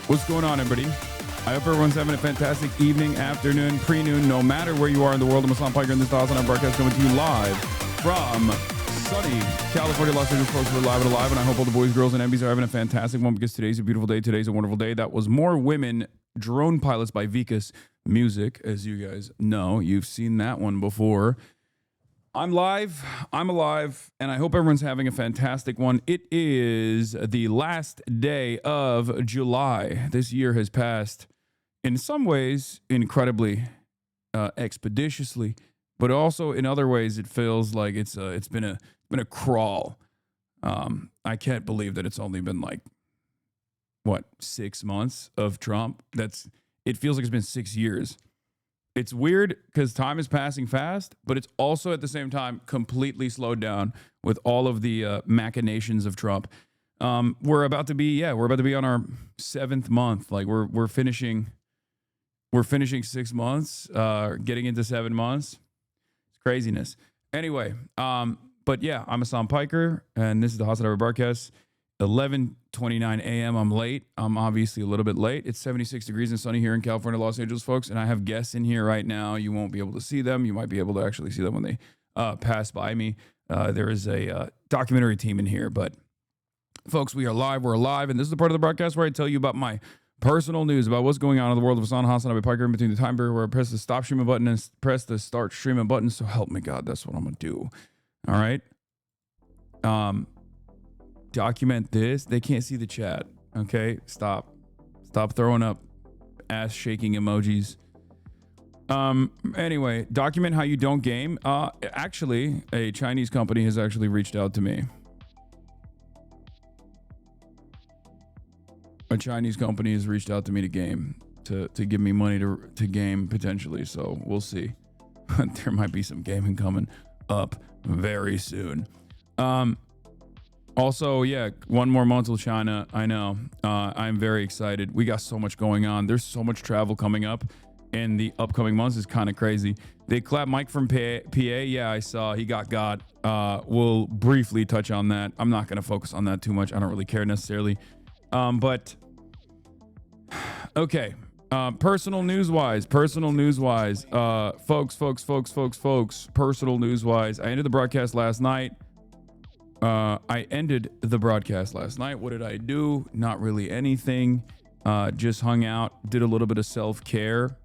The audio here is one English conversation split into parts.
What's going on, everybody? I hope everyone's having a fantastic evening, afternoon, pre-noon, no matter where you are in the world. I'm Hasan Piker, and this is the HasanAbi broadcast coming to you live from sunny California, Los Angeles. Folks, we're live and alive, and I hope all the boys, girls, and MBs are having a fantastic one because today's a beautiful day. Today's a wonderful day. That was More Women Drone Pilots by Vikas Music. As you guys know, you've seen that one before. I'm live, I'm alive, and I hope everyone's having a fantastic one. It is the last day of July. This year has passed, in some ways, incredibly expeditiously, but also in other ways, it feels like it's been a crawl. I can't believe that it's only been 6 months of Trump. It feels like it's been 6 years. It's weird because time is passing fast, but it's also at the same time completely slowed down with all of the machinations of Trump. We're about to be on our 7th month. Like we're finishing 6 months, getting into 7 months. It's craziness. Anyway, but yeah, I'm Hasan Piker, and this is the HasanAbi broadcast. 11:29 a.m. I'm late. I'm obviously a little bit late. It's 76 degrees and sunny here in California, Los Angeles, folks. And I have guests in here right now. You won't be able to see them. You might be able to actually see them when they pass by me. There is a documentary team in here. But, folks, we are live. We're alive. And this is the part of the broadcast where I tell you about my personal news, about what's going on in the world of HasanAbi Piker in between the time period where I press the stop streaming button and press the start streaming button. So help me God, that's what I'm going to do. All right? Document this. They can't see the chat. Okay, stop throwing up ass shaking emojis. Anyway, document how you don't game. Actually, a Chinese company has actually reached out to me. A Chinese company has reached out to me to game, to give me money to game potentially. So we'll see. There might be some gaming coming up very soon. Also, yeah, one more month till China. I know. I'm very excited. We got so much going on. There's so much travel coming up in the upcoming months. Is kind of crazy. They clapped Mike from PA. Yeah, I saw he got. We'll briefly touch on that. I'm not going to focus on that too much. I don't really care necessarily. But okay. Personal news wise, folks, personal news wise, I ended the broadcast last night. What did I do? Not really anything. Just hung out, did a little bit of self-care.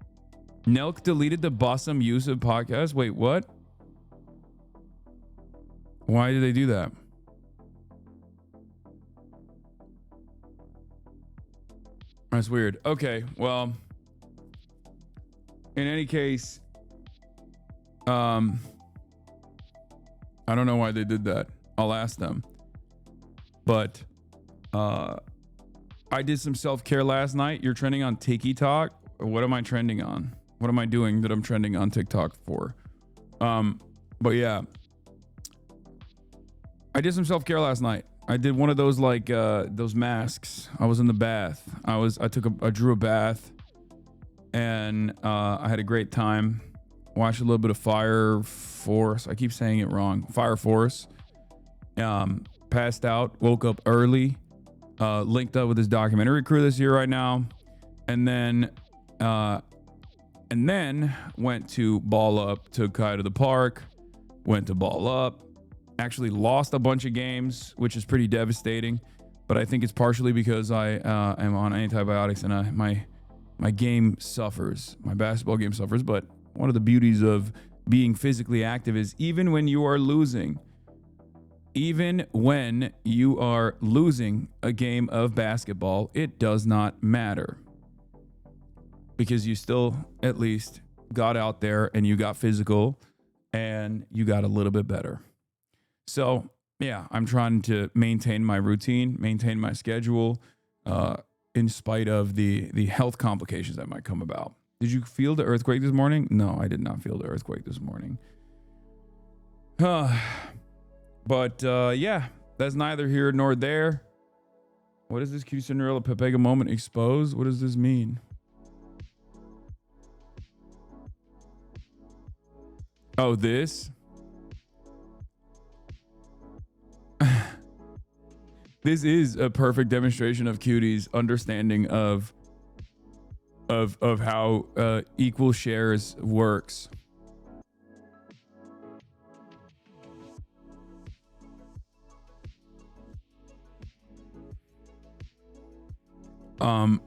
Nelk deleted the Bassam Yusuf podcast. Wait, what? Why did they do that? That's weird. Okay, well, in any case, I don't know why they did that. I'll ask them. But I did some self-care last night. You're trending on TikTok. What am I trending on? What am I doing that I'm trending on TikTok for? But yeah, I did some self-care last night. I did one of those like those masks. I was in the bath. I drew a bath, and I had a great time. Watched a little bit of Fire Force. I keep saying it wrong. Fire Force. Passed out. Woke up early. Linked up with this documentary crew this year right now, and then went to Ball Up. Took Kai to the park. Went to Ball Up. Actually lost a bunch of games, which is pretty devastating, but I think it's partially because I am on antibiotics and my game suffers. My basketball game suffers. But one of the beauties of being physically active is even when you are losing a game of basketball, it does not matter, because you still at least got out there and you got physical and you got a little bit better. So yeah, I'm trying to maintain my routine, maintain my schedule, in spite of the health complications that might come about. Did you feel the earthquake this morning? No, I did not feel the earthquake this morning. But yeah, that's neither here nor there. What is this Cutie Cinderella Pepega moment exposed? What does this mean? Oh, this? This is a perfect demonstration of Cutie's understanding of how equal shares works.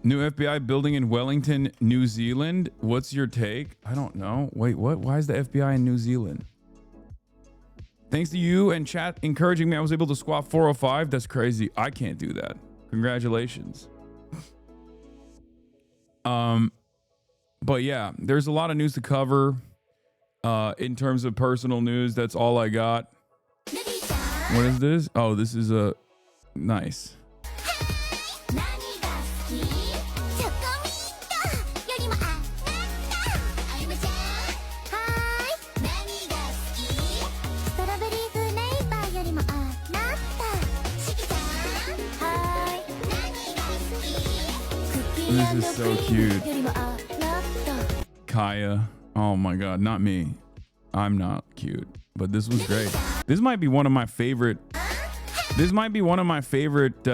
New FBI building in Wellington, New Zealand. What's your take? I don't know. Wait, what? Why is the FBI in New Zealand? Thanks to you and chat encouraging me, I was able to squat 405. That's crazy. I can't do that. Congratulations. But yeah, there's a lot of news to cover. In terms of personal news, that's all I got. What is this? Oh, this is a nice. This is so cute. Kaya. Oh my God, not me. I'm not cute, but this was great. This might be one of my favorite. This might be one of my favorite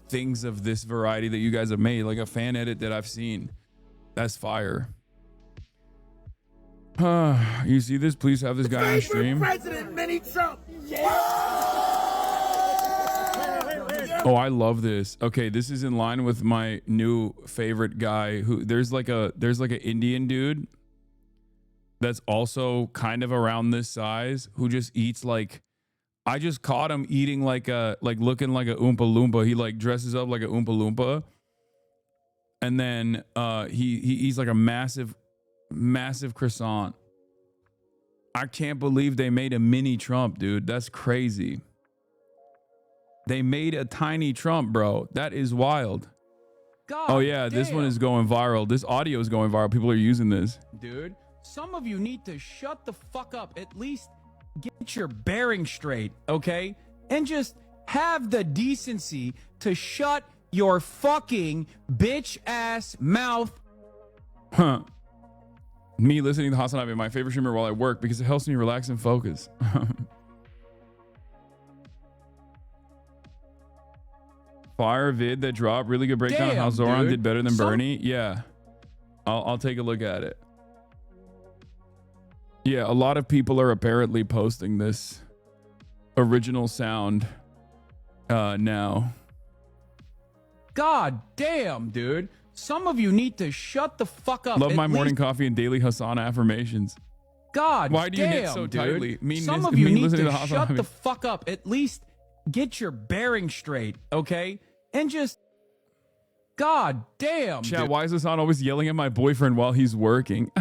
things of this variety that you guys have made, like a fan edit that I've seen. That's fire. You see this? Please have this guy on stream. President, mini Trump. Yeah. Oh, I love this. Okay, this is in line with my new favorite guy. Who there's like an Indian dude that's also kind of around this size who just eats like I just caught him eating like looking like a Oompa Loompa. He like dresses up like a Oompa Loompa. And then he eats like a massive croissant. I can't believe they made a mini Trump, dude. That's crazy. They made a tiny Trump, bro. That is wild. God oh yeah, damn. this one is going viral. This audio is going viral. People are using this. Dude, some of you need to shut the fuck up. At least get your bearing straight, okay? And just have the decency to shut your fucking bitch ass mouth. Huh. Me listening to HasanAbi, my favorite streamer while I work because it helps me relax and focus. Fire vid that dropped. Really good breakdown of how Zoran did better than Bernie. Yeah. I'll take a look at it. Yeah, a lot of people are apparently posting this original sound now. God damn, dude. Some of you need to shut the fuck up. Love my morning coffee and daily Hasan affirmations. God why do you damn, knit so dude. tightly? Some of you need to shut the fuck up. At least get your bearing straight, okay? And just, God damn, Chat, dude. why is Hasan always yelling at my boyfriend while he's working?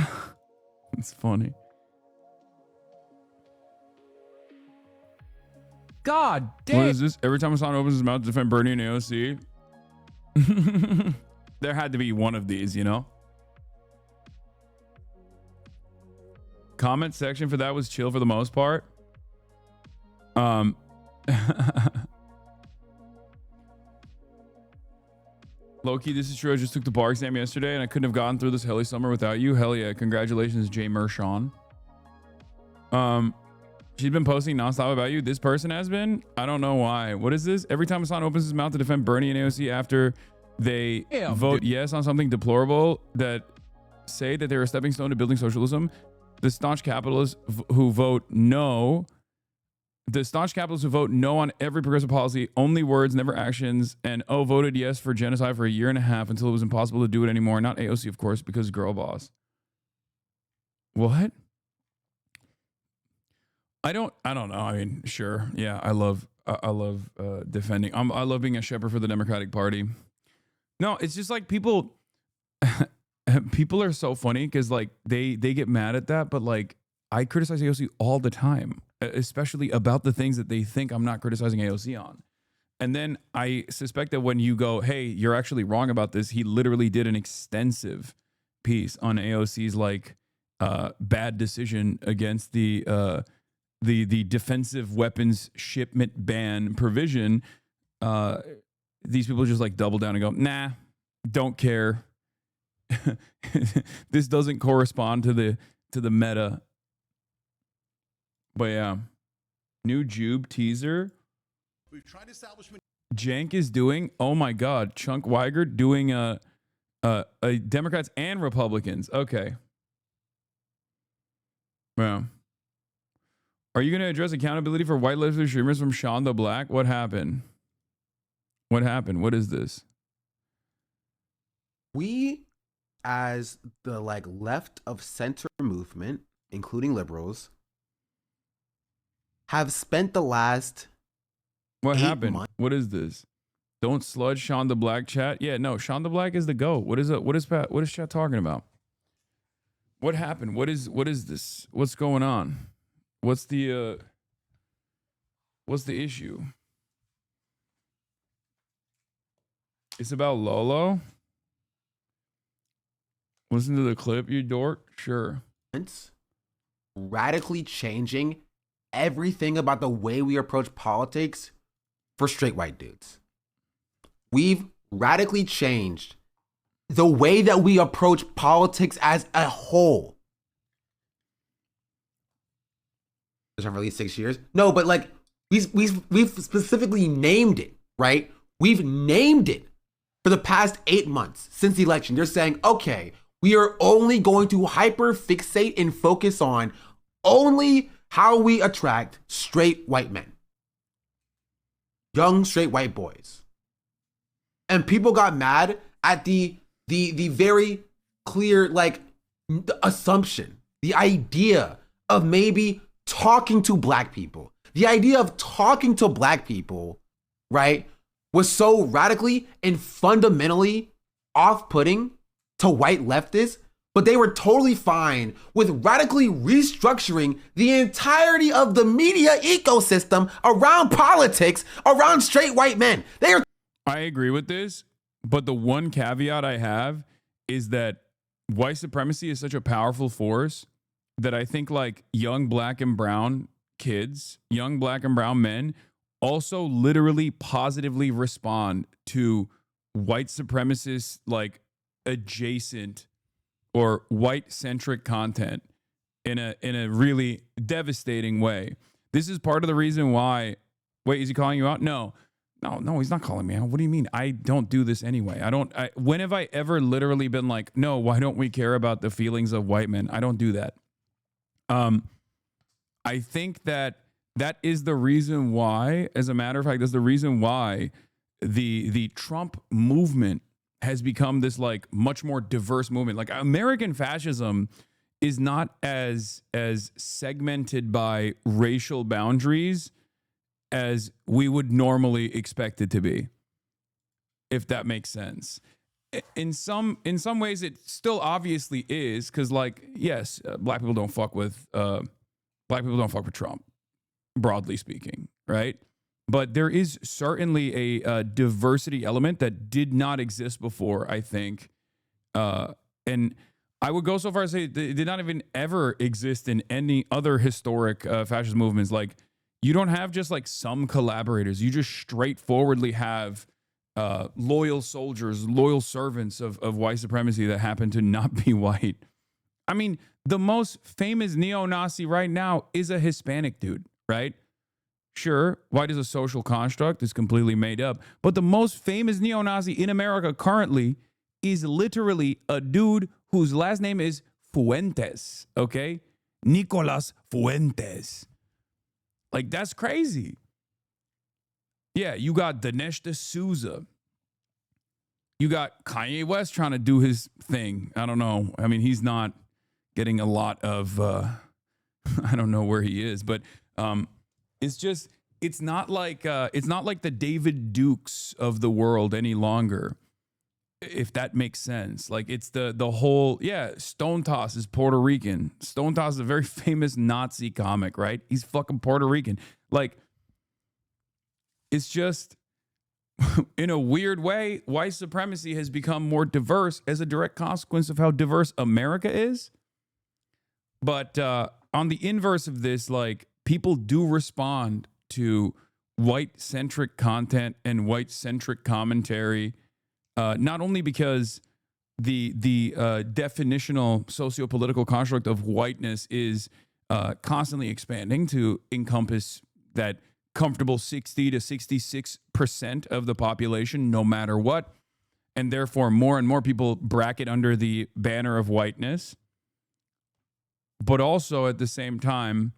It's funny. God damn. What is this? Every time Hasan opens his mouth to defend Bernie and AOC. There had to be one of these, you know? Comment section for that was chill for the most part. Low-key, this is true. I just took the bar exam yesterday and I couldn't have gotten through this helly summer without you. Hell yeah. Congratulations, Jay Mershon. She's been posting nonstop about you. This person has been. I don't know why. What is this? Every time Hasan opens his mouth to defend Bernie and AOC after they vote yes on something deplorable that say that they're a stepping stone to building socialism, the staunch capitalists who vote no on every progressive policy, only words, never actions, and voted yes for genocide for a year and a half until it was impossible to do it anymore. Not AOC, of course, because girl boss. What? I don't know. I mean, sure. Yeah, I love defending. I love being a shepherd for the Democratic Party. No, it's just like people are so funny because like they get mad at that, but like I criticize AOC all the time, especially about the things that they think I'm not criticizing AOC on. And then I suspect that when you go, hey, you're actually wrong about this, he literally did an extensive piece on AOC's like bad decision against the defensive weapons shipment ban provision. These people just like double down and go, nah, don't care. This doesn't correspond to the meta. But yeah, new Jube teaser. We've tried establishment. Jank is doing, oh my God, Chunk Weigert doing a Democrats and Republicans. Okay. Well, are you going to address accountability for white lesbian streamers from Sean the Black? What happened? What happened? What is this? We, as the like left of center movement, including liberals, have spent the last What 8 happened? months. What is this? Don't sludge Sean the Black chat. Yeah, no, Sean the Black is the GOAT. What is it? What is chat talking about? What happened? What is this? What's going on? What's the issue? It's about Lolo. Listen to the clip, you dork. Sure. Radically changing everything about the way we approach politics for straight white dudes. We've radically changed the way that we approach politics as a whole. It's been released 6 years. No, but like we've specifically named it, right? We've named it for the past 8 months since the election. They're saying, okay, we are only going to hyper fixate and focus on only how we attract straight white men, young straight white boys. And people got mad at the very clear like the assumption, the idea of maybe talking to black people, The idea of talking to black people, right, was so radically and fundamentally off-putting to white leftists, but they were totally fine with radically restructuring the entirety of the media ecosystem around politics, around straight white men. I agree with this, but the one caveat I have is that white supremacy is such a powerful force that I think like young black and brown kids, young black and brown men also literally positively respond to white supremacist like adjacent or white centric content in a really devastating way. This is part of the reason why. Wait, is he calling you out? No, he's not calling me out. What do you mean? I don't do this anyway. When have I ever literally been like, no, why don't we care about the feelings of white men? I don't do that. I think that is the reason why, as a matter of fact, that's the reason why the Trump movement has become this like much more diverse movement. Like American fascism is not as segmented by racial boundaries as we would normally expect it to be, if that makes sense. In some ways, it still obviously is, because like, yes, black people don't fuck with Trump, broadly speaking, right? But there is certainly a diversity element that did not exist before, I think. And I would go so far as to say it did not even ever exist in any other historic fascist movements. Like, you don't have just like some collaborators. You just straightforwardly have loyal soldiers, loyal servants of white supremacy that happen to not be white. I mean, the most famous neo-Nazi right now is a Hispanic dude, right? Sure, white is a social construct. It's completely made up. But the most famous neo-Nazi in America currently is literally a dude whose last name is Fuentes, okay? Nicolas Fuentes. Like, that's crazy. Yeah, you got Dinesh D'Souza. You got Kanye West trying to do his thing. I don't know. I mean, he's not getting a lot of, I don't know where he is, but it's not like the David Dukes of the world any longer, if that makes sense. Like, it's the whole, yeah, Stone Toss is Puerto Rican. Stone Toss is a very famous Nazi comic, right? He's fucking Puerto Rican. Like, it's just, in a weird way, white supremacy has become more diverse as a direct consequence of how diverse America is. But on the inverse of this, like, people do respond to white-centric content and white-centric commentary, not only because the definitional sociopolitical construct of whiteness is constantly expanding to encompass that comfortable 60 to 66% of the population, no matter what, and therefore more and more people bracket under the banner of whiteness. But also at the same time,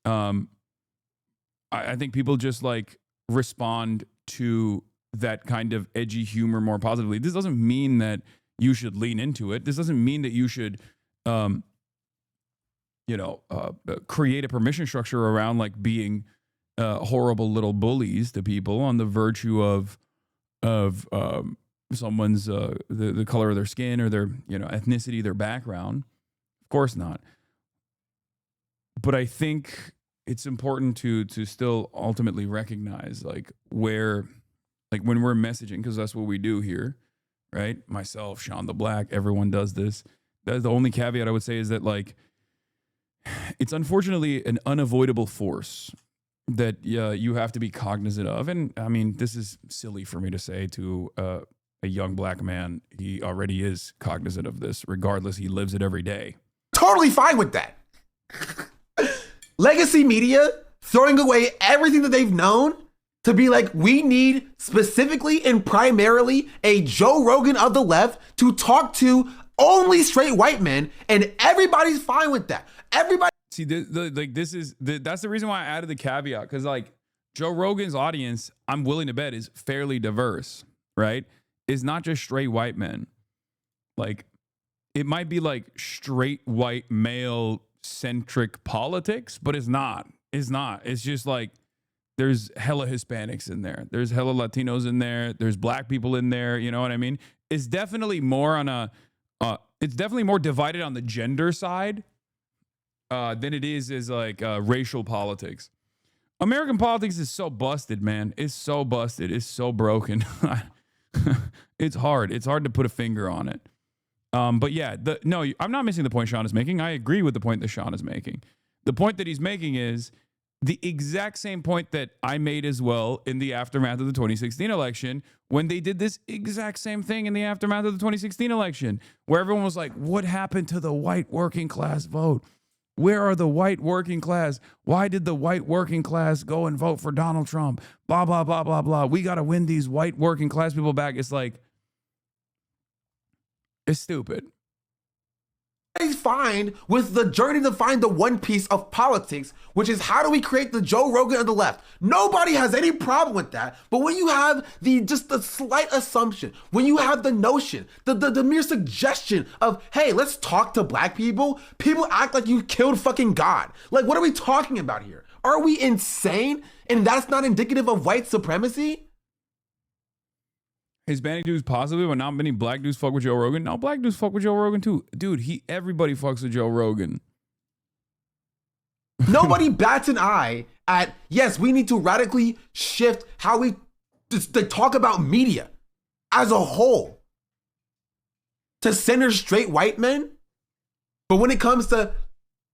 I think people just like respond to that kind of edgy humor more positively. This doesn't mean that you should lean into it. This doesn't mean that you should, create a permission structure around like being horrible little bullies to people on the virtue of someone's the color of their skin or their ethnicity, their background. Of course not. But I think it's important to still ultimately recognize like where, like when we're messaging, because that's what we do here, right? Myself, Sean the Black, everyone does this. That's the only caveat I would say is that like it's unfortunately an unavoidable force that you have to be cognizant of. And I mean, this is silly for me to say to a young black man. He already is cognizant of this, regardless. He lives it every day. Totally fine with that. Legacy media throwing away everything that they've known to be like, we need specifically and primarily a Joe Rogan of the left to talk to only straight white men, and everybody's fine with that. Everybody. See, that's the reason why I added the caveat, because like Joe Rogan's audience, I'm willing to bet, is fairly diverse, right? It's not just straight white men. Like, it might be like straight white male centric politics, but it's not. It's not. It's just like there's hella Hispanics in there. There's hella Latinos in there. There's black people in there. You know what I mean? It's definitely more on a. It's definitely more divided on the gender side than it is like racial politics. American politics is so busted, man. It's so busted. It's so broken. It's hard. It's hard to put a finger on it. But yeah, no, I'm not missing the point Sean is making. I agree with the point that Sean is making. The point that he's making is the exact same point that I made as well in the aftermath of the 2016 election, when they did this exact same thing in the aftermath of the 2016 election, where everyone was like, what happened to the white working class vote? Where are the white working class? Why did the white working class go and vote for Donald Trump? Blah, blah, blah, blah, blah. We got to win these white working class people back. It's like, it's stupid. He's fine with the journey to find the one piece of politics, which is how do we create the Joe Rogan of the left? Nobody has any problem with that. But when you have just the slight assumption, when you have the notion, the mere suggestion of, hey, let's talk to black people act like you killed fucking God. Like, what are we talking about here? Are we insane? And that's not indicative of white supremacy? Hispanic dudes possibly, but not many black dudes fuck with Joe Rogan. No, black dudes fuck with Joe Rogan too. Dude, everybody fucks with Joe Rogan. Nobody bats an eye at, yes, we need to radically shift how we talk about media as a whole to center straight white men. But when it comes to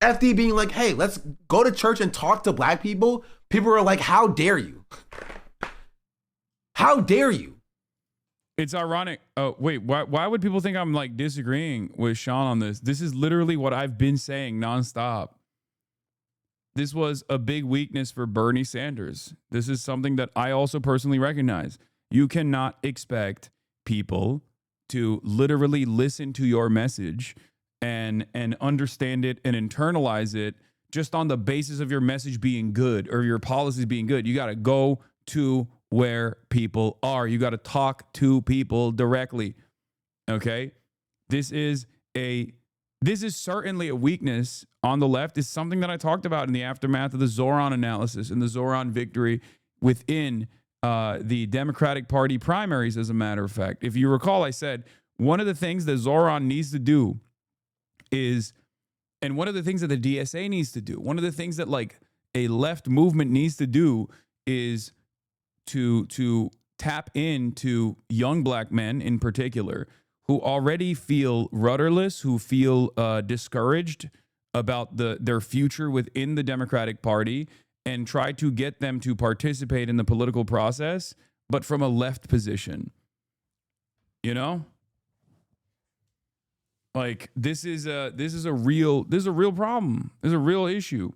FD being like, hey, let's go to church and talk to black people, people are like, how dare you? How dare you? It's ironic. Oh, wait, why would people think I'm like disagreeing with Sean on this? This is literally what I've been saying nonstop. This was a big weakness for Bernie Sanders. This is something that I also personally recognize. You cannot expect people to literally listen to your message and understand it and internalize it just on the basis of your message being good or your policies being good. You got to go to where people are. You got to talk to people directly. Okay? This is certainly a weakness on the left. It's something that I talked about in the aftermath of the Zoran analysis and the Zoran victory within the Democratic Party primaries, as a matter of fact. If you recall, I said one of the things that Zoran needs to do is, and one of the things that the DSA needs to do, one of the things that like a left movement needs to do is to tap into young black men in particular who already feel rudderless, who feel discouraged about their future within the Democratic Party, and try to get them to participate in the political process, but from a left position. You know? Like this is a real problem. This is a real issue.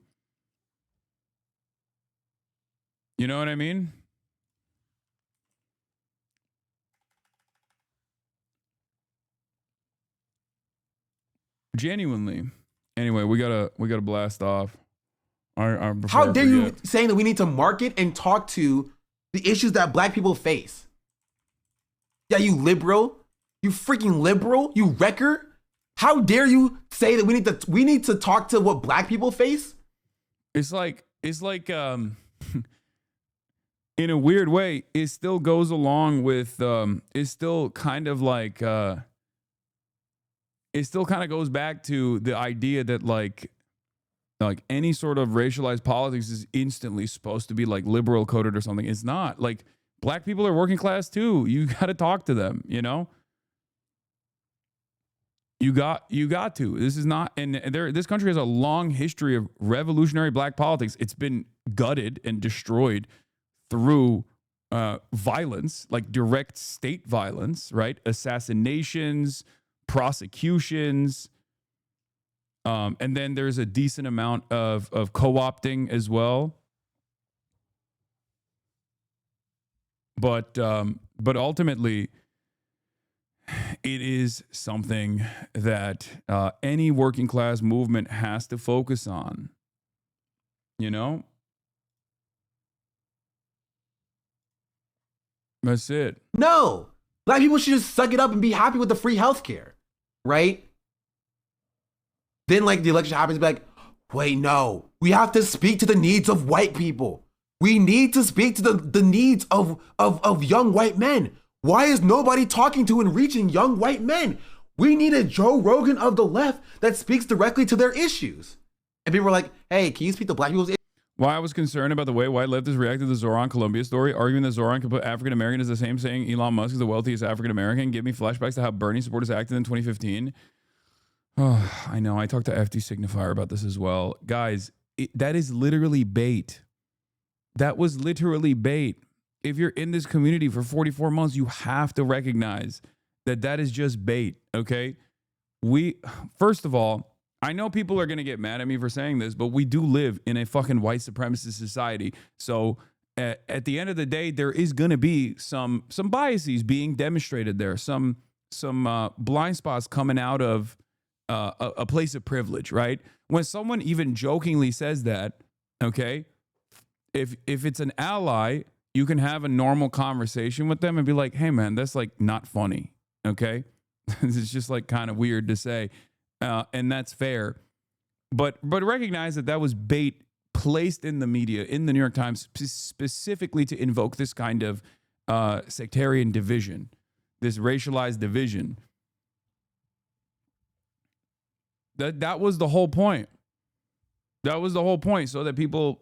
You know what I mean? Genuinely. Anyway, we gotta blast off. How dare you saying that we need to market and talk to the issues that black people face? Yeah, you liberal, you freaking liberal, you wrecker. How dare you say that we need to talk to what black people face? It's like in a weird way, it still goes along with it's still kind of like it still kind of goes back to the idea that like any sort of racialized politics is instantly supposed to be like liberal coded or something. It's not. Like black people are working class too. You got to talk to them, you know? You got to. This is not, and this country has a long history of revolutionary black politics. It's been gutted and destroyed through violence, like direct state violence, right? Assassinations, prosecutions, and then there's a decent amount of co-opting as well. But ultimately, it is something that any working class movement has to focus on. You know? That's it. No. Black people should just suck it up and be happy with the free healthcare, right? Then like the election happens, be like, wait, no, we have to speak to the needs of white people. We need to speak to the needs of young white men. Why is nobody talking to and reaching young white men? We need a Joe Rogan of the left that speaks directly to their issues. And people were like, hey, can you speak to black people's issues? Why I was concerned about the way white leftists reacted to the Zoran Columbia story, arguing that Zoran could put African American as the same saying Elon Musk is the wealthiest African American, give me flashbacks to how Bernie supporters acted in 2015. Oh, I know. I talked to FD Signifier about this as well. Guys, that is literally bait. That was literally bait. If you're in this community for 44 months, you have to recognize that that is just bait, okay? First of all, I know people are going to get mad at me for saying this, but we do live in a fucking white supremacist society. So at the end of the day, there is going to be some biases being demonstrated there, some blind spots coming out of a place of privilege, right? When someone even jokingly says that, okay, if it's an ally, you can have a normal conversation with them and be like, hey man, that's like not funny, okay? It's just like kind of weird to say. And that's fair, but recognize that was bait placed in the media, in the New York Times, specifically to invoke this kind of sectarian division, this racialized division. That was the whole point. That was the whole point, so that people,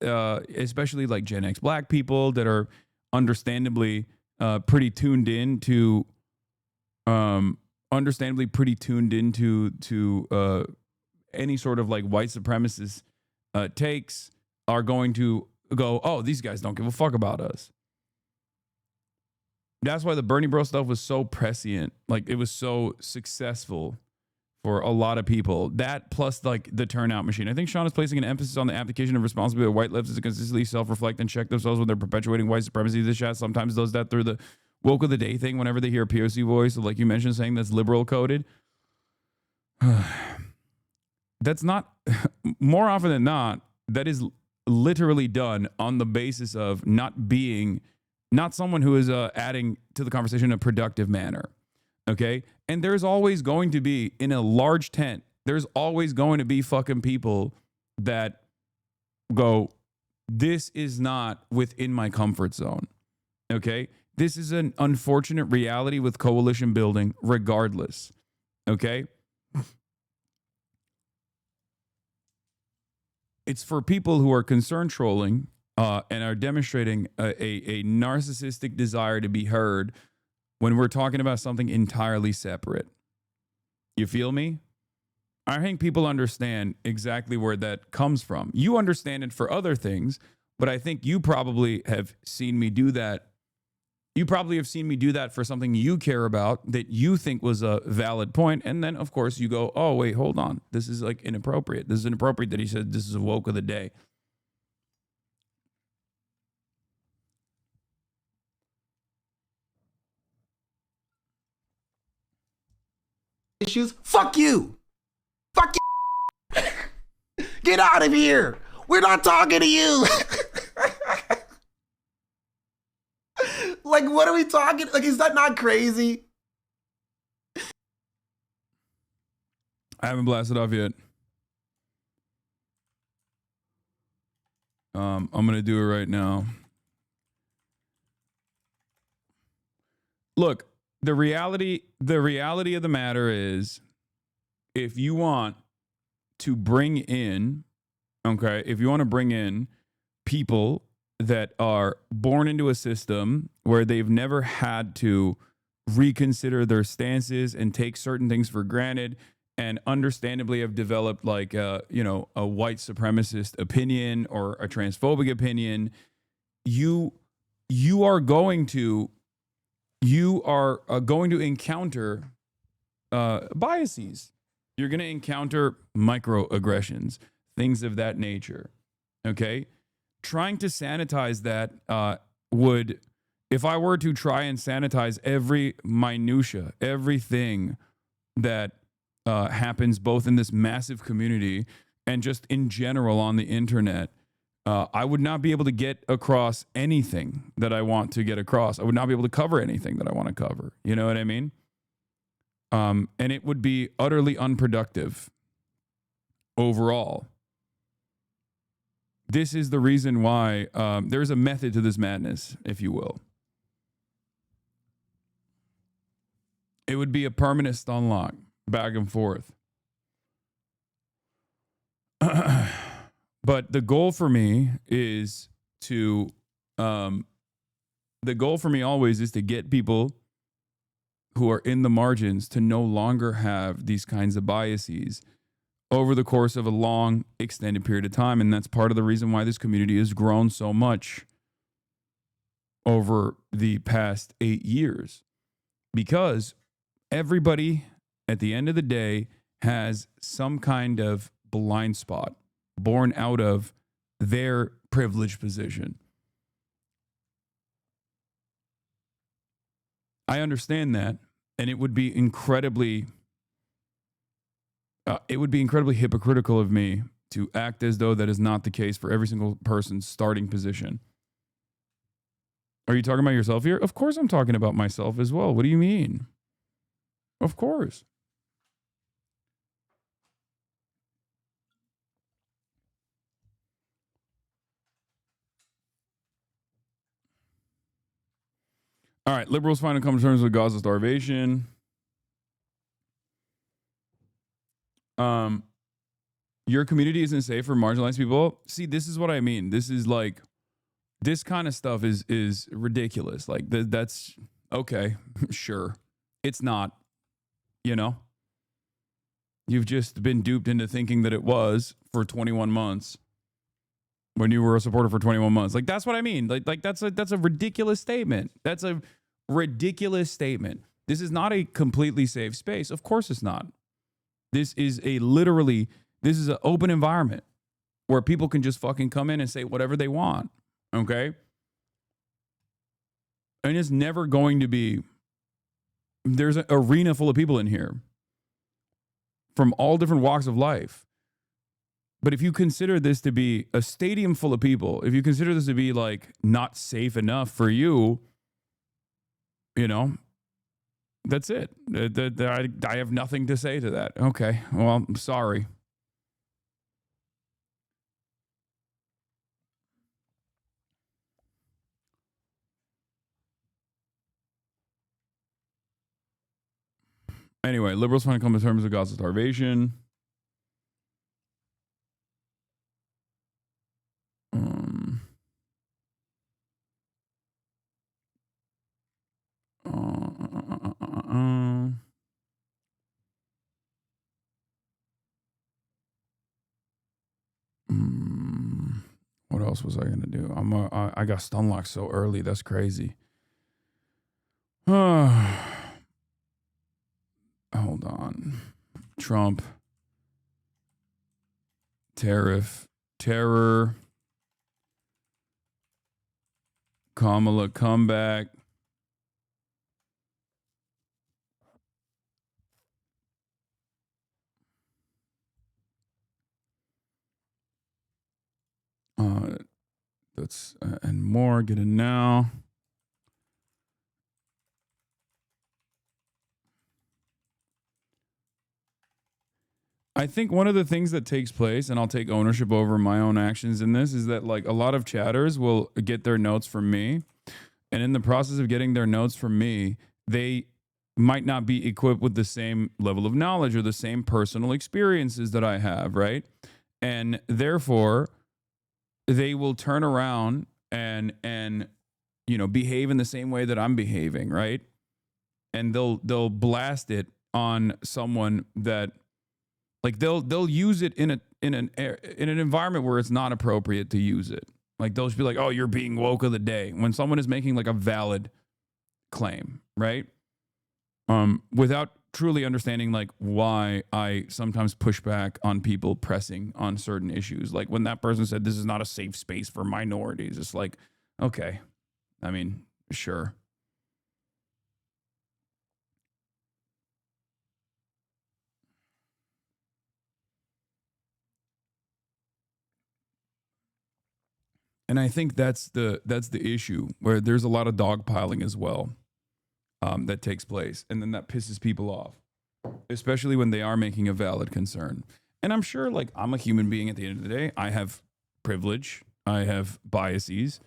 especially like Gen X black people that are understandably pretty tuned in to any sort of like white supremacist takes, are going to go, oh, these guys don't give a fuck about us. That's why the Bernie Bro stuff was so prescient. Like, it was so successful for a lot of people. That plus like the turnout machine. I think Sean is placing an emphasis on the application of responsibility of white leftists to consistently self-reflect and check themselves when they're perpetuating white supremacy. This chat sometimes does that through the woke of the day thing whenever they hear a POC voice, like you mentioned, saying that's liberal coded. That's not, more often than not, that is literally done on the basis of not someone who is adding to the conversation in a productive manner. Okay. And there's always going to be, in a large tent, there's always going to be fucking people that go, this is not within my comfort zone. Okay. This is an unfortunate reality with coalition building, regardless. Okay. It's for people who are concern trolling and are demonstrating a narcissistic desire to be heard when we're talking about something entirely separate. You feel me? I think people understand exactly where that comes from. You understand it for other things, but I think you probably have seen me do that. You probably have seen me do that for something you care about that you think was a valid point. And then, of course, you go, oh, wait, hold on. This is like inappropriate. This is inappropriate that he said this is a woke of the day. Issues? Fuck you. Fuck you. Get out of here. We're not talking to you. Like, what are we talking? Like, is that not crazy? I haven't blasted off yet. I'm going to do it right now. Look, the reality of the matter is, if you want to bring in, okay, if you want to bring in people that are born into a system where they've never had to reconsider their stances and take certain things for granted, and understandably have developed like a white supremacist opinion or a transphobic opinion, you are going to encounter biases. You're going to encounter microaggressions, things of that nature. Okay. Trying to sanitize that would, if I were to try and sanitize every minutia, everything that happens both in this massive community and just in general on the internet, I would not be able to get across anything that I want to get across. I would not be able to cover anything that I want to cover. You know what I mean? And it would be utterly unproductive overall. This is the reason why there's a method to this madness, if you will. It would be a permanent stun lock, back and forth. But the goal for me is to, the goal for me always is to get people who are in the margins to no longer have these kinds of biases over the course of a long, extended period of time. And that's part of the reason why this community has grown so much over the past 8 years. Because everybody, at the end of the day, has some kind of blind spot born out of their privileged position. I understand that, and it would be incredibly hypocritical of me to act as though that is not the case for every single person's starting position. Are you talking about yourself here? Of course I'm talking about myself as well. What do you mean? Of course. All right, liberals finally come to terms with Gaza starvation. Your community isn't safe for marginalized people. See, this is what I mean. This is like, this kind of stuff is ridiculous. Like that's okay, sure. It's not, you know. You've just been duped into thinking that it was for 21 months. When you were a supporter for 21 months. Like, that's what I mean. Like that's a ridiculous statement. That's a ridiculous statement. This is not a completely safe space. Of course it's not. This is this is an open environment where people can just fucking come in and say whatever they want. Okay? And it's never going to be, there's an arena full of people in here from all different walks of life. But if you consider this to be a stadium full of people, if you consider this to be like not safe enough for you, you know, that's it. I have nothing to say to that. Okay, well, I'm sorry. Anyway, liberals want to come to terms with Gaza starvation. What else was I gonna do? I got stun locked so early. That's crazy. Hold on. Trump. Terror. Kamala comeback. That's and more. Get it now. I think one of the things that takes place, and I'll take ownership over my own actions in this, is that like a lot of chatters will get their notes from me. And in the process of getting their notes from me, they might not be equipped with the same level of knowledge or the same personal experiences that I have, right? And therefore, they will turn around and you know, behave in the same way that I'm behaving, right? And they'll blast it on someone that, like, they'll use it in an environment where it's not appropriate to use it. Like, they'll just be like, "Oh, you're being woke of the day," when someone is making like a valid claim, right? Without truly understanding like why I sometimes push back on people pressing on certain issues. Like when that person said this is not a safe space for minorities, it's like, okay, I mean, sure. And I think that's the issue, where there's a lot of dogpiling as well that takes place. And then that pisses people off, especially when they are making a valid concern. And I'm sure, like, I'm a human being at the end of the day. I have privilege. I have biases.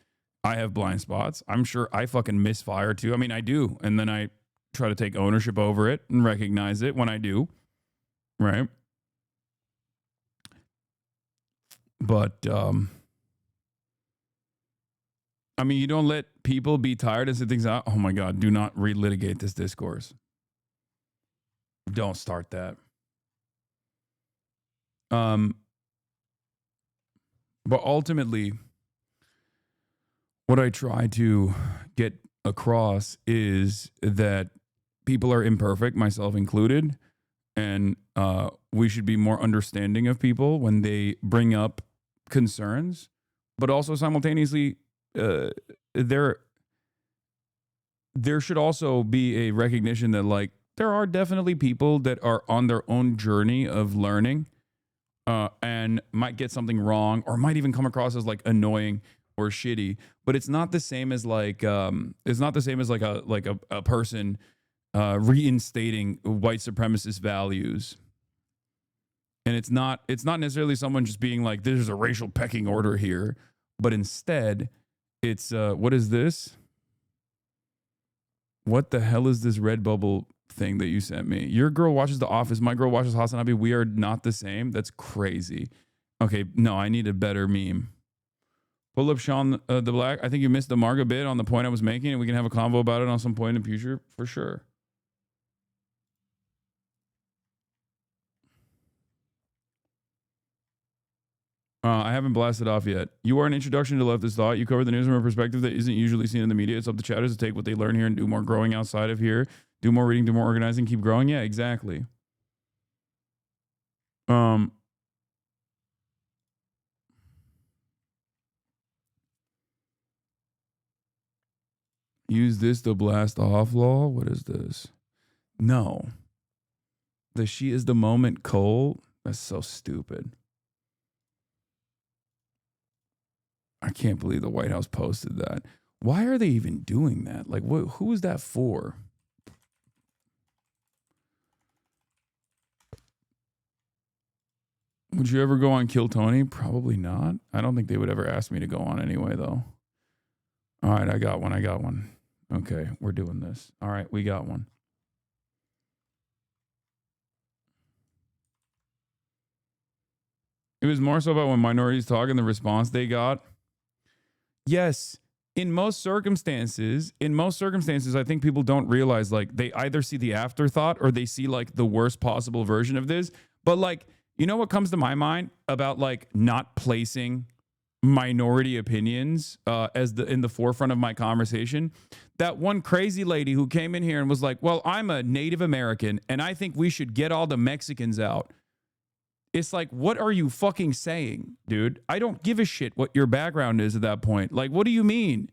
I have blind spots. I'm sure I fucking misfire too. I mean, I do. And then I try to take ownership over it and recognize it when I do. Right? But, I mean, you don't let people be tired and say things out. Oh my God, do not relitigate this discourse. Don't start that. But ultimately, what I try to get across is that people are imperfect, myself included, and we should be more understanding of people when they bring up concerns, but also simultaneously, there should also be a recognition that, like, there are definitely people that are on their own journey of learning and might get something wrong or might even come across as like annoying or shitty, but it's not the same as like a person reinstating white supremacist values. And it's not necessarily someone just being like, there's a racial pecking order here, but instead it's what is this? What the hell is this red bubble thing that you sent me? Your girl watches The Office. My girl watches HasanAbi. We are not the same. That's crazy. Okay, no, I need a better meme. Pull up Sean the Black. I think you missed the Marga bit on the point I was making, and we can have a convo about it on some point in the future for sure. I haven't blasted off yet. You are an introduction to leftist thought. You cover the news from a perspective that isn't usually seen in the media. It's up to chatters to take what they learn here and do more growing outside of here. Do more reading, do more organizing, keep growing. Yeah, exactly. Use this to blast off law. What is this? No. The she is the moment Cole. That's so stupid. I can't believe the White House posted that. Why are they even doing that? Like, who is that for? Would you ever go on Kill Tony? Probably not. I don't think they would ever ask me to go on anyway, though. All right, I got one. Okay, we're doing this. All right, we got one. It was more so about when minorities talk and the response they got. Yes, in most circumstances, I think people don't realize, like, they either see the afterthought or they see like the worst possible version of this. But like, you know what comes to my mind about like not placing minority opinions in the forefront of my conversation? That one crazy lady who came in here and was like, well, I'm a Native American and I think we should get all the Mexicans out. It's like, what are you fucking saying, dude? I don't give a shit what your background is at that point. Like, what do you mean?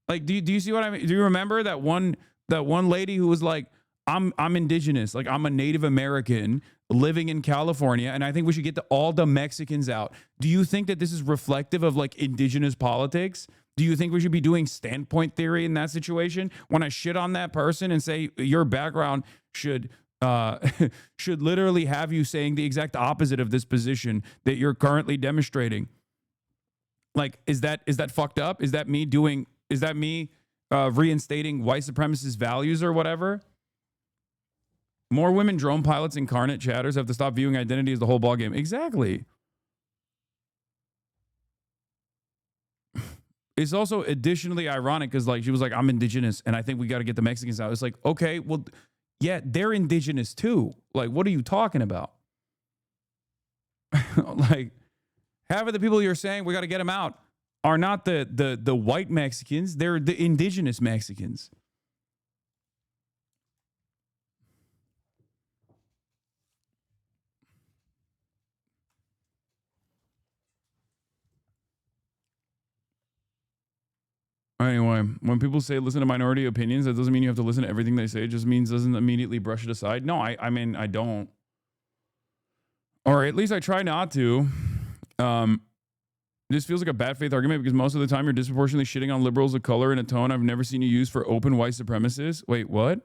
Like, do you see what I mean? Do you remember that one lady who was like, I'm indigenous, like I'm a Native American living in California, and I think we should get all the Mexicans out. Do you think that this is reflective of like indigenous politics? Do you think we should be doing standpoint theory in that situation? When I shit on that person and say your background should literally have you saying the exact opposite of this position that you're currently demonstrating. Like, is that fucked up? Is that me reinstating white supremacist values or whatever? More women drone pilots incarnate chatters have to stop viewing identity as the whole ballgame. Exactly. It's also additionally ironic because like she was like, I'm indigenous and I think we got to get the Mexicans out. It's like, okay, well, yeah, they're indigenous too. Like, what are you talking about? Like, half of the people you're saying we got to get them out are not the white Mexicans. They're the indigenous Mexicans. Anyway, when people say listen to minority opinions, that doesn't mean you have to listen to everything they say. It just means doesn't immediately brush it aside. No, I mean, I don't. Or at least I try not to. This feels like a bad faith argument because most of the time you're disproportionately shitting on liberals of color in a tone I've never seen you use for open white supremacists. Wait, what?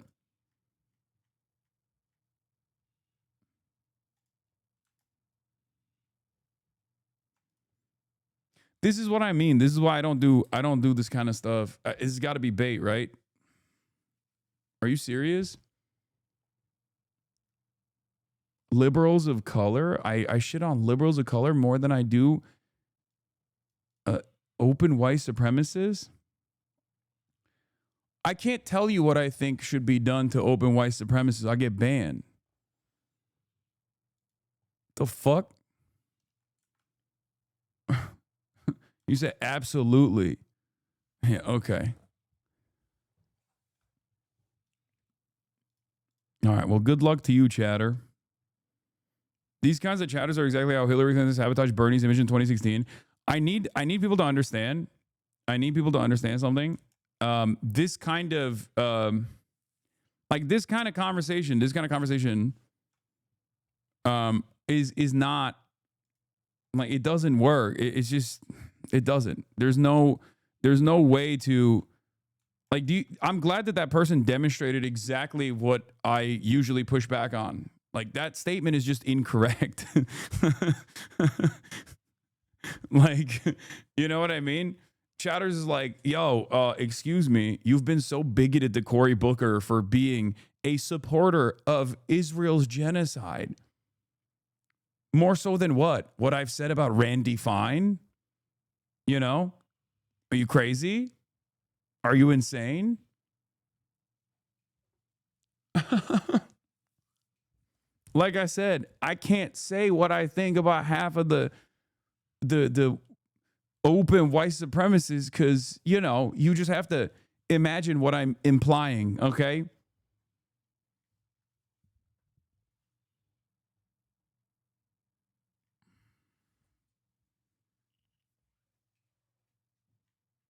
This is what I mean. This is why I don't do this kind of stuff. It's got to be bait, right? Are you serious? Liberals of color? I shit on liberals of color more than I do open white supremacists? I can't tell you what I think should be done to open white supremacists. I get banned. The fuck? You said absolutely. Yeah, okay. All right, well, good luck to you, chatter. These kinds of chatters are exactly how Hillary Clinton sabotaged Bernie's image in 2016. I need people to understand. I need people to understand something. This kind of this kind of conversation is not like, it doesn't work. It's just, it doesn't. There's no way to like, I'm glad that person demonstrated exactly what I usually push back on. Like, that statement is just incorrect. Like, you know what I mean? Chatters is like, yo, excuse me, you've been so bigoted to Cory Booker for being a supporter of Israel's genocide. More so than what? What I've said about Randy Fine? You know? Are you crazy? Are you insane? Like I said, I can't say what I think about half of the open white supremacists because, you know, you just have to imagine what I'm implying, okay?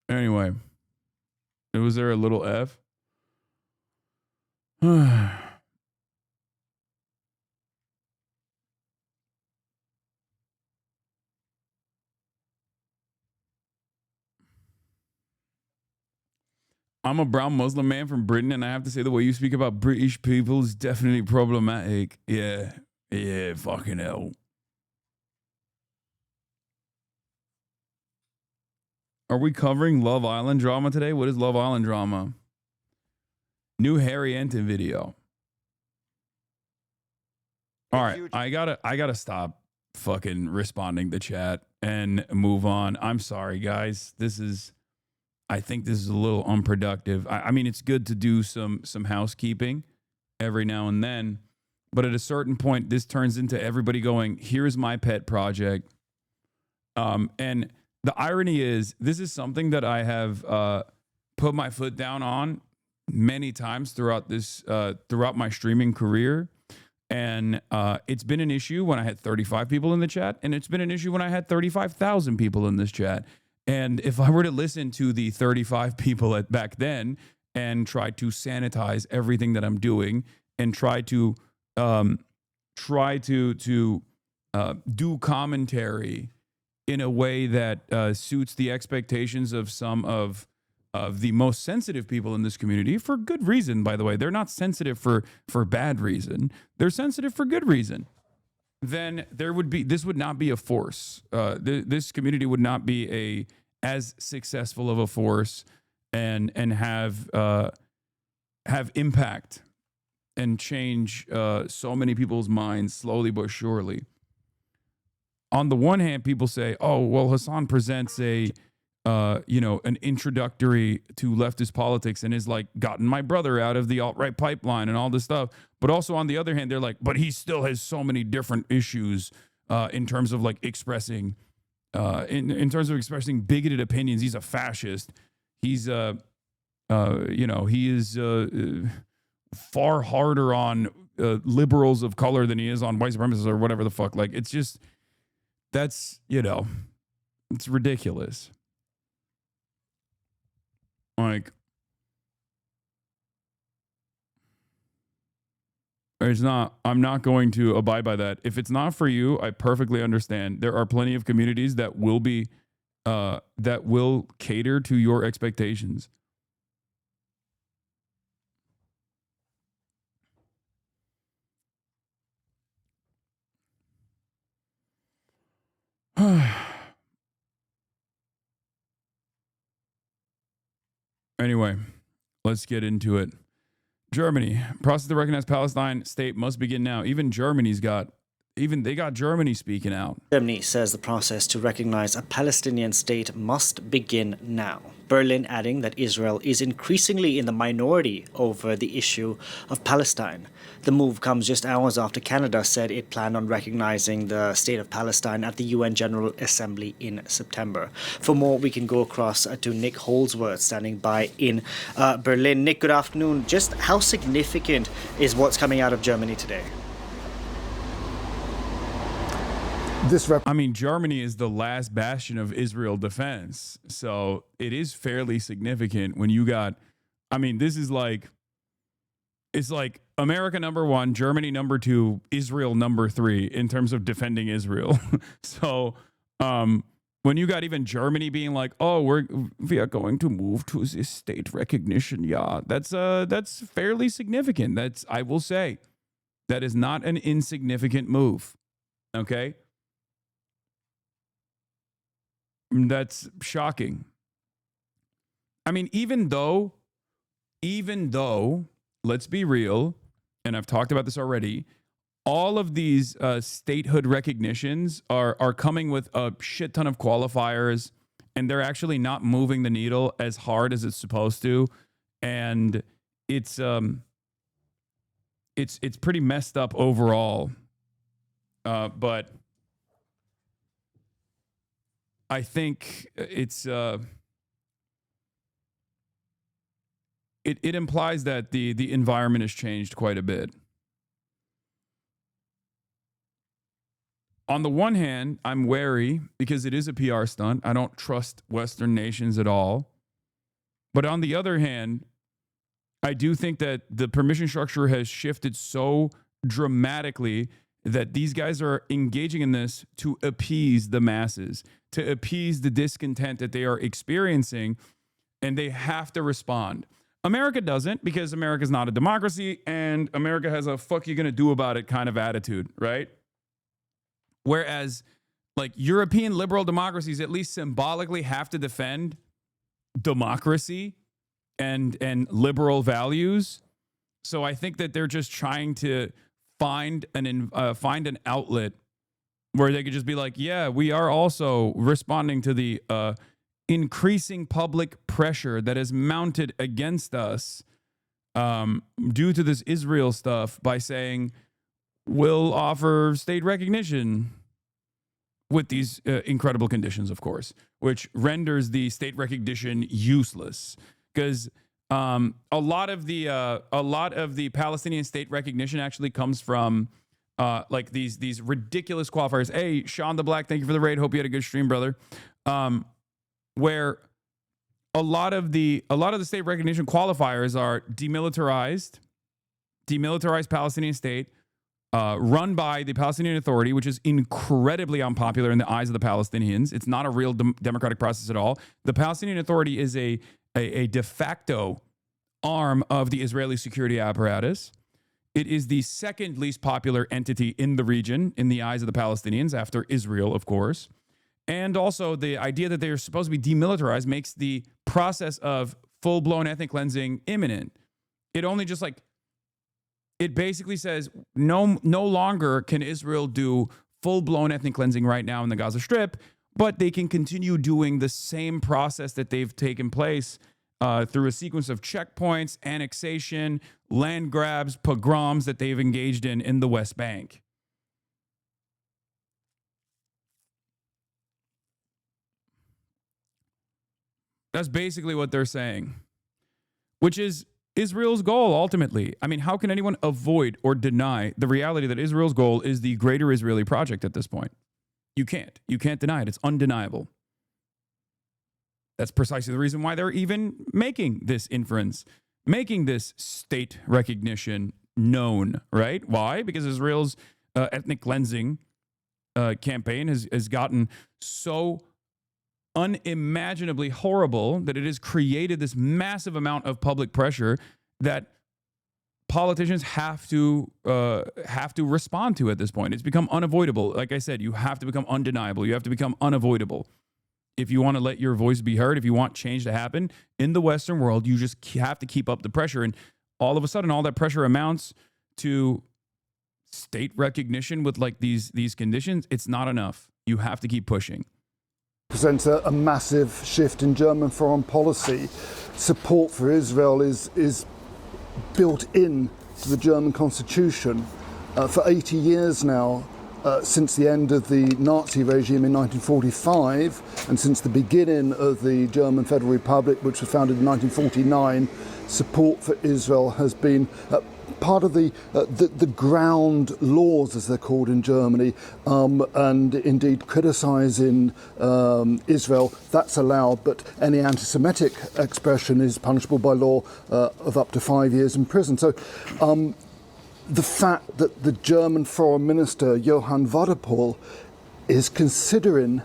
Anyway, was there a little F? I'm a brown Muslim man from Britain, and I have to say the way you speak about British people is definitely problematic. Yeah, fucking hell. Are we covering Love Island drama today? What is Love Island drama? New Harry Enton video. All right, I gotta stop fucking responding to chat and move on. I'm sorry, guys. I think this is a little unproductive. I mean, it's good to do some housekeeping every now and then, but at a certain point, this turns into everybody going, here's my pet project. And the irony is, this is something that I have put my foot down on many times throughout my streaming career. And it's been an issue when I had 35 people in the chat, and it's been an issue when I had 35,000 people in this chat. And if I were to listen to the 35 people back then and try to sanitize everything that I'm doing and try to do commentary in a way that suits the expectations of some of the most sensitive people in this community, for good reason, by the way. They're not sensitive for bad reason. They're sensitive for good reason. Then this would not be a force. This community would not be as successful of a force and have impact and change so many people's minds slowly but surely. On the one hand, people say, "Oh, well, Hasan presents an introductory to leftist politics and has like gotten my brother out of the alt-right pipeline and all this stuff." But also on the other hand, they're like, but he still has so many different issues in terms of like expressing in terms of expressing bigoted opinions. He's a fascist. He's he is far harder on liberals of color than he is on white supremacists or whatever the fuck. Like, it's just, that's, it's ridiculous. Like, I'm not going to abide by that. If it's not for you, I perfectly understand. There are plenty of communities that will cater to your expectations. Anyway, let's get into it. Germany. Process to recognize Palestine state must begin now. Even they got Germany speaking out. Germany says the process to recognize a Palestinian state must begin now. Berlin adding that Israel is increasingly in the minority over the issue of Palestine. The move comes just hours after Canada said it planned on recognizing the state of Palestine at the UN General Assembly in September. For more, we can go across to Nick Holsworth standing by in Berlin. Nick, good afternoon. Just how significant is what's coming out of Germany today? I mean, Germany is the last bastion of Israel defense. So it is fairly significant when you got, I mean, this is like, it's like America number 1, Germany number 2, Israel number 3 in terms of defending Israel. So when you got even Germany being like, oh, we are going to move to this state recognition. Yeah, that's fairly significant. I will say, that is not an insignificant move. Okay. That's shocking. I mean, even though, let's be real, and I've talked about this already, all of these statehood recognitions are coming with a shit ton of qualifiers, and they're actually not moving the needle as hard as it's supposed to, and it's pretty messed up overall. But I think it implies that the environment has changed quite a bit. On the one hand, I'm wary because it is a PR stunt. I don't trust Western nations at all. But on the other hand, I do think that the permission structure has shifted so dramatically that these guys are engaging in this to appease the masses, to appease the discontent that they are experiencing, and they have to respond. America doesn't, because America is not a democracy, and America has a fuck you gonna do about it kind of attitude, right? Whereas, like, European liberal democracies at least symbolically have to defend democracy and liberal values. So I think that they're just trying to find an outlet where they could just be like, yeah, we are also responding to the increasing public pressure that is mounted against us due to this Israel stuff by saying we'll offer state recognition with these incredible conditions, of course, which renders the state recognition useless because a lot of the Palestinian state recognition actually comes from like these ridiculous qualifiers. Hey, Sean the Black, thank you for the raid. Hope you had a good stream, brother. Where a lot of the state recognition qualifiers are demilitarized Palestinian state, run by the Palestinian Authority, which is incredibly unpopular in the eyes of the Palestinians. It's not a real democratic process at all. The Palestinian Authority is a de facto arm of the Israeli security apparatus. It is the second least popular entity in the region in the eyes of the Palestinians, after Israel, of course. And also the idea that they're supposed to be demilitarized makes the process of full-blown ethnic cleansing imminent. It only just like, it basically says no longer can Israel do full-blown ethnic cleansing right now in the Gaza Strip, but they can continue doing the same process that they've taken place through a sequence of checkpoints, annexation, land grabs, pogroms that they've engaged in the West Bank. That's basically what they're saying, which is Israel's goal ultimately. I mean, how can anyone avoid or deny the reality that Israel's goal is the greater Israeli project at this point? You can't. You can't deny it. It's undeniable. That's precisely the reason why they're even making this inference, making this state recognition known, right? Why? Because Israel's ethnic cleansing campaign has gotten so unimaginably horrible that it has created this massive amount of public pressure that politicians have to respond to at this point. It's become unavoidable. Like I said, you have to become undeniable. You have to become unavoidable. if you want to let your voice be heard, if you want change to happen in the Western world, you just have to keep up the pressure. And all of a sudden, all that pressure amounts to state recognition with like these conditions. It's not enough. You have to keep pushing. Presents a massive shift in German foreign policy. Support for Israel is built in to the German constitution. For 80 years now, since the end of the Nazi regime in 1945 and since the beginning of the German Federal Republic, which was founded in 1949, support for Israel has been part of the ground laws, as they're called in Germany, and indeed criticising Israel, that's allowed, but any anti-Semitic expression is punishable by law of up to 5 years in prison. So the fact that the German Foreign Minister, Johann Wadephul, is considering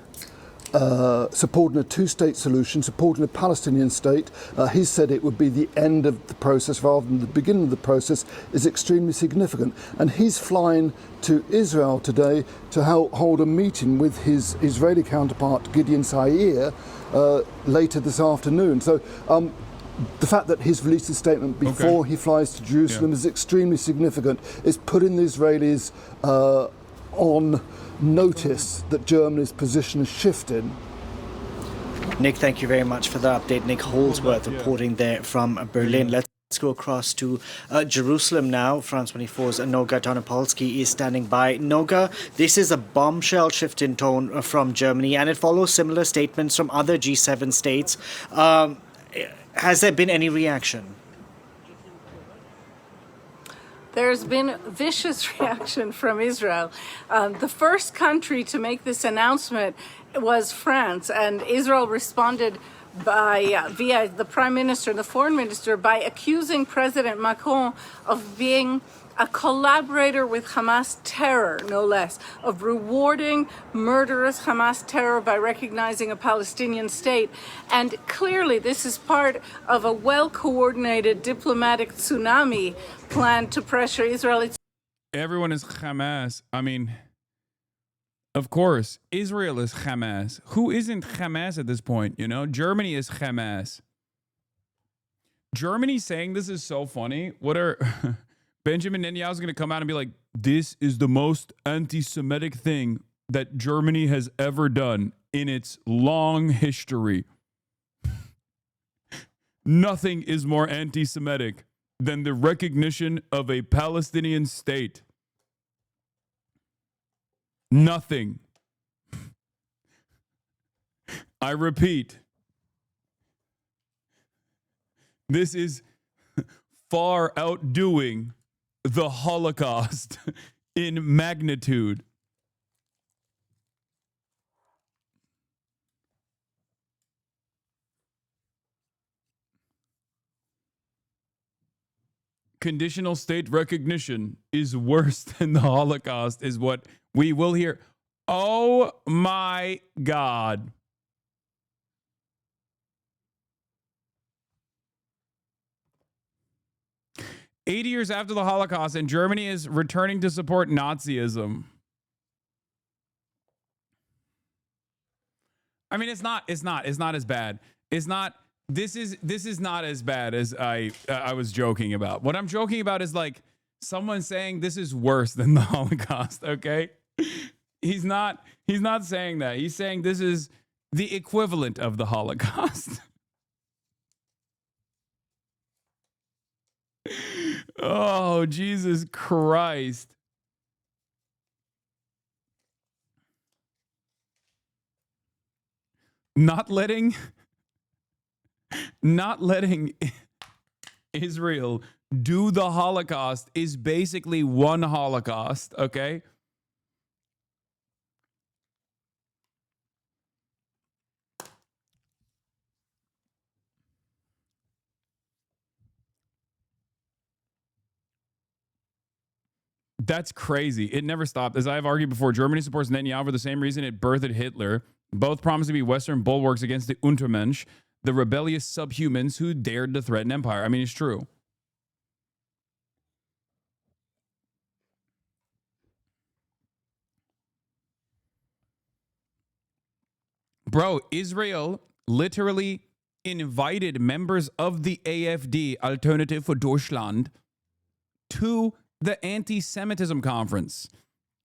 supporting a two-state solution, supporting a Palestinian state, he said it would be the end of the process rather than the beginning of the process, is extremely significant. And he's flying to Israel today to hold a meeting with his Israeli counterpart, Gideon Sair, later this afternoon. So the fact that he's released a statement before he flies to Jerusalem is extremely significant. It's putting the Israelis on notice that Germany's position is shifting. Nick, thank you very much for the update. Nick Holdsworth reporting there from Berlin. Let's go across to Jerusalem now. France 24's Noga Donopolsky is standing by. Noga, this is a bombshell shift in tone from Germany, and it follows similar statements from other G7 states. Has there been any reaction? There's been vicious reaction from Israel. The first country to make this announcement was France, and Israel responded by via the Prime Minister, the Foreign Minister, by accusing President Macron of being a collaborator with Hamas terror, no less, of rewarding murderous Hamas terror by recognizing a Palestinian state. And clearly this is part of a well-coordinated diplomatic tsunami plan to pressure Israel. Everyone is Hamas. I mean, of course, Israel is Hamas. Who isn't Hamas at this point? You know, Germany is Hamas. Germany saying this is so funny. What are... Benjamin Netanyahu is going to come out and be like, this is the most anti-Semitic thing that Germany has ever done in its long history. Nothing is more anti-Semitic than the recognition of a Palestinian state. Nothing. I repeat, this is far outdoing the Holocaust in magnitude. Conditional state recognition is worse than the Holocaust, is what we will hear. Oh my God. "80 years after the Holocaust, and Germany is returning to support Nazism." I mean, it's not as bad. It's not. This is not as bad as I was joking about. What I'm joking about is like someone saying this is worse than the Holocaust. Okay, he's not saying that. He's saying this is the equivalent of the Holocaust. Oh, Jesus Christ. Not letting Israel do the Holocaust is basically one Holocaust, okay? That's crazy. It never stopped. As I have argued before, Germany supports Netanyahu for the same reason it birthed Hitler. Both promise to be Western bulwarks against the Untermensch, the rebellious subhumans who dared to threaten empire. I mean, it's true. Bro, Israel literally invited members of the AfD, Alternative for Deutschland, to the anti-Semitism conference.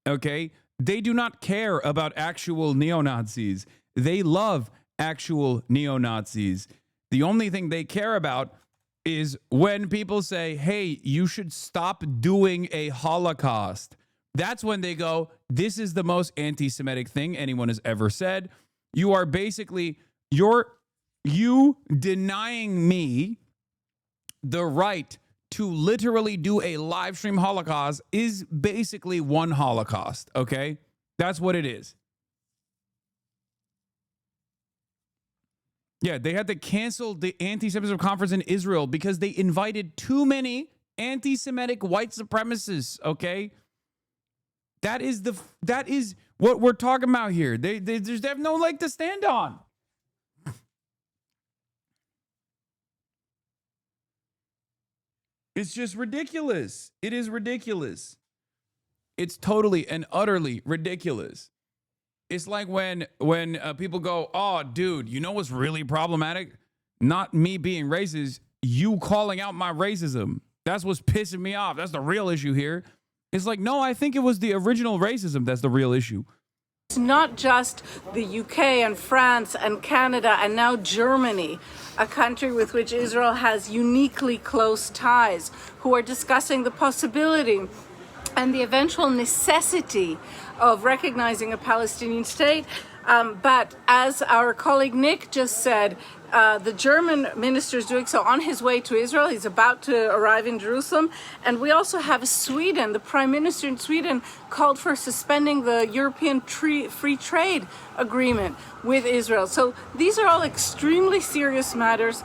Okay? They do not care about actual neo-Nazis. They love actual neo-Nazis. The only thing they care about is when people say, hey, you should stop doing a Holocaust. That's when they go, this is the most anti-Semitic thing anyone has ever said. You are basically, you denying me the right to literally do a live stream Holocaust is basically one Holocaust, okay? That's what it is. Yeah, they had to cancel the anti-Semitism conference in Israel because they invited too many anti-Semitic white supremacists, okay? That is what we're talking about here. They have no leg to stand on. It's just ridiculous. It is ridiculous. It's totally and utterly ridiculous. It's like when people go, oh, dude, you know what's really problematic? Not me being racist, you calling out my racism. That's what's pissing me off. That's the real issue here. It's like, no, I think it was the original racism that's the real issue. It's not just the UK and France and Canada and now Germany, a country with which Israel has uniquely close ties, who are discussing the possibility and the eventual necessity of recognizing a Palestinian state. But as our colleague Nick just said, the German minister is doing so on his way to Israel. He's about to arrive in Jerusalem. And we also have Sweden. The prime minister in Sweden called for suspending the European free trade agreement with Israel. So these are all extremely serious matters.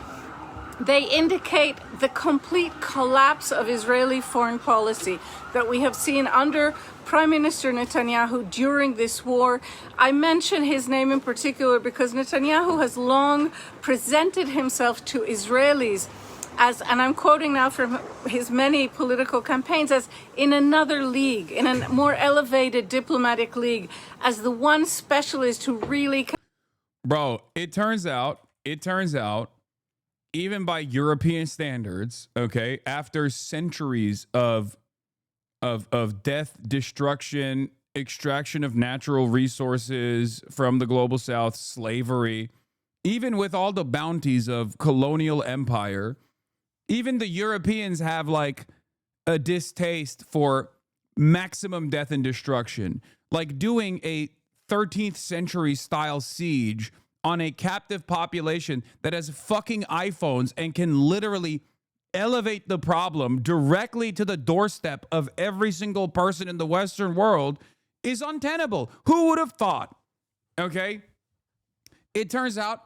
They indicate the complete collapse of Israeli foreign policy that we have seen under Prime Minister Netanyahu during this war. I mention his name in particular because Netanyahu has long presented himself to Israelis as, and I'm quoting now from his many political campaigns, as in another league, in a more elevated diplomatic league, as the one specialist who really... Bro, it turns out, even by European standards, okay, after centuries of death, destruction, extraction of natural resources from the global south, slavery, even with all the bounties of colonial empire, even the Europeans have like a distaste for maximum death and destruction, like doing a 13th century style siege on a captive population that has fucking iPhones and can literally elevate the problem directly to the doorstep of every single person in the Western world is untenable. Who would have thought? Okay? It turns out,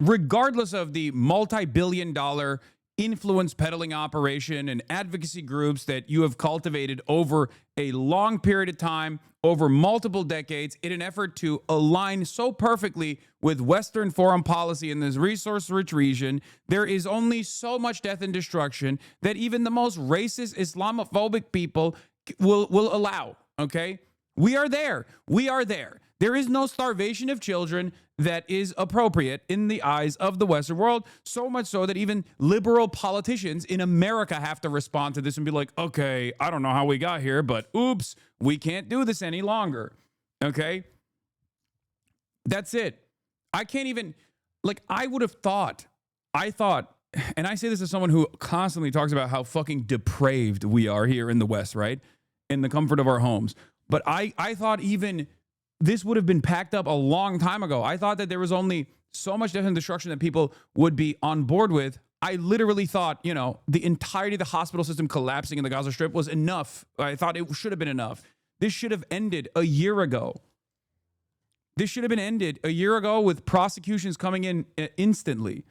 regardless of the multi-billion-dollar influence peddling operation and advocacy groups that you have cultivated over a long period of time, over multiple decades, in an effort to align so perfectly with Western foreign policy in this resource-rich region, there is only so much death and destruction that even the most racist, Islamophobic people will allow, okay? We are there. We are there. There is no starvation of children that is appropriate in the eyes of the Western world, so much so that even liberal politicians in America have to respond to this and be like, okay, I don't know how we got here, but oops, we can't do this any longer, okay? That's it. I can't even, like, I thought, and I say this as someone who constantly talks about how fucking depraved we are here in the West, right? In the comfort of our homes. But I thought even this would have been packed up a long time ago. I thought that there was only so much death and destruction that people would be on board with. I literally thought, you know, the entirety of the hospital system collapsing in the Gaza Strip was enough. I thought it should have been enough. This should have ended a year ago. This should have been ended a year ago with prosecutions coming in instantly.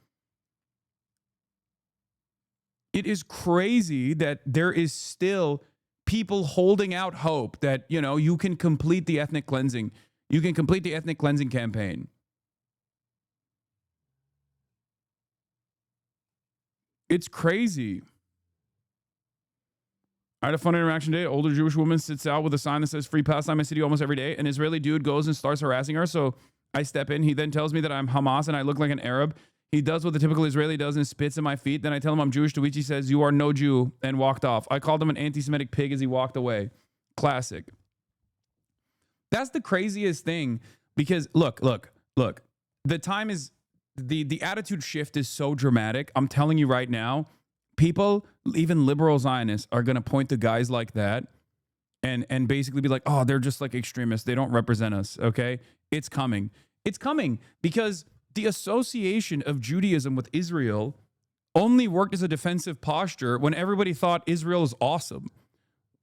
It is crazy that there is still people holding out hope that, you know, you can complete the ethnic cleansing. You can complete the ethnic cleansing campaign. It's crazy. I had a fun interaction today. Older Jewish woman sits out with a sign that says Free Palestine, my city almost every day. An Israeli dude goes and starts harassing her. So I step in. He then tells me that I'm Hamas and I look like an Arab. He does what the typical Israeli does and spits in my feet. Then I tell him I'm Jewish, to which he says, "You are no Jew," and walked off. I called him an anti-Semitic pig as he walked away. Classic. That's the craziest thing, because look. The time is, the attitude shift is so dramatic. I'm telling you right now, people, even liberal Zionists, are going to point to guys like that and basically be like, oh, they're just like extremists. They don't represent us, okay? It's coming. It's coming because the association of Judaism with Israel only worked as a defensive posture when everybody thought Israel is awesome.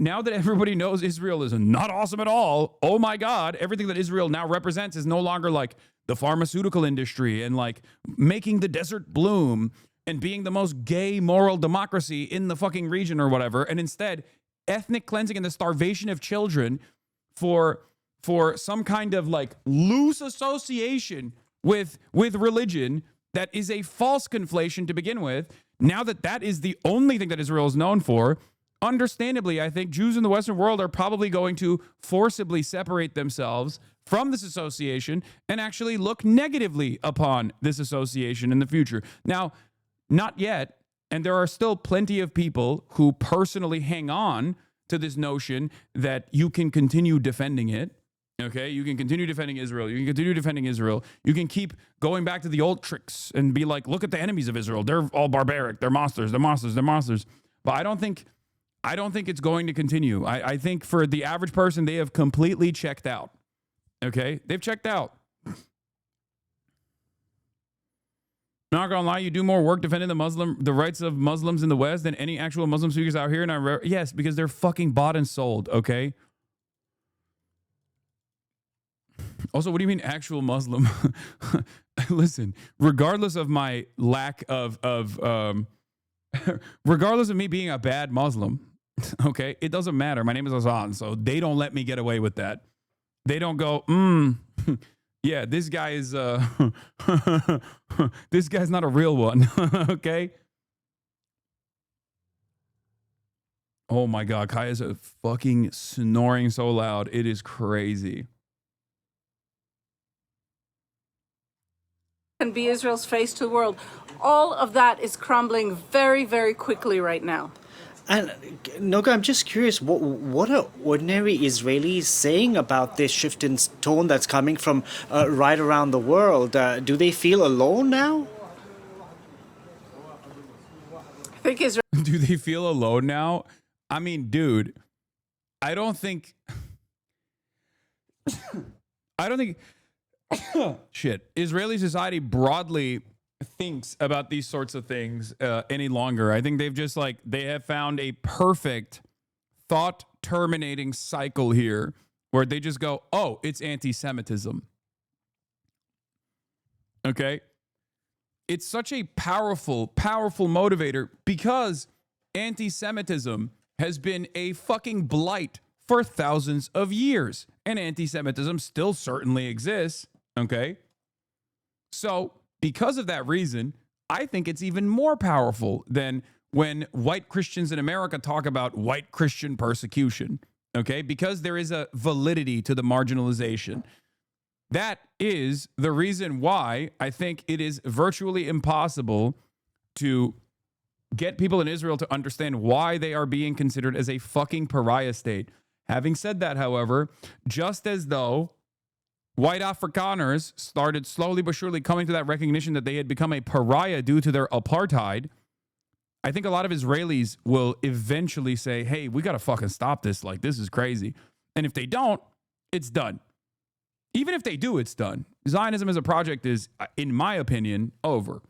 Now that everybody knows Israel is not awesome at all, oh my God, everything that Israel now represents is no longer like the pharmaceutical industry and like making the desert bloom and being the most gay moral democracy in the fucking region or whatever. And instead, ethnic cleansing and the starvation of children for some kind of like loose association with religion that is a false conflation to begin with. Now that that is the only thing that Israel is known for, understandably, I think Jews in the Western world are probably going to forcibly separate themselves from this association and actually look negatively upon this association in the future. Now, not yet, and there are still plenty of people who personally hang on to this notion that you can continue defending it. Okay, you can continue defending Israel. You can continue defending Israel. You can keep going back to the old tricks and be like, look at the enemies of Israel. They're all barbaric. They're monsters. They're monsters. They're monsters. But I don't think it's going to continue. I think for the average person, they have completely checked out. Okay, they've checked out. Not gonna lie, you do more work defending the rights of Muslims in the West than any actual Muslim speakers out here. And yes, because they're fucking bought and sold. Okay. Also, what do you mean actual Muslim? Listen, regardless of my lack of regardless of me being a bad Muslim, okay, it doesn't matter. My name is Hasan, so they don't let me get away with that. They don't go, yeah, this guy is this guy's not a real one. Okay. Oh my God, Kaya's fucking snoring so loud. It is crazy. And be Israel's face to the world. All of that is crumbling very, very quickly right now. And Noga, I'm just curious, what are ordinary Israelis saying about this shift in tone that's coming from right around the world? Do they feel alone now? I think Israel. Do they feel alone now? I mean, dude, I don't think shit. Israeli society broadly thinks about these sorts of things any longer. I think they have found a perfect thought terminating cycle here where they just go, oh, it's anti-Semitism. Okay. It's such a powerful motivator because anti-Semitism has been a fucking blight for thousands of years, and anti-Semitism still certainly exists. Okay. So because of that reason, I think it's even more powerful than when white Christians in America talk about white Christian persecution. Okay. Because there is a validity to the marginalization. That is the reason why I think it is virtually impossible to get people in Israel to understand why they are being considered as a fucking pariah state. Having said that, however, just as though white Afrikaners started slowly but surely coming to that recognition that they had become a pariah due to their apartheid, I think a lot of Israelis will eventually say, hey, we got to fucking stop this. Like, this is crazy. And if they don't, it's done. Even if they do, it's done. Zionism as a project is, in my opinion, over.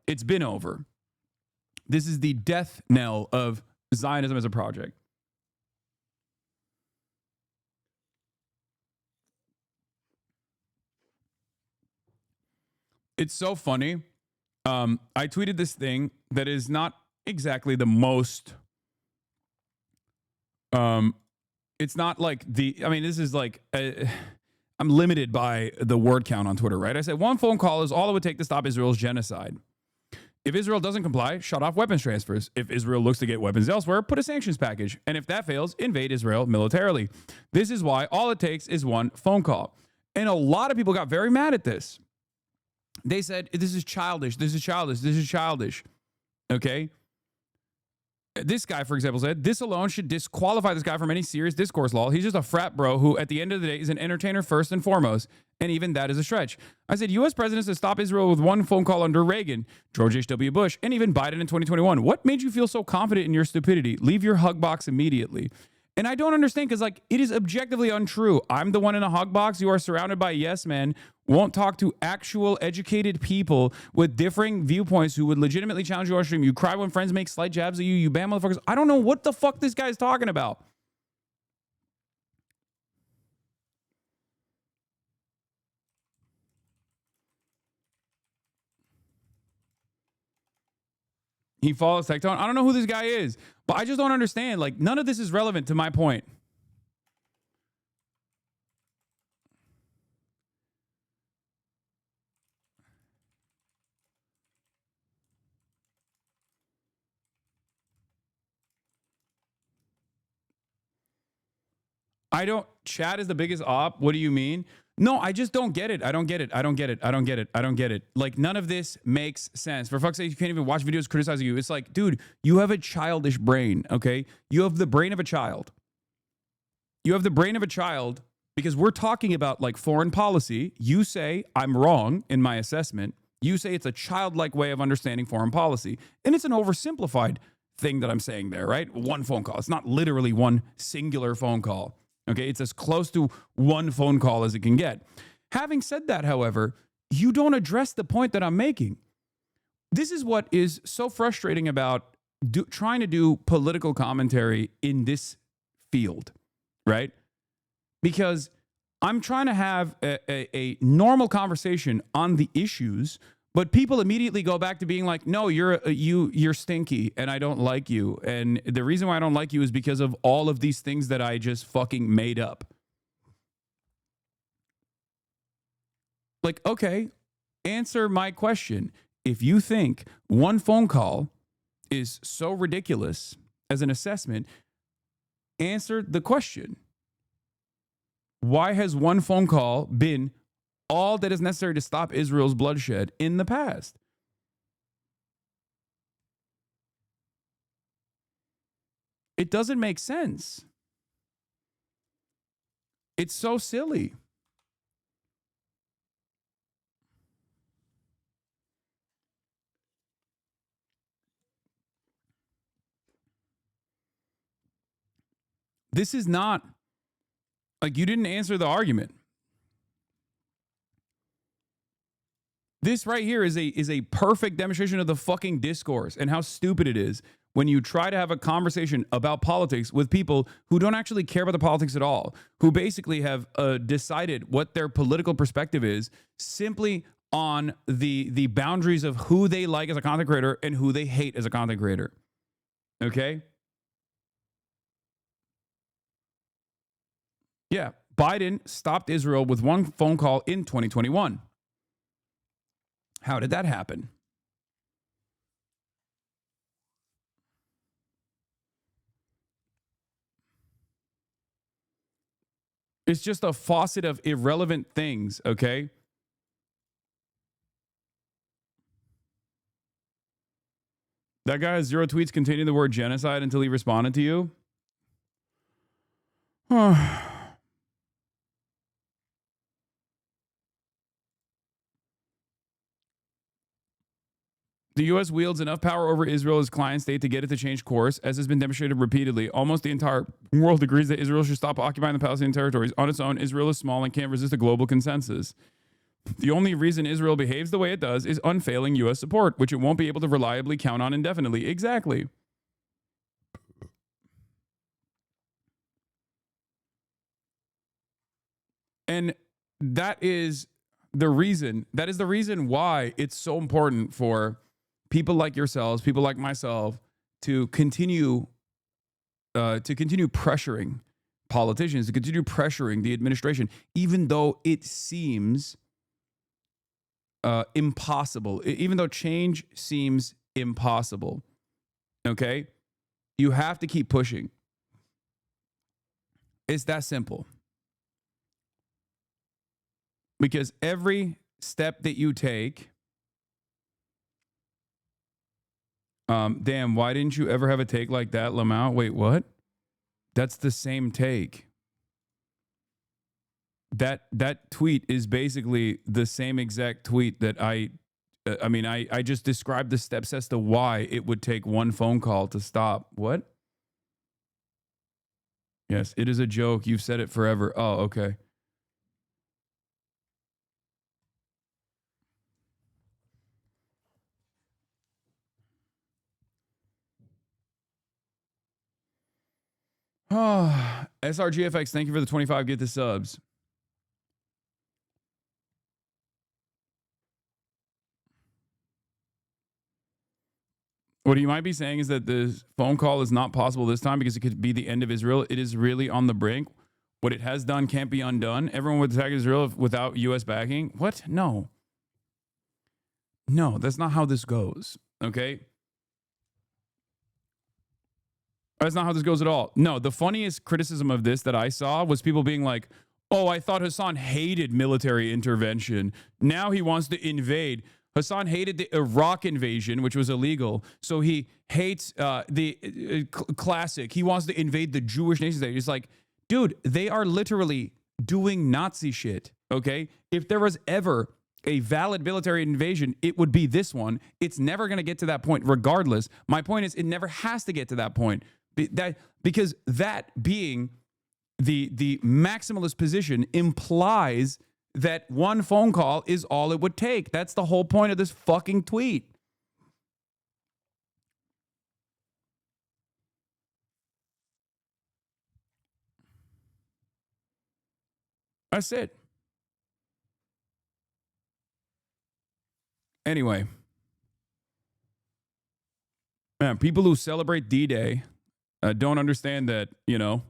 It's been over. This is the death knell of Zionism as a project. It's so funny. I tweeted this thing that is not exactly the most. It's not like this is like, I'm limited by the word count on Twitter, right? I said one phone call is all it would take to stop Israel's genocide. If Israel doesn't comply, shut off weapons transfers. If Israel looks to get weapons elsewhere, put a sanctions package. And if that fails, invade Israel militarily. This is why all it takes is one phone call. And a lot of people got very mad at this. They said, this is childish. This is childish. This is childish. Okay. This guy, for example, said this alone should disqualify this guy from any serious discourse law. He's just a frat bro who, at the end of the day, is an entertainer first and foremost. And even that is a stretch. I said, U.S. presidents to stop Israel with one phone call under Reagan, George H.W. Bush, and even Biden in 2021. What made you feel so confident in your stupidity? Leave your hug box immediately. And I don't understand because, like, it is objectively untrue. I'm the one in a hug box. You are surrounded by yes men. Won't talk to actual educated people with differing viewpoints who would legitimately challenge you on stream. You cry when friends make slight jabs at you. You ban motherfuckers. I don't know what the fuck this guy's talking about. He follows Tectone. I don't know who this guy is, but I just don't understand. Like, none of this is relevant to my point. I don't, chat is the biggest op. What do you mean? No, I just don't get it. I don't get it. I don't get it. I don't get it. I don't get it. Like, none of this makes sense. For fuck's sake, you can't even watch videos criticizing you. It's like, dude, you have a childish brain, okay? You have the brain of a child. You have the brain of a child because we're talking about, like, foreign policy. You say I'm wrong in my assessment. You say it's a childlike way of understanding foreign policy. And it's an oversimplified thing that I'm saying there, right? One phone call. It's not literally one singular phone call. Okay, it's as close to one phone call as it can get. Having said that, however, you don't address the point that I'm making. This is what is so frustrating about trying to do political commentary in this field, right? Because I'm trying to have a normal conversation on the issues, but people immediately go back to being like, no, you're stinky and I don't like you. And the reason why I don't like you is because of all of these things that I just fucking made up. Like, okay, answer my question. If you think one phone call is so ridiculous as an assessment, answer the question. Why has one phone call been all that is necessary to stop Israel's bloodshed in the past? It doesn't make sense. It's so silly. This is not, like, you didn't answer the argument. This right here is a perfect demonstration of the fucking discourse and how stupid it is when you try to have a conversation about politics with people who don't actually care about the politics at all, who basically have decided what their political perspective is simply on the boundaries of who they like as a content creator and who they hate as a content creator. Okay? Yeah, Biden stopped Israel with one phone call in 2021. How did that happen? It's just a faucet of irrelevant things, okay? That guy has 0 tweets containing the word genocide until he responded to you. The U.S. wields enough power over Israel as client state to get it to change course, as has been demonstrated repeatedly. Almost the entire world agrees that Israel should stop occupying the Palestinian territories. On its own, Israel is small and can't resist a global consensus. The only reason Israel behaves the way it does is unfailing U.S. support, which it won't be able to reliably count on indefinitely. Exactly. And that is the reason why it's so important for people like yourselves, people like myself, to continue pressuring politicians, to continue pressuring the administration, even though it seems impossible, even though change seems impossible. Okay? You have to keep pushing. It's that simple. Because every step that you take, damn, why didn't you ever have a take like that, Lamau? Wait, what? That's the same take. That tweet is basically the same exact tweet that I just described the steps as to why it would take one phone call to stop. What? Yes, it is a joke. You've said it forever. Oh, okay. Oh, SRGFX, thank you for the 25. Get the subs. What you might be saying is that the phone call is not possible this time because it could be the end of Israel. It is really on the brink. What it has done can't be undone. Everyone would attack Israel without U.S. backing. What? No. No, that's not how this goes. Okay? That's not how this goes at all. No, the funniest criticism of this that I saw was people being like, oh, I thought Hasan hated military intervention. Now he wants to invade. Hasan hated the Iraq invasion, which was illegal. So he hates the classic. He wants to invade the Jewish nation state. It's like, dude, they are literally doing Nazi shit, okay? If there was ever a valid military invasion, it would be this one. It's never going to get to that point regardless. My point is it never has to get to that point. Because that being the maximalist position implies that one phone call is all it would take. That's the whole point of this fucking tweet. That's it. Anyway. Man, people who celebrate D-Day don't understand that, you know,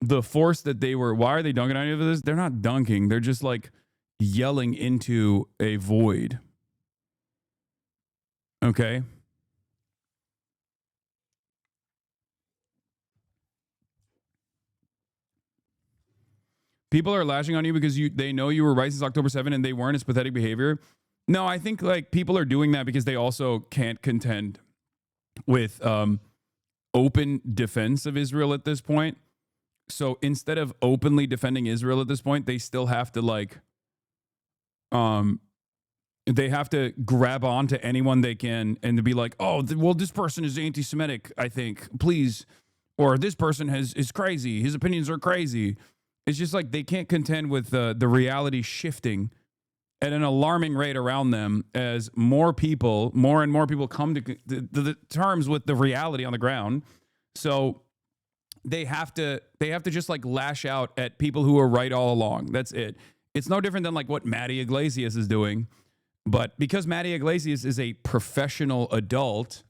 the force that they were, why are they dunking on any of this? They're not dunking. They're just like yelling into a void. Okay. People are lashing on you because they know you were right since October 7 and they weren't. It's pathetic behavior. No, I think like people are doing that because they also can't contend with open defense of Israel at this point. So instead of openly defending Israel at this point, they still have to like, they have to grab on to anyone they can and to be like, oh, well, this person is anti-Semitic, I think, please. Or this person is crazy. His opinions are crazy. It's just like they can't contend with the reality shifting at an alarming rate around them as more and more people come to the terms with the reality on the ground. So they have to just like lash out at people who are right all along. That's it. It's no different than like what Matty Iglesias is doing. But because Matty Iglesias is a professional adult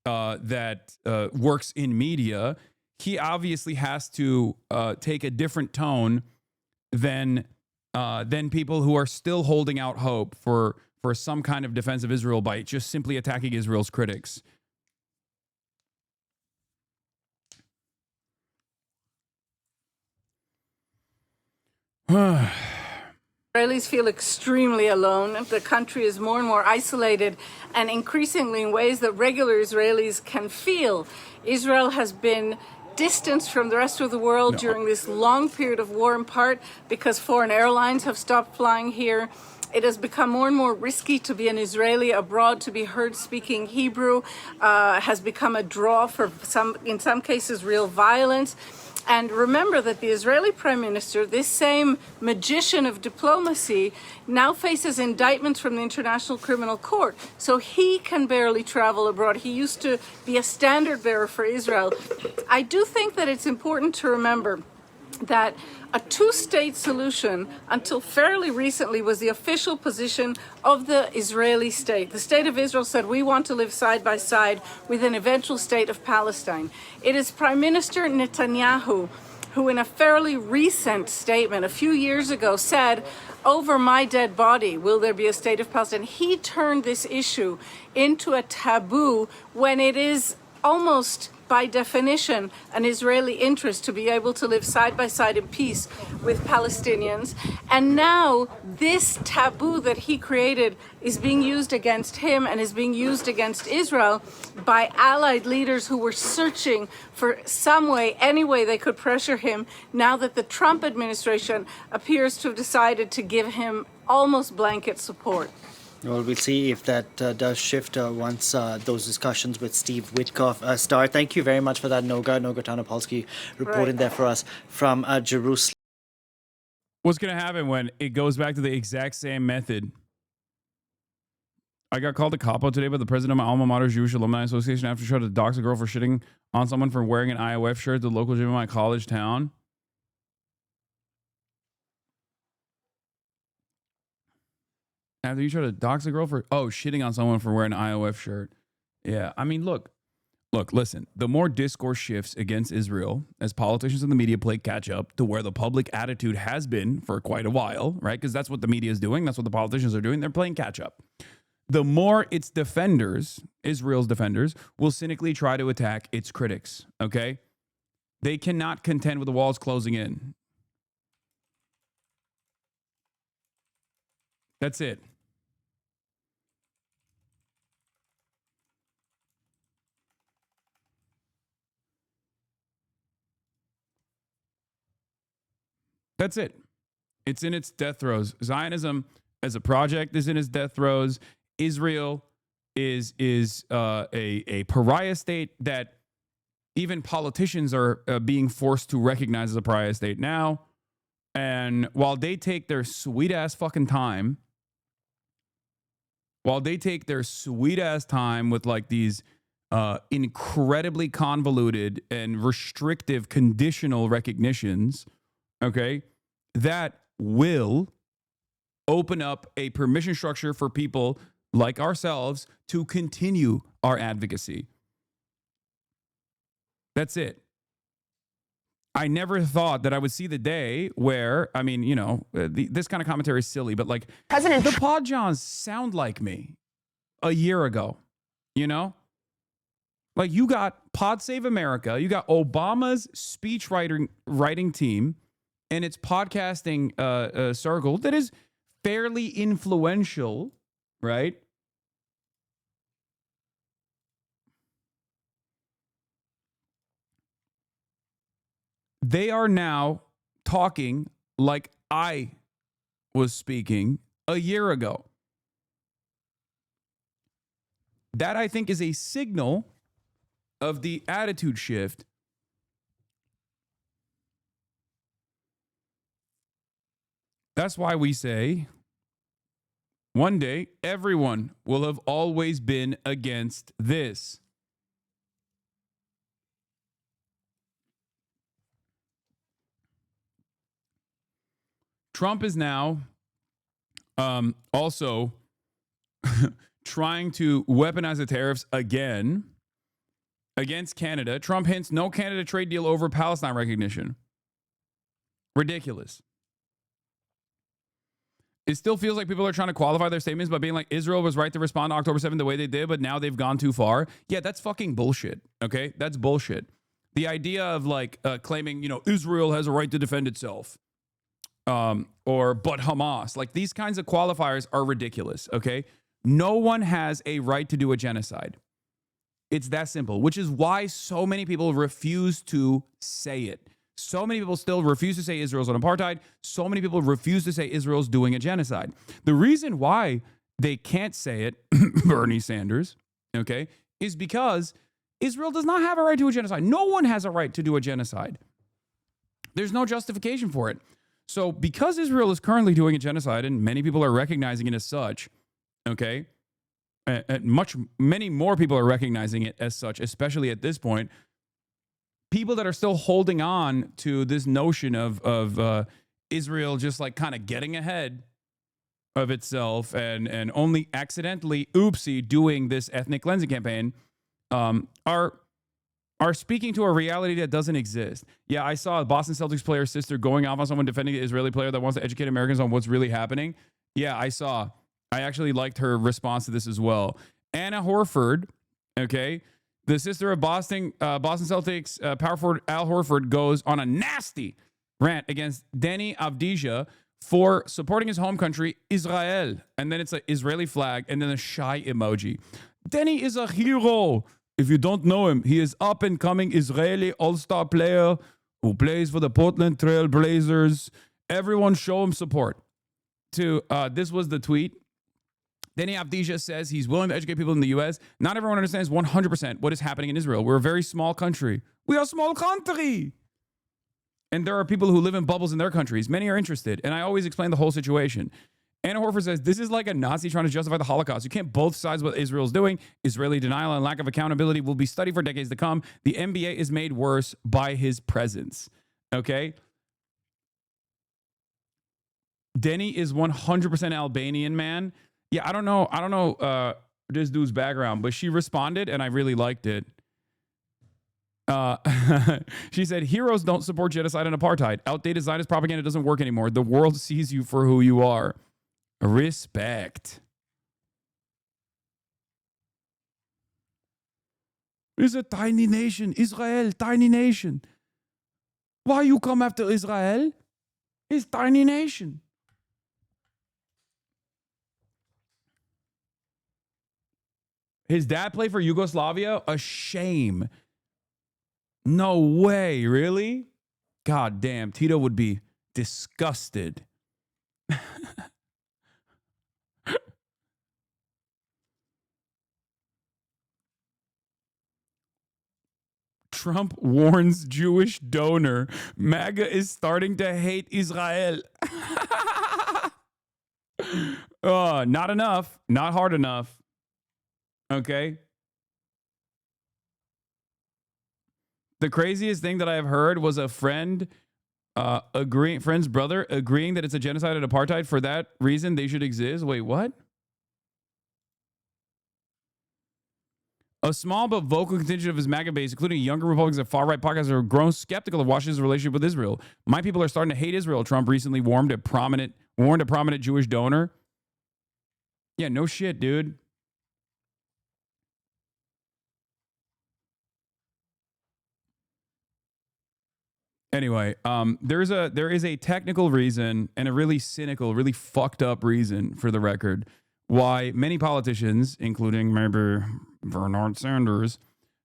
that works in media, he obviously has to take a different tone than people who are still holding out hope for some kind of defense of Israel by just simply attacking Israel's critics. Israelis feel extremely alone. The country is more and more isolated, and increasingly in ways that regular Israelis can feel. Israel has been distanced from the rest of the world during this long period of war, in part because foreign airlines have stopped flying here. It has become more and more risky to be an Israeli abroad. To be heard speaking Hebrew has become a draw for in some cases, real violence. And remember that the Israeli Prime Minister, this same magician of diplomacy, now faces indictments from the International Criminal Court. So he can barely travel abroad. He used to be a standard bearer for Israel. I do think that it's important to remember that a two-state solution, until fairly recently, was the official position of the Israeli state. The state of Israel said, we want to live side by side with an eventual state of Palestine. It is Prime Minister Netanyahu who, in a fairly recent statement a few years ago, said, over my dead body, will there be a state of Palestine? He turned this issue into a taboo when it is almost by definition, an Israeli interest to be able to live side by side in peace with Palestinians. And now this taboo that he created is being used against him and is being used against Israel by allied leaders who were searching for some way, any way they could pressure him, now that the Trump administration appears to have decided to give him almost blanket support. Well, we'll see if that does shift once those discussions with Steve Witkoff start. Thank you very much for that, Noga Tanopolsky, reporting there for us from Jerusalem. What's going to happen when it goes back to the exact same method? I got called a capo today by the president of my alma mater, Jewish Alumni Association, after trying to dox a girl for shitting on someone for wearing an IOF shirt at the local gym in my college town. After you try to dox a girl for, shitting on someone for wearing an IOF shirt. Yeah, I mean, look, listen. The more discourse shifts against Israel as politicians and the media play catch up to where the public attitude has been for quite a while, right? Because that's what the media is doing. That's what the politicians are doing. They're playing catch up. The more its defenders, Israel's defenders, will cynically try to attack its critics, okay? They cannot contend with the walls closing in. That's it. That's it. It's in its death throes. Zionism as a project is in its death throes. Israel is a pariah state that even politicians are being forced to recognize as a pariah state now. And while they take their sweet ass fucking time, with like these incredibly convoluted and restrictive conditional recognitions, okay, that will open up a permission structure for people like ourselves to continue our advocacy. That's it. I never thought that I would see the day where, I mean, you know, this kind of commentary is silly, but like the Pod Johns sound like me a year ago, you know? Like you got Pod Save America, you got Obama's speech writing team and its podcasting circle that is fairly influential, right? They are now talking like I was speaking a year ago. That, I think, is a signal of the attitude shift. That's why we say one day everyone will have always been against this. Trump is now also trying to weaponize the tariffs again against Canada. Trump hints no Canada trade deal over Palestine recognition. Ridiculous. It still feels like people are trying to qualify their statements by being like, Israel was right to respond to October 7th the way they did, but now they've gone too far. Yeah, that's fucking bullshit, okay? That's bullshit. The idea of like claiming, you know, Israel has a right to defend itself. But Hamas, like these kinds of qualifiers are ridiculous, okay? No one has a right to do a genocide. It's that simple, which is why so many people refuse to say it. So many people still refuse to say Israel's an apartheid. So many people refuse to say Israel's doing a genocide. The reason why they can't say it, Bernie Sanders, okay, is because Israel does not have a right to a genocide. No one has a right to do a genocide. There's no justification for it. So because Israel is currently doing a genocide, and many people are recognizing it as such, okay, many more people are recognizing it as such, especially at this point, people that are still holding on to this notion of Israel just like kind of getting ahead of itself and only accidentally, doing this ethnic cleansing campaign, are speaking to a reality that doesn't exist. Yeah, I saw a Boston Celtics player's sister going off on someone defending an Israeli player that wants to educate Americans on what's really happening. Yeah, I saw. I actually liked her response to this as well. Anna Horford, okay, The sister of Boston Celtics power forward Al Horford goes on a nasty rant against Deni Avdija for supporting his home country, Israel. And then it's an Israeli flag and then a shy emoji. Deni is a hero. If you don't know him, he is up-and-coming Israeli all-star player who plays for the Portland Trail Blazers. Everyone show him support. This was the tweet. Deni Avdija says he's willing to educate people in the U.S. Not everyone understands 100% what is happening in Israel. We're a very small country. We are a small country. And there are people who live in bubbles in their countries. Many are interested. And I always explain the whole situation. Anna Horford says, this is like a Nazi trying to justify the Holocaust. You can't both sides what Israel's doing. Israeli denial and lack of accountability will be studied for decades to come. The NBA is made worse by his presence. Okay? Deni is 100% Albanian, man. Yeah, I don't know this dude's background, but she responded and I really liked it. She said, heroes don't support genocide and apartheid. Outdated Zionist propaganda doesn't work anymore. The world sees you for who you are. Respect. It's a tiny nation. Israel, tiny nation. Why you come after Israel? It's tiny nation. His dad played for Yugoslavia? A shame. No way, really? God damn, Tito would be disgusted. Trump warns Jewish donor. MAGA is starting to hate Israel. Oh, not enough. Not hard enough. Okay. The craziest thing that I have heard was a friend's brother agreeing that it's a genocide and apartheid. For that reason, they should exist. Wait, what? A small but vocal contingent of his MAGA base, including younger Republicans and far-right podcasts, have grown skeptical of Washington's relationship with Israel. My people are starting to hate Israel. Trump recently warned a prominent Jewish donor. Yeah, no shit, dude. Anyway, there is a technical reason and a really cynical, really fucked up reason, for the record, why many politicians, including maybe Bernard Sanders,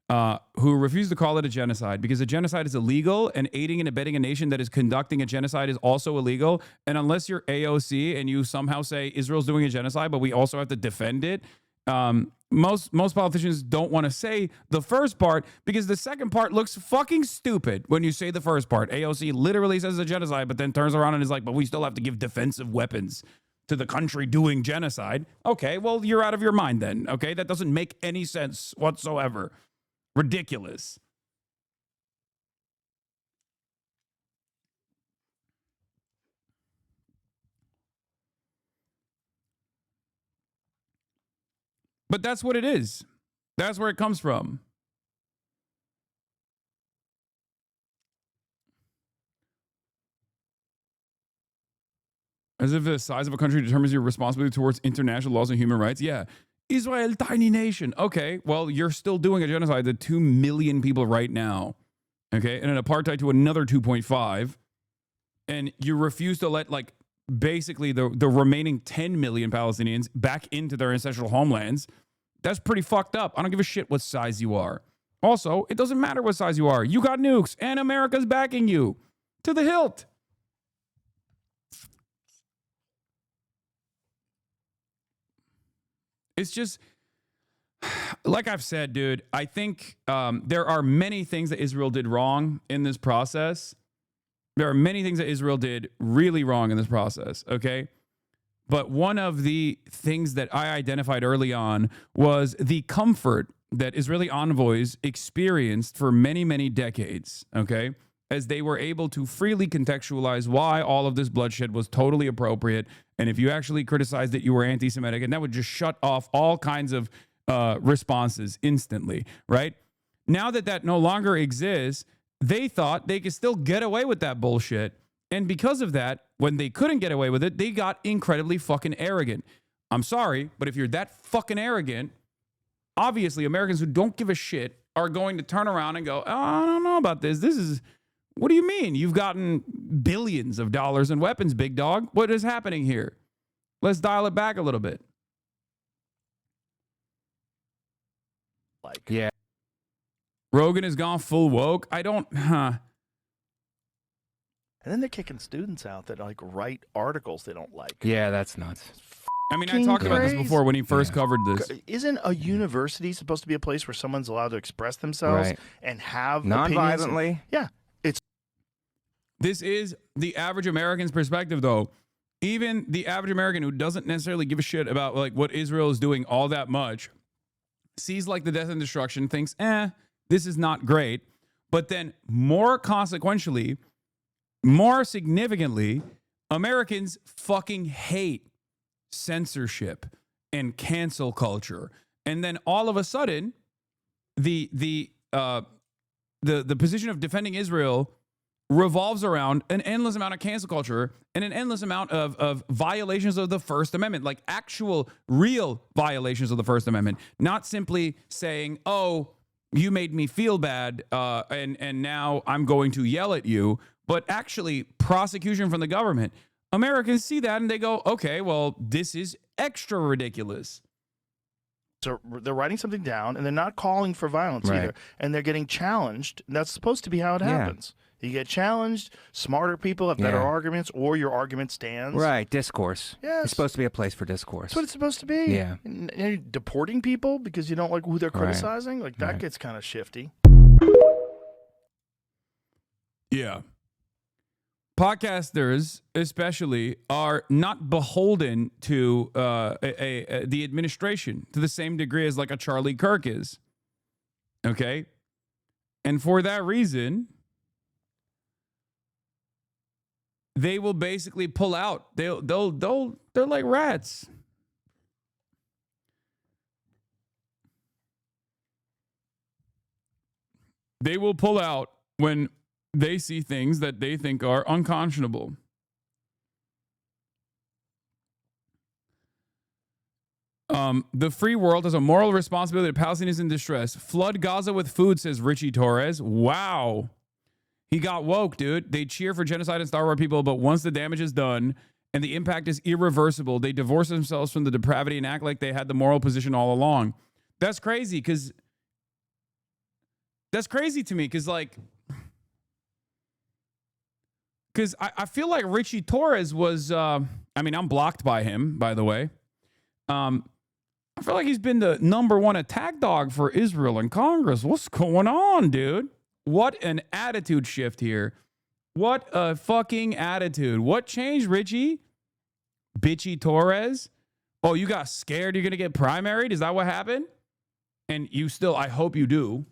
who refuse to call it a genocide, because a genocide is illegal and aiding and abetting a nation that is conducting a genocide is also illegal. And unless you're AOC and you somehow say Israel's doing a genocide, but we also have to defend it, most politicians don't want to say the first part because the second part looks fucking stupid when you say the first part. AOC literally says a genocide, but then turns around and is like, but we still have to give defensive weapons to the country doing genocide. Okay, well, you're out of your mind then. Okay, that doesn't make any sense whatsoever. Ridiculous. But that's what it is. That's where it comes from. As if the size of a country determines your responsibility towards international laws and human rights. Yeah. Israel, tiny nation. Okay, well, you're still doing a genocide to 2 million people right now. Okay, and an apartheid to another 2.5. And you refuse to let, like, basically the remaining 10 million Palestinians back into their ancestral homelands. That's pretty fucked up. I don't give a shit what size you are. Also, it doesn't matter what size you are. You got nukes, and America's backing you to the hilt. It's just, like I've said, dude, I think there are many things that Israel did wrong in this process. There are many things that Israel did really wrong in this process, okay? But one of the things that I identified early on was the comfort that Israeli envoys experienced for many, many decades, okay? As they were able to freely contextualize why all of this bloodshed was totally appropriate. And if you actually criticized it, you were anti-Semitic, and that would just shut off all kinds of responses instantly, right? Now that that no longer exists, they thought they could still get away with that bullshit. And because of that, when they couldn't get away with it, they got incredibly fucking arrogant. I'm sorry, but if you're that fucking arrogant, obviously Americans who don't give a shit are going to turn around and go, oh, I don't know about this. What do you mean? You've gotten billions of dollars in weapons, big dog. What is happening here? Let's dial it back a little bit. Yeah. Rogan has gone full woke. And then they're kicking students out that like write articles they don't like. Yeah, that's nuts. I mean, I talked about this before when he first covered this. Isn't a university supposed to be a place where someone's allowed to express themselves and have non-violently? Yeah. This is the average American's perspective, though. Even the average American who doesn't necessarily give a shit about like what Israel is doing all that much sees like the death and destruction, thinks, this is not great. But then more consequentially, more significantly, Americans fucking hate censorship and cancel culture. And then all of a sudden, the position of defending Israel revolves around an endless amount of cancel culture and an endless amount of violations of the First Amendment, like actual real violations of the First Amendment, not simply saying, oh, you made me feel bad and now I'm going to yell at you, but actually prosecution from the government. Americans see that and they go, okay, well, this is extra ridiculous. So they're writing something down and they're not calling for violence either. And they're getting challenged. And that's supposed to be how it happens. You get challenged, smarter people have better arguments, or your argument stands. Right, discourse. Yes. It's supposed to be a place for discourse. That's what it's supposed to be. Yeah. And you're deporting people because you don't like who they're criticizing? Like, that gets kind of shifty. Yeah. Podcasters, especially, are not beholden to the administration to the same degree as like a Charlie Kirk is. Okay? And for that reason, they will basically pull out. They're like rats. They will pull out when they see things that they think are unconscionable. The free world has a moral responsibility to Palestinians in distress. Flood Gaza with food, says Richie Torres. Wow. He got woke, dude. They cheer for genocide and starve our people, but once the damage is done and the impact is irreversible, they divorce themselves from the depravity and act like they had the moral position all along. That's crazy to me because I feel like Richie Torres was, I'm blocked by him, by the way. I feel like he's been the #1 attack dog for Israel in Congress. What's going on, dude? What an attitude shift here. What a fucking attitude. What changed, Richie? Bitchy Torres? Oh, you got scared you're going to get primaried? Is that what happened? And you still, I hope you do.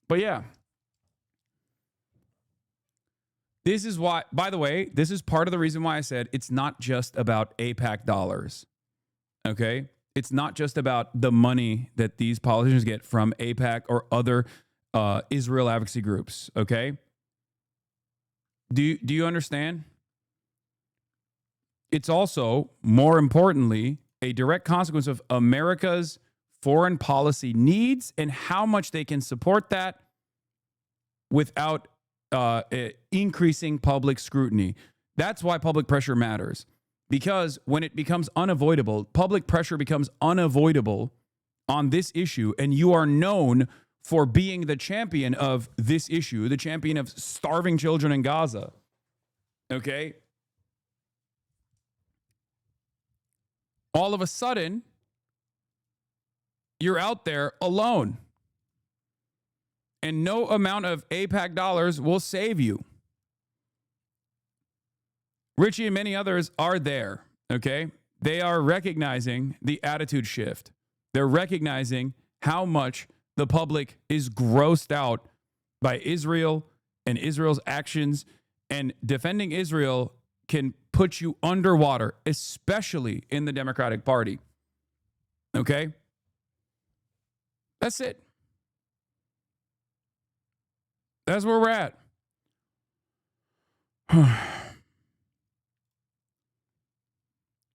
But yeah. This is why, by the way, this is part of the reason why I said it's not just about AIPAC dollars. Okay? It's not just about the money that these politicians get from AIPAC or other Israel advocacy groups. Okay? Do you understand? It's also, more importantly, a direct consequence of America's foreign policy needs and how much they can support that without increasing public scrutiny. That's why public pressure matters. Because when it becomes unavoidable, public pressure becomes unavoidable on this issue, and you are known for being the champion of this issue, the champion of starving children in Gaza. Okay? All of a sudden, you're out there alone. And no amount of AIPAC dollars will save you. Richie and many others are there, okay? They are recognizing the attitude shift. They're recognizing how much the public is grossed out by Israel and Israel's actions, and defending Israel can put you underwater, especially in the Democratic Party. Okay? That's it. That's where we're at.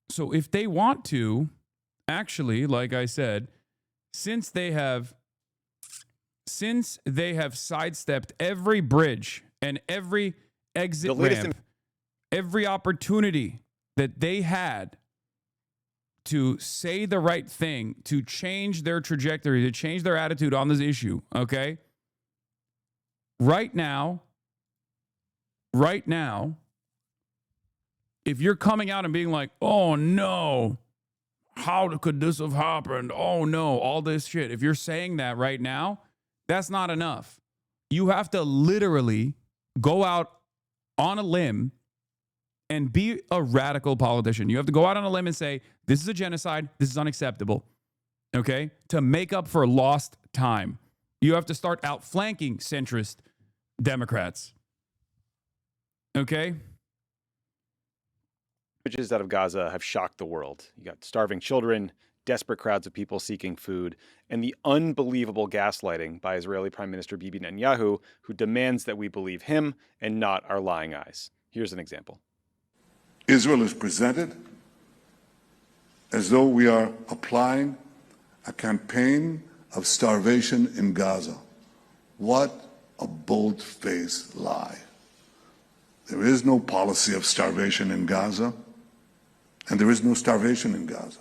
So if they want to, actually, like I said, since they have sidestepped every bridge and every exit ramp, every opportunity that they had to say the right thing, to change their trajectory, to change their attitude on this issue, okay? Right now, if you're coming out and being like, oh no, how could this have happened? Oh no, all this shit. If you're saying that right now, that's not enough. You have to literally go out on a limb and be a radical politician. You have to go out on a limb and say, this is a genocide. This is unacceptable. Okay? To make up for lost time. You have to start outflanking centrist Democrats. Okay? Images out of Gaza have shocked the world. You got starving children, desperate crowds of people seeking food, and the unbelievable gaslighting by Israeli Prime Minister Bibi Netanyahu, who demands that we believe him and not our lying eyes. Here's an example. Israel is presented as though we are applying a campaign of starvation in Gaza. What a bold-faced lie. There is no policy of starvation in Gaza, and there is no starvation in Gaza.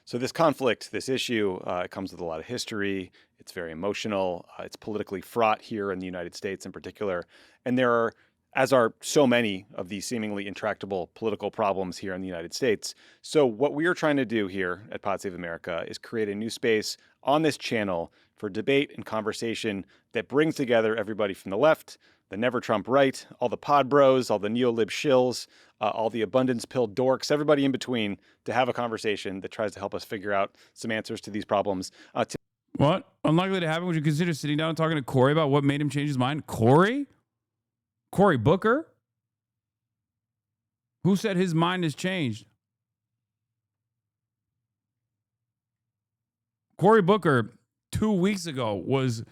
So this conflict, this issue, it comes with a lot of history. It's very emotional. It's politically fraught here in the United States in particular. And there are, as are so many of these seemingly intractable political problems here in the United States. So what we are trying to do here at Pod Save America is create a new space on this channel for debate and conversation that brings together everybody from the left, the never Trump right, all the pod bros, all the neolib shills, all the abundance pill dorks, everybody in between, to have a conversation that tries to help us figure out some answers to these problems. What? Unlikely to happen. Would you consider sitting down and talking to Cory about what made him change his mind? Cory? Cory Booker? Who said his mind has changed? Cory Booker 2 weeks ago was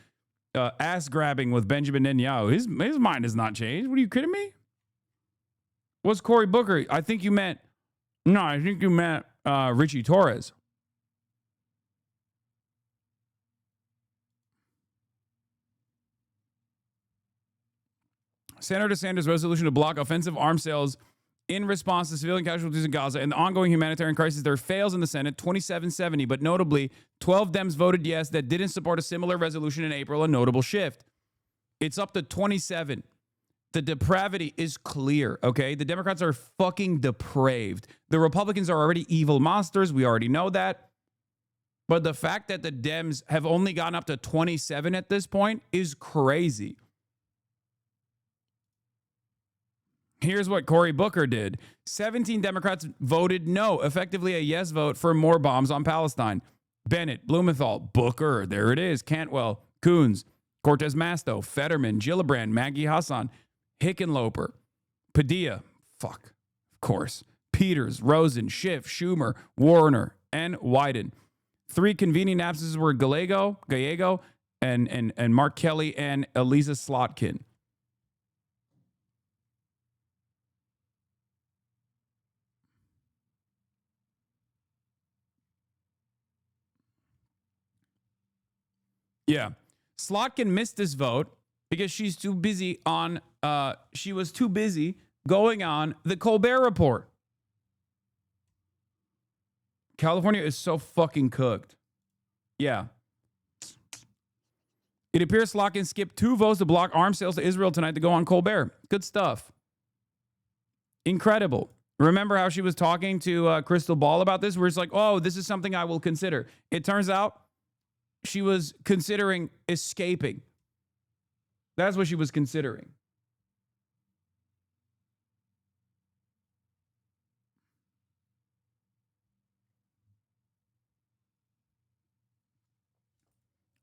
ass grabbing with Benjamin Netanyahu. His mind has not changed. What, are you kidding me? What's Cory Booker? I think you meant Richie Torres. Senator Sanders' resolution to block offensive arms sales in response to civilian casualties in Gaza and the ongoing humanitarian crisis there fails in the Senate 2770, but notably 12 Dems voted yes that didn't support a similar resolution in April, a notable shift. It's up to 27. The depravity is clear, okay? The Democrats are fucking depraved. The Republicans are already evil monsters. We already know that. But the fact that the Dems have only gotten up to 27 at this point is crazy. Here's what Cory Booker did. 17 Democrats voted no, effectively a yes vote for more bombs on Palestine. Bennett, Blumenthal, Booker, there it is, Cantwell, Coons, Cortez Masto, Fetterman, Gillibrand, Maggie Hasan, Hickenlooper, Padilla, of course, Peters, Rosen, Schiff, Schumer, Warner, and Wyden. 3 convening absences were Gallego, and Mark Kelly and Elisa Slotkin. Yeah. Slotkin missed this vote because she was too busy going on the Colbert Report. California is so fucking cooked. Yeah. It appears Slotkin skipped 2 votes to block arms sales to Israel tonight to go on Colbert. Good stuff. Incredible. Remember how she was talking to Crystal Ball about this? Where it's like, oh, this is something I will consider. It turns out she was considering escaping. That's what she was considering.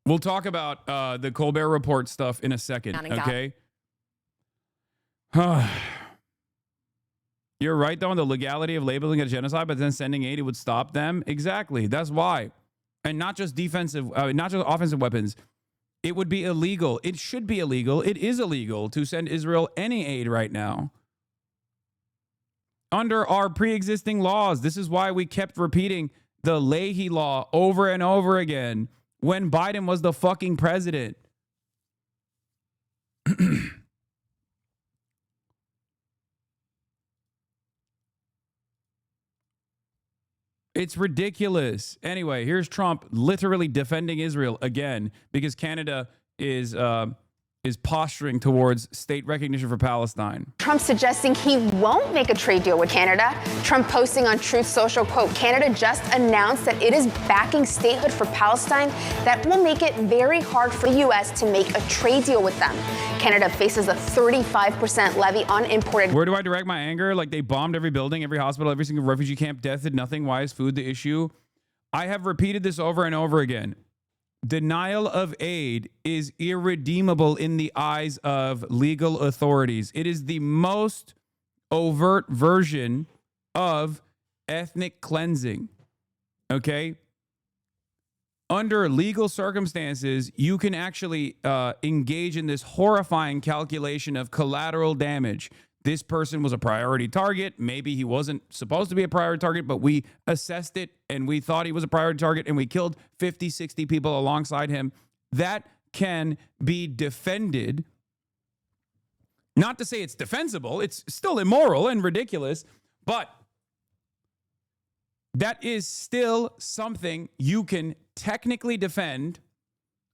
We'll talk about the Colbert Report stuff in a second, okay? You're right, though, on the legality of labeling a genocide, but then sending aid, it would stop them. Exactly. That's why. And not just not just offensive weapons. It would be illegal. It should be illegal. It is illegal to send Israel any aid right now. Under our pre-existing laws. This is why we kept repeating the Leahy Law over and over again. when Biden was the fucking president. It's ridiculous. Anyway, here's Trump literally defending Israel again because Canada is posturing towards state recognition for Palestine. Trump suggesting he won't make a trade deal with Canada. Trump posting on Truth Social, quote, Canada just announced that it is backing statehood for Palestine that will make it very hard for the U.S. to make a trade deal with them. Canada faces a 35% levy on imported. Where do I direct my anger? Like, they bombed every building, every hospital, every single refugee camp. Death did nothing. Why is food the issue? I have repeated this over and over again. Denial of aid is irredeemable in the eyes of legal authorities. It is the most overt version of ethnic cleansing. Okay? Under legal circumstances, you can actually engage in this horrifying calculation of collateral damage. This person was a priority target. Maybe he wasn't supposed to be a priority target, but we assessed it and we thought he was a priority target and we killed 50, 60 people alongside him. That can be defended. Not to say it's defensible. It's still immoral and ridiculous, but that is still something you can technically defend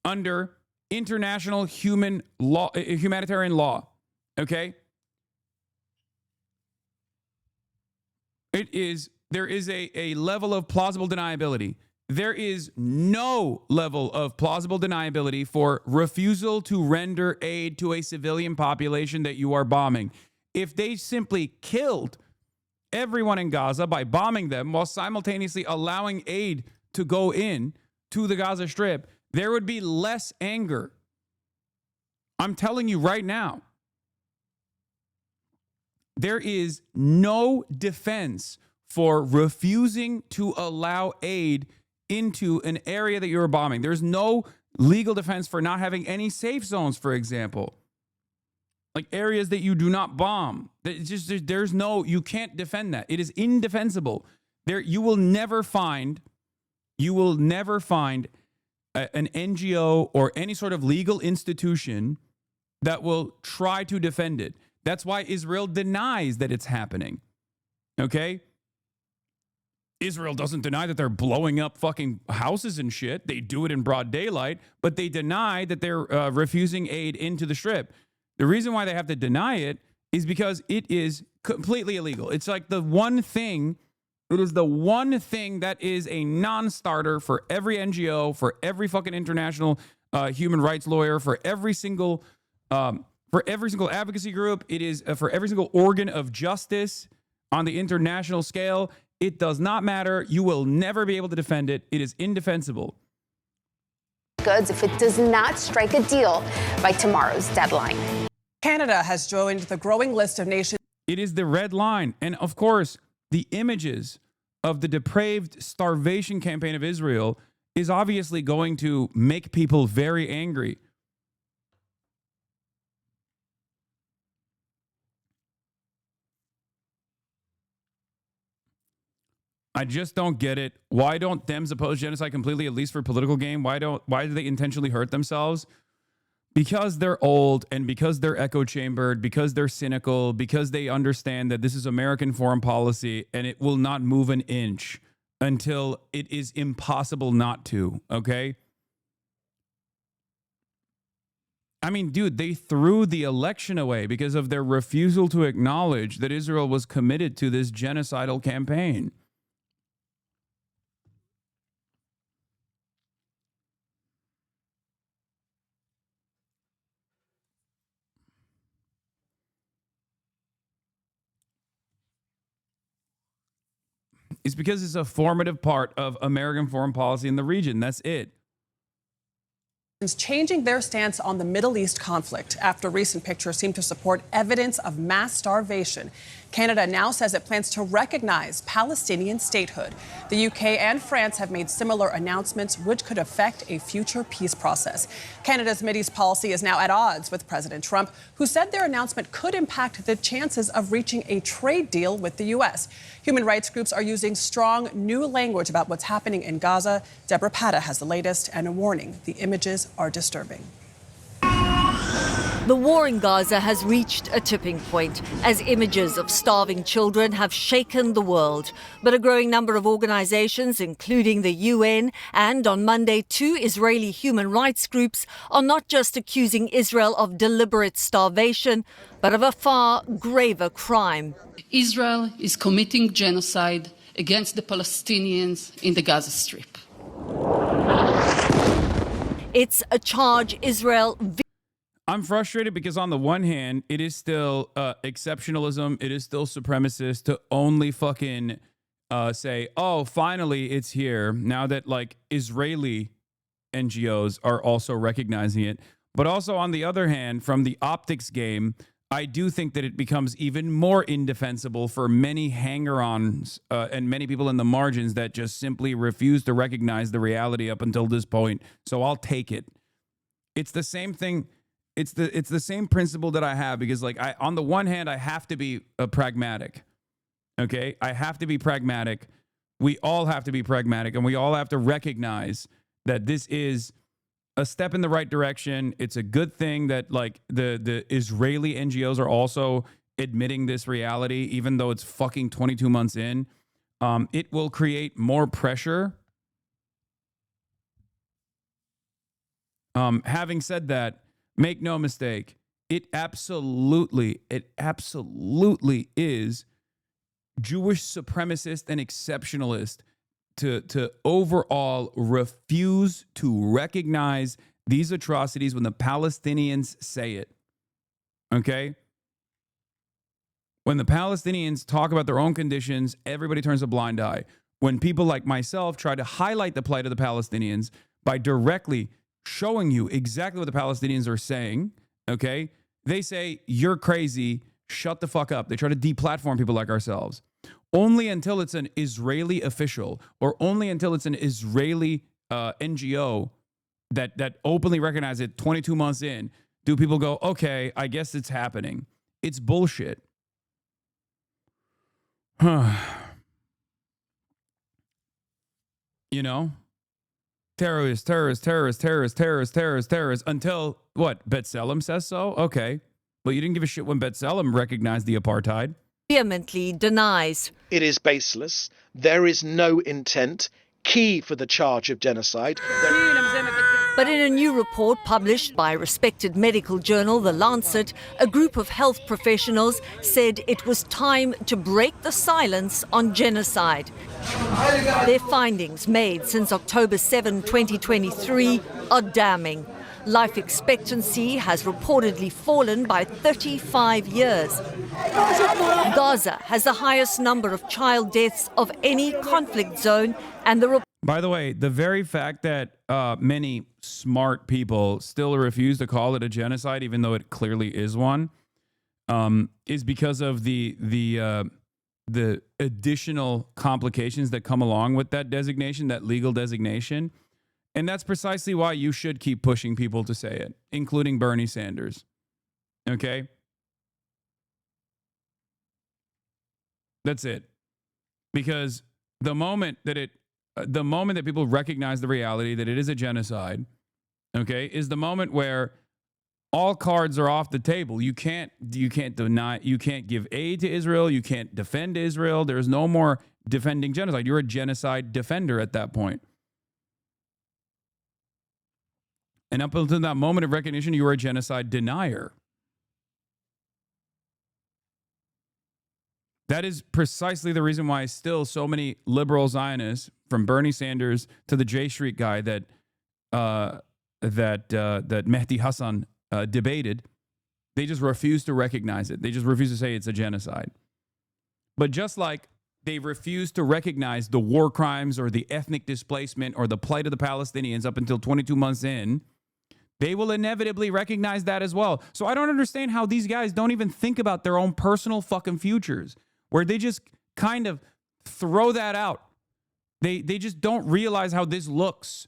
under international humanitarian law. Okay? There is a level of plausible deniability. There is no level of plausible deniability for refusal to render aid to a civilian population that you are bombing. If they simply killed everyone in Gaza by bombing them while simultaneously allowing aid to go in to the Gaza Strip, there would be less anger. I'm telling you right now. There is no defense for refusing to allow aid into an area that you're bombing. There's no legal defense for not having any safe zones, for example. Like areas that you do not bomb. There's no, you can't defend that. It is indefensible. You will never find an NGO or any sort of legal institution that will try to defend it. That's why Israel denies that it's happening. Okay? Israel doesn't deny that they're blowing up fucking houses and shit. They do it in broad daylight, but they deny that they're refusing aid into the Strip. The reason why they have to deny it is because it is completely illegal. It's like the one thing, it is the one thing that is a non-starter for every NGO, for every fucking international human rights lawyer, for every single advocacy group. It is for every single organ of justice on the international scale. It does not matter. You will never be able to defend it. It is indefensible. Goods if it does not strike a deal by tomorrow's deadline. Canada has joined the growing list of nations. It is the red line. And of course, the images of the depraved starvation campaign of Israel is obviously going to make people very angry. I just don't get it. Why don't Dems oppose genocide completely, at least for political gain? Why do they intentionally hurt themselves? Because they're old and because they're echo chambered, because they're cynical, because they understand that this is American foreign policy and it will not move an inch until it is impossible not to, okay? I mean, dude, they threw the election away because of their refusal to acknowledge that Israel was committed to this genocidal campaign. It's because it's a formative part of American foreign policy in the region. That's it. Changing their stance on the Middle East conflict after recent pictures seem to support evidence of mass starvation. Canada now says it plans to recognize Palestinian statehood. The UK and France have made similar announcements, which could affect a future peace process. Canada's Mideast policy is now at odds with President Trump, who said their announcement could impact the chances of reaching a trade deal with the U.S. Human rights groups are using strong new language about what's happening in Gaza. Deborah Patta has the latest and a warning: the images are disturbing. The war in Gaza has reached a tipping point as images of starving children have shaken the world. But a growing number of organizations, including the UN and on Monday 2 Israeli human rights groups, are not just accusing Israel of deliberate starvation, but of a far graver crime. Israel is committing genocide against the Palestinians in the Gaza Strip. It's a charge Israel... I'm frustrated because on the one hand, it is still exceptionalism. It is still supremacist to only fucking say, oh, finally it's here. Now that like Israeli NGOs are also recognizing it. But also on the other hand, from the optics game, I do think that it becomes even more indefensible for many hanger-ons and many people in the margins that just simply refuse to recognize the reality up until this point. So I'll take it. It's the same thing. It's the same principle that I have because, like, on the one hand, I have to be pragmatic. Okay, I have to be pragmatic. We all have to be pragmatic, and we all have to recognize that this is a step in the right direction. It's a good thing that like the Israeli NGOs are also admitting this reality, even though it's fucking 22 months in. It will create more pressure. Having said that, make no mistake, it absolutely is Jewish supremacist and exceptionalist to overall refuse to recognize these atrocities when the Palestinians say it. Okay? When the Palestinians talk about their own conditions, everybody turns a blind eye. When people like myself try to highlight the plight of the Palestinians by directly showing you exactly what the Palestinians are saying, okay? They say, you're crazy, shut the fuck up. They try to deplatform people like ourselves. Only until it's an Israeli official or only until it's an Israeli NGO that openly recognizes it 22 months in, do people go, okay, I guess it's happening. It's bullshit. You know? Terrorists, until what? B'Tselem says so? Okay. Well, you didn't give a shit when B'Tselem recognized the apartheid. Vehemently denies. It is baseless. There is no intent. Key for the charge of genocide. But in a new report published by a respected medical journal, The Lancet, a group of health professionals said it was time to break the silence on genocide. Their findings, made since October 7, 2023, are damning. Life expectancy has reportedly fallen by 35 years. Gaza has the highest number of child deaths of any conflict zone, and by the way, the very fact that many smart people still refuse to call it a genocide, even though it clearly is one, is because of the additional complications that come along with that designation, that legal designation. And that's precisely why you should keep pushing people to say it, including Bernie Sanders. Okay? That's it. Because the moment that people recognize the reality that it is a genocide, okay, is the moment where all cards are off the table. You can't deny, you can't give aid to Israel, you can't defend Israel. There's no more defending genocide. You're a genocide defender at that point. And up until that moment of recognition, you were a genocide denier. That is precisely the reason why still so many liberal Zionists, from Bernie Sanders to the J Street guy that Mehdi Hasan debated, they just refuse to recognize it. They just refuse to say it's a genocide. But just like they refuse to recognize the war crimes or the ethnic displacement or the plight of the Palestinians up until 22 months in, They will inevitably recognize that as well. So I don't understand how these guys don't even think about their own personal fucking futures, where they just kind of throw that out. They just don't realize how this looks.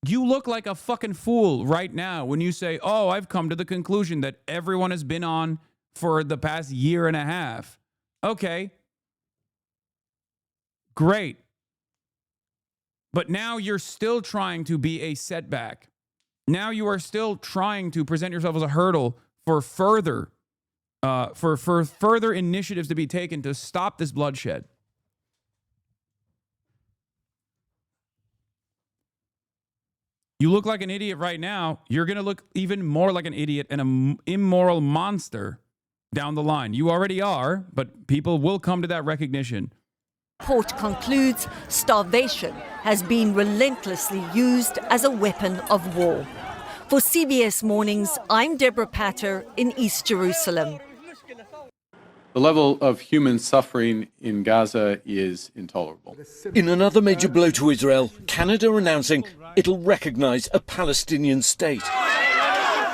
You look like a fucking fool right now when you say, oh, I've come to the conclusion that everyone has been on for the past year and a half. Okay. Great. But now you're still trying to be a setback. Now you are still trying to present yourself as a hurdle for further initiatives to be taken to stop this bloodshed. You look like an idiot right now. You're going to look even more like an idiot and an immoral monster down the line. You already are, but people will come to that recognition. Report concludes starvation has been relentlessly used as a weapon of war. For CBS Mornings, I'm Deborah Patter in East Jerusalem. The level of human suffering in Gaza is intolerable. In another major blow to Israel, Canada announcing it'll recognize a Palestinian state,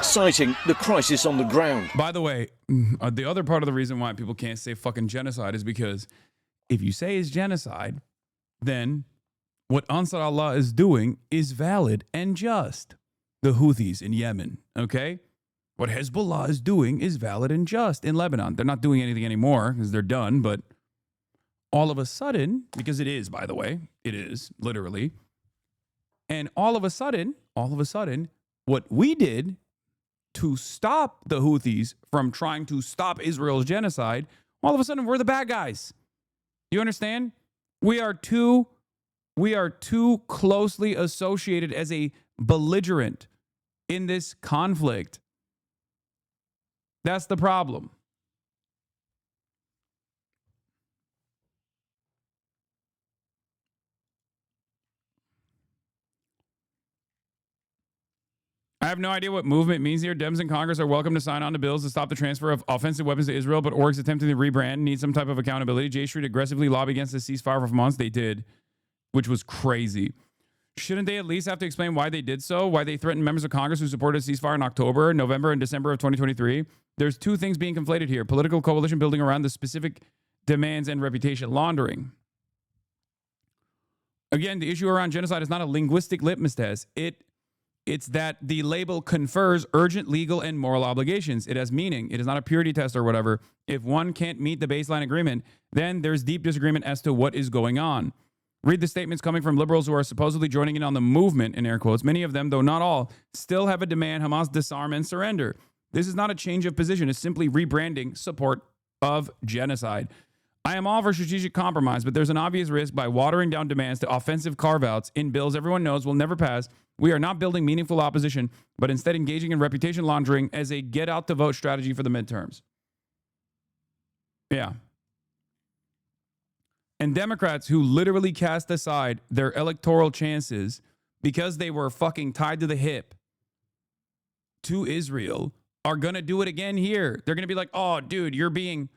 citing the crisis on the ground. By the way, the other part of the reason why people can't say fucking genocide is because if you say it's genocide, then what Ansar Allah is doing is valid and just. The Houthis in Yemen, okay? What Hezbollah is doing is valid and just in Lebanon. They're not doing anything anymore because they're done, but all of a sudden, because it is, by the way, it is, literally, and all of a sudden, what we did to stop the Houthis from trying to stop Israel's genocide, all of a sudden we're the bad guys. You understand? We are too closely associated as a belligerent in this conflict. That's the problem. I have no idea what movement means here. Dems in Congress are welcome to sign on to bills to stop the transfer of offensive weapons to Israel, but orgs attempting to rebrand need some type of accountability. J Street aggressively lobbied against the ceasefire for months. They did, which was crazy. Shouldn't they at least have to explain why they did so? Why they threatened members of Congress who supported a ceasefire in October, November, and December of 2023? There's two things being conflated here. Political coalition building around the specific demands and reputation laundering. Again, the issue around genocide is not a linguistic litmus test. It's that the label confers urgent legal and moral obligations. It has meaning. It is not a purity test or whatever. If one can't meet the baseline agreement, then there's deep disagreement as to what is going on. Read the statements coming from liberals who are supposedly joining in on the movement, in air quotes. Many of them, though not all, still have a demand Hamas disarm and surrender. This is not a change of position. It's simply rebranding support of genocide. I am all for strategic compromise, but there's an obvious risk by watering down demands to offensive carve-outs in bills everyone knows will never pass. We are not building meaningful opposition, but instead engaging in reputation laundering as a get-out-the-vote strategy for the midterms. Yeah. And Democrats who literally cast aside their electoral chances because they were fucking tied to the hip to Israel are going to do it again here. They're going to be like, oh, dude, you're being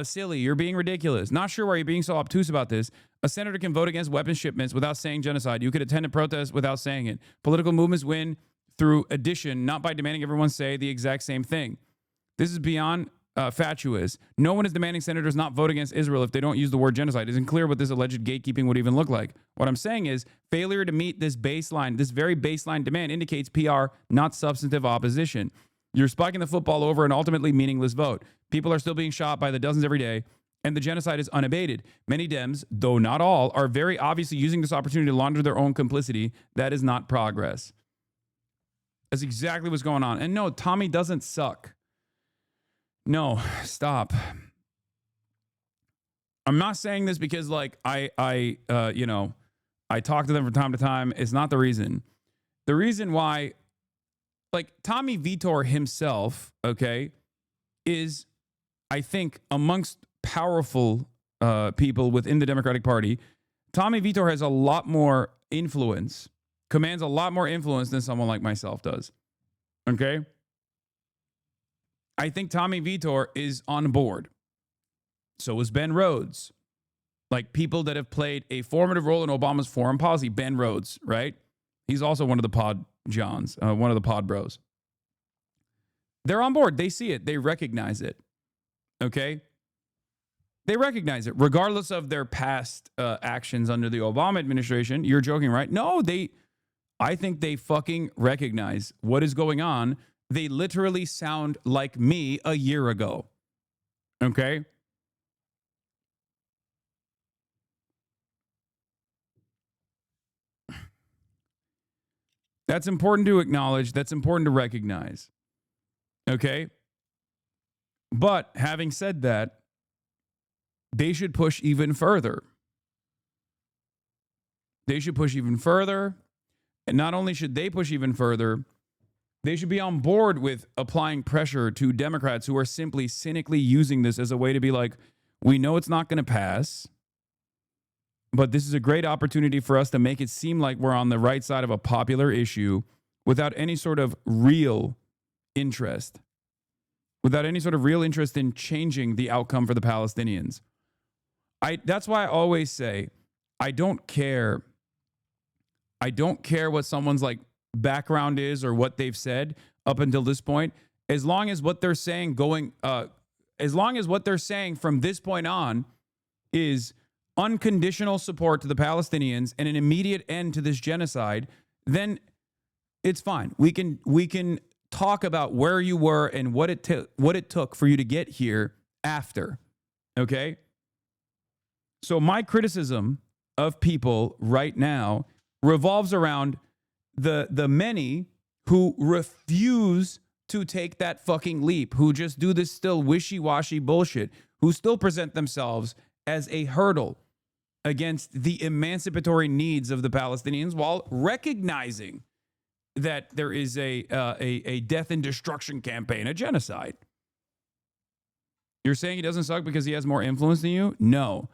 silly. You're being ridiculous. Not sure why you're being so obtuse about this. A senator can vote against weapons shipments without saying genocide. You could attend a protest without saying it. Political movements win through addition, not by demanding everyone say the exact same thing. This is beyond fatuous. No one is demanding senators not vote against Israel if they don't use the word genocide. It isn't clear what this alleged gatekeeping would even look like. What I'm saying is failure to meet this baseline, this very baseline demand indicates PR, not substantive opposition. You're spiking the football over an ultimately meaningless vote. People are still being shot by the dozens every day, and the genocide is unabated. Many Dems, though not all, are very obviously using this opportunity to launder their own complicity. That is not progress. That's exactly what's going on. And no, Tommy doesn't suck. No, stop. I'm not saying this because like I talk to them from time to time. It's not the reason. The reason why, like Tommy Vitor himself, okay, is I think amongst powerful people within the Democratic Party, Tommy Vitor has a lot more influence, commands a lot more influence than someone like myself does. Okay? I think Tommy Vitor is on board. So is Ben Rhodes. Like people that have played a formative role in Obama's foreign policy. Ben Rhodes, right? He's also one of the pod Johns, one of the pod bros. They're on board. They see it. They recognize it. Okay? They recognize it, regardless of their past actions under the Obama administration. You're joking, right? No, I think they fucking recognize what is going on. They literally sound like me a year ago. Okay? That's important to acknowledge. That's important to recognize. Okay? But having said that, they should push even further. They should push even further. And not only should they push even further, they should be on board with applying pressure to Democrats who are simply cynically using this as a way to be like, we know it's not going to pass, but this is a great opportunity for us to make it seem like we're on the right side of a popular issue without any sort of real interest. Without any sort of real interest in changing the outcome for the Palestinians. That's why I always say, I don't care what someone's like background is or what they've said up until this point, as long as what they're saying from this point on is unconditional support to the Palestinians and an immediate end to this genocide, then it's fine. We can talk about where you were and what it took for you to get here after. Okay? So my criticism of people right now revolves around the many who refuse to take that fucking leap, who just do this still wishy-washy bullshit, who still present themselves as a hurdle against the emancipatory needs of the Palestinians while recognizing that there is a death and destruction campaign, a genocide. You're saying he doesn't suck because he has more influence than you? No.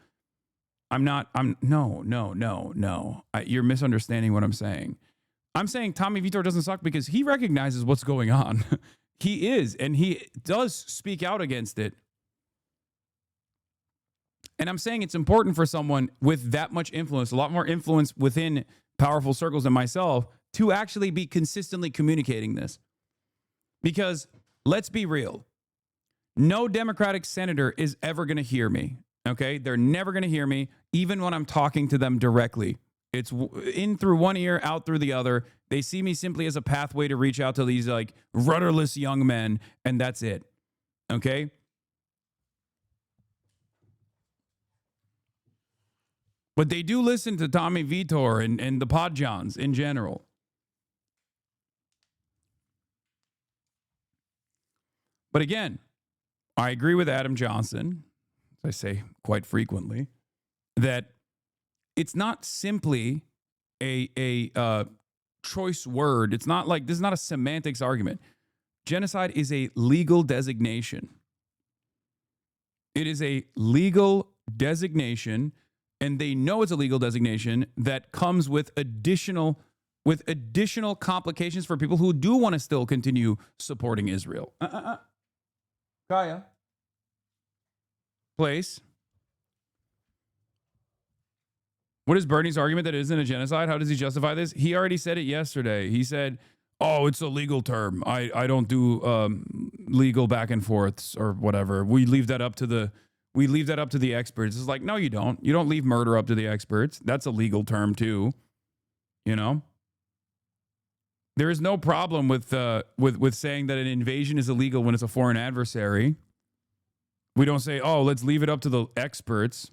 No. You're misunderstanding what I'm saying. I'm saying Tommy Vitor doesn't suck because he recognizes what's going on. He is, and he does speak out against it. And I'm saying it's important for someone with that much influence, a lot more influence within powerful circles than myself, to actually be consistently communicating this. Because let's be real. No Democratic senator is ever going to hear me. Okay? They're never going to hear me, even when I'm talking to them directly. It's in through one ear, out through the other. They see me simply as a pathway to reach out to these like rudderless young men, and that's it. Okay? But they do listen to Tommy Vitor and the Podjohns in general. But again, I agree with Adam Johnson, as I say quite frequently, that it's not simply a choice word. It's not like, this is not a semantics argument. Genocide is a legal designation. It is a legal designation, and they know it's a legal designation that comes with additional complications for people who do want to still continue supporting Israel. Kaya. Place. What is Bernie's argument that it isn't a genocide? How does he justify this? He already said it yesterday. He said, oh, it's a legal term. I don't do legal back and forths or whatever. We leave that up to the experts. It's like, no, you don't. You don't leave murder up to the experts. That's a legal term too. You know? There is no problem with saying that an invasion is illegal when it's a foreign adversary. We don't say, oh, let's leave it up to the experts.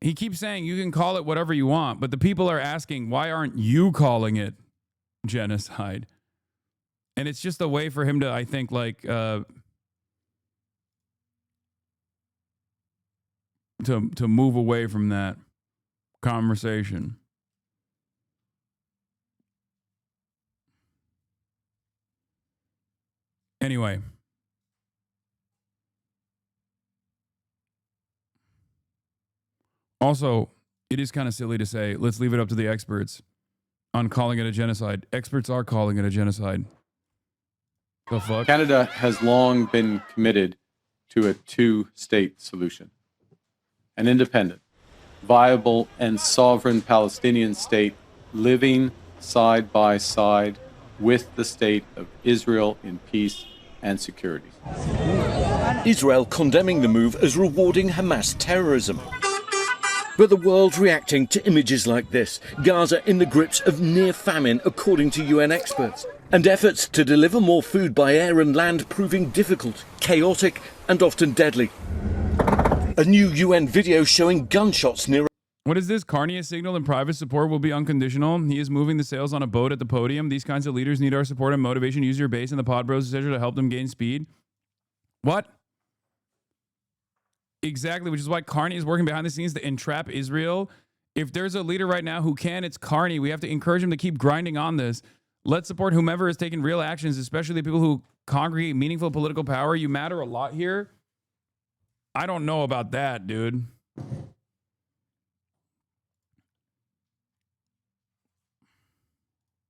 He keeps saying you can call it whatever you want, but the people are asking, why aren't you calling it genocide? And it's just a way for him to, I think, like, to move away from that conversation. Anyway. Also, it is kind of silly to say, let's leave it up to the experts on calling it a genocide. Experts are calling it a genocide. The fuck? Canada has long been committed to a two-state solution, an independent. viable and sovereign Palestinian state living side by side with the state of Israel in peace and security. Israel condemning the move as rewarding Hamas terrorism. But the world's reacting to images like this. Gaza in the grips of near famine, according to UN experts. And efforts to deliver more food by air and land proving difficult, chaotic, and often deadly. A new UN video showing gunshots near... What is this? Carney has signaled and private support will be unconditional. He is moving the sails on a boat at the podium. These kinds of leaders need our support and motivation. Use your base and the pod bros, etc. to help them gain speed. What? Exactly, which is why Carney is working behind the scenes to entrap Israel. If there's a leader right now who can, it's Carney. We have to encourage him to keep grinding on this. Let's support whomever is taking real actions, especially the people who congregate meaningful political power. You matter a lot here. I don't know about that, dude.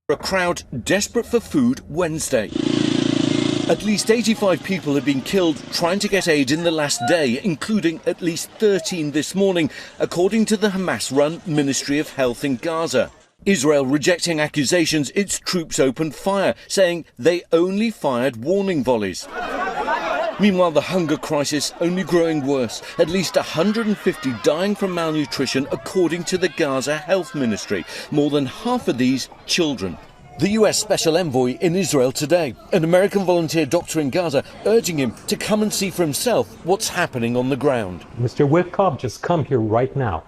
A crowd desperate for food Wednesday. At least 85 people have been killed trying to get aid in the last day, including at least 13 this morning, according to the Hamas-run Ministry of Health in Gaza. Israel rejecting accusations its troops opened fire, saying they only fired warning volleys. Meanwhile, the hunger crisis only growing worse. At least 150 dying from malnutrition, according to the Gaza Health Ministry. More than half of these children. The US Special Envoy in Israel today, an American volunteer doctor in Gaza, urging him to come and see for himself what's happening on the ground. Mr. Witkoff, just come here right now.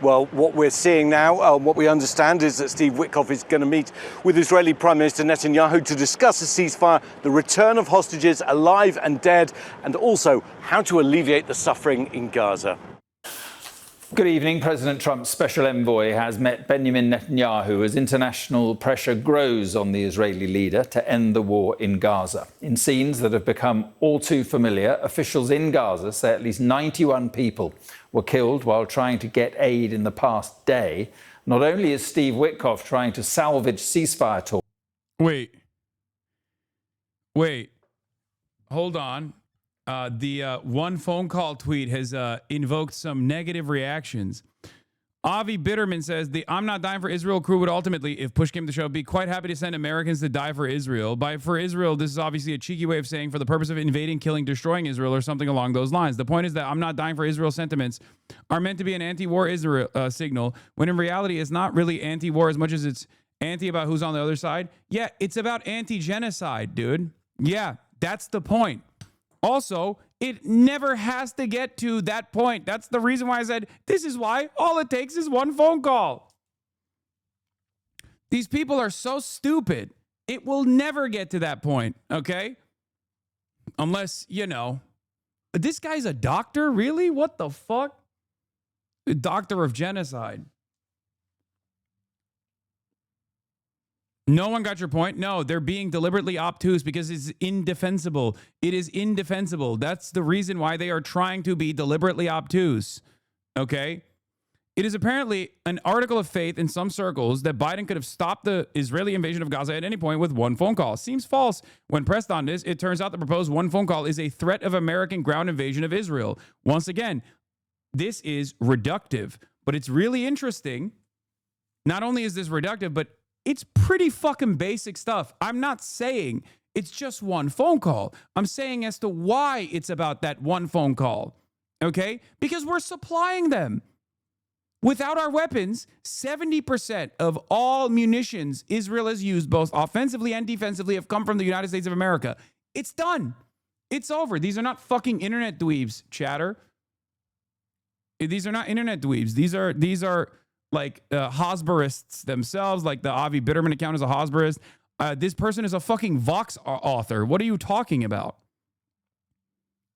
Well, what we're seeing now, what we understand is that Steve Witkoff is going to meet with Israeli Prime Minister Netanyahu to discuss a ceasefire, the return of hostages alive and dead, and also how to alleviate the suffering in Gaza. Good evening. President Trump's special envoy has met Benjamin Netanyahu as international pressure grows on the Israeli leader to end the war in Gaza. In scenes that have become all too familiar, officials in Gaza say at least 91 people were killed while trying to get aid in the past day. Not only is Steve Witkoff trying to salvage ceasefire talks. Wait. Hold on. The one phone call tweet has invoked some negative reactions. Avi Bitterman says, the I'm Not Dying for Israel crew would ultimately, if push came to shove, be quite happy to send Americans to die for Israel. By for Israel, this is obviously a cheeky way of saying for the purpose of invading, killing, destroying Israel or something along those lines. The point is that I'm Not Dying for Israel sentiments are meant to be an anti-war Israel signal, when in reality it's not really anti-war as much as it's anti about who's on the other side. Yeah, it's about anti-genocide, dude. Yeah, that's the point. Also, it never has to get to that point. That's the reason why I said, this is why all it takes is one phone call. These people are so stupid. It will never get to that point, okay? Unless, you know, this guy's a doctor? Really? What the fuck? The doctor of genocide. No one got your point? No, they're being deliberately obtuse because it's indefensible. It is indefensible. That's the reason why they are trying to be deliberately obtuse. Okay? It is apparently an article of faith in some circles that Biden could have stopped the Israeli invasion of Gaza at any point with one phone call. Seems false. When pressed on this, it turns out the proposed one phone call is a threat of American ground invasion of Israel. Once again, this is reductive, but it's really interesting. Not only is this reductive, but it's pretty fucking basic stuff. I'm not saying it's just one phone call. I'm saying as to why it's about that one phone call. Okay? Because we're supplying them. Without our weapons, 70% of all munitions Israel has used, both offensively and defensively, have come from the United States of America. It's done. It's over. These are not fucking internet dweebs, chatter. These are not internet dweebs. These are like Hosberists themselves, like the Avi Bitterman account is a Hosberist. This person is a fucking Vox author. What are you talking about?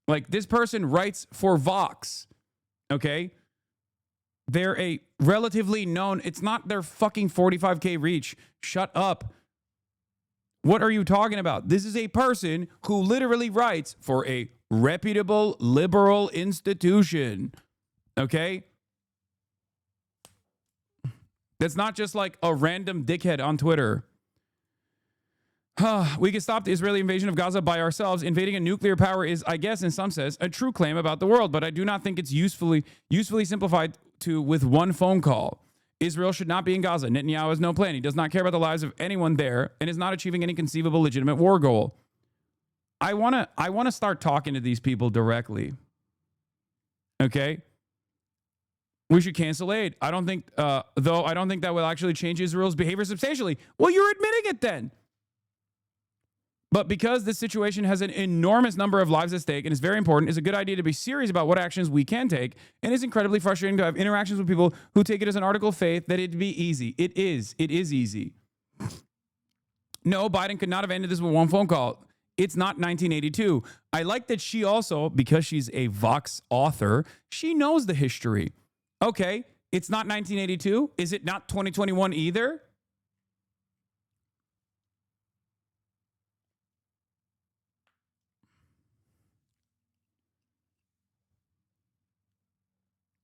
Like, this person writes for Vox, okay? They're a relatively known, it's not their fucking 45K reach. Shut up. What are you talking about? This is a person who literally writes for a reputable liberal institution, okay? That's not just like a random dickhead on Twitter. We can stop the Israeli invasion of Gaza by ourselves. Invading a nuclear power is, I guess, in some sense, a true claim about the world, but I do not think it's usefully simplified to with one phone call. Israel should not be in Gaza. Netanyahu has no plan. He does not care about the lives of anyone there and is not achieving any conceivable legitimate war goal. I wanna start talking to these people directly. Okay? We should cancel aid. I don't think, though, I don't think that will actually change Israel's behavior substantially. Well, you're admitting it then. But because this situation has an enormous number of lives at stake and is very important, it's a good idea to be serious about what actions we can take. And it's incredibly frustrating to have interactions with people who take it as an article of faith that it'd be easy. It is. It is easy. No, Biden could not have ended this with one phone call. It's not 1982. I like that she also, because she's a Vox author, she knows the history. Okay, it's not 1982. Is it not 2021 either?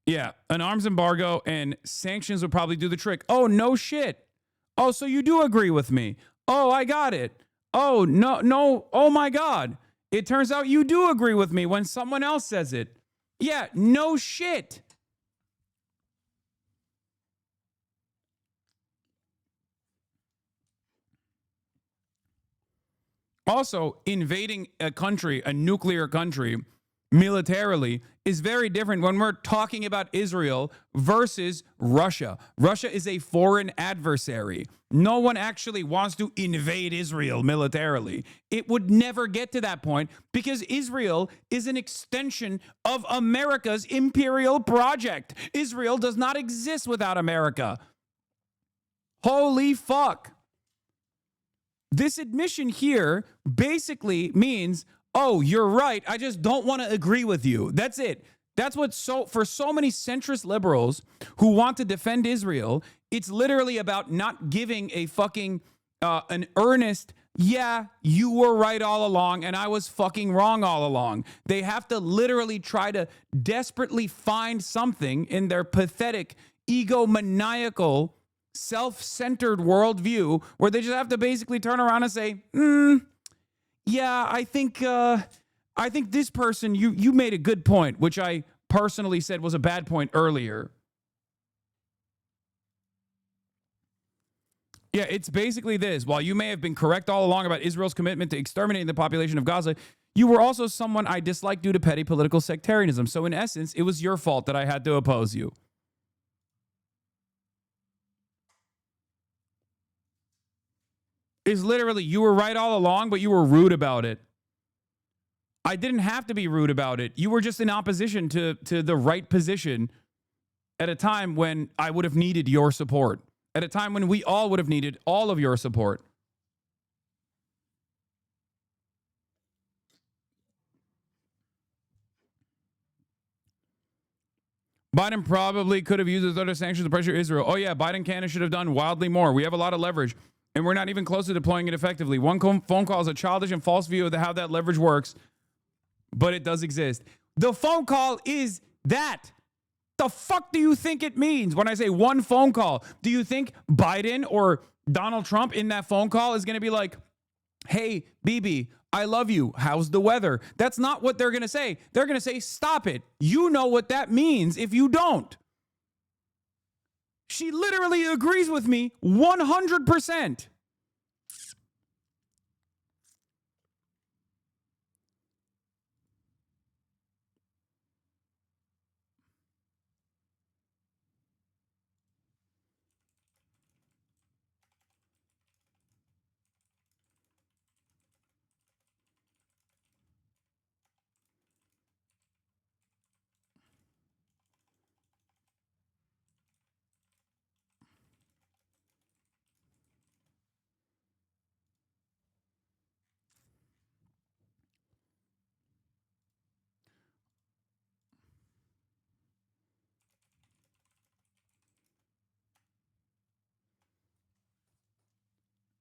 Yeah, an arms embargo and sanctions would probably do the trick. Oh, no shit. Oh, so you do agree with me. Oh, I got it. Oh, no. Oh, my God. It turns out you do agree with me when someone else says it. Yeah, no shit. Also, invading a country, a nuclear country, militarily is very different when we're talking about Israel versus Russia. Russia is a foreign adversary. No one actually wants to invade Israel militarily. It would never get to that point because Israel is an extension of America's imperial project. Israel does not exist without America. Holy fuck. This admission here basically means, oh, you're right. I just don't want to agree with you. That's it. That's what for so many centrist liberals who want to defend Israel, it's literally about not giving a fucking an earnest, yeah, you were right all along and I was fucking wrong all along. They have to literally try to desperately find something in their pathetic, egomaniacal, self-centered worldview where they just have to basically turn around and say, yeah, I think this person, you made a good point, which I personally said was a bad point earlier. Yeah, it's basically this. While you may have been correct all along about Israel's commitment to exterminating the population of Gaza, you were also someone I disliked due to petty political sectarianism. So in essence, it was your fault that I had to oppose you. Is literally, you were right all along, but you were rude about it. I didn't have to be rude about it. You were just in opposition to the right position at a time when I would have needed your support. At a time when we all would have needed all of your support. Biden probably could have used those other sanctions to pressure Israel. Oh yeah, Biden can and should have done wildly more. We have a lot of leverage. And we're not even close to deploying it effectively. One phone call is a childish and false view of how that leverage works, but it does exist. The phone call is that. The fuck do you think it means when I say one phone call? Do you think Biden or Donald Trump in that phone call is going to be like, hey, Bibi, I love you. How's the weather? That's not what they're going to say. They're going to say, stop it. You know what that means if you don't. She literally agrees with me 100%.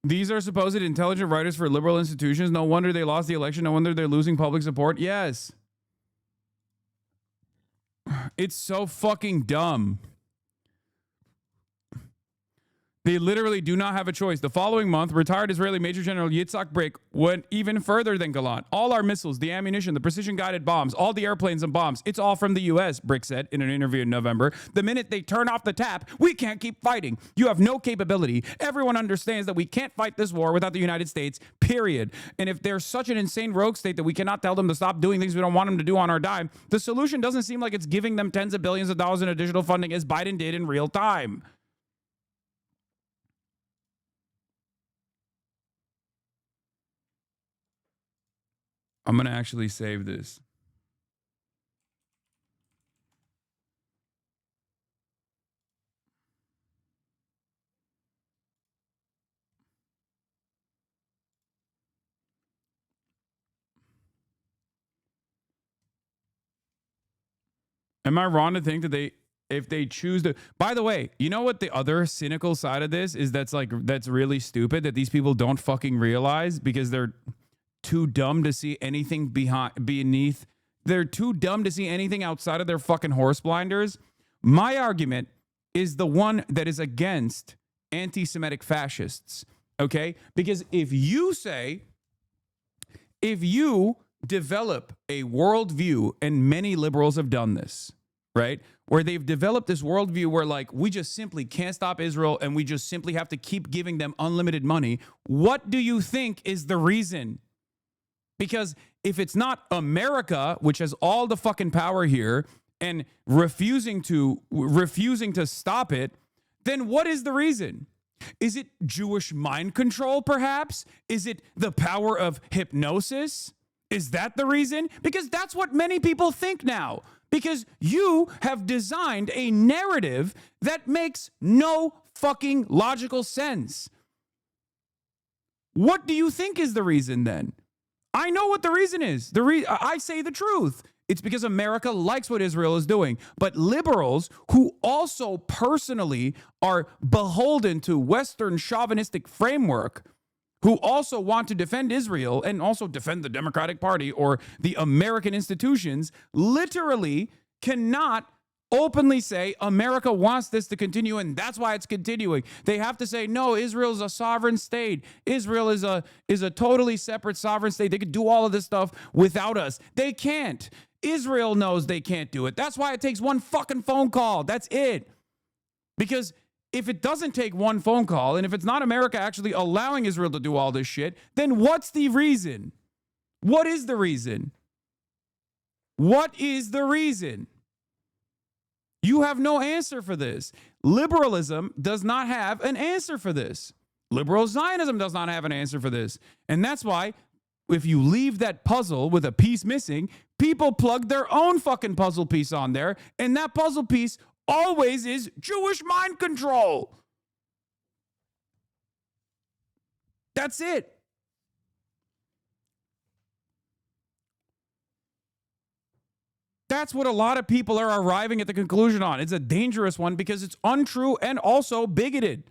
These are supposed intelligent writers for liberal institutions. No wonder they lost the election. No wonder they're losing public support. Yes. It's so fucking dumb. They literally do not have a choice. The following month, retired Israeli Major General Yitzhak Brik went even further than Galant. All our missiles, the ammunition, the precision-guided bombs, all the airplanes and bombs, it's all from the U.S., Brik said in an interview in November. The minute they turn off the tap, we can't keep fighting. You have no capability. Everyone understands that we can't fight this war without the United States, period. And if they're such an insane rogue state that we cannot tell them to stop doing things we don't want them to do on our dime, the solution doesn't seem like it's giving them tens of billions of dollars in additional funding as Biden did in real time. I'm going to actually save this. Am I wrong to think that if they choose to, by the way, you know what the other cynical side of this is that's really stupid that these people don't fucking realize because they're too dumb to see anything beneath. They're too dumb to see anything outside of their fucking horse blinders. My argument is the one that is against anti-Semitic fascists, okay? Because if you develop a worldview, and many liberals have done this, right? Where they've developed this worldview where, like, we just simply can't stop Israel and we just simply have to keep giving them unlimited money. What do you think is the reason? Because if it's not America, which has all the fucking power here and refusing to stop it, then what is the reason? Is it Jewish mind control, perhaps? Is it the power of hypnosis? Is that the reason? Because that's what many people think now. Because you have designed a narrative that makes no fucking logical sense. What do you think is the reason then? I know what the reason is. I say the truth. It's because America likes what Israel is doing. But liberals who also personally are beholden to Western chauvinistic framework, who also want to defend Israel and also defend the Democratic Party or the American institutions, literally cannot openly say America wants this to continue and that's why it's continuing. They have to say, no, Israel is a sovereign state. Israel is a totally separate sovereign state. They could do all of this stuff without us. They can't. Israel knows they can't do it. That's why it takes one fucking phone call. That's it. Because if it doesn't take one phone call and if it's not America actually allowing Israel to do all this shit, then what's the reason? What is the reason? What is the reason? You have no answer for this. Liberalism does not have an answer for this. Liberal Zionism does not have an answer for this. And that's why if you leave that puzzle with a piece missing, people plug their own fucking puzzle piece on there. And that puzzle piece always is Jewish mind control. That's it. That's what a lot of people are arriving at the conclusion on. It's a dangerous one because it's untrue and also bigoted.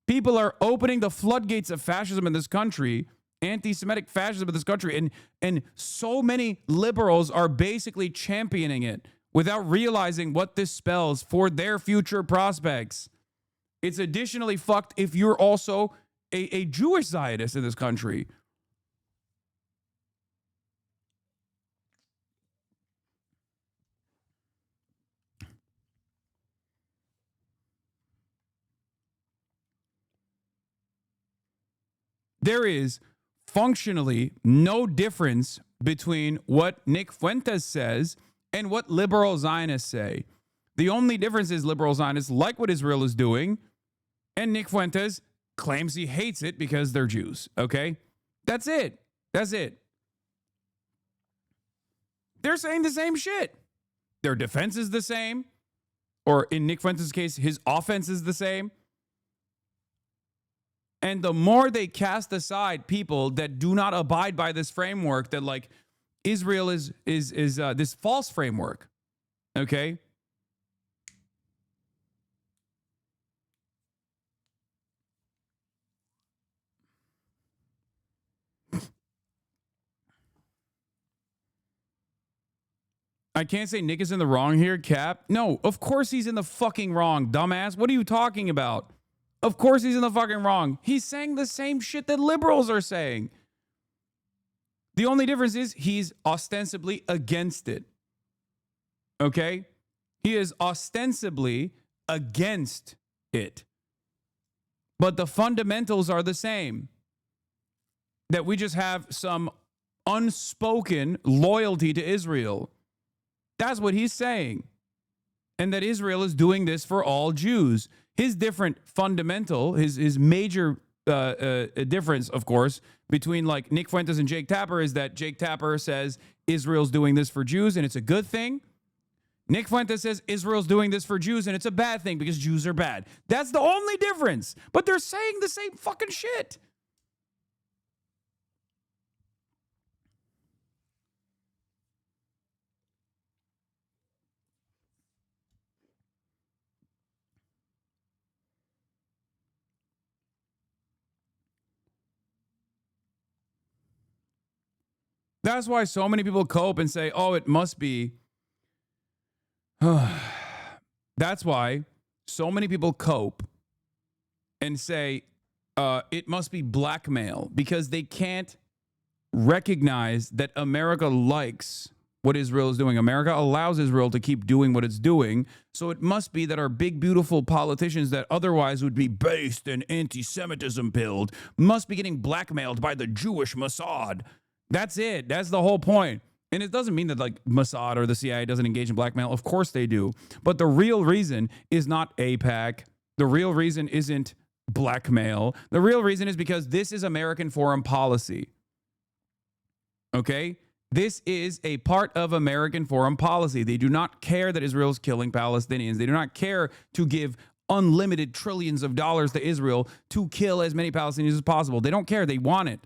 People are opening the floodgates of fascism in this country, anti-Semitic fascism in this country, and so many liberals are basically championing it without realizing what this spells for their future prospects. It's additionally fucked if you're also a Jewish Zionist in this country. There is functionally no difference between what Nick Fuentes says and what liberal Zionists say. The only difference is liberal Zionists like what Israel is doing, and Nick Fuentes claims he hates it because they're Jews, okay? That's it. That's it. They're saying the same shit. Their defense is the same, or in Nick Fuentes' case, his offense is the same. And the more they cast aside people that do not abide by this framework, that like Israel is this false framework, okay? I can't say Nick is in the wrong here, Cap. No, of course he's in the fucking wrong, dumbass. What are you talking about? Of course he's in the fucking wrong. He's saying the same shit that liberals are saying. The only difference is he's ostensibly against it. Okay? He is ostensibly against it. But the fundamentals are the same. That we just have some unspoken loyalty to Israel. That's what he's saying. And that Israel is doing this for all Jews. His different fundamental, his major difference, of course, between like Nick Fuentes and Jake Tapper is that Jake Tapper says Israel's doing this for Jews and it's a good thing. Nick Fuentes says Israel's doing this for Jews and it's a bad thing because Jews are bad. That's the only difference. But they're saying the same fucking shit. That's why so many people cope and say, oh, it must be. That's why so many people cope and say it must be blackmail because they can't recognize that America likes what Israel is doing. America allows Israel to keep doing what it's doing. So it must be that our big, beautiful politicians that otherwise would be based in anti-Semitism pilled must be getting blackmailed by the Jewish Mossad. That's it. That's the whole point. And it doesn't mean that like Mossad or the CIA doesn't engage in blackmail. Of course they do. But the real reason is not AIPAC. The real reason isn't blackmail. The real reason is because this is American foreign policy. Okay? This is a part of American foreign policy. They do not care that Israel is killing Palestinians. They do not care to give unlimited trillions of dollars to Israel to kill as many Palestinians as possible. They don't care. They want it.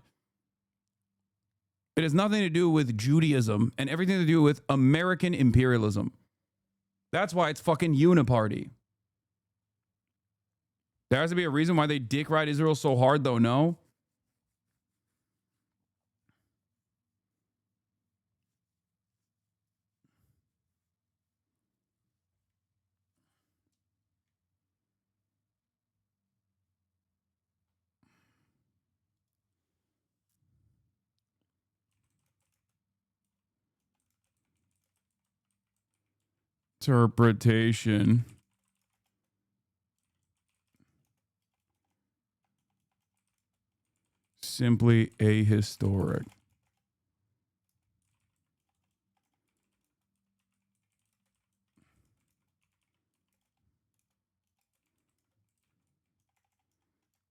It has nothing to do with Judaism and everything to do with American imperialism. That's why it's fucking uniparty. There has to be a reason why they dick ride Israel so hard, though, no? Interpretation. Simply ahistoric.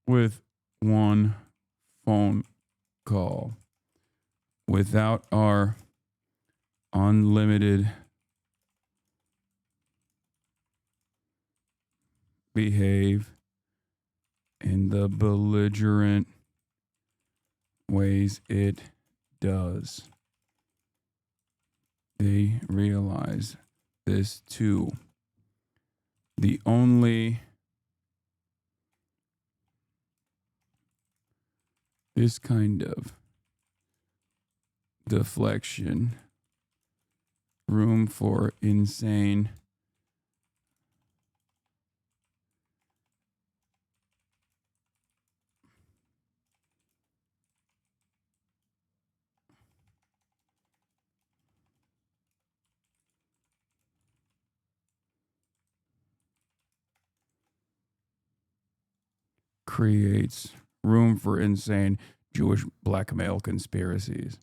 With one phone call, without our unlimited behave in the belligerent ways it does. They realize this too. The only this kind of deflection, room for insane creates room for insane Jewish blackmail conspiracies.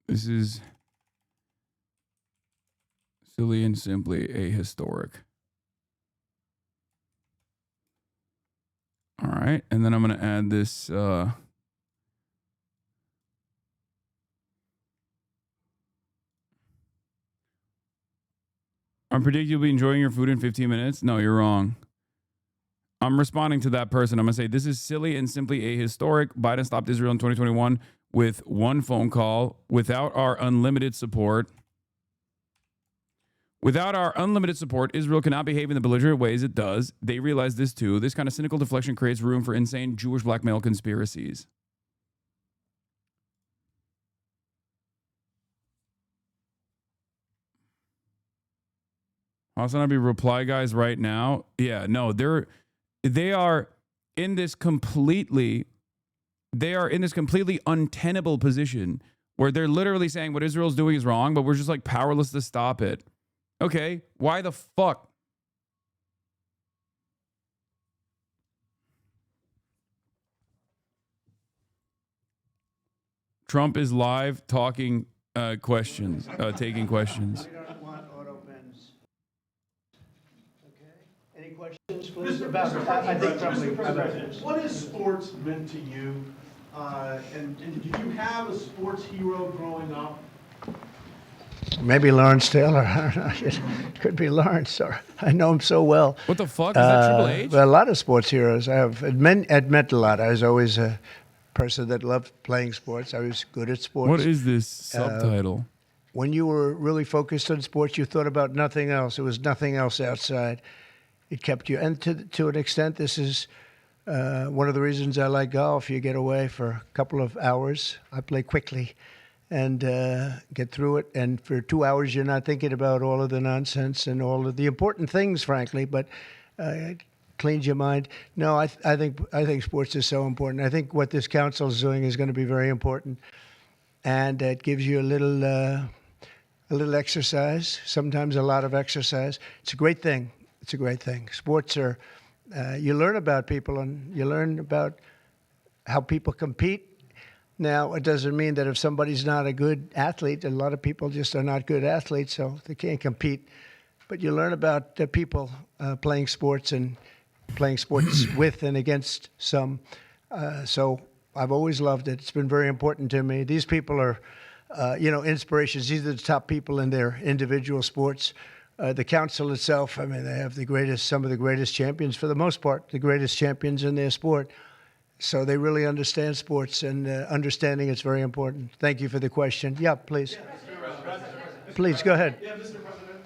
This is silly and simply ahistoric. All right, and then I'm going to add this I predict you'll be enjoying your food in 15 minutes. No, you're wrong. I'm responding to that person. I'm going to say this is silly and simply ahistoric. Biden stopped Israel in 2021 with one phone call without our unlimited support. Without our unlimited support, Israel cannot behave in the belligerent ways it does. They realize this too. This kind of cynical deflection creates room for insane Jewish blackmail conspiracies. HasanAbi reply guys right now. Yeah, no, they are in this completely untenable position where they're literally saying what Israel's doing is wrong, but we're just like powerless to stop it. Okay, why the fuck? Trump is live talking questions, taking questions. We don't want auto pens. Okay. Any questions, please? I think probably what has sports meant to you? And did you have a sports hero growing up? Maybe Lawrence Taylor. I don't know. It could be Lawrence. Or I know him so well. What the fuck? Is that Triple H? A lot of sports heroes. I have. It meant a lot. I was always a person that loved playing sports. I was good at sports. What is this subtitle? When you were really focused on sports, you thought about nothing else. There was nothing else outside. It kept you. And to an extent, this is one of the reasons I like golf. You get away for a couple of hours. I play quickly and get through it. And for 2 hours, you're not thinking about all of the nonsense and all of the important things, frankly, but it cleans your mind. No, I think sports is so important. I think what this council is doing is going to be very important. And it gives you a little exercise, sometimes a lot of exercise. It's a great thing. It's a great thing. Sports are, you learn about people and you learn about how people compete. Now, it doesn't mean that if somebody's not a good athlete, a lot of people just are not good athletes, so they can't compete. But you learn about people playing sports and playing sports with and against some. So I've always loved it. It's been very important to me. These people are, inspirations. These are the top people in their individual sports. The council itself, I mean, they have some of the greatest champions, for the most part, the greatest champions in their sport. So they really understand sports, and understanding it's very important. Thank you for the question. Yeah, please. Please, go ahead. Yeah, Mr. President,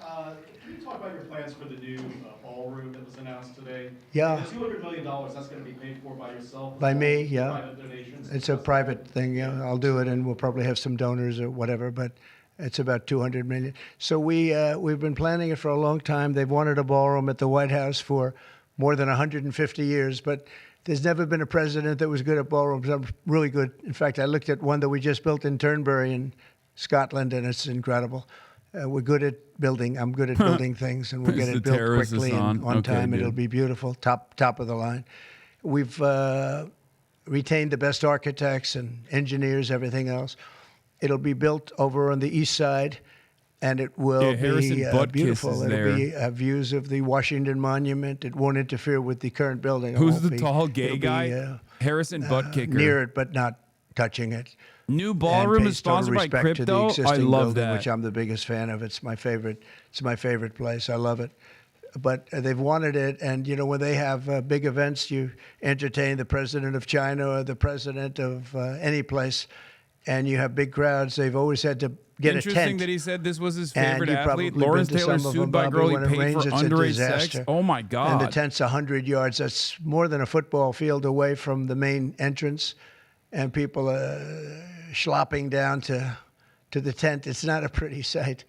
can you talk about your plans for the new ballroom that was announced today? Yeah. The $200 million, that's going to be paid for by yourself? By me, yeah. Private donations? It's a private thing, yeah. I'll do it, and we'll probably have some donors or whatever, but it's about $200 million. So we've been planning it for a long time. They've wanted a ballroom at the White House for more than 150 years, but there's never been a president that was good at ballrooms. I'm really good. In fact, I looked at one that we just built in Turnberry in Scotland, and it's incredible. We're good at building. I'm good at building things, and we'll get it built quickly and on time. It'll be beautiful, top of the line. We've retained the best architects and engineers, everything else. It'll be built over on the east side, and it will be beautiful. It'll be views of the Washington Monument. It won't interfere with the current building. Who's the tall gay guy? Harrison Buttkicker. Near it, but not touching it. New ballroom is sponsored by Crypto. I love that. Which I'm the biggest fan of. It's my favorite. It's my favorite place. I love it. But they've wanted it, and when they have big events, you entertain the president of China or the president of any place, and you have big crowds. They've always had to get a tent. Interesting that he said this was his favorite athlete. Lawrence Taylor sued by girl he paid for underage sex. Oh my God! And the tent's 100 yards. That's more than a football field away from the main entrance, and people are schlopping down to the tent. It's not a pretty sight.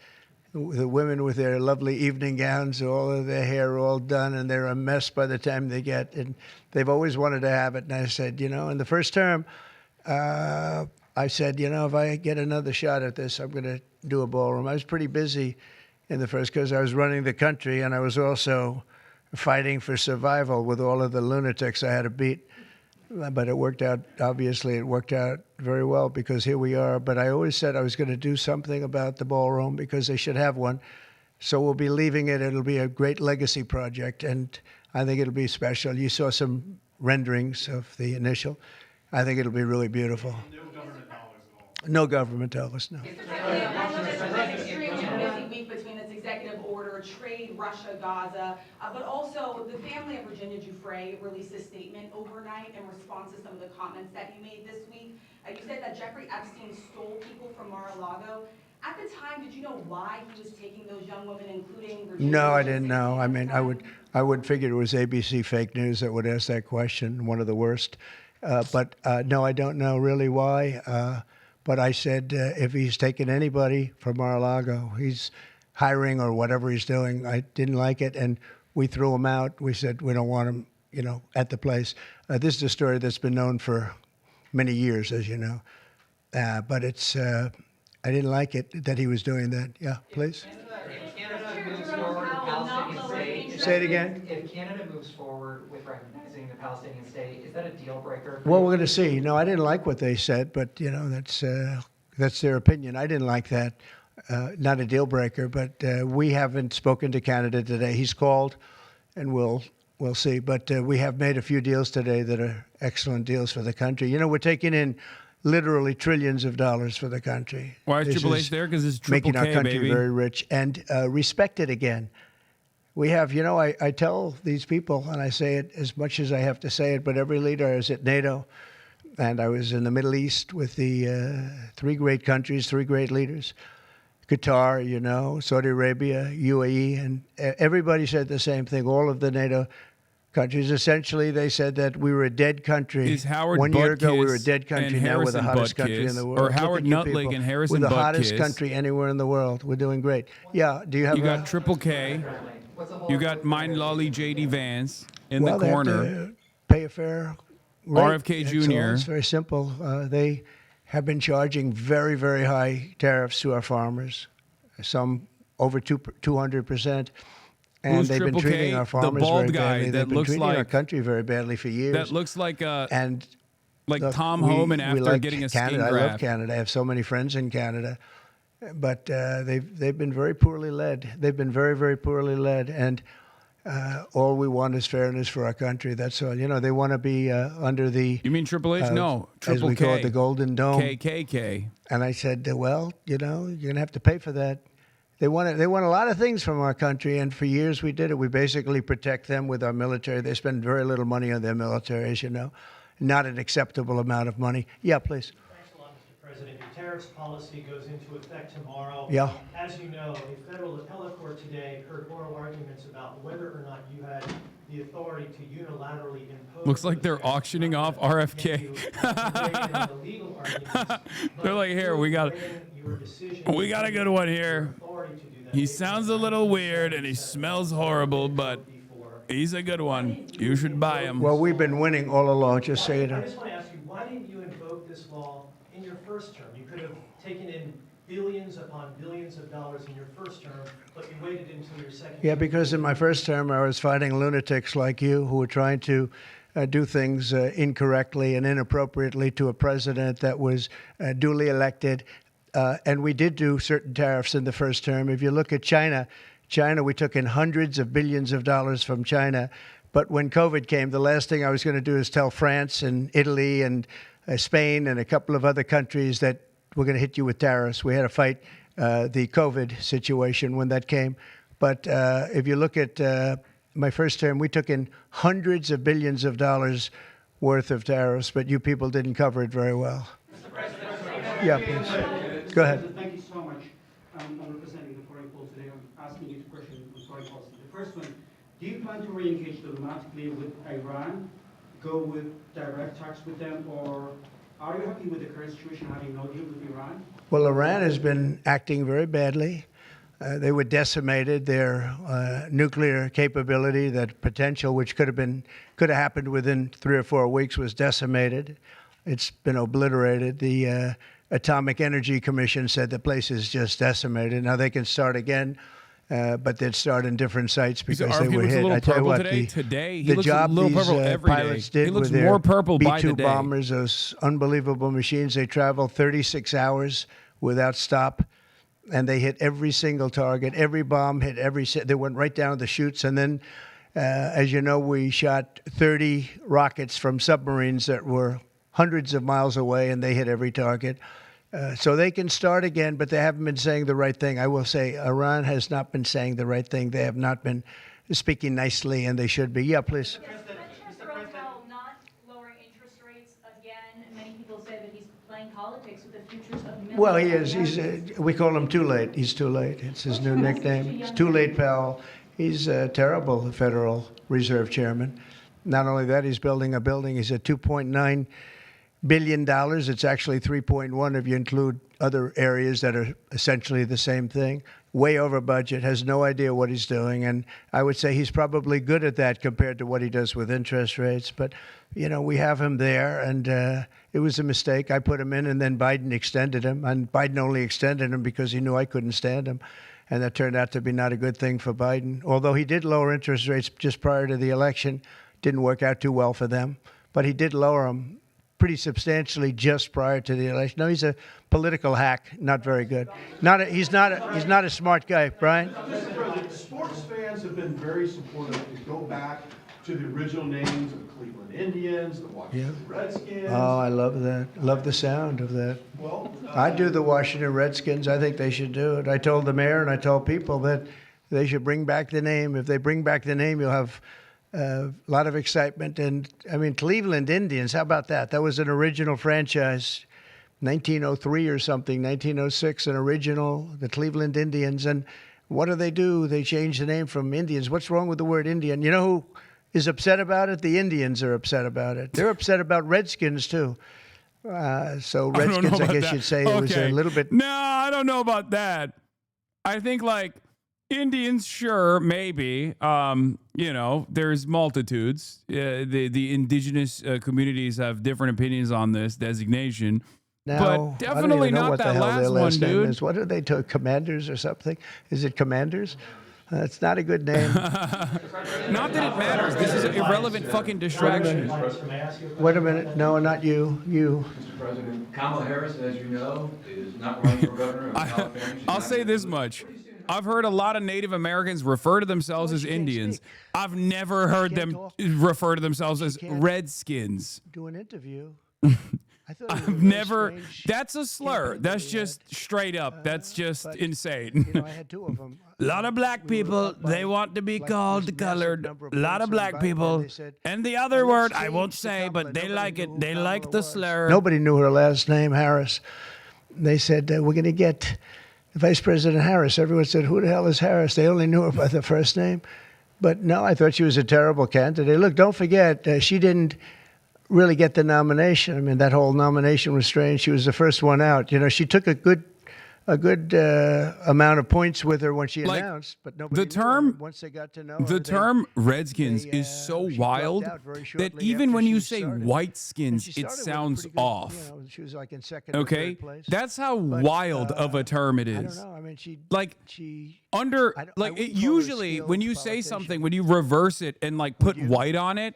The women with their lovely evening gowns, all of their hair all done, and they're a mess by the time they get. And they've always wanted to have it. And I said, in the first term, I said, if I get another shot at this, I'm going to do a ballroom. I was pretty busy in the first because I was running the country, and I was also fighting for survival with all of the lunatics I had to beat. But it worked out, obviously, it worked out very well because here we are. But I always said I was going to do something about the ballroom because they should have one. So we'll be leaving it. It'll be a great legacy project, and I think it'll be special. You saw some renderings of the initial. I think it'll be really beautiful. No government dollars, no. Executive order, trade, Russia, Gaza, but also the family of Virginia Giuffre released a statement overnight in response to some of the comments that you made this week. You said that Jeffrey Epstein stole people from Mar-a-Lago. At the time, did you know why he was taking those young women, including Virginia? No, I didn't know. I mean, I would figure it was ABC fake news that would ask that question, one of the worst. But no, I don't know really why. But I said if he's taken anybody from Mar-a-Lago, he's hiring or whatever he's doing. I didn't like it, and we threw him out. We said we don't want him, at the place. This is a story that's been known for many years, as you know. But it's, I didn't like it that he was doing that. Yeah, please. Say it again. If Canada moves forward with recognizing the Palestinian state, is that a deal breaker? Well, we're going to see. No, I didn't like what they said, but that's their opinion. I didn't like that. Not a deal breaker, but we haven't spoken to Canada today. He's called, and we'll see. But we have made a few deals today that are excellent deals for the country. We're taking in literally trillions of dollars for the country. Why is Triple H there? Because it's Triple making our K, country baby. very rich and respected again. We have, I tell these people, and I say it as much as I have to say it, but every leader is at NATO, and I was in the Middle East with the three great countries, three great leaders, Qatar, Saudi Arabia, UAE, and everybody said the same thing. All of the NATO countries, essentially, they said that we were a dead country. Is Howard 1 year ago, we Butkiss were a dead country. and Now we're the Harrison hottest country Butkiss, in the world. or Look at Howard you Nuttall people. and Harrison We're the hottest Butkiss. country anywhere in the world. We're doing great. Yeah, do you have You got Triple K. You got Mine Lolly J.D. Vance in the They have corner. to pay a fair rate. RFK That's all. Jr. It's very simple. They have been charging very, very high tariffs to our farmers, some over 200%. And Who's they've been Triple treating K? our The farmers bald very guy badly. that They've been looks treating our like- country very badly for years. That looks like look, Tom we- Homan we after like getting a Canada. skin I graft. love Canada. I have so many friends in Canada, but they've been very poorly led. They've been very, very poorly led, and all we want is fairness for our country. That's all. They want to be under the. You mean Triple H? No, as Triple we K. call it, the Golden Dome. KKK. And I said, well, you're going to have to pay for that. They want a lot of things from our country, and for years we did it. We basically protect them with our military. They spend very little money on their military, as you know, not an acceptable amount of money. Yeah, please. Thanks a lot, Mr. President. Your tariffs policy goes into effect tomorrow. Yeah. As you know, a federal appellate court today heard oral arguments about whether or not you had the authority to unilaterally impose. Looks like they're auctioning off RFK. They're like, here, we got a good one here. He sounds a little weird and he smells horrible, but he's a good one. You should buy him. Well, we've been winning all along, just so you know. I just want to ask you, why didn't you invoke this law in your first term? You could have taken in billions upon billions of dollars in your first term, but you waited until your second Yeah, term. because in my first term, I was fighting lunatics like you who were trying to do things incorrectly and inappropriately to a president that was duly elected. And we did do certain tariffs in the first term. If you look at China, we took in hundreds of billions of dollars from China. But when COVID came, the last thing I was going to do is tell France and Italy and Spain and a couple of other countries that we're going to hit you with tariffs. We had to fight the COVID situation when that came. But if you look at my first term, we took in hundreds of billions of dollars worth of tariffs, but you people didn't cover it very well. Yeah, please. Go ahead. Thank you so much. I'm representing the foreign poll today. I'm asking you two questions on foreign policy. The first one, do you plan to re-engage diplomatically with Iran, go with direct talks with them, or are you happy with the current situation having no deal with Iran? Well, Iran has been acting very badly. They were decimated. Their nuclear capability, that potential, which could have happened within 3 or 4 weeks, was decimated. It's been obliterated. The Atomic Energy Commission said the place is just decimated. Now they can start again, but they'd start in different sites because they were hit. I tell you what, today he the looks job a little these purple every day. pilots did He looks with their more purple by the B-2 day. bombers, those unbelievable machines. They traveled 36 hours without stop, and they hit every single target. Every bomb hit they went right down the chutes, and then, as you know, we shot 30 rockets from submarines that were hundreds of miles away, and they hit every target. So they can start again, but they haven't been saying the right thing. I will say Iran has not been saying the right thing. They have not been speaking nicely, and they should be. Yeah, please. Mr. Roosevelt not lowering interest rates again. Many people say that he's playing politics with the futures of millions. Well, he is. We call him Too Late. He's Too Late. It's his new nickname. It's Too Late, pal. He's terrible, the Federal Reserve Chairman. Not only that, he's building a building. He's at $2.9 billion. It's actually 3.1 if you include other areas that are essentially the same thing. way over budget, has no idea what he's doing. And I would say he's probably good at that compared to what he does with interest rates. But, you know, we have him there, and it was a mistake. I put him in, and then Biden extended him. And Biden only extended him because he knew I couldn't stand him. And that turned out to be not a good thing for Biden. Although he did lower interest rates just prior to the election, didn't work out too well for them. But he did lower them pretty substantially just prior to the election. No, he's a political hack, not very good. He's not a smart guy, Brian. Mr. President, sports fans have been very supportive to go back to the original names of the Cleveland Indians, the Washington Redskins. Oh, I love that. Love the sound of that. Well, I do the Washington Redskins. I think they should do it. I told the mayor and I told people that they should bring back the name. If they bring back the name, you'll have a lot of excitement. And, I mean, Cleveland Indians, how about that? That was an original franchise, 1903 or something, 1906, an original, the Cleveland Indians. And what do? They changed the name from Indians. What's wrong with the word Indian? You know who is upset about it? The Indians are upset about it. They're upset about Redskins, too. So Redskins, I guess you'd say it was a little bit. No, I don't know about that. I think, like, Indians, sure, maybe. You know, there's multitudes. The indigenous communities have different opinions on this designation. Now, but definitely not that last one, dude. Is. What are they to Commanders or something? Is it Commanders? It's not a good name. Not that it matters. This is an irrelevant fucking distraction. Wait a minute. No, not you. You. Mr. President, Kamala Harris, as you know, is not running for governor of California. I'll say this much. I've heard a lot of Native Americans refer to themselves as Indians. I've never heard them refer to themselves as Redskins. Do an interview. I've never. That's a slur. That's just straight up. That's just insane. You know, I had two of them. A lot of black people, they want to be called colored. A lot of black people. And the other word, I won't say, but they like it. They like the slur. Nobody knew her last name, Harris. They said, we're going to get Vice President Harris. Everyone said, who the hell is Harris? They only knew her by the first name. But no, I thought she was a terrible candidate. Look, don't forget, she didn't really get the nomination. I mean, that whole nomination was strange. She was the first one out. You know, she took a good amount of points with her when she announced, but nobody knew her. Once they got to know her, the term Redskins is so wild that even when you say white skins, it sounds off. You know, she was like in second or Okay, third place. that's how wild of a term it is. I don't know. I mean, usually when you say something, when you reverse it and like put white on it,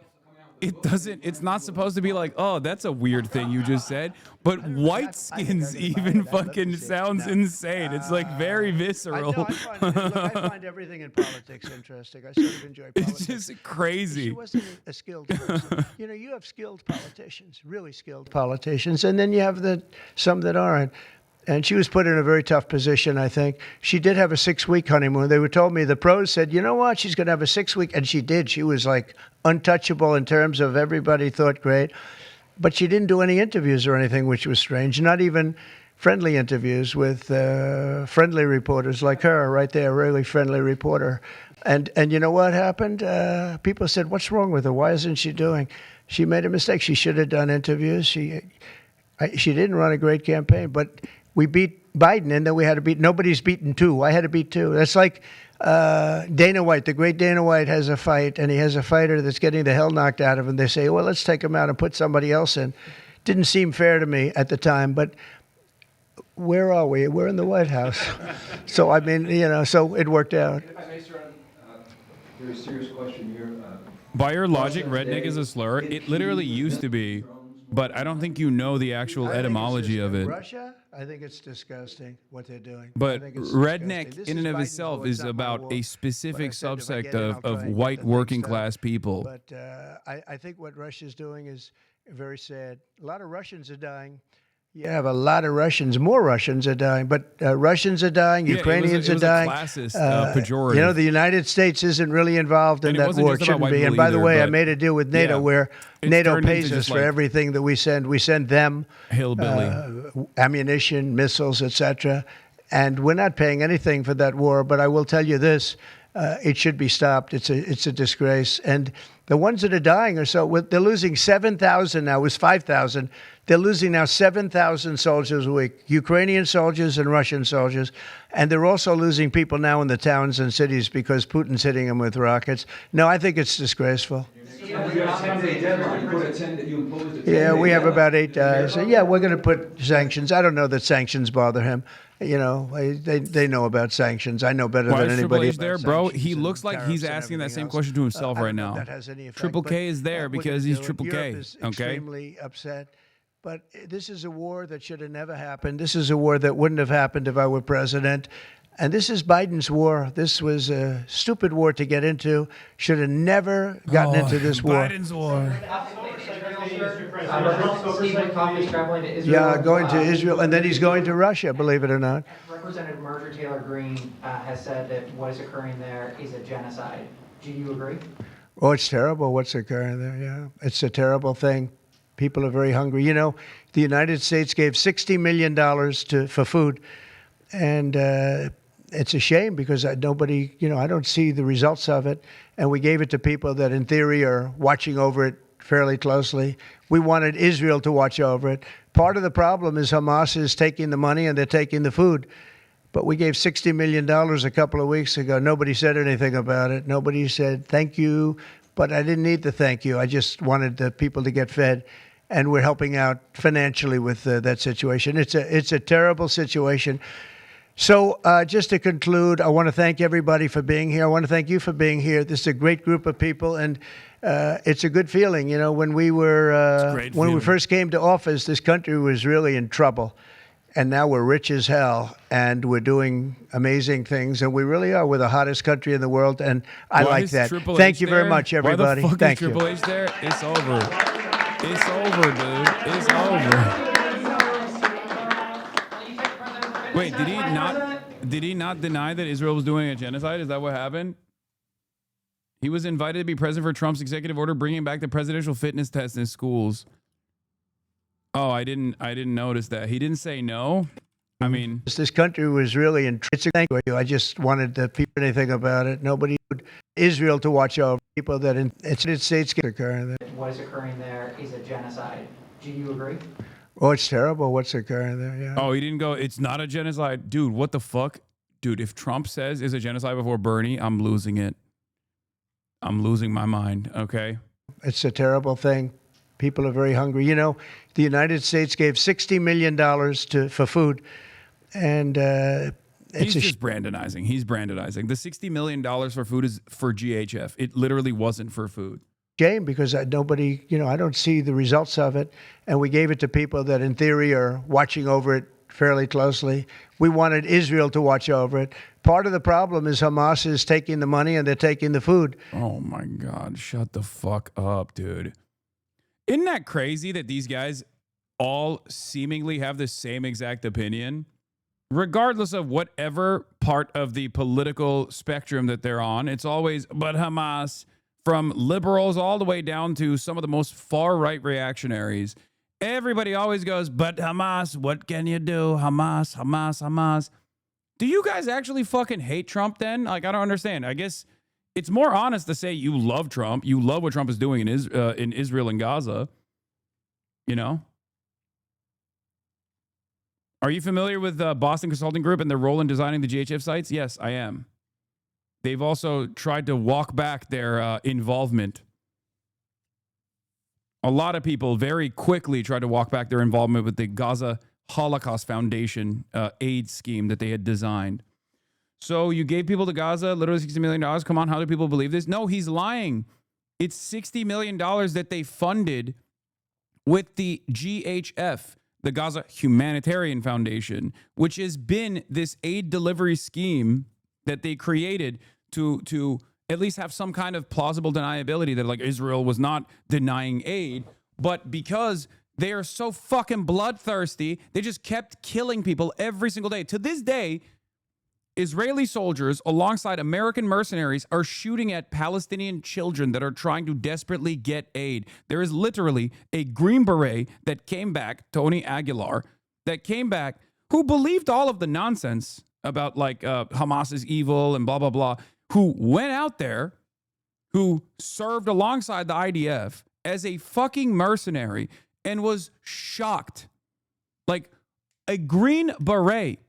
it's not supposed to be like, oh, that's a weird thing you just said. But white skins even fucking sounds insane. It's like very visceral. I find everything in politics interesting. I sort of enjoy politics. It's just crazy. She wasn't a skilled person. You know, you have skilled politicians, really skilled politicians, and then you have some that aren't. And she was put in a very tough position, I think. She did have a 6-week honeymoon. They told me, the pros said, you know what, she's going to have a 6-week. And she did. She was like untouchable in terms of everybody thought great. But she didn't do any interviews or anything, which was strange. Not even friendly interviews with friendly reporters like her right there, a really friendly reporter. And you know what happened? People said, what's wrong with her? Why isn't she doing? She made a mistake. She should have done interviews. She didn't run a great campaign, but we beat Biden, and then we had to beat. Nobody's beaten two. I had to beat two. That's like Dana White. The great Dana White has a fight, and he has a fighter that's getting the hell knocked out of him. They say, well, let's take him out and put somebody else in. Didn't seem fair to me at the time, but where are we? We're in the White House. So, I mean, you know, so it worked out. If I may, sir, a very serious question here. By your logic, redneck is a slur. It literally used to be, but I don't think you know the actual etymology of it. Russia? I think it's disgusting what they're doing. But redneck in and of itself is about a specific subsect of white working class people. But I think what Russia's doing is very sad. A lot of Russians are dying. You have a lot of Russians, more Russians are dying, but Russians are dying, Ukrainians are dying. A classist, pejorative. You know, the United States isn't really involved in that war. It shouldn't be. And by the way, I made a deal with NATO where NATO pays us for everything that we send. We send them ammunition, missiles, etc. And we're not paying anything for that war. But I will tell you this, It should be stopped. It's a disgrace. And the ones that are dying are they're losing 7,000 now. It was 5,000. They're losing now 7,000 soldiers a week, Ukrainian soldiers and Russian soldiers. And they're also losing people now in the towns and cities because Putin's hitting them with rockets. No, I think it's disgraceful. Yeah, we have about 8 days. So yeah, we're going to put sanctions. I don't know that sanctions bother him. You know, they know about sanctions. I know better than anybody. Why is there, bro? He looks like he's asking that same question to himself right now. That has any effect, Triple K is there because he's Triple K. Europe is Okay. extremely upset. But this is a war that should have never happened. This is a war that wouldn't have happened if I were president. And this is Biden's war. This was a stupid war to get into. Should have never gotten into this war. Biden's war. Steve Witkoff is traveling to Israel. Yeah, going to Israel, and then he's going to Russia, believe it or not. Representative Marjorie Taylor Greene has said that what is occurring there is a genocide. Do you agree? Oh, it's terrible what's occurring there, yeah. It's a terrible thing. People are very hungry. You know, the United States gave $60 million for food, and it's a shame because nobody, you know, I don't see the results of it, and we gave it to people that in theory are watching over it fairly closely. We wanted Israel to watch over it. Part of the problem is Hamas is taking the money and they're taking the food. But we gave $60 million a couple of weeks ago. Nobody said anything about it. Nobody said thank you, but I didn't need the thank you. I just wanted the people to get fed, and we're helping out financially with that situation. It's a terrible situation. So just to conclude, I want to thank everybody for being here. I want to thank you for being here. This is a great group of people, and it's a good feeling. You know, when we first came to office, this country was really in trouble, and now we're rich as hell, and we're doing amazing things, and we really are. We're the hottest country in the world, and I like that. Thank you very much, everybody. Why the fuck Thank is Triple H there? It's over. It's over, dude. It's over. Wait, did he not deny that Israel was doing a genocide? Is that what happened? He was invited to be present for Trump's executive order bringing back the presidential fitness test in schools. Oh, I didn't notice that. He didn't say no. I mean, this country was really in. It's a thank you. I just wanted the people anything about it. Nobody, Israel to watch over people that in the United States get occurring. What is occurring there is a genocide. Do you agree? Oh, it's terrible what's occurring there. Yeah. Oh, he didn't go. It's not a genocide, dude. What the fuck, dude? If Trump says it's a genocide before Bernie, I'm losing it. I'm losing my mind. Okay. It's a terrible thing. People are very hungry. You know, the United States gave $60 million for food, and he's just brandonizing. He's brandonizing. The $60 million for food is for GHF. It literally wasn't for food. Shame because nobody, you know, I don't see the results of it, and we gave it to people that in theory are watching over it fairly closely. We wanted Israel to watch over it. Part of the problem is Hamas is taking the money and they're taking the food. Oh my God, shut the fuck up, dude. Isn't that crazy that these guys all seemingly have the same exact opinion? Regardless of whatever part of the political spectrum that they're on, it's always, but Hamas, from liberals all the way down to some of the most far-right reactionaries. Everybody always goes, but Hamas, what can you do? Hamas, Hamas, Hamas. Do you guys actually fucking hate Trump then? Like, I don't understand. I guess it's more honest to say you love Trump. You love what Trump is doing in Israel and Gaza. You know? Are you familiar with Boston Consulting Group and their role in designing the GHF sites? Yes, I am. They've also tried to walk back their involvement. A lot of people very quickly tried to walk back their involvement with the Gaza Holocaust Foundation aid scheme that they had designed. So you gave people to Gaza literally $60 million. Come on, how do people believe this? No, he's lying. It's $60 million that they funded with the GHF, the Gaza Humanitarian Foundation, which has been this aid delivery scheme that they created to at least have some kind of plausible deniability that like Israel was not denying aid, but because they are so fucking bloodthirsty, they just kept killing people every single day. To this day, Israeli soldiers alongside American mercenaries are shooting at Palestinian children that are trying to desperately get aid. There is literally a Green Beret that came back, Tony Aguilar, that came back, who believed all of the nonsense about like Hamas is evil and blah, blah, blah, who went out there, who served alongside the IDF as a fucking mercenary and was shocked. Like a Green Beret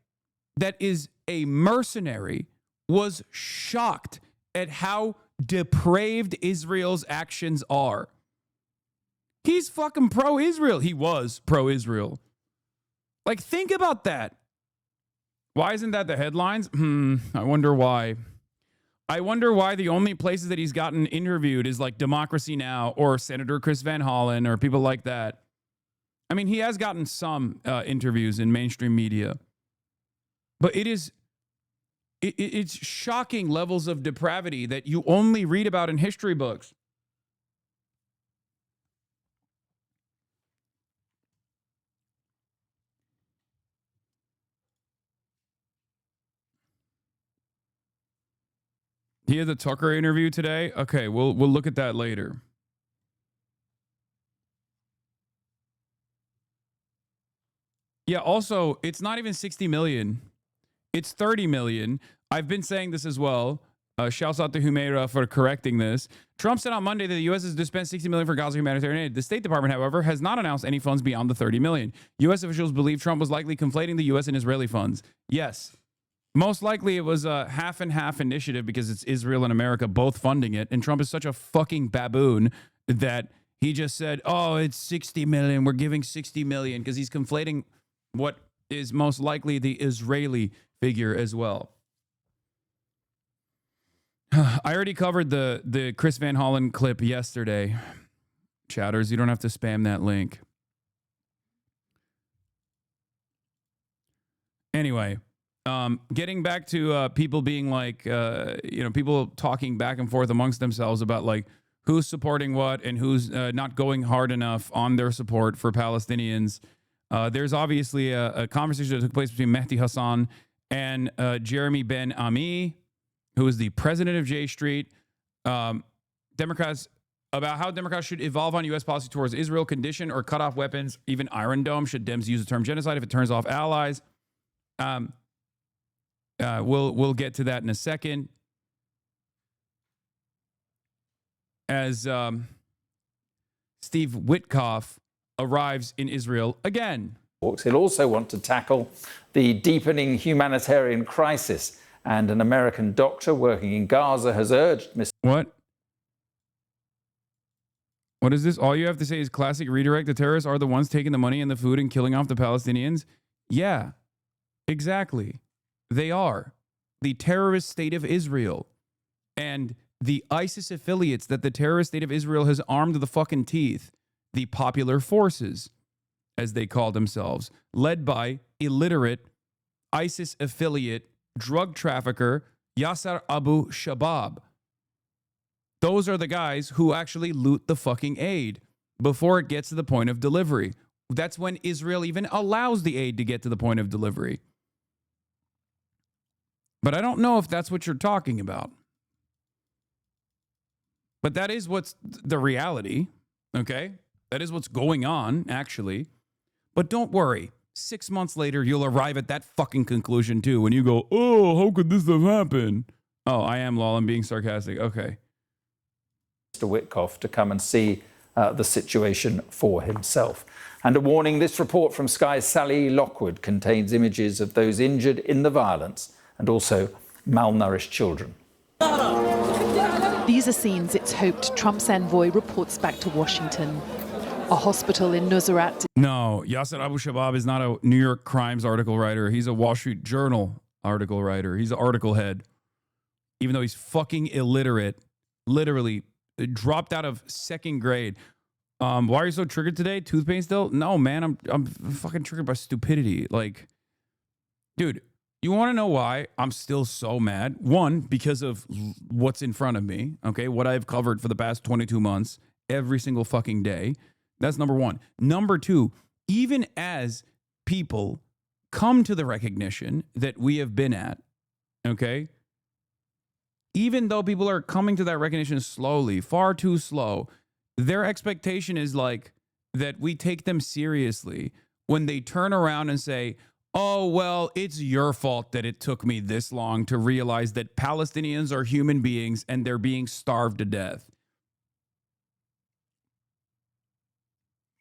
that is a mercenary was shocked at how depraved Israel's actions are. He's fucking pro-Israel. He was pro-Israel. Like, think about that. Why isn't that the headlines? I wonder why. I wonder why the only places that he's gotten interviewed is like Democracy Now! Or Senator Chris Van Hollen or people like that. I mean, he has gotten some interviews in mainstream media. But it's shocking levels of depravity that you only read about in history books. He has a Tucker interview today. Okay, we'll look at that later. Yeah, also, it's not even 60 million. It's 30 million. I've been saying this as well. Shouts out to Humeira for correcting this. Trump said on Monday that the U.S. has dispensed 60 million for Gaza humanitarian aid. The State Department, however, has not announced any funds beyond the 30 million. U.S. officials believe Trump was likely conflating the U.S. and Israeli funds. Yes. Most likely it was a half and half initiative because it's Israel and America both funding it. And Trump is such a fucking baboon that he just said, oh, it's 60 million. We're giving 60 million because he's conflating what is most likely the Israeli figure as well. I already covered the Chris Van Hollen clip yesterday. Chatters, you don't have to spam that link. Anyway, getting back to people being like, people talking back and forth amongst themselves about like who's supporting what and who's not going hard enough on their support for Palestinians. There's obviously a conversation that took place between Mehdi Hasan and Jeremy Ben Ami, who is the president of J Street, Democrats, about how Democrats should evolve on U.S. policy towards Israel, condition or cut off weapons, even Iron Dome. Should Dems use the term genocide if it turns off allies? We'll get to that in a second. As Steve Witkoff arrives in Israel again. He'll also want to tackle the deepening humanitarian crisis. And an American doctor working in Gaza has urged Mr. What? What is this? All you have to say is classic redirect. The terrorists are the ones taking the money and the food and killing off the Palestinians. Yeah, exactly. They are. The terrorist state of Israel and the ISIS affiliates that the terrorist state of Israel has armed to the fucking teeth. The Popular Forces, as they call themselves, led by illiterate ISIS affiliate drug trafficker Yasser Abu Shabab. Those are the guys who actually loot the fucking aid before it gets to the point of delivery. That's when Israel even allows the aid to get to the point of delivery. But I don't know if that's what you're talking about. But that is what's the reality, okay? That is what's going on, actually. But don't worry. 6 months later, you'll arrive at that fucking conclusion, too, when you go, oh, how could this have happened? Oh, I am, lol, I'm being sarcastic. Okay. Mr. Witkoff to come and see the situation for himself. And a warning, this report from Sky's Sally Lockwood contains images of those injured in the violence and also malnourished children. These are scenes it's hoped Trump's envoy reports back to Washington. A hospital in Nusrat. No, Yasser Abu Shabab is not a New York Crimes article writer. He's a Wall Street Journal article writer. He's an article head. Even though he's fucking illiterate, literally dropped out of second grade. Why are you so triggered today? Tooth pain still? No, man, I'm fucking triggered by stupidity. Like, dude, you want to know why I'm still so mad? One, because of what's in front of me, okay? What I've covered for the past 22 months, every single fucking day. That's number one. Number two, even as people come to the recognition that we have been at, okay? Even though people are coming to that recognition slowly, far too slow, their expectation is like that we take them seriously when they turn around and say, oh, well, it's your fault that it took me this long to realize that Palestinians are human beings and they're being starved to death.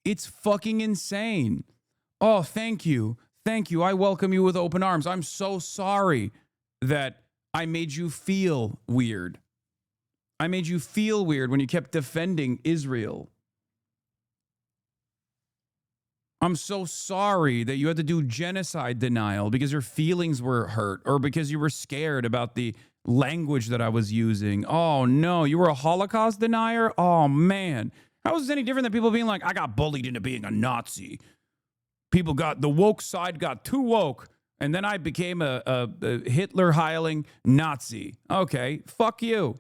It's fucking insane. Oh, thank you. Thank you. I welcome you with open arms. I'm so sorry that I made you feel weird. I made you feel weird when you kept defending Israel. I'm so sorry that you had to do genocide denial because your feelings were hurt or because you were scared about the language that I was using. Oh, no, you were a Holocaust denier? Oh, man. How is this any different than people being like, I got bullied into being a Nazi? People got, the woke side got too woke, and then I became a Hitler-heiling Nazi. Okay, fuck you.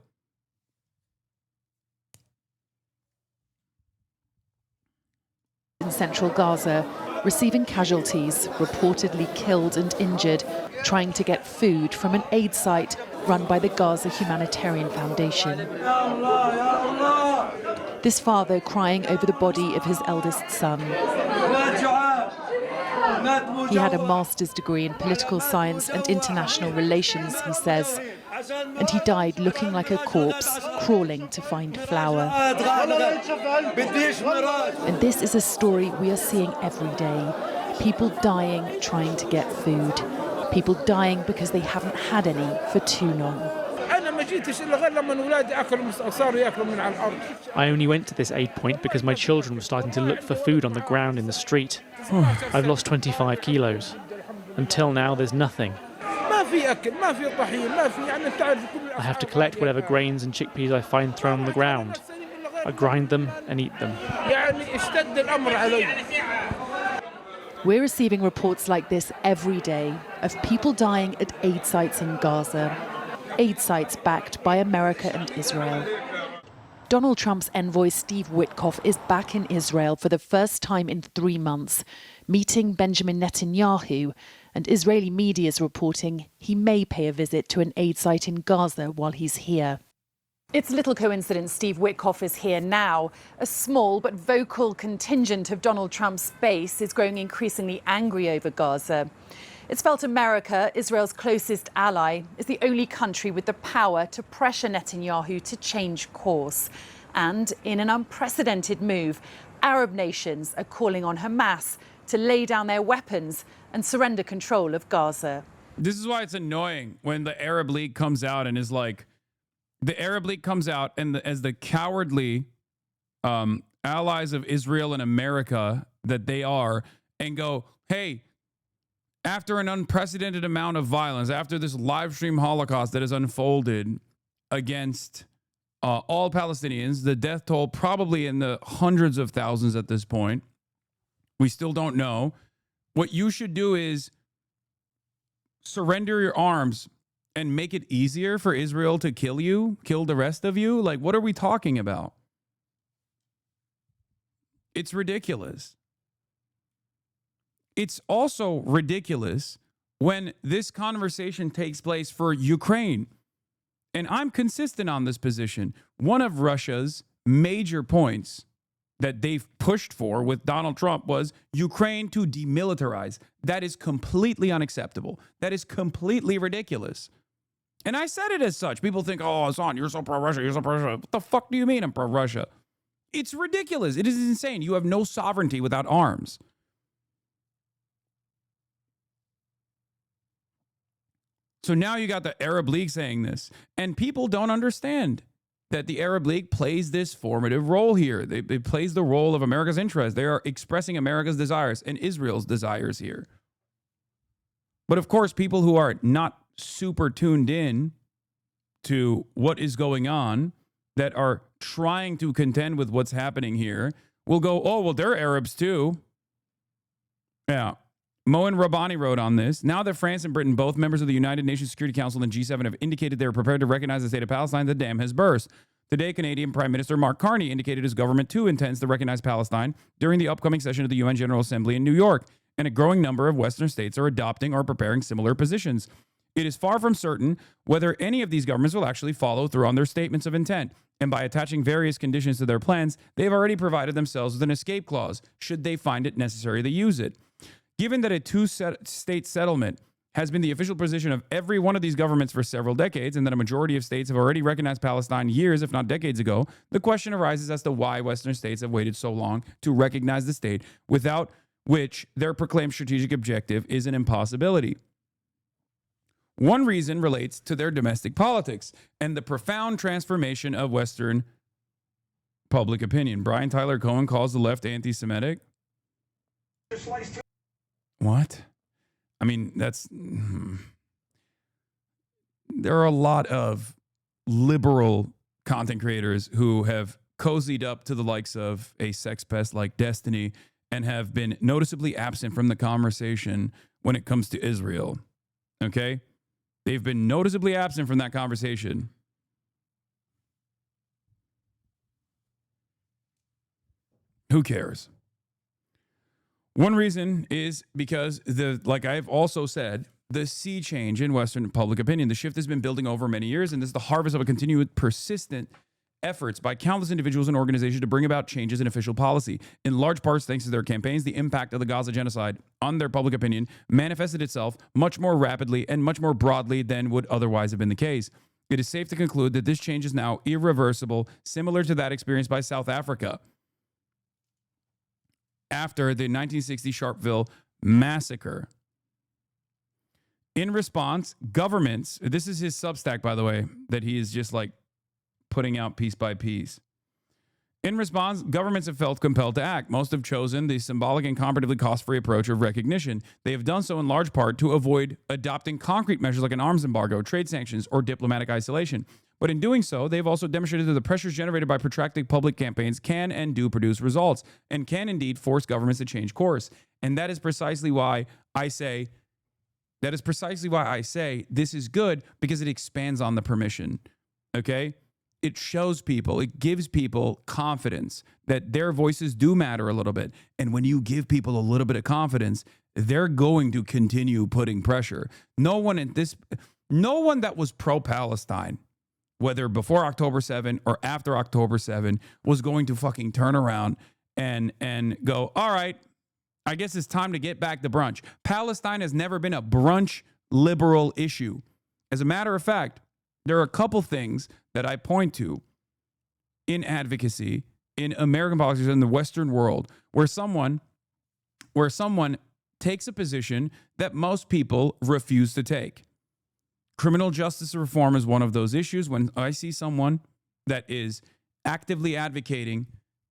In central Gaza, receiving casualties, reportedly killed and injured, trying to get food from an aid site run by the Gaza Humanitarian Foundation. This father crying over the body of his eldest son. He had a master's degree in political science and international relations, he says, and he died looking like a corpse, crawling to find flour. And this is a story we are seeing every day. People dying trying to get food. People dying because they haven't had any for too long. I only went to this aid point because my children were starting to look for food on the ground in the street. I've lost 25 kilos. Until now, there's nothing. I have to collect whatever grains and chickpeas I find thrown on the ground. I grind them and eat them. We're receiving reports like this every day of people dying at aid sites in Gaza. Aid sites backed by America and Israel. Donald Trump's envoy Steve Witkoff is back in Israel for the first time in 3 months, meeting Benjamin Netanyahu, and Israeli media is reporting he may pay a visit to an aid site in Gaza while he's here. It's little coincidence Steve Witkoff is here now. A small but vocal contingent of Donald Trump's base is growing increasingly angry over Gaza. It's felt America, Israel's closest ally, is the only country with the power to pressure Netanyahu to change course. And in an unprecedented move, Arab nations are calling on Hamas to lay down their weapons and surrender control of Gaza. This is why it's annoying when the Arab League comes out and is like, the Arab League comes out and as the cowardly allies of Israel and America that they are, and go, hey, after an unprecedented amount of violence, after this live stream Holocaust that has unfolded against all Palestinians, the death toll probably in the hundreds of thousands at this point, we still don't know. What you should do is surrender your arms and make it easier for Israel to kill you, kill the rest of you. Like, what are we talking about? It's ridiculous. It's also ridiculous when this conversation takes place for Ukraine. And I'm consistent on this position. One of Russia's major points that they've pushed for with Donald Trump was Ukraine to demilitarize. That is completely unacceptable. That is completely ridiculous. And I said it as such. People think, oh, Hasan, you're so pro-Russia, you're so pro-Russia. What the fuck do you mean I'm pro-Russia? It's ridiculous. It is insane. You have no sovereignty without arms. So now you got the Arab League saying this. And people don't understand that the Arab League plays this formative role here. They plays the role of America's interest. They are expressing America's desires and Israel's desires here. But of course, people who are not super tuned in to what is going on, that are trying to contend with what's happening here, will go, oh, well, they're Arabs too. Yeah. Moen Rabbani wrote on this. Now that France and Britain, both members of the United Nations Security Council and G7, have indicated they are prepared to recognize the state of Palestine, the dam has burst. Today, Canadian Prime Minister Mark Carney indicated his government too intends to recognize Palestine during the upcoming session of the UN General Assembly in New York, and a growing number of Western states are adopting or preparing similar positions. It is far from certain whether any of these governments will actually follow through on their statements of intent, and by attaching various conditions to their plans, they've already provided themselves with an escape clause, should they find it necessary to use it. Given that a two-state settlement has been the official position of every one of these governments for several decades, and that a majority of states have already recognized Palestine years, if not decades ago, the question arises as to why Western states have waited so long to recognize the state, without which their proclaimed strategic objective is an impossibility. One reason relates to their domestic politics and the profound transformation of Western public opinion. Brian Tyler Cohen calls the left anti-Semitic. What? I mean, there are a lot of liberal content creators who have cozied up to the likes of a sex pest like Destiny and have been noticeably absent from the conversation when it comes to Israel. Okay? They've been noticeably absent from that conversation. Who cares? One reason is because, like I've also said, the sea change in Western public opinion. The shift has been building over many years, and this is the harvest of a continued, persistent efforts by countless individuals and organizations to bring about changes in official policy. In large parts, thanks to their campaigns, the impact of the Gaza genocide on their public opinion manifested itself much more rapidly and much more broadly than would otherwise have been the case. It is safe to conclude that this change is now irreversible, similar to that experienced by South Africa after the 1960 Sharpeville massacre. In response, governments, this is his Substack, by the way, that he is just like putting out piece by piece. In response, governments have felt compelled to act. Most have chosen the symbolic and comparatively cost-free approach of recognition. They have done so in large part to avoid adopting concrete measures like an arms embargo, trade sanctions, or diplomatic isolation. But in doing so, they've also demonstrated that the pressures generated by protracted public campaigns can and do produce results, and can indeed force governments to change course. And that is precisely why I say this is good, because it expands on the permission. Okay? It shows people, it gives people confidence that their voices do matter a little bit. And when you give people a little bit of confidence, they're going to continue putting pressure. No one that was pro-Palestine, whether before October 7 or after October 7, was going to fucking turn around and go, all right, I guess it's time to get back to brunch. Palestine has never been a brunch liberal issue. As a matter of fact, there are a couple things that I point to in advocacy, in American politics, in the Western world, where someone takes a position that most people refuse to take. Criminal justice reform is one of those issues. When I see someone that is actively advocating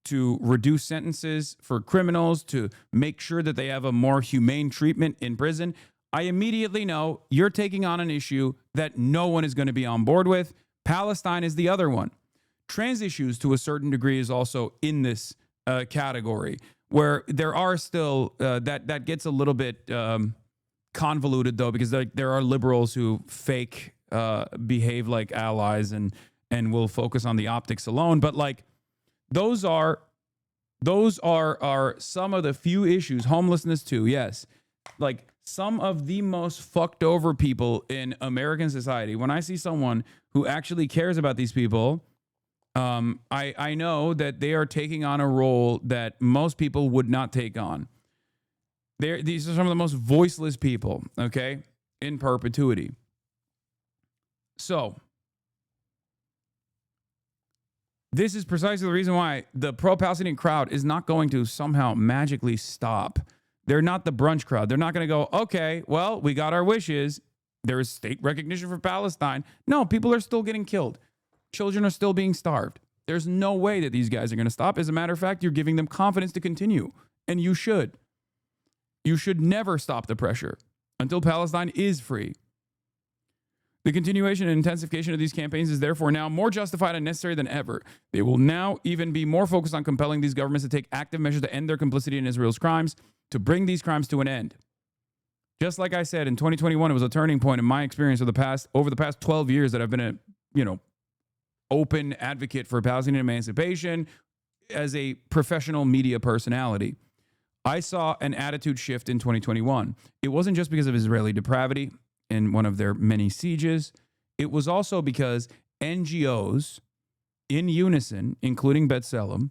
to reduce sentences for criminals, to make sure that they have a more humane treatment in prison, I immediately know you're taking on an issue that no one is going to be on board with. Palestine is the other one. Trans issues, to a certain degree, is also in this category, where there are still, that gets a little bit convoluted, though, because there are liberals who fake behave like allies and will focus on the optics alone. But like, those are some of the few issues. Homelessness too, yes. Like, some of the most fucked over people in American society. When I see someone who actually cares about these people, I know that they are taking on a role that most people would not take on. These are some of the most voiceless people, okay, in perpetuity. So, this is precisely the reason why the pro-Palestinian crowd is not going to somehow magically stop. They're not the brunch crowd. They're not going to go, okay, well, we got our wishes. There is state recognition for Palestine. No, people are still getting killed. Children are still being starved. There's no way that these guys are going to stop. As a matter of fact, you're giving them confidence to continue. And you should. You should never stop the pressure until Palestine is free. The continuation and intensification of these campaigns is therefore now more justified and necessary than ever. They will now even be more focused on compelling these governments to take active measures to end their complicity in Israel's crimes, to bring these crimes to an end. Just like I said, in 2021, it was a turning point in my experience over the past 12 years that I've been a, open advocate for Palestinian emancipation as a professional media personality. I saw an attitude shift in 2021. It wasn't just because of Israeli depravity in one of their many sieges. It was also because NGOs in unison, including B'Tselem,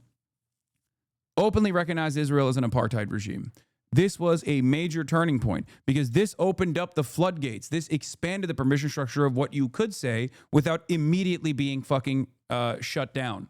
openly recognized Israel as an apartheid regime. This was a major turning point because this opened up the floodgates. This expanded the permission structure of what you could say without immediately being fucking shut down.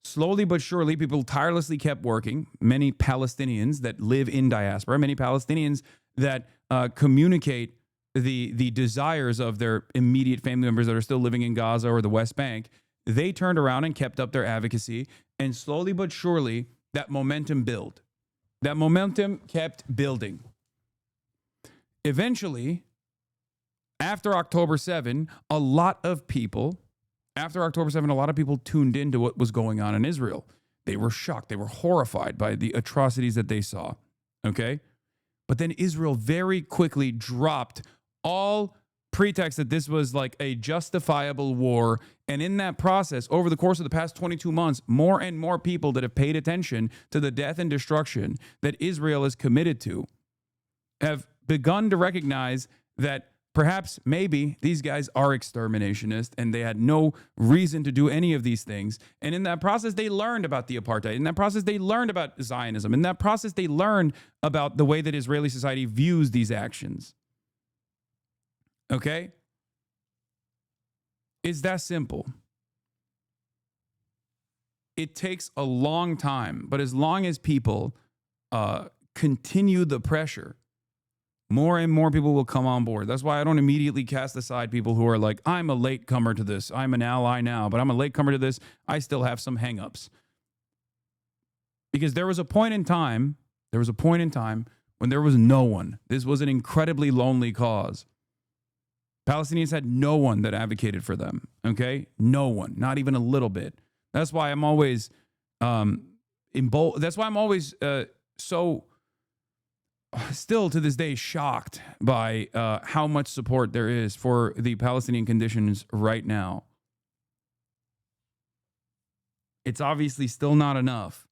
Slowly but surely, people tirelessly kept working. Many Palestinians that live in diaspora, many Palestinians that communicate the desires of their immediate family members that are still living in Gaza or the West Bank, they turned around and kept up their advocacy. And slowly but surely, that momentum built. That momentum kept building. Eventually, after October 7, a lot of people tuned into what was going on in Israel. They were shocked. They were horrified by the atrocities that they saw. Okay? But then Israel very quickly dropped all pretext that this was like a justifiable war. And in that process, over the course of the past 22 months, more and more people that have paid attention to the death and destruction that Israel is committed to have begun to recognize that perhaps maybe these guys are exterminationists and they had no reason to do any of these things. And in that process, they learned about the apartheid. In that process, they learned about Zionism. In that process, they learned about the way that Israeli society views these actions. Okay? It's that simple. It takes a long time, but as long as people continue the pressure, more and more people will come on board. That's why I don't immediately cast aside people who are like, I'm a latecomer to this. I'm an ally now, but I'm a latecomer to this. I still have some hangups. Because there was a point in time when there was no one. This was an incredibly lonely cause. Palestinians had no one that advocated for them, okay? No one, not even a little bit. That's why I'm always so still to this day shocked by how much support there is for the Palestinian conditions right now. It's obviously still not enough.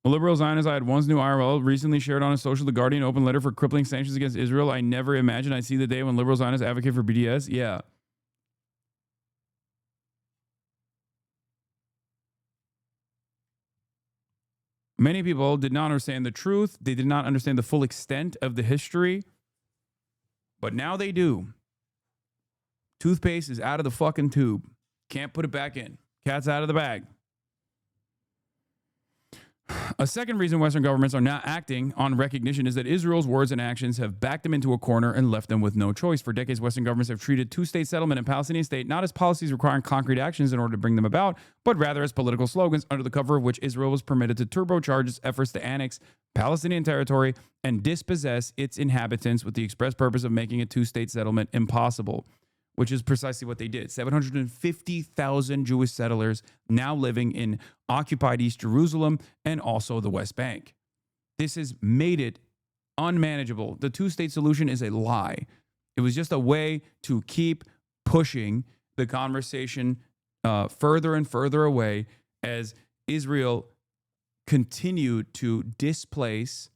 A liberal Zionist I had once knew IRL recently shared on his social The Guardian open letter for crippling sanctions against Israel. I never imagined I'd see the day when liberal Zionists advocate for BDS. Yeah. Many people did not understand the truth. They did not understand the full extent of the history. But now they do. Toothpaste is out of the fucking tube. Can't put it back in. Cat's out of the bag. A second reason Western governments are not acting on recognition is that Israel's words and actions have backed them into a corner and left them with no choice. For decades, Western governments have treated two-state settlement and Palestinian state not as policies requiring concrete actions in order to bring them about, but rather as political slogans under the cover of which Israel was permitted to turbocharge its efforts to annex Palestinian territory and dispossess its inhabitants with the express purpose of making a two-state settlement impossible, which is precisely what they did. 750,000 Jewish settlers now living in occupied East Jerusalem and also the West Bank. This has made it unmanageable. The two-state solution is a lie. It was just a way to keep pushing the conversation further and further away as Israel continued to displace,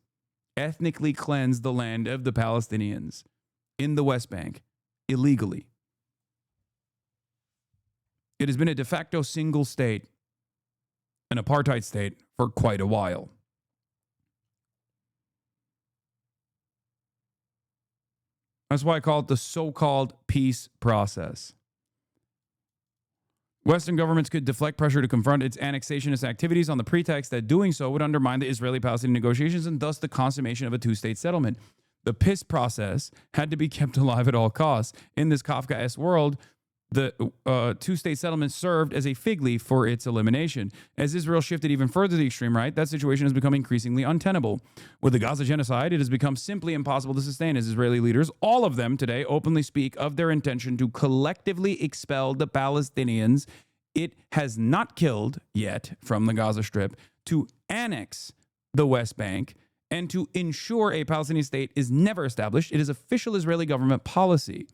ethnically cleanse the land of the Palestinians in the West Bank illegally. It has been a de facto single state, an apartheid state, for quite a while. That's why I call it the so-called peace process. Western governments could deflect pressure to confront its annexationist activities on the pretext that doing so would undermine the Israeli-Palestinian negotiations and thus the consummation of a two-state settlement. The peace process had to be kept alive at all costs. In this Kafkaesque world, the two-state settlement served as a fig leaf for its elimination. As Israel shifted even further to the extreme right, that situation has become increasingly untenable. With the Gaza genocide, it has become simply impossible to sustain as Israeli leaders, all of them today, openly speak of their intention to collectively expel the Palestinians it has not killed yet from the Gaza Strip, to annex the West Bank, and to ensure a Palestinian state is never established. It is official Israeli government policy.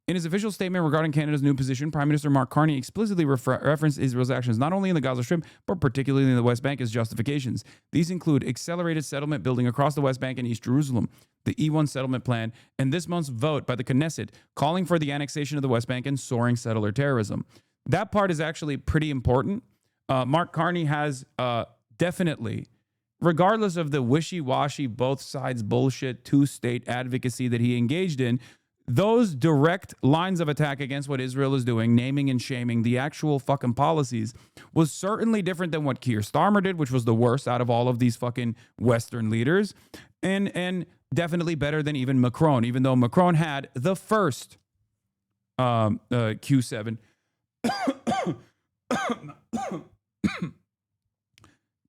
In his official statement regarding Canada's new position, Prime Minister Mark Carney explicitly referenced Israel's actions not only in the Gaza Strip, but particularly in the West Bank as justifications. These include accelerated settlement building across the West Bank and East Jerusalem, the E1 settlement plan, and this month's vote by the Knesset calling for the annexation of the West Bank and soaring settler terrorism. That part is actually pretty important. Mark Carney has definitely, regardless of the wishy-washy, both sides bullshit, two-state advocacy that he engaged in, those direct lines of attack against what Israel is doing, naming and shaming, the actual fucking policies, was certainly different than what Keir Starmer did, which was the worst out of all of these fucking Western leaders, and definitely better than even Macron, even though Macron had the first Q7.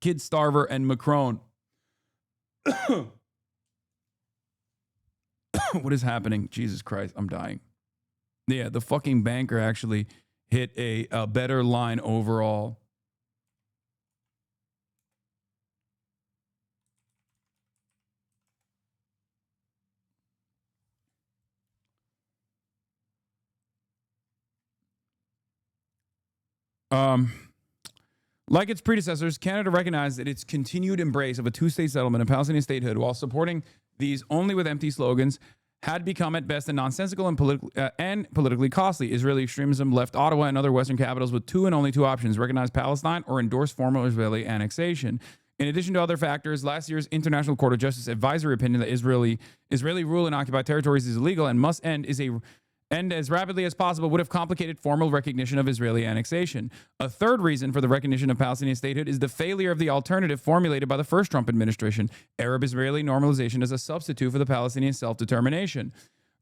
Kid Starver and Macron. What is happening? Jesus Christ, I'm dying. Yeah, the fucking banker actually hit a better line overall. Like its predecessors, Canada recognized that its continued embrace of a two-state settlement and Palestinian statehood while supporting these only with empty slogans had become at best a nonsensical and politically costly. Israeli extremism left Ottawa and other Western capitals with two and only two options: recognize Palestine or endorse formal Israeli annexation. In addition to other factors, last year's International Court of Justice advisory opinion that Israeli rule in occupied territories is illegal and must end as rapidly as possible would have complicated formal recognition of Israeli annexation. A third reason for the recognition of Palestinian statehood is the failure of the alternative formulated by the first Trump administration, Arab-Israeli normalization as a substitute for the Palestinian self-determination.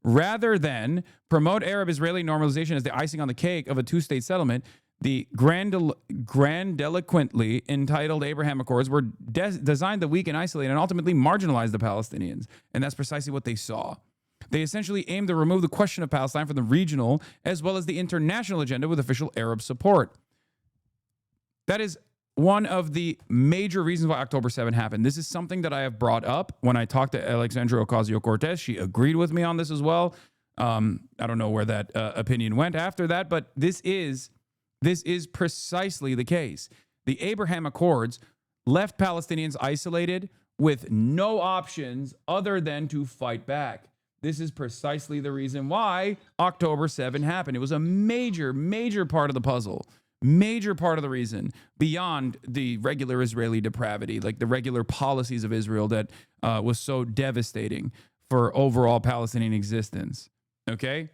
Rather than promote Arab-Israeli normalization as the icing on the cake of a two-state settlement, the grandiloquently entitled Abraham Accords were designed to weaken, isolate, and ultimately marginalize the Palestinians. And that's precisely what they saw. They essentially aimed to remove the question of Palestine from the regional as well as the international agenda with official Arab support. That is one of the major reasons why October 7 happened. This is something that I have brought up when I talked to Alexandria Ocasio-Cortez. She agreed with me on this as well. I don't know where that opinion went after that, but this is precisely the case. The Abraham Accords left Palestinians isolated with no options other than to fight back. This is precisely the reason why October 7 happened. It was a major, major part of the puzzle, major part of the reason beyond the regular Israeli depravity, like the regular policies of Israel that was so devastating for overall Palestinian existence. Okay?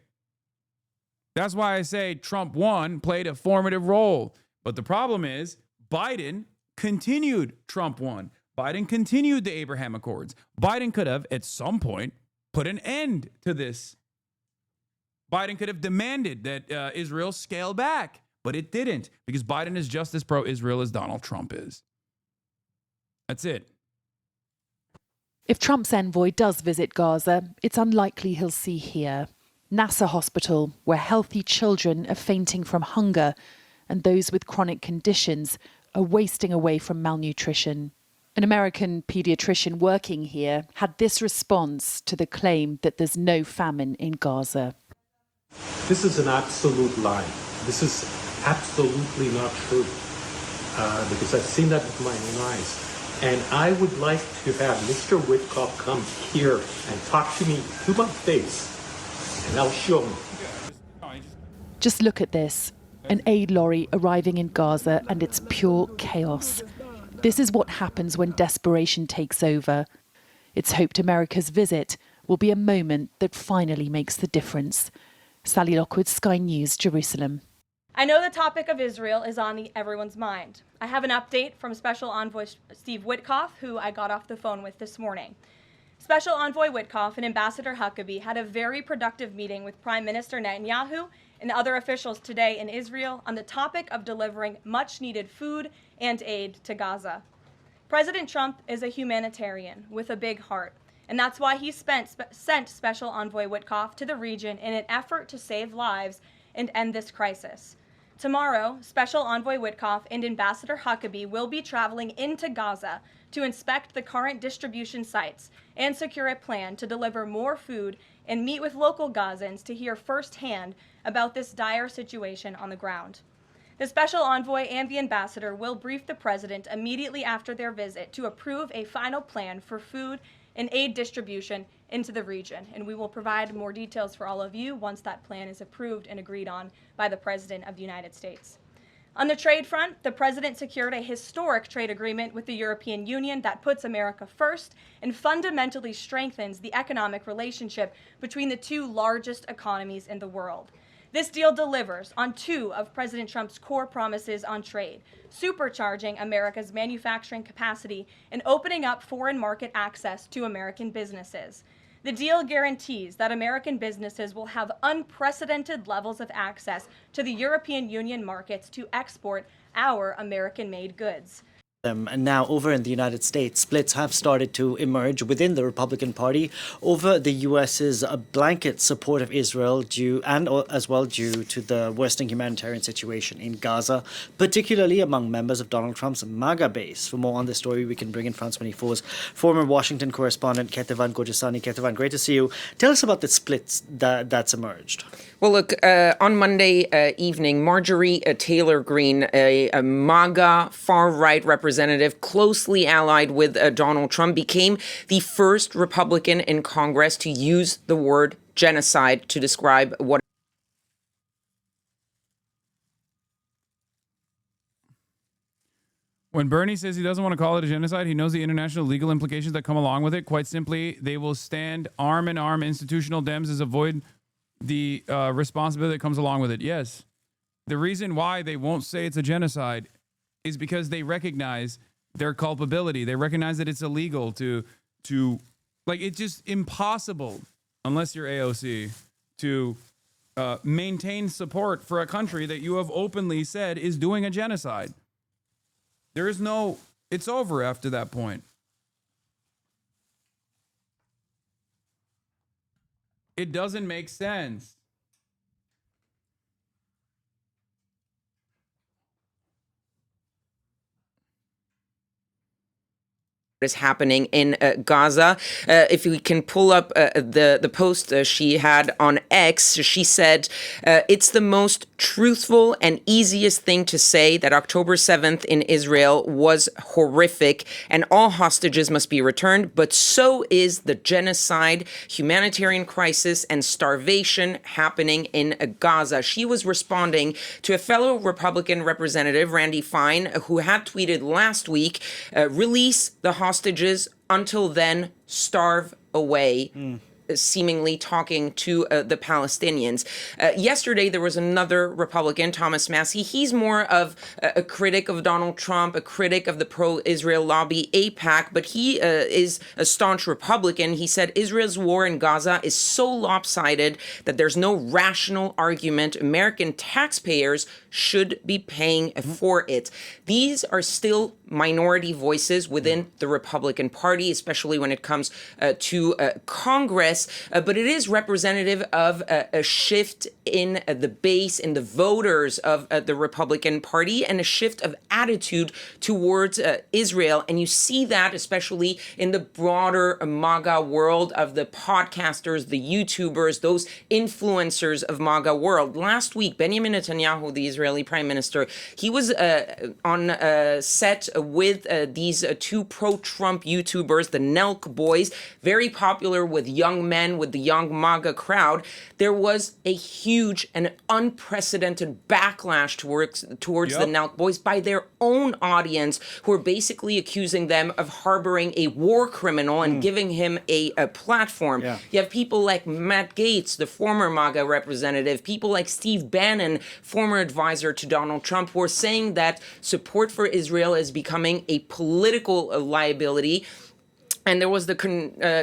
That's why I say Trump 1 played a formative role. But the problem is Biden continued Trump 1. Biden continued the Abraham Accords. Biden could have, at some point, put an end to this. Biden could have demanded that Israel scale back, but it didn't, because Biden is just as pro-Israel as Donald Trump is. That's it. If Trump's envoy does visit Gaza, it's unlikely he'll see here Nasser Hospital, where healthy children are fainting from hunger and those with chronic conditions are wasting away from malnutrition. An American pediatrician working here had this response to the claim that there's no famine in Gaza. This is an absolute lie. This is absolutely not true, because I've seen that with my own eyes. And I would like to have Mr. Witkoff come here and talk to me to my face, and I'll show him. Just look at this, an aid lorry arriving in Gaza, and it's pure chaos. This is what happens when desperation takes over. It's hoped America's visit will be a moment that finally makes the difference. Sally Lockwood, Sky News, Jerusalem. I know the topic of Israel is on everyone's mind. I have an update from Special Envoy Steve Witkoff, who I got off the phone with this morning. Special Envoy Witkoff and Ambassador Huckabee had a very productive meeting with Prime Minister Netanyahu and other officials today in Israel on the topic of delivering much-needed food and aid to Gaza. President Trump is a humanitarian with a big heart, and that's why he sent Special Envoy Witkoff to the region in an effort to save lives and end this crisis. Tomorrow, Special Envoy Witkoff and Ambassador Huckabee will be traveling into Gaza to inspect the current distribution sites and secure a plan to deliver more food and meet with local Gazans to hear firsthand about this dire situation on the ground. The special envoy and the ambassador will brief the president immediately after their visit to approve a final plan for food and aid distribution into the region. And we will provide more details for all of you once that plan is approved and agreed on by the President of the United States. On the trade front, the president secured a historic trade agreement with the European Union that puts America first and fundamentally strengthens the economic relationship between the two largest economies in the world. This deal delivers on two of President Trump's core promises on trade, supercharging America's manufacturing capacity and opening up foreign market access to American businesses. The deal guarantees that American businesses will have unprecedented levels of access to the European Union markets to export our American-made goods. And now over in the United States, splits have started to emerge within the Republican Party over the U.S.'s blanket support of Israel as well due to the worsening humanitarian situation in Gaza, particularly among members of Donald Trump's MAGA base. For more on this story, we can bring in France 24's former Washington correspondent Ketevan Gojasani. Ketevan, great to see you. Tell us about the splits that's emerged. Well, look, on Monday evening, Marjorie Taylor Greene, a MAGA far-right representative closely allied with Donald Trump, became the first Republican in Congress to use the word genocide to describe what. When Bernie says he doesn't want to call it a genocide, he knows the international legal implications that come along with it. Quite simply, they will stand arm in arm. Institutional Dems avoid the responsibility that comes along with it. Yes. The reason why they won't say it's a genocide is because they recognize their culpability. They recognize that it's illegal to like, it's just impossible, unless you're AOC, to maintain support for a country that you have openly said is doing a genocide. There is no, it's over after that point. It doesn't make sense. Is happening in Gaza. If we can pull up the post she had on X, she said, it's the most truthful and easiest thing to say that October 7th in Israel was horrific and all hostages must be returned, but so is the genocide, humanitarian crisis, and starvation happening in Gaza. She was responding to a fellow Republican representative, Randy Fine, who had tweeted last week, release the hostages, until then starve away, seemingly talking to the Palestinians. Yesterday, there was another Republican, Thomas Massie. He's more of a critic of Donald Trump, a critic of the pro-Israel lobby, AIPAC, but he is a staunch Republican. He said Israel's war in Gaza is so lopsided that there's no rational argument American taxpayers should be paying for it. These are still minority voices within the Republican Party, especially when it comes to Congress, but it is representative of a shift in the base, in the voters of the Republican Party, and a shift of attitude towards Israel. And you see that especially in the broader MAGA world of the podcasters, the YouTubers, those influencers of MAGA world. Last week, Benjamin Netanyahu, the Israeli prime minister, he was on set with these two pro-Trump YouTubers, the Nelk boys, very popular with young men, with the young MAGA crowd. There was a huge and unprecedented backlash towards the Nelk boys by their own audience, who are basically accusing them of harboring a war criminal and giving him a platform. You have people like Matt Gaetz, the former MAGA representative, people like Steve Bannon, former advisor to Donald Trump, who are saying that support for Israel is becoming a political liability. And there was the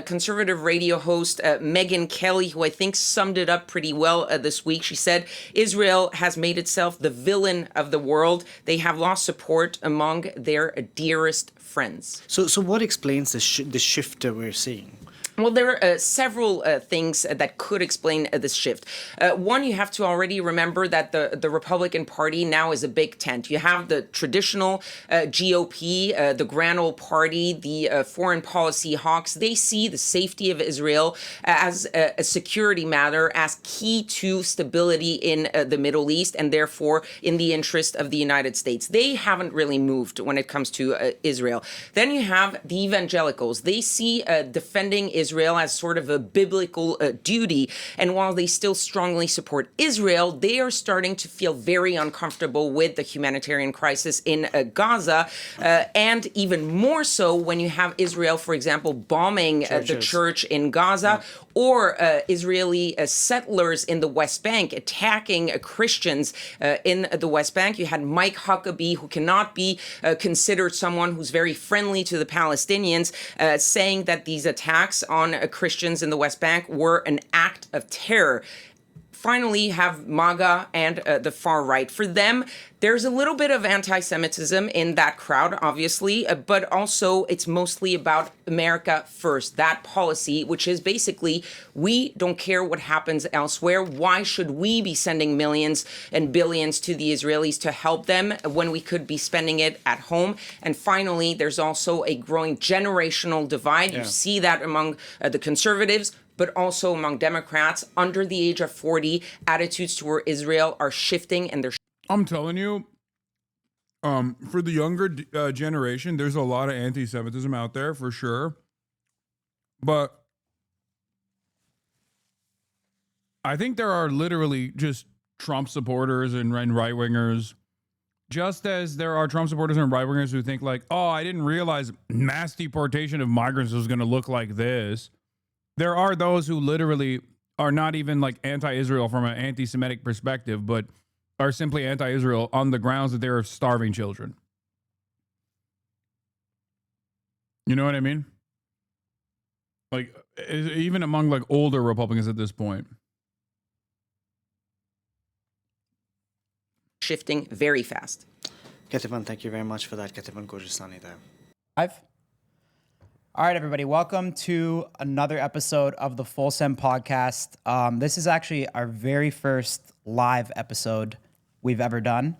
conservative radio host, Megyn Kelly, who I think summed it up pretty well this week. She said, Israel has made itself the villain of the world. They have lost support among their dearest friends. So what explains the shift that we're seeing? Well, there are several things that could explain this shift. One, you have to already remember that the Republican Party now is a big tent. You have the traditional GOP, the Grand Old Party, the foreign policy hawks. They see the safety of Israel as a security matter, as key to stability in the Middle East, and therefore in the interest of the United States. They haven't really moved when it comes to Israel. Then you have the evangelicals. They see defending Israel as sort of a biblical duty. And while they still strongly support Israel, they are starting to feel very uncomfortable with the humanitarian crisis in Gaza. And even more so when you have Israel, for example, bombing the church in Gaza, or Israeli settlers in the West Bank attacking Christians in the West Bank. You had Mike Huckabee, who cannot be considered someone who's very friendly to the Palestinians, saying that these attacks on Christians in the West Bank were an act of terror. Finally, you have MAGA and the far right. For them, there's a little bit of anti-Semitism in that crowd, obviously, but also it's mostly about America first, that policy, which is basically, we don't care what happens elsewhere. Why should we be sending millions and billions to the Israelis to help them when we could be spending it at home? And finally, there's also a growing generational divide. You see that among the conservatives, but also among Democrats under the age of 40, attitudes toward Israel are shifting, and they're. I'm telling you, for the younger generation, there's a lot of anti-Semitism out there for sure. But I think there are literally just Trump supporters and right-wingers, just as there are Trump supporters and right-wingers who think like, oh, I didn't realize mass deportation of migrants was going to look like this. There are those who literally are not even like anti-Israel from an anti-Semitic perspective, but are simply anti-Israel on the grounds that they're starving children. You know what I mean? Like, even among like older Republicans at this point. Shifting very fast. Kativan, thank you very much for that. Kativan Gojasani there. All right, everybody, welcome to another episode of the Full Send podcast. This is actually our very first live episode we've ever done.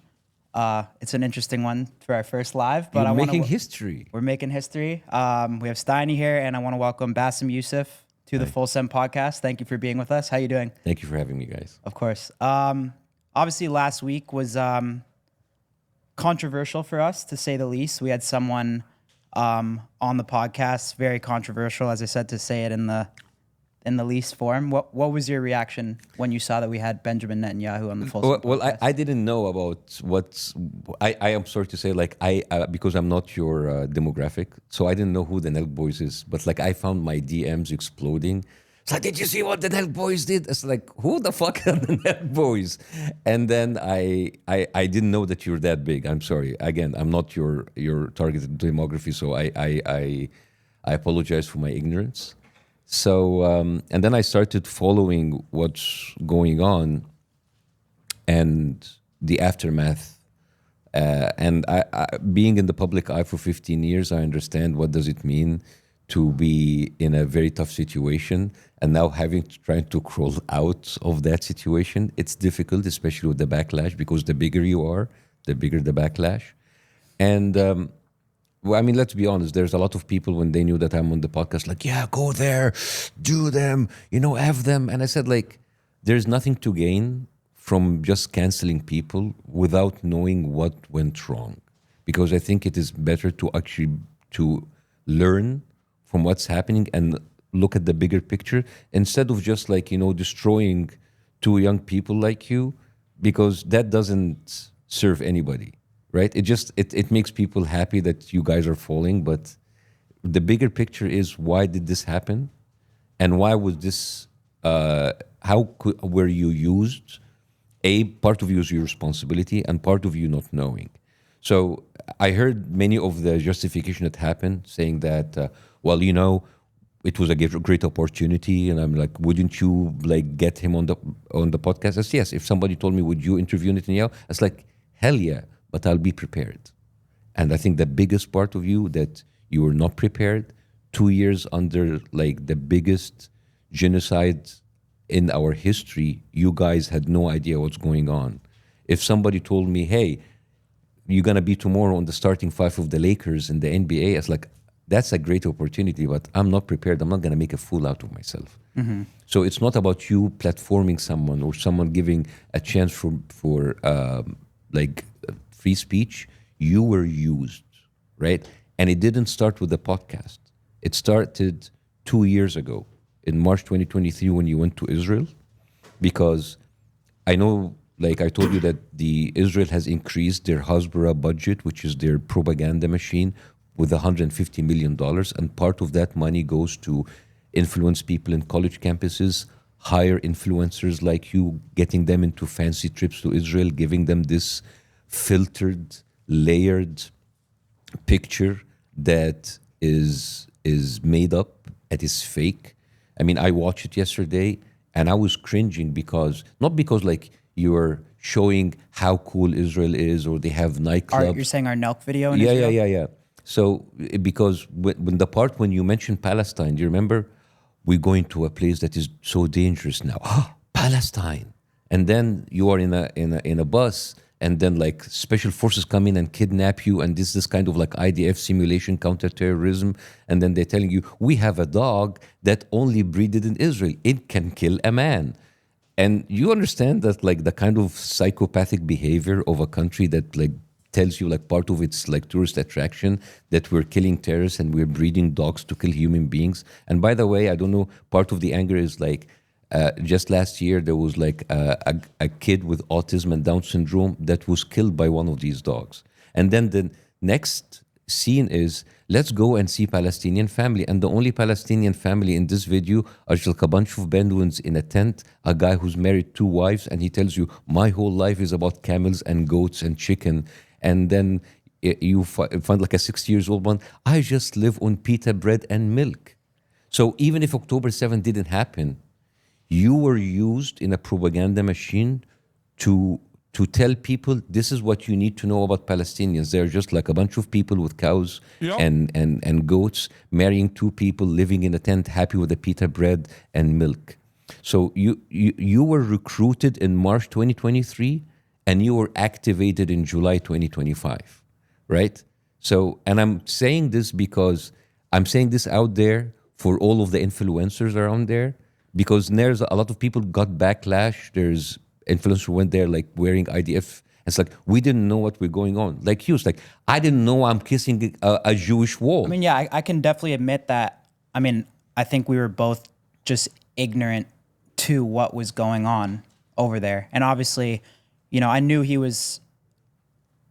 It's an interesting one for our first live, but We're making history. We're making history. We have Steiny here, and I want to welcome Bassem Youssef to the Full Send podcast. Thank you for being with us. How you doing? Thank you for having me, guys. Of course. Obviously, last week was controversial for us, to say the least. We had someone on the podcast, very controversial, as I said, to say it in the least form. What was your reaction when you saw that we had Benjamin Netanyahu on the Full Send podcast? Well, I didn't know about I am sorry to say, like, because I'm not your demographic, so I didn't know who the Nelk Boys is, but like I found my DMs exploding. It's like, did you see what the Nelk Boys did? It's like, who the fuck are the Nelk Boys? And then I didn't know that you're that big. I'm sorry. Again, I'm not your targeted demography, so I apologize for my ignorance. So, and then I started following what's going on and the aftermath. And I being in the public eye for 15 years, I understand what does it mean to be in a very tough situation, and now trying to crawl out of that situation. It's difficult, especially with the backlash, because the bigger you are, the bigger the backlash. And well, I mean, let's be honest, there's a lot of people when they knew that I'm on the podcast, like, yeah, go there, do them, F them. And I said, like, there's nothing to gain from just canceling people without knowing what went wrong. Because I think it is better to actually learn from what's happening and look at the bigger picture instead of just like, destroying two young people like you, because that doesn't serve anybody, right? It makes people happy that you guys are falling, but the bigger picture is, why did this happen? And why was this, were you used? Part of you is your responsibility and part of you not knowing. So I heard many of the justification that happened saying that, well, it was a great opportunity, and I'm like, wouldn't you like get him on the podcast? I said, yes. If somebody told me, would you interview Netanyahu? I was like, hell yeah, but I'll be prepared. And I think the biggest part of you that you were not prepared 2 years under like the biggest genocide in our history, you guys had no idea what's going on. If somebody told me, hey, you're going to be tomorrow on the starting five of the Lakers in the NBA, it's like, that's a great opportunity, but I'm not prepared. I'm not going to make a fool out of myself. Mm-hmm. So it's not about you platforming someone or someone giving a chance for free speech. You were used, right? And it didn't start with the podcast. It started 2 years ago in March 2023 when you went to Israel, because I know, like I told you, that Israel has increased their Hasbara budget, which is their propaganda machine, with $150 million. And part of that money goes to influence people in college campuses, hire influencers like you, getting them into fancy trips to Israel, giving them this filtered, layered picture that is made up, that is fake. I mean, I watched it yesterday and I was cringing because, not because like you're showing how cool Israel is or they have nightclubs. You're saying our Nelk video in Yeah, Israel? yeah. So, because when the part when you mentioned Palestine, do you remember? We're going to a place that is so dangerous now. Palestine. And then you are in a bus, and then like special forces come in and kidnap you, and this kind of like IDF simulation, counterterrorism, and then they're telling you, we have a dog that only breeded in Israel. It can kill a man. And you understand that like the kind of psychopathic behavior of a country that like tells you like part of its like tourist attraction that we're killing terrorists and we're breeding dogs to kill human beings. And by the way, I don't know, part of the anger is like just last year there was like a kid with autism and Down syndrome that was killed by one of these dogs. And then the next scene is, let's go and see Palestinian family. And the only Palestinian family in this video are just like a bunch of Bedouins in a tent, a guy who's married 2 wives, and he tells you, my whole life is about camels and goats and chicken. And then you find like a 60-year-old one, I just live on pita bread and milk. So even if October 7th didn't happen, you were used in a propaganda machine to tell people this is what you need to know about Palestinians. They're just like a bunch of people with cows and goats marrying 2 people, living in a tent, happy with the pita bread and milk. So you were recruited in March 2023 and you were activated in July 2025, right? So, and I'm saying this because I'm saying this out there for all of the influencers around there, because there's a lot of people got backlash. There's influencers who went there like wearing IDF. It's like, we didn't know what was going on. Like he was like, I didn't know I'm kissing a Jewish wall. I mean, yeah, I can definitely admit that. I mean, I think we were both just ignorant to what was going on over there. And obviously, you know, I knew he was,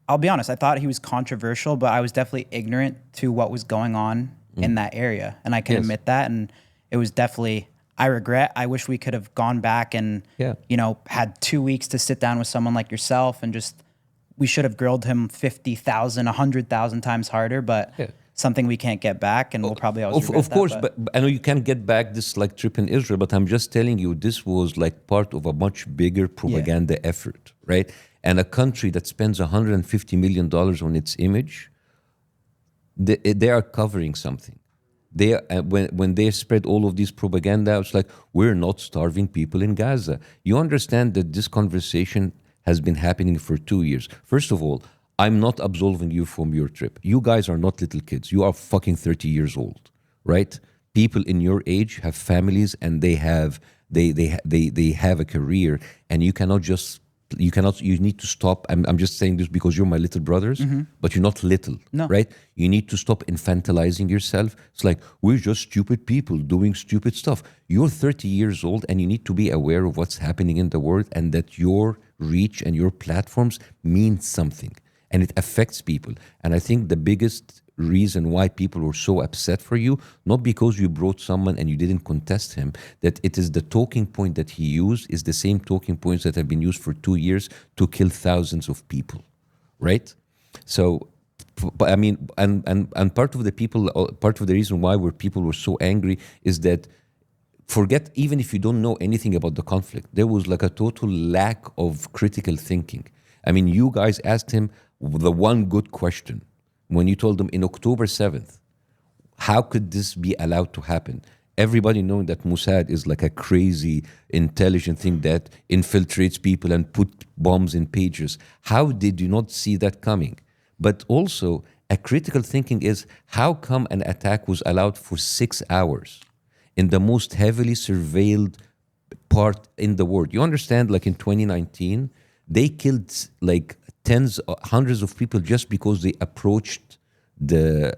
I'll be honest, I thought he was controversial, but I was definitely ignorant to what was going on in that area. And I can admit that. And it was definitely, I wish we could have gone back and, you know, had 2 weeks to sit down with someone like yourself and just, we should have grilled him 50,000, 100,000 times harder, but something we can't get back, and we'll probably always regret Of course, that, but I know you can't get back this like trip in Israel, but I'm just telling you, this was like part of a much bigger propaganda effort, right? And a country that spends $150 million on its image, they are covering something. They when they spread all of these propaganda, it's like, we're not starving people in Gaza. You understand that this conversation has been happening for 2 years. First of all, I'm not absolving you from your trip. You guys are not little kids. You are fucking 30 years old, right? People in your age have families and they have a career, and you need to stop. I'm just saying this because you're my little brothers, but you're not little, right? You need to stop infantilizing yourself. It's like, we're just stupid people doing stupid stuff. You're 30 years old and you need to be aware of what's happening in the world, and that your reach and your platforms mean something. And it affects people. And I think the biggest reason why people were so upset for you, not because you brought someone and you didn't contest him, that it is the talking point that he used is the same talking points that have been used for 2 years to kill thousands of people, right? So, I mean, and part of the reason why people were so angry is that, forget even if you don't know anything about the conflict, there was like a total lack of critical thinking. I mean, you guys asked him the one good question when you told him in October 7th, How could this be allowed to happen? Everybody knowing that Mossad is like a crazy intelligent thing that infiltrates people and put bombs in pages. How did you not see that coming? But also, a critical thinking is, how come an attack was allowed for 6 hours in the most heavily surveilled part in the world? You understand, like in 2019, they killed like hundreds of people just because they approached the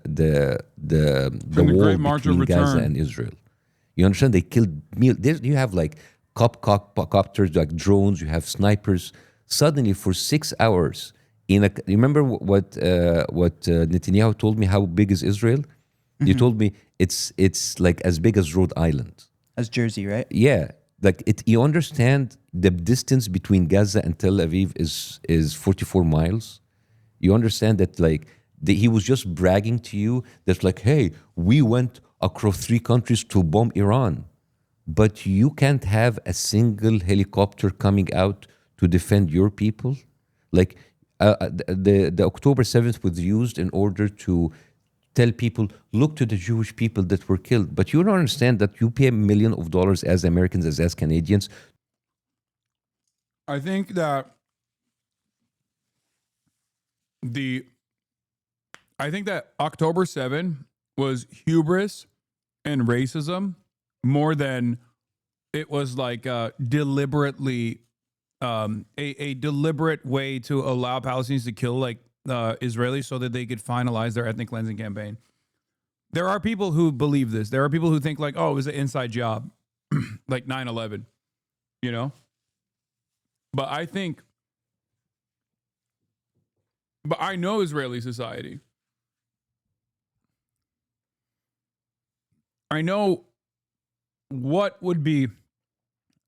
wall between Gaza and Israel. You understand? They killed you have like copters, like drones, you have snipers. Suddenly, for 6 hours, remember what Netanyahu told me? How big is Israel? He told me it's like as big as Rhode Island, as Jersey, right? Yeah, like you understand the distance between Gaza and Tel Aviv is 44 miles. You understand that he was just bragging to you that like, hey, we went across 3 countries to bomb Iran, but you can't have a single helicopter coming out to defend your people. Like the October 7th was used in order to tell people, look to the Jewish people that were killed. But you don't understand that you pay $millions of dollars as Americans, as Canadians. I think that October 7 was hubris and racism more than it was like deliberately a deliberate way to allow Palestinians to kill like Israelis so that they could finalize their ethnic cleansing campaign. There are people who believe this. There are people who think like, oh, it was an inside job, like 9/11, you know? But I know Israeli society. I know what would be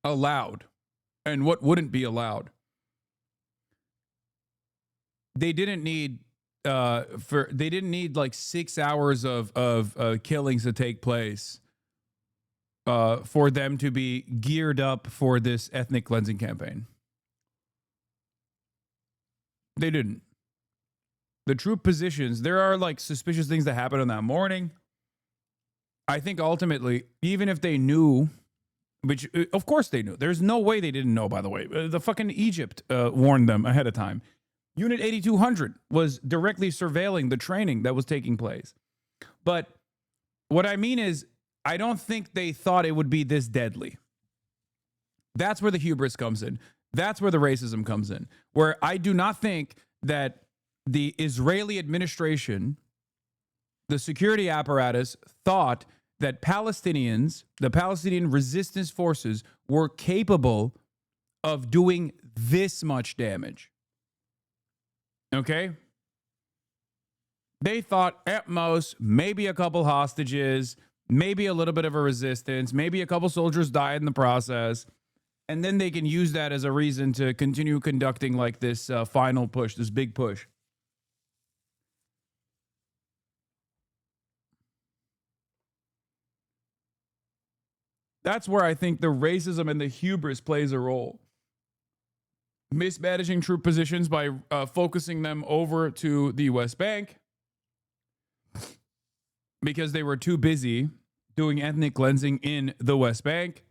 allowed and what wouldn't be allowed. They didn't need like 6 hours of killings to take place for them to be geared up for this ethnic cleansing campaign. They didn't. The troop positions, there are like suspicious things that happened on that morning. I think ultimately, even if they knew, which of course they knew, there's no way they didn't know, by the way. The fucking Egypt warned them ahead of time. Unit 8200 was directly surveilling the training that was taking place. But what I mean is, I don't think they thought it would be this deadly. That's where the hubris comes in. That's where the racism comes in. Where I do not think that the Israeli administration, the security apparatus, thought that Palestinians, the Palestinian resistance forces, were capable of doing this much damage. Okay? They thought at most maybe a couple hostages, maybe a little bit of a resistance, maybe a couple soldiers died in the process, and then they can use that as a reason to continue conducting like this final push, this big push. That's where I think the racism and the hubris plays a role. Mismanaging troop positions by focusing them over to the West Bank because they were too busy doing ethnic cleansing in the West Bank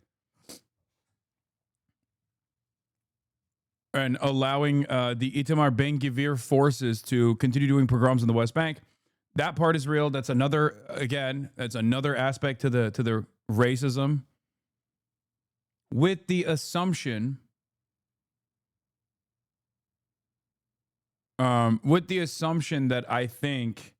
and allowing the Itamar Ben-Gvir forces to continue doing pogroms in the West Bank. That part is real. That's another aspect to the racism. With the assumption that I think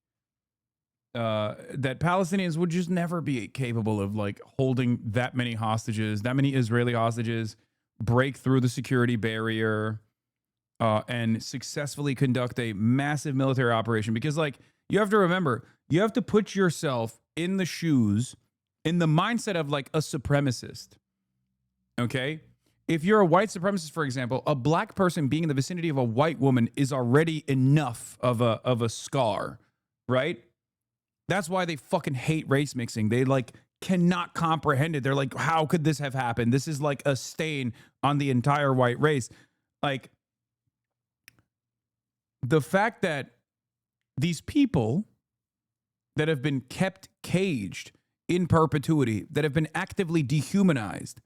that Palestinians would just never be capable of like holding that many hostages, that many Israeli hostages, break through the security barrier, and successfully conduct a massive military operation. Because like, you have to remember, you have to put yourself in the shoes, in the mindset of like a supremacist. Okay? If you're a white supremacist, for example, a black person being in the vicinity of a white woman is already enough of a scar, right? That's why they fucking hate race mixing. They like cannot comprehend it. They're like, how could this have happened? This is like a stain on the entire white race. Like, the fact that these people that have been kept caged in perpetuity, that have been actively dehumanized,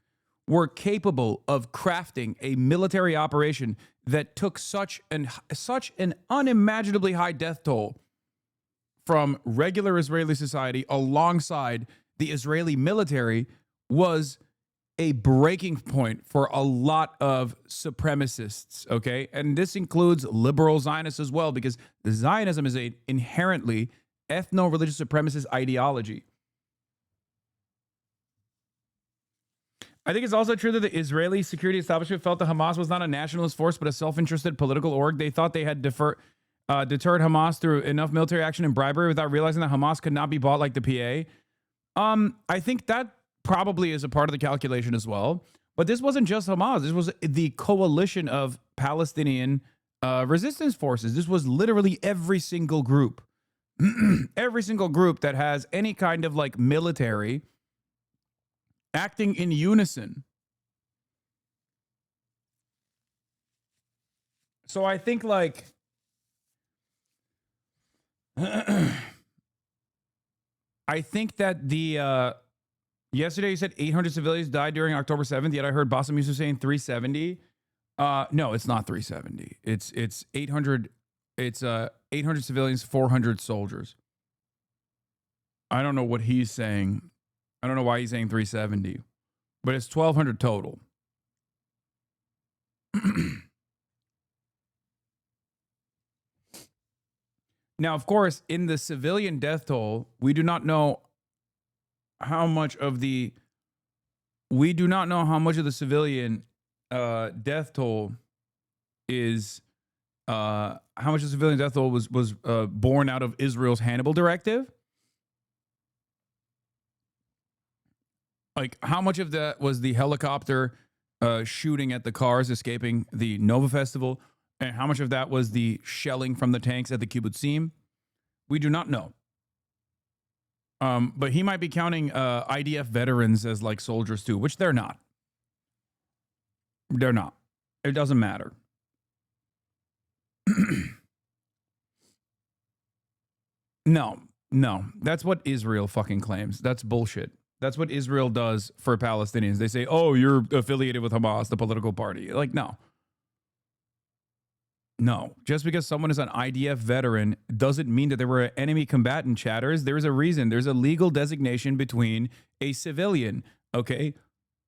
were capable of crafting a military operation that took such an unimaginably high death toll from regular Israeli society alongside the Israeli military was a breaking point for a lot of supremacists, okay? And this includes liberal Zionists as well, because the Zionism is an inherently ethno-religious supremacist ideology. I think it's also true that the Israeli security establishment felt that Hamas was not a nationalist force, but a self-interested political org. They thought they had deterred Hamas through enough military action and bribery without realizing that Hamas could not be bought like the PA. I think that probably is a part of the calculation as well. But this wasn't just Hamas. This was the coalition of Palestinian resistance forces. This was literally every single group. Every single group that has any kind of like military acting in unison. So I think like I think that the yesterday you said 800 civilians died during October 7th, yet I heard Bassem Youssef saying 370. No, it's not 370. It's 800. It's 800 civilians, 400 soldiers. I don't know what he's saying. I don't know why he's saying 370, but it's 1,200 total. Now, of course, in the civilian death toll, we do not know how much of the civilian death toll is how much of the civilian death toll was born out of Israel's Hannibal Directive. Like, how much of that was the helicopter shooting at the cars escaping the Nova Festival? And how much of that was the shelling from the tanks at the Kibbutzim? We do not know. But he might be counting IDF veterans as like soldiers too, which they're not. They're not. It doesn't matter. No. That's what Israel fucking claims. That's bullshit. That's what Israel does for Palestinians. They say, oh, you're affiliated with Hamas, the political party. Like, no. No. Just because someone is an IDF veteran doesn't mean that they were an enemy combatant, chatters. There's a reason. There's a legal designation between a civilian, okay?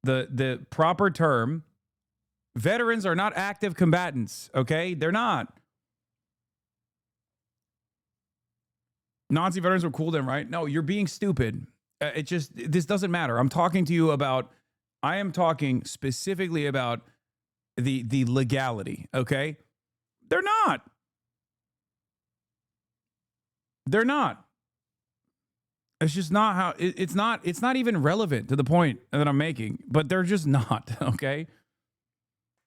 The proper term, veterans are not active combatants, okay? They're not. Nazi veterans were cool then, right? No, you're being stupid. This doesn't matter. I am talking specifically about the legality, okay? They're not. They're not. It's just not how, it's not even relevant to the point that I'm making, but they're just not, okay?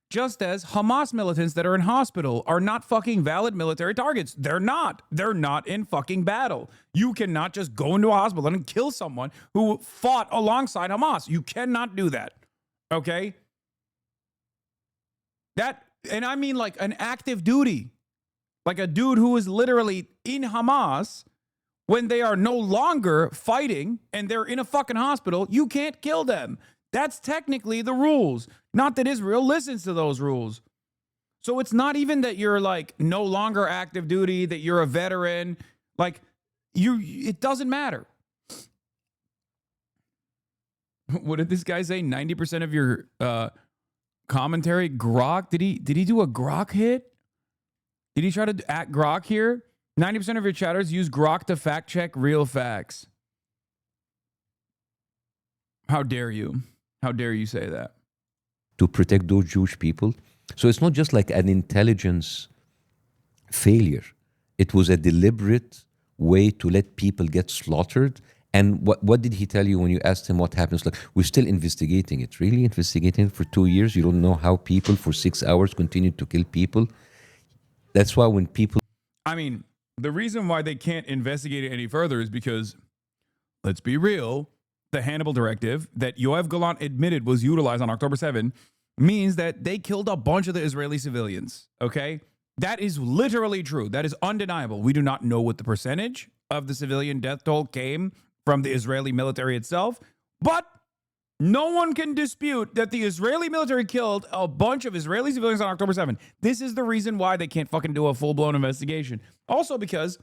Just as Hamas militants that are in hospital are not fucking valid military targets. They're not. They're not in fucking battle. You cannot just go into a hospital and kill someone who fought alongside Hamas. You cannot do that. Okay? And I mean like an active duty. Like a dude who is literally in Hamas when they are no longer fighting and they're in a fucking hospital. You can't kill them. That's technically the rules. Not that Israel listens to those rules. So it's not even that you're like no longer active duty, that you're a veteran. Like it doesn't matter. What did this guy say? 90% of your commentary, Grok. Did he do a Grok hit? Did he try to act Grok here? 90% of your chatters use Grok to fact check real facts. How dare you? How dare you say that? To protect those Jewish people. So it's not just like an intelligence failure. It was a deliberate way to let people get slaughtered. And what did he tell you when you asked him what happens? Like, we're still investigating it. Really investigating it for 2 years? You don't know how people for 6 hours continued to kill people? That's why when people... I mean, the reason why they can't investigate it any further is because, let's be real, the Hannibal Directive that Yoav Gallant admitted was utilized on October 7 means that they killed a bunch of the Israeli civilians, okay? That is literally true. That is undeniable. We do not know what the percentage of the civilian death toll came from the Israeli military itself. But no one can dispute that the Israeli military killed a bunch of Israeli civilians on October 7th. This is the reason why they can't fucking do a full-blown investigation. Also because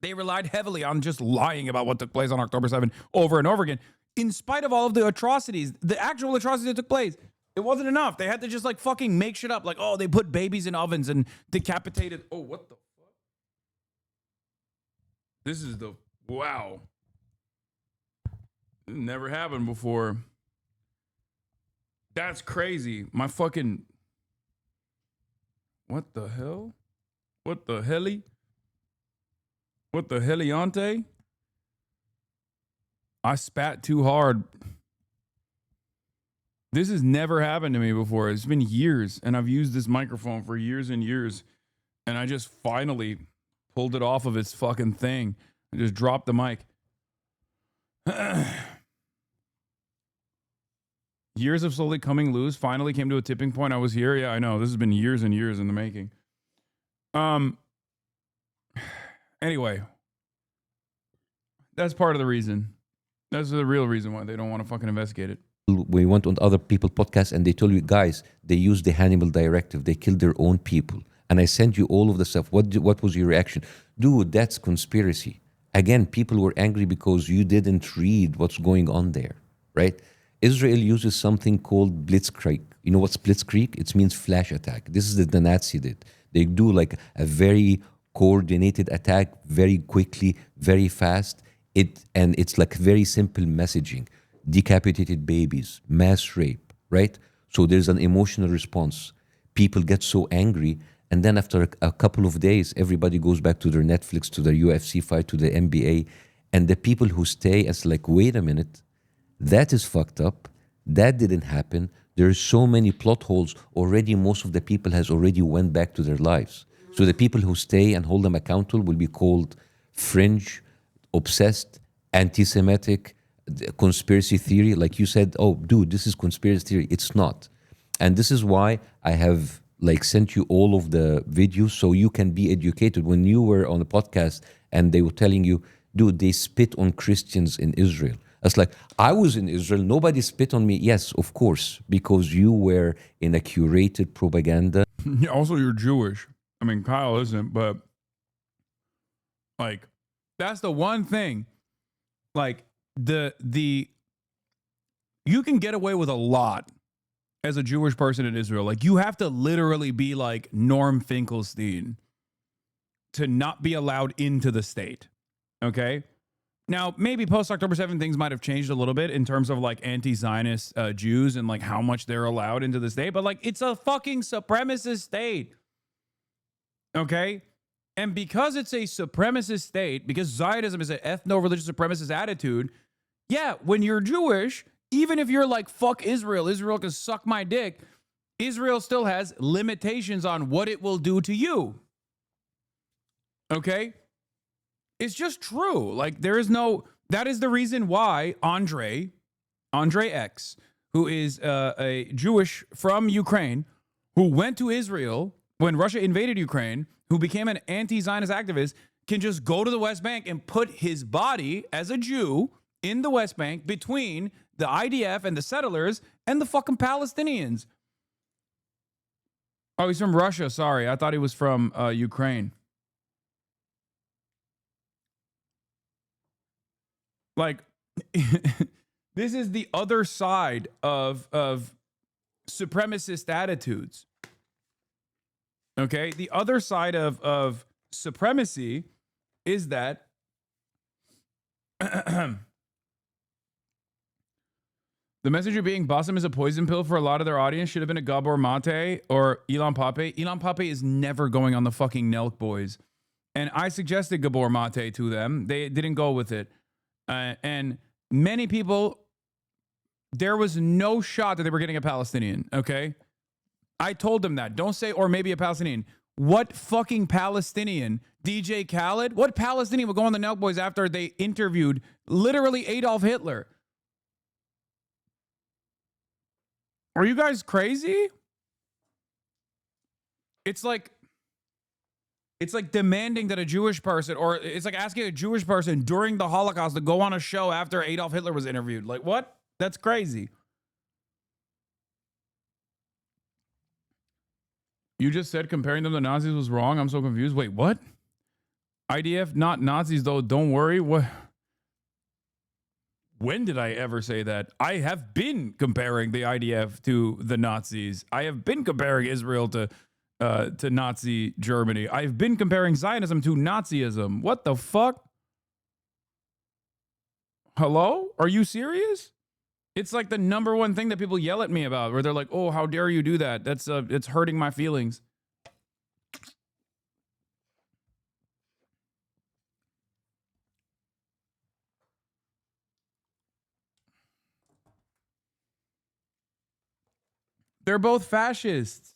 they relied heavily on just lying about what took place on October 7th over and over again. In spite of all of the atrocities, the actual atrocities that took place, it wasn't enough. They had to just like fucking make shit up. Like, oh, they put babies in ovens and decapitated. Oh, what the fuck? This is the, wow. This never happened before. That's crazy. My fucking, what the hell? What the heli? What the heliante? I spat too hard. This has never happened to me before. It's been years, and I've used this microphone for years and years, and I just finally pulled it off of its fucking thing. I just dropped the mic. Years of slowly coming loose finally came to a tipping point. I was here. Yeah, I know. This has been years and years in the making. Anyway, that's part of the reason. That's the real reason why they don't want to fucking investigate it. We went on other people podcasts and they told you, guys, they used the Hannibal Directive. They killed their own people. And I sent you all of the stuff. What was your reaction? Dude, that's conspiracy. Again, people were angry because you didn't read what's going on there, right? Israel uses something called blitzkrieg. You know what's blitzkrieg? It means flash attack. This is what the Nazi did. They do like a very coordinated attack, very quickly, very fast. And it's like very simple messaging. Decapitated babies, mass rape, right? So there's an emotional response. People get so angry, and then after a couple of days, everybody goes back to their Netflix, to their UFC fight, to the NBA, and the people who stay, it's like, wait a minute, that is fucked up. That didn't happen. There's so many plot holes. Already, most of the people has already went back to their lives. So the people who stay and hold them accountable will be called fringe, obsessed, anti-Semitic, conspiracy theory. Like you said, oh, dude, this is conspiracy theory. It's not. And this is why I have like sent you all of the videos so you can be educated. When you were on a podcast and they were telling you, dude, they spit on Christians in Israel. It's like, I was in Israel, nobody spit on me. Yes, of course, because you were in a curated propaganda. Yeah, also, you're Jewish. I mean, Kyle isn't, but like, that's the one thing. Like, you can get away with a lot as a Jewish person in Israel. Like, you have to literally be like Norm Finkelstein to not be allowed into the state. Okay? Now, maybe post-October 7th, things might have changed a little bit in terms of like anti-Zionist Jews and like how much they're allowed into the state. But like, it's a fucking supremacist state. Okay? And because it's a supremacist state, because Zionism is an ethno-religious supremacist attitude, yeah, when you're Jewish, even if you're like, fuck Israel, Israel can suck my dick, Israel still has limitations on what it will do to you. Okay? It's just true. Like, there is no, that is the reason why Andre X, who is a Jewish from Ukraine, who went to Israel when Russia invaded Ukraine, who became an anti-Zionist activist, can just go to the West Bank and put his body as a Jew in the West Bank between the IDF and the settlers and the fucking Palestinians. Oh, he's from Russia. Sorry. I thought he was from Ukraine. Like, this is the other side of supremacist attitudes. Okay? The other side of supremacy is that the message of being Bassem is a poison pill for a lot of their audience should have been a Gabor Mate or Ilan Pape. Ilan Pape is never going on the fucking Nelk Boys. And I suggested Gabor Mate to them. They didn't go with it. And many people, there was no shot that they were getting a Palestinian, okay? I told them that. Don't say, or maybe a Palestinian. What fucking Palestinian? DJ Khaled? What Palestinian would go on the Nelk Boys after they interviewed literally Adolf Hitler? Are you guys crazy? It's like It's like demanding that a Jewish person, or it's like asking a Jewish person during the Holocaust to go on a show after Adolf Hitler was interviewed. Like, what? That's crazy. You just said comparing them to Nazis was wrong. I'm so confused. Wait, what? IDF, not Nazis, though. Don't worry. What? When did I ever say that? I have been comparing the IDF to the Nazis. I have been comparing Israel to Nazi Germany. I've been comparing Zionism to Nazism. What the fuck? Hello? Are you serious? It's like the number one thing that people yell at me about, where they're like, "Oh, how dare you do that? That's it's hurting my feelings." They're both fascists.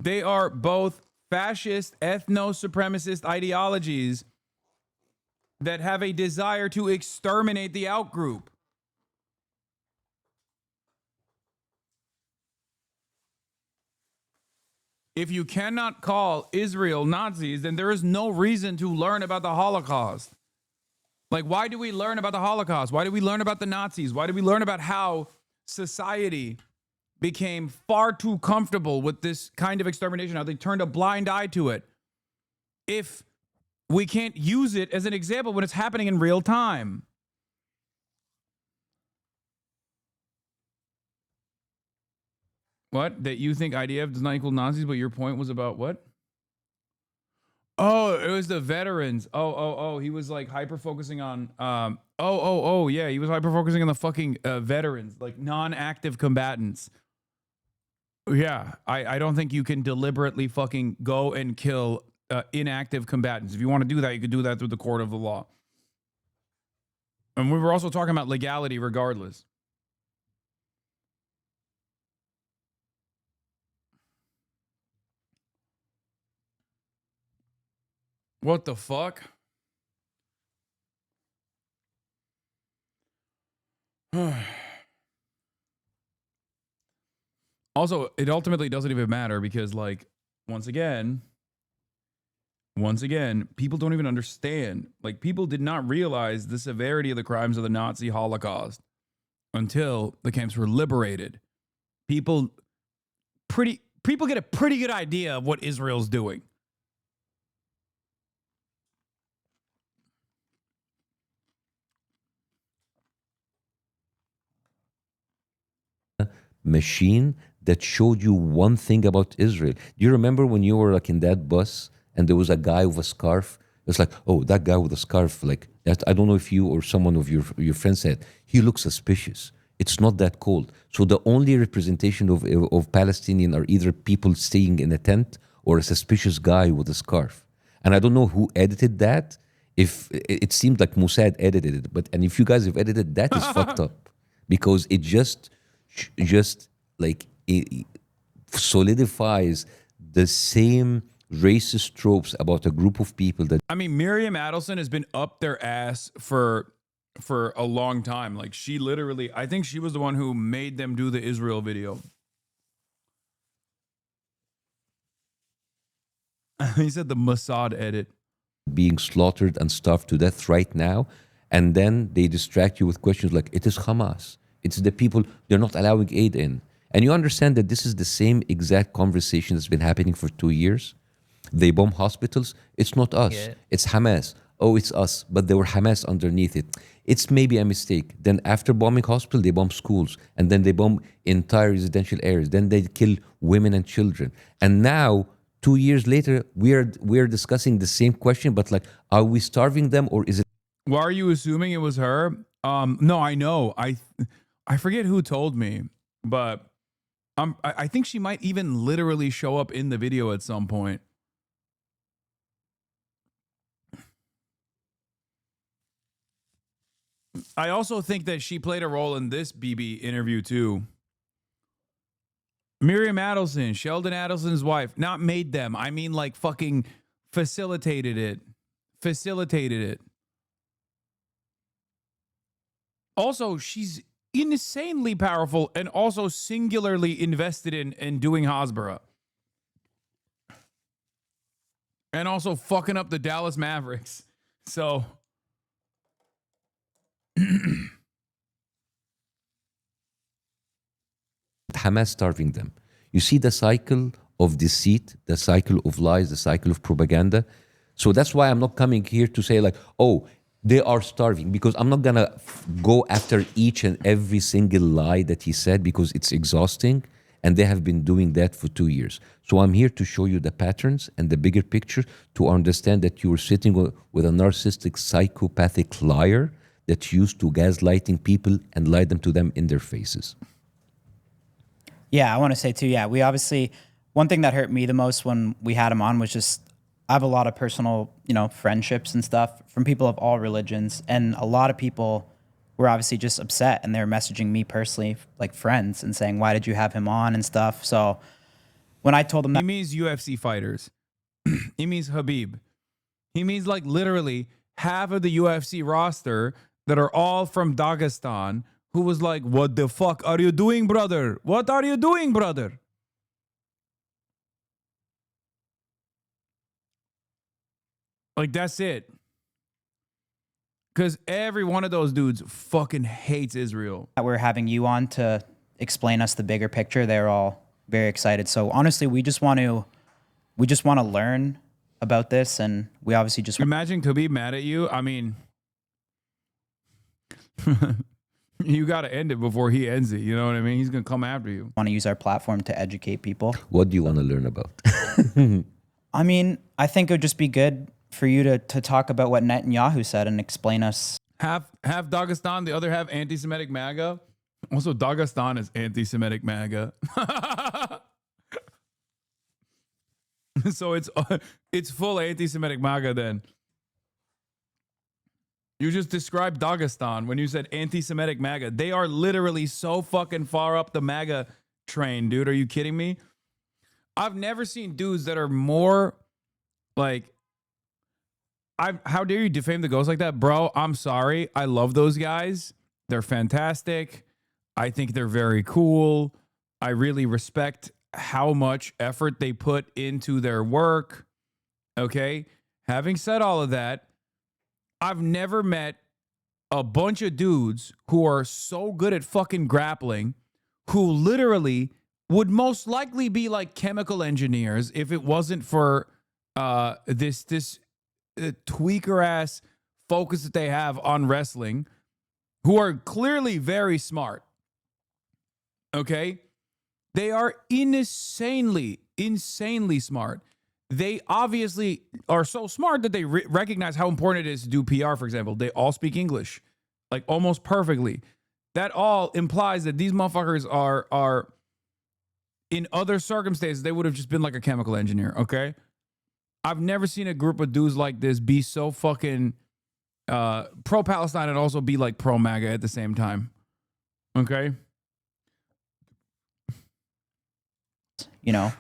They are both fascist, ethno-supremacist ideologies that have a desire to exterminate the outgroup. If you cannot call Israel Nazis, then there is no reason to learn about the Holocaust. Like, why do we learn about the Holocaust? Why do we learn about the Nazis? Why do we learn about how society became far too comfortable with this kind of extermination, how they turned a blind eye to it, if we can't use it as an example when it's happening in real time? What? That you think IDF does not equal Nazis, but your point was about what? Oh, it was the veterans. Oh, he was like hyper-focusing on, yeah, he was hyper-focusing on the fucking veterans, like non-active combatants. Yeah, I don't think you can deliberately fucking go and kill inactive combatants. If you want to do that, you could do that through the court of the law. And we were also talking about legality regardless. What the fuck? Also, it ultimately doesn't even matter because, like, once again, people don't even understand. Like, people did not realize the severity of the crimes of the Nazi Holocaust until the camps were liberated. People get a pretty good idea of what Israel's doing. Machine that showed you one thing about Israel. Do you remember when you were like in that bus and there was a guy with a scarf? It's like, oh, that guy with a scarf, like that. I don't know if you or someone of your friends said, he looks suspicious. It's not that cold. So the only representation of Palestinian are either people staying in a tent or a suspicious guy with a scarf. And I don't know who edited that. If it seemed like Mossad edited it, and if you guys have edited, that is fucked up because it just like it solidifies the same racist tropes about a group of people that. I mean, Miriam Adelson has been up their ass for a long time. Like, she literally, I think she was the one who made them do the Israel video. He said the Mossad edit. Being slaughtered and starved to death right now, and then they distract you with questions like, it is Hamas. It's the people, they're not allowing aid in. And you understand that this is the same exact conversation that's been happening for 2 years. They bomb hospitals. It's not us. Yeah. It's Hamas. Oh, it's us. But there were Hamas underneath it. It's maybe a mistake. Then after bombing hospitals, they bomb schools. And then they bomb entire residential areas. Then they kill women and children. And now, 2 years later, we're discussing the same question, but like, are we starving them or is it? Why are you assuming it was her? No, I know. I forget who told me, but I think she might even literally show up in the video at some point. I also think that she played a role in this BB interview too. Miriam Adelson, Sheldon Adelson's wife, not made them. I mean, like, fucking facilitated it. Also, she's insanely powerful and also singularly invested in doing Hasbara. And also fucking up the Dallas Mavericks. So Hamas starving them. You see the cycle of deceit, the cycle of lies, the cycle of propaganda. So that's why I'm not coming here to say like, oh, they are starving, because I'm not gonna go after each and every single lie that he said, because it's exhausting, and they have been doing that for 2 years. So I'm here to show you the patterns and the bigger picture, to understand that you're sitting with a narcissistic, psychopathic liar that's used to gaslighting people and lie them to them in their faces. Yeah, I want to say too, yeah, we obviously, one thing that hurt me the most when we had him on was just, I have a lot of personal, friendships and stuff from people of all religions. And a lot of people were obviously just upset, and they were messaging me personally, like friends, and saying, why did you have him on and stuff? So when I told them that— he means UFC fighters. He means Habib. He means like literally half of the UFC roster that are all from Dagestan, who was like, what the fuck are you doing, brother? What are you doing, brother? Like, that's it. Because every one of those dudes fucking hates Israel. that we're having you on to explain us the bigger picture, they're all very excited. So honestly, we just want to learn about this, and we obviously just imagine Khabib mad at you. I mean, you got to end it before he ends it. You know what I mean? He's going to come after you. want to use our platform to educate people. What do you want to learn about? I mean, I think it would just be good for you to talk about what Netanyahu said and explain us. Half Dagestan, the other half anti-Semitic MAGA. Also, Dagestan is anti-Semitic MAGA. So it's full anti-Semitic MAGA then. You just described Dagestan when you said anti-Semitic MAGA. They are literally so fucking far up the MAGA train, dude. Are you kidding me? I've never seen dudes that are more like, how dare you defame the ghost like that? Bro, I'm sorry. I love those guys. They're fantastic. I think they're very cool. I really respect how much effort they put into their work. Okay? Having said all of that, I've never met a bunch of dudes who are so good at fucking grappling, who literally would most likely be like chemical engineers if it wasn't for this tweaker ass focus that they have on wrestling, who are clearly very smart. Okay? They are insanely smart. They obviously are so smart that they recognize how important it is to do PR, for example. They all speak English, like almost perfectly. That all implies that these motherfuckers are in other circumstances, they would have just been like a chemical engineer, okay? I've never seen a group of dudes like this be so fucking pro-Palestine and also be like pro-MAGA at the same time, okay?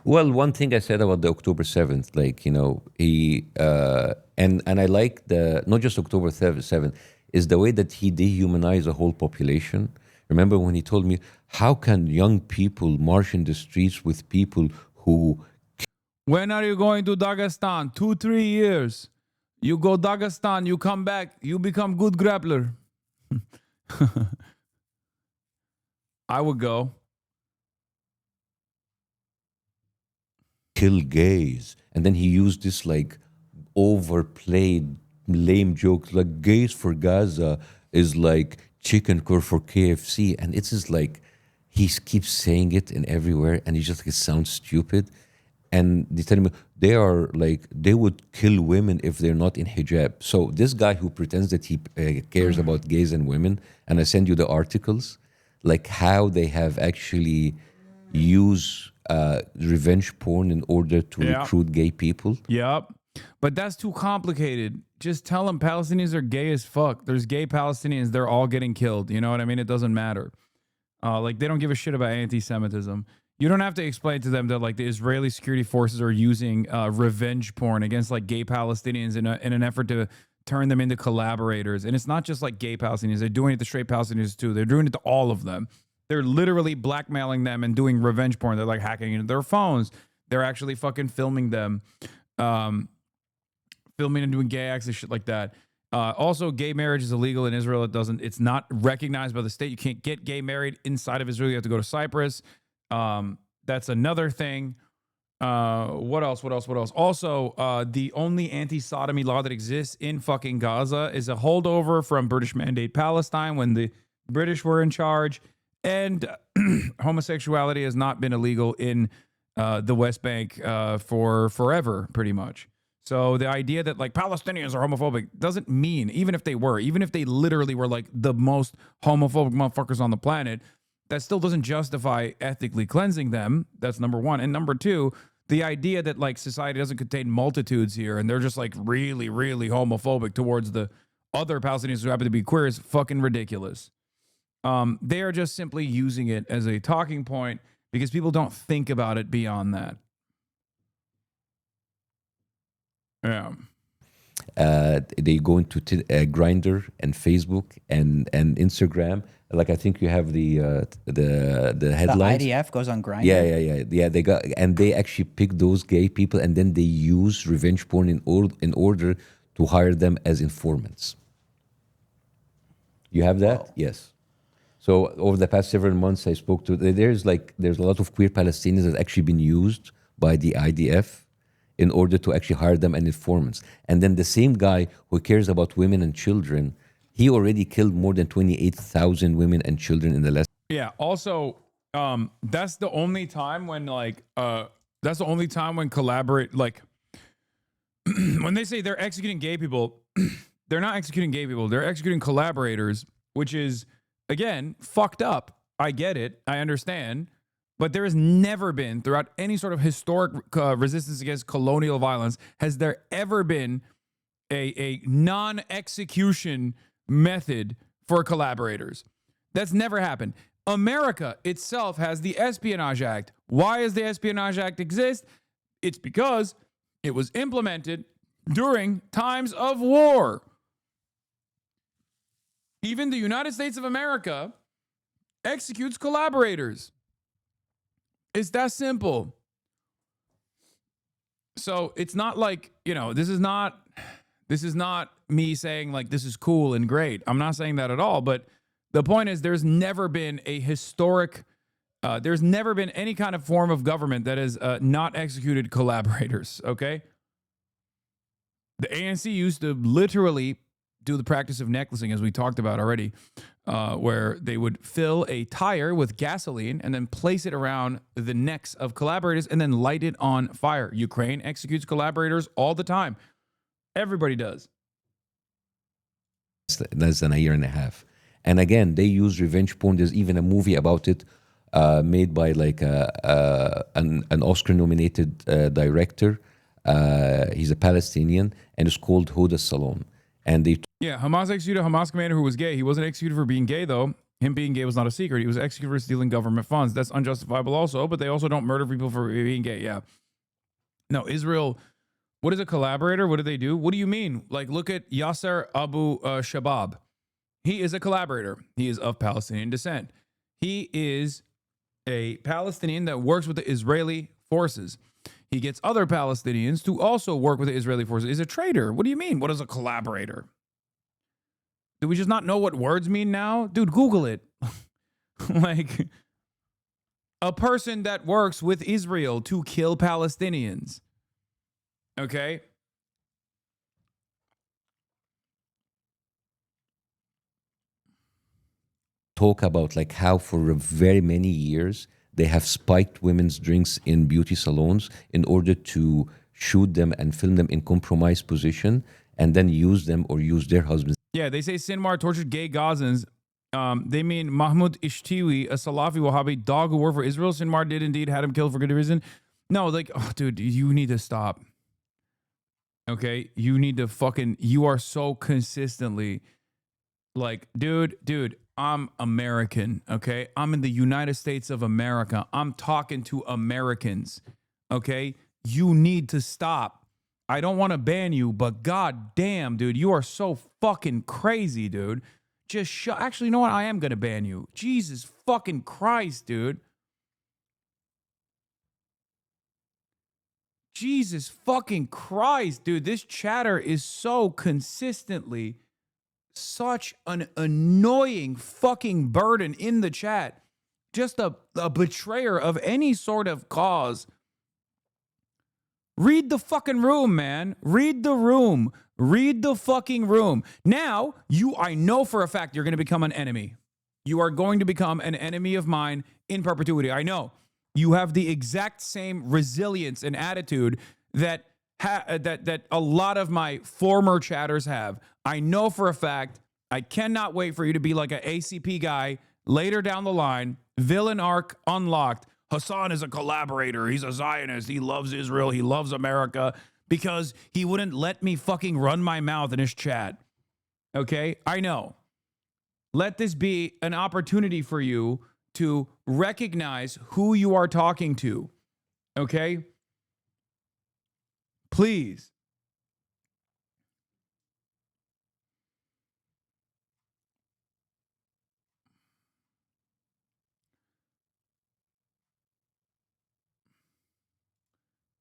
Well, one thing I said about the October 7th, like, he, and I like not just October 7th, is the way that he dehumanized the whole population. Remember when he told me, how can young people march in the streets with people who... When are you going to Dagestan? 2-3 years. You go Dagestan, you come back, you become good grappler. I would go. Kill gays. And then he used this like overplayed lame jokes like gays for Gaza is like chicken core for KFC. And it's just like he keeps saying it in everywhere, and he just like, it sounds stupid. And they tell me they are like, they would kill women if they're not in hijab. So this guy who pretends that he cares about gays and women, and I send you the articles, like how they have actually used revenge porn in order to recruit gay people. Yep. But that's too complicated. Just tell them Palestinians are gay as fuck. There's gay Palestinians. They're all getting killed. You know what I mean? It doesn't matter. Like, they don't give a shit about anti-Semitism. You don't have to explain to them that like the Israeli security forces are using revenge porn against like gay Palestinians in an effort to turn them into collaborators. And it's not just like gay Palestinians. They're doing it to straight Palestinians too. They're doing it to all of them. They're literally blackmailing them and doing revenge porn. They're like hacking into their phones. They're actually fucking filming them. filming and doing gay acts and shit like that. Also, gay marriage is illegal in Israel. It's not recognized by the state. You can't get gay married inside of Israel. You have to go to Cyprus. That's another thing. What else? Also, the only anti-sodomy law that exists in fucking Gaza is a holdover from British Mandate Palestine when the British were in charge. And homosexuality has not been illegal in the West Bank for forever, pretty much. So the idea that like Palestinians are homophobic doesn't mean, even if they literally were like the most homophobic motherfuckers on the planet, that still doesn't justify ethically cleansing them. That's number one. And number two, the idea that like society doesn't contain multitudes here and they're just like really, really homophobic towards the other Palestinians who happen to be queer is fucking ridiculous. They are just simply using it as a talking point because people don't think about it beyond that. Yeah. They go into Grindr and Facebook and Instagram. Like I think you have the headlines. The IDF goes on Grindr. Yeah. They actually pick those gay people and then they use revenge porn in order to hire them as informants. You have that? Whoa. Yes. So over the past several months, I spoke to there's a lot of queer Palestinians that actually been used by the IDF in order to actually hire them as informants. And then the same guy who cares about women and children, he already killed more than 28,000 women and children in the last. Yeah. Also, that's the only time when collaborate, like when they say they're executing gay people, they're not executing gay people. They're executing collaborators, which is, again, fucked up. I get it. I understand. But there has never been, throughout any sort of historic resistance against colonial violence, has there ever been a non-execution method for collaborators. That's never happened. America itself has the Espionage Act. Why does the Espionage Act exist? It's because it was implemented during times of war. Even the United States of America executes collaborators. It's that simple. So it's not like, this is not me saying like this is cool and great. I'm not saying that at all. But the point is there's never been a historic, there's never been any kind of form of government that has not executed collaborators, okay? The ANC used to literally do the practice of necklacing, as we talked about already, where they would fill a tire with gasoline and then place it around the necks of collaborators and then light it on fire. Ukraine executes collaborators all the time. Everybody does. Less than a year and a half. And again, they use revenge porn. There's even a movie about it made by like an Oscar-nominated director. He's a Palestinian, and it's called Hoda Salon. And they Hamas executed a Hamas commander who was gay. He wasn't executed for being gay, though. Him being gay was not a secret. He was executed for stealing government funds. That's unjustifiable also, but they also don't murder people for being gay. Yeah. No, Israel, what is a collaborator? What do they do? What do you mean? Like, look at Yasser Abu Shabab. He is a collaborator. He is of Palestinian descent. He is a Palestinian that works with the Israeli forces. He gets other Palestinians to also work with the Israeli forces. He's a traitor. What do you mean? What is a collaborator? Do we just not know what words mean now? Dude, Google it. Like, a person that works with Israel to kill Palestinians. Okay? Talk about like how for very many years they have spiked women's drinks in beauty salons in order to shoot them and film them in compromised position and then use them or use their husbands. Yeah, they say Sinwar tortured gay Gazans. They mean Mahmoud Ishtiwi, a Salafi Wahhabi dog who worked for Israel. Sinwar did indeed had him killed for good reason. No, like, oh, dude, you need to stop. Okay? You need to you are so consistently like, dude, I'm American, okay? I'm in the United States of America. I'm talking to Americans, okay? You need to stop. I don't want to ban you, but god damn, dude, you are so fucking crazy, dude. Just actually, you know what? I am going to ban you. Jesus fucking Christ, dude. Jesus fucking Christ, dude. This chatter is so consistently such an annoying fucking burden in the chat. Just a betrayer of any sort of cause. Read the fucking room, man. Read the room. Read the fucking room. Now, I know for a fact you're going to become an enemy. You are going to become an enemy of mine in perpetuity. I know. You have the exact same resilience and attitude that a lot of my former chatters have. I know for a fact. I cannot wait for you to be like an ACP guy later down the line. Villain arc unlocked. Hasan is a collaborator. He's a Zionist. He loves Israel. He loves America because he wouldn't let me fucking run my mouth in his chat. Okay? I know. Let this be an opportunity for you to recognize who you are talking to. Okay? Please.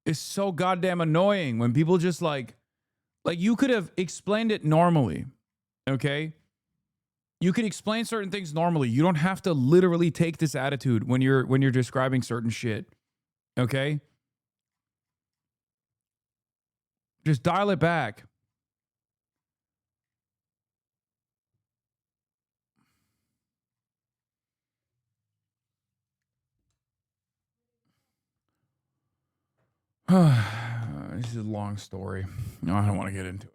It's so goddamn annoying when people just like you could have explained it normally. Okay? You can explain certain things normally. You don't have to literally take this attitude when you're describing certain shit. Okay? Just dial it back. This is a long story. No, I don't want to get into it.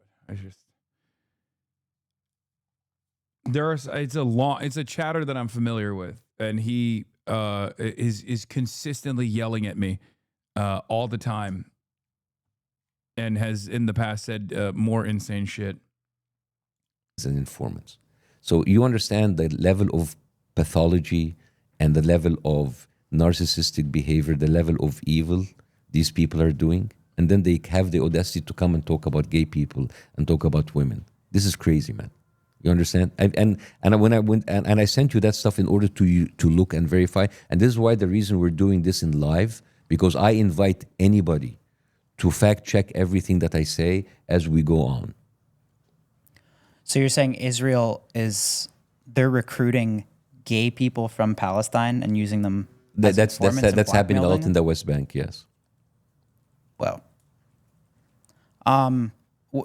It's a chatter that I'm familiar with, and he is consistently yelling at me all the time, and has in the past said more insane shit. And informants. So you understand the level of pathology and the level of narcissistic behavior, the level of evil these people are doing, and then they have the audacity to come and talk about gay people and talk about women. This is crazy, man. You understand? And when I went and I sent you that stuff in order to look and verify, and this is why the reason we're doing this in live, because I invite anybody to fact check everything that I say as we go on. So you're saying they're recruiting gay people from Palestine and using them as informants and that's happening a lot blackmailing in the West Bank, yes. Well,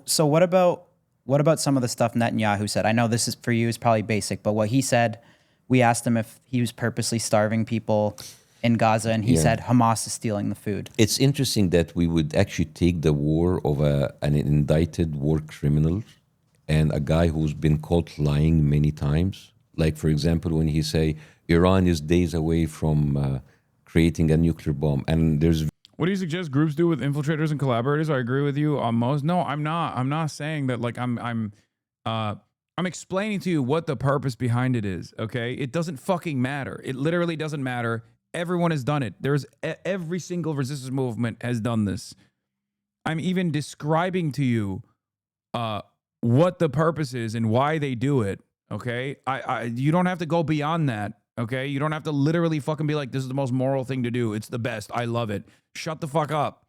so what about some of the stuff Netanyahu said? I know this is for you is probably basic, but what he said, we asked him if he was purposely starving people in Gaza, and he said Hamas is stealing the food. It's interesting that we would actually take the war of an indicted war criminal and a guy who's been caught lying many times. Like, for example, when he say Iran is days away from creating a nuclear bomb, and there's... What do you suggest groups do with infiltrators and collaborators? I agree with you on most. No, I'm not. I'm not saying that. Like I'm explaining to you what the purpose behind it is. Okay, it doesn't fucking matter. It literally doesn't matter. Everyone has done it. Every single resistance movement has done this. I'm even describing to you what the purpose is and why they do it. Okay, you don't have to go beyond that. Okay, you don't have to literally fucking be like, this is the most moral thing to do. It's the best. I love it. Shut the fuck up.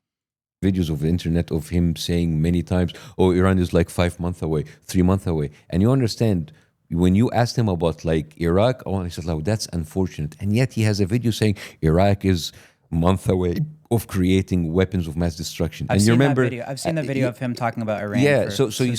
Videos of the internet of him saying many times, oh, Iran is like 5 months away, 3 months away. And you understand, when you asked him about like Iraq, oh, he said, oh, that's unfortunate. And yet he has a video saying Iraq is a month away of creating weapons of mass destruction. I've and seen you remember, that video. I've seen the video of him talking about Iran. Yeah, so you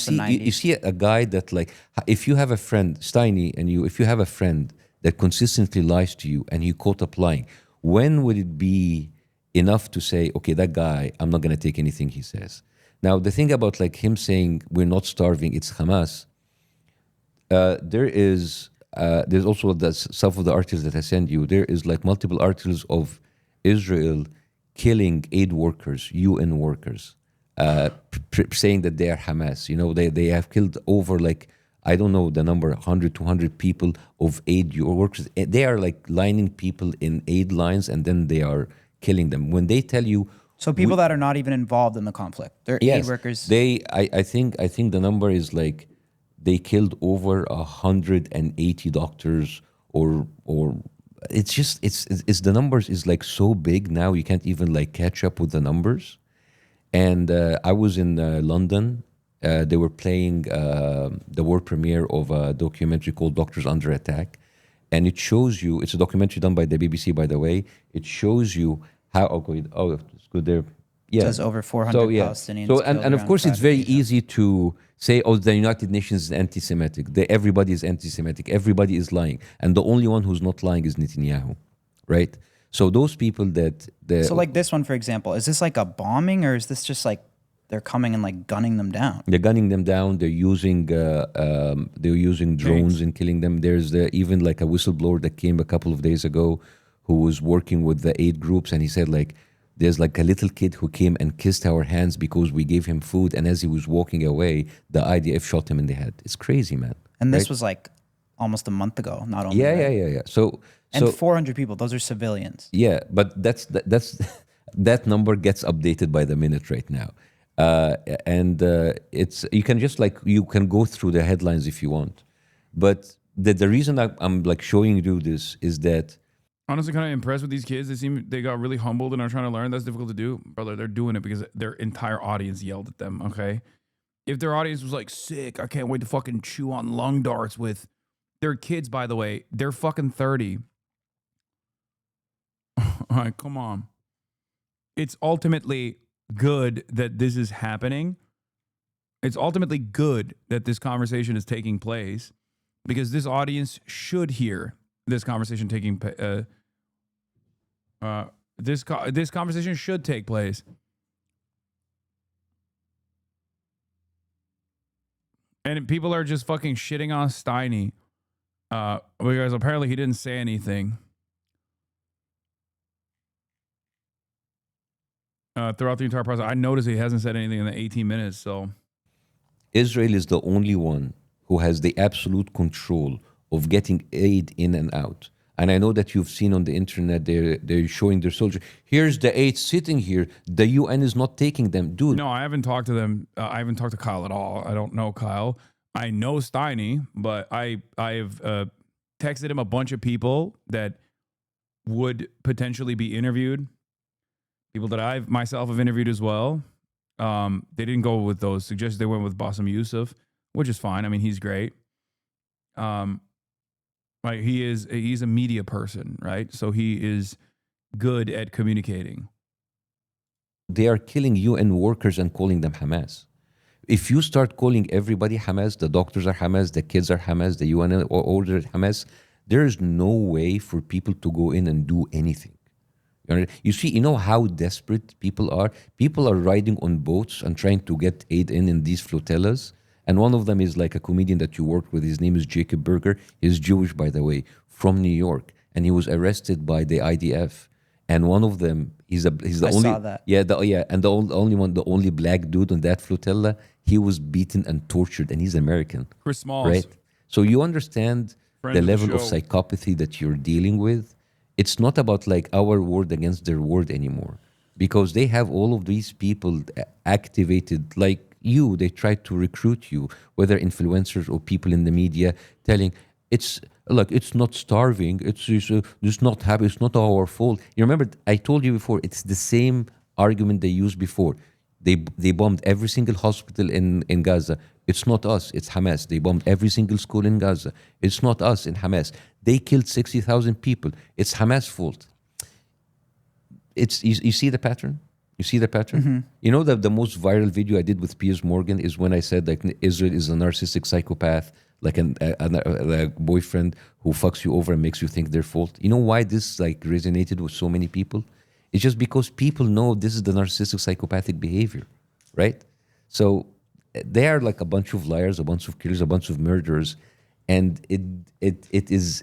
see a guy that like, if you have a friend, Steiny, and if you have a friend that consistently lies to you and you caught up lying, when would it be enough to say, okay, that guy, I'm not going to take anything he says? Now, the thing about like him saying we're not starving, it's Hamas, there's also some of the articles that I send you, there is like multiple articles of Israel killing aid workers, UN workers, saying that they are Hamas. You know, they have killed over like, I don't know the number, 100, 200 people of aid workers. They are like lining people in aid lines and then they are killing them. When they tell you... So people that are not even involved in the conflict, they're aid workers. I think the number is like, they killed over 180 doctors or it's the numbers is like so big now you can't even like catch up with the numbers. And I was in London. They were playing the world premiere of a documentary called Doctors Under Attack. And it shows you, it's a documentary done by the BBC, by the way. It shows you how, it's good there. Yeah. It says over 400 Palestinians So, killed and of around course, it's very fabrication. easy to say, oh, the United Nations is anti-Semitic. Everybody is anti-Semitic. Everybody is lying. And the only one who's not lying is Netanyahu, right? So those people that... So like this one, for example, is this like a bombing or is this just like they're coming and like gunning them down? They're gunning them down. They're using drones and killing them. There's even like a whistleblower that came a couple of days ago who was working with the aid groups, and he said like, there's like a little kid who came and kissed our hands because we gave him food, and as he was walking away, the IDF shot him in the head. It's crazy, man. And this right? was like almost a month ago, not only. Yeah. So 400 people, those are civilians. Yeah, but that number gets updated by the minute right now. It's you can just like you can go through the headlines if you want, but the reason I'm like showing you this is that honestly kind of impressed with these kids. They got really humbled and are trying to learn. That's difficult to do, brother. They're doing it because their entire audience yelled at them. Okay, if their audience was like sick, I can't wait to fucking chew on lung darts with their kids. By the way, they're fucking 30. All right, come on. It's ultimately good that this is happening. It's ultimately good that this conversation is taking place because this audience should hear this conversation taking this conversation should take place. And people are just fucking shitting on Steiny because apparently he didn't say anything throughout the entire process. I noticed he hasn't said anything in the 18 minutes. So Israel is the only one who has the absolute control of getting aid in and out. And I know that you've seen on the internet, they're showing their soldiers. Here's the aid sitting here. The UN is not taking them. Dude. No, I haven't talked to them. I haven't talked to Kyle at all. I don't know Kyle. I know Steiny, but I've texted him a bunch of people that would potentially be interviewed. People that I myself have interviewed as well. They didn't go with those suggestions. They went with Bassem Youssef, which is fine. I mean, he's great. Like he's a media person, right? So he is good at communicating. They are killing UN workers and calling them Hamas. If you start calling everybody Hamas, the doctors are Hamas, the kids are Hamas, the UN order Hamas, there is no way for people to go in and do anything. You see, you know how desperate people are? People are riding on boats and trying to get aid in these flotillas. And one of them is like a comedian that you worked with. His name is Jacob Berger. He's Jewish, by the way, from New York. And he was arrested by the IDF. And one of them, he's the only... saw that. And the only black dude on that flotilla, he was beaten and tortured, and he's American. Chris Smalls. Right? So you understand Friend the of the level of show. psychopathy that you're dealing with. It's not about like our word against their word anymore, because they have all of these people activated like you. They try to recruit you, whether influencers or people in the media, telling it's not starving. It's not happy. It's not our fault. You remember I told you before. It's the same argument they used before. They bombed every single hospital in Gaza. It's not us, it's Hamas. They bombed every single school in Gaza. It's not us in Hamas. They killed 60,000 people. It's Hamas' fault. You see the pattern? You see the pattern? Mm-hmm. You know that the most viral video I did with Piers Morgan is when I said like Israel is a narcissistic psychopath, like a boyfriend who fucks you over and makes you think their fault. You know why this like resonated with so many people? It's just because people know this is the narcissistic psychopathic behavior, right? So they are like a bunch of liars, a bunch of killers, a bunch of murderers, and it's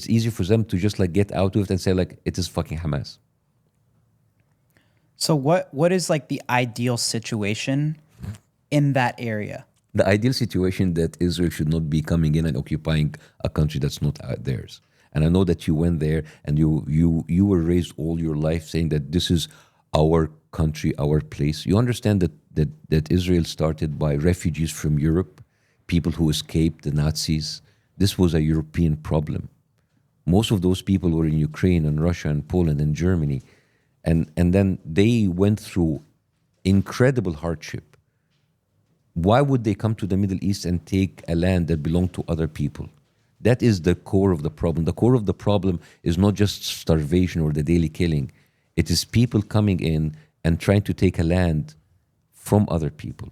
easy for them to just like get out of it and say like it is fucking Hamas. So what is like the ideal situation in that area? The ideal situation that Israel should not be coming in and occupying a country that's not theirs. And I know that you went there and you were raised all your life saying that this is our country, our place. You understand that Israel started by refugees from Europe, people who escaped the Nazis. This was a European problem. Most of those people were in Ukraine and Russia and Poland and Germany. And then they went through incredible hardship. Why would they come to the Middle East and take a land that belonged to other people? That is the core of the problem. The core of the problem is not just starvation or the daily killing. It is people coming in and trying to take a land from other people.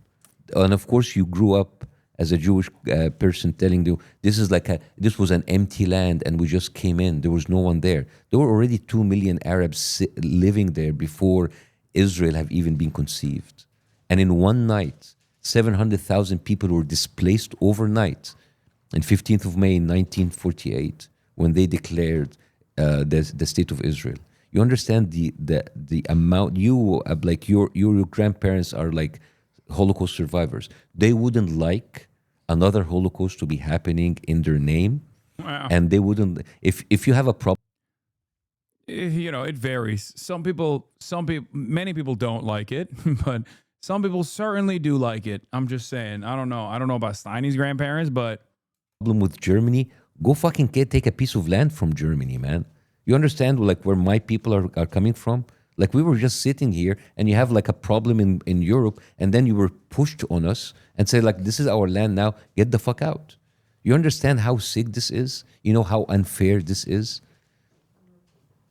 And of course, you grew up as a Jewish person telling you, this was an empty land and we just came in. There was no one there. There were already 2 million Arabs living there before Israel have even been conceived. And in one night, 700,000 people were displaced overnight. On 15th of May 1948, when they declared the state of Israel. You understand the amount, your grandparents are like Holocaust survivors. They wouldn't like another Holocaust to be happening in their name. Wow. And they wouldn't, if you have a problem. You know, it varies. Many people don't like it, but some people certainly do like it. I'm just saying, I don't know about Steiny's grandparents, but Problem with Germany, go fucking take a piece of land from Germany, man. You understand like where my people are coming from? Like we were just sitting here and you have like a problem in Europe and then you were pushed on us and say like, this is our land now, get the fuck out. You understand how sick this is? You know how unfair this is?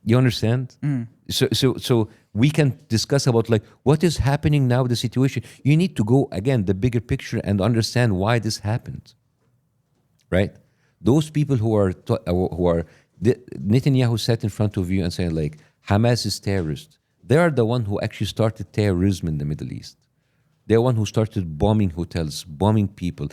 You understand? So we can discuss about like what is happening now, the situation. You need to go again, the bigger picture and understand why this happened. Right? Those people who are Netanyahu sat in front of you and saying like Hamas is terrorist. They are the one who actually started terrorism in the Middle East. They're one who started bombing hotels, bombing people.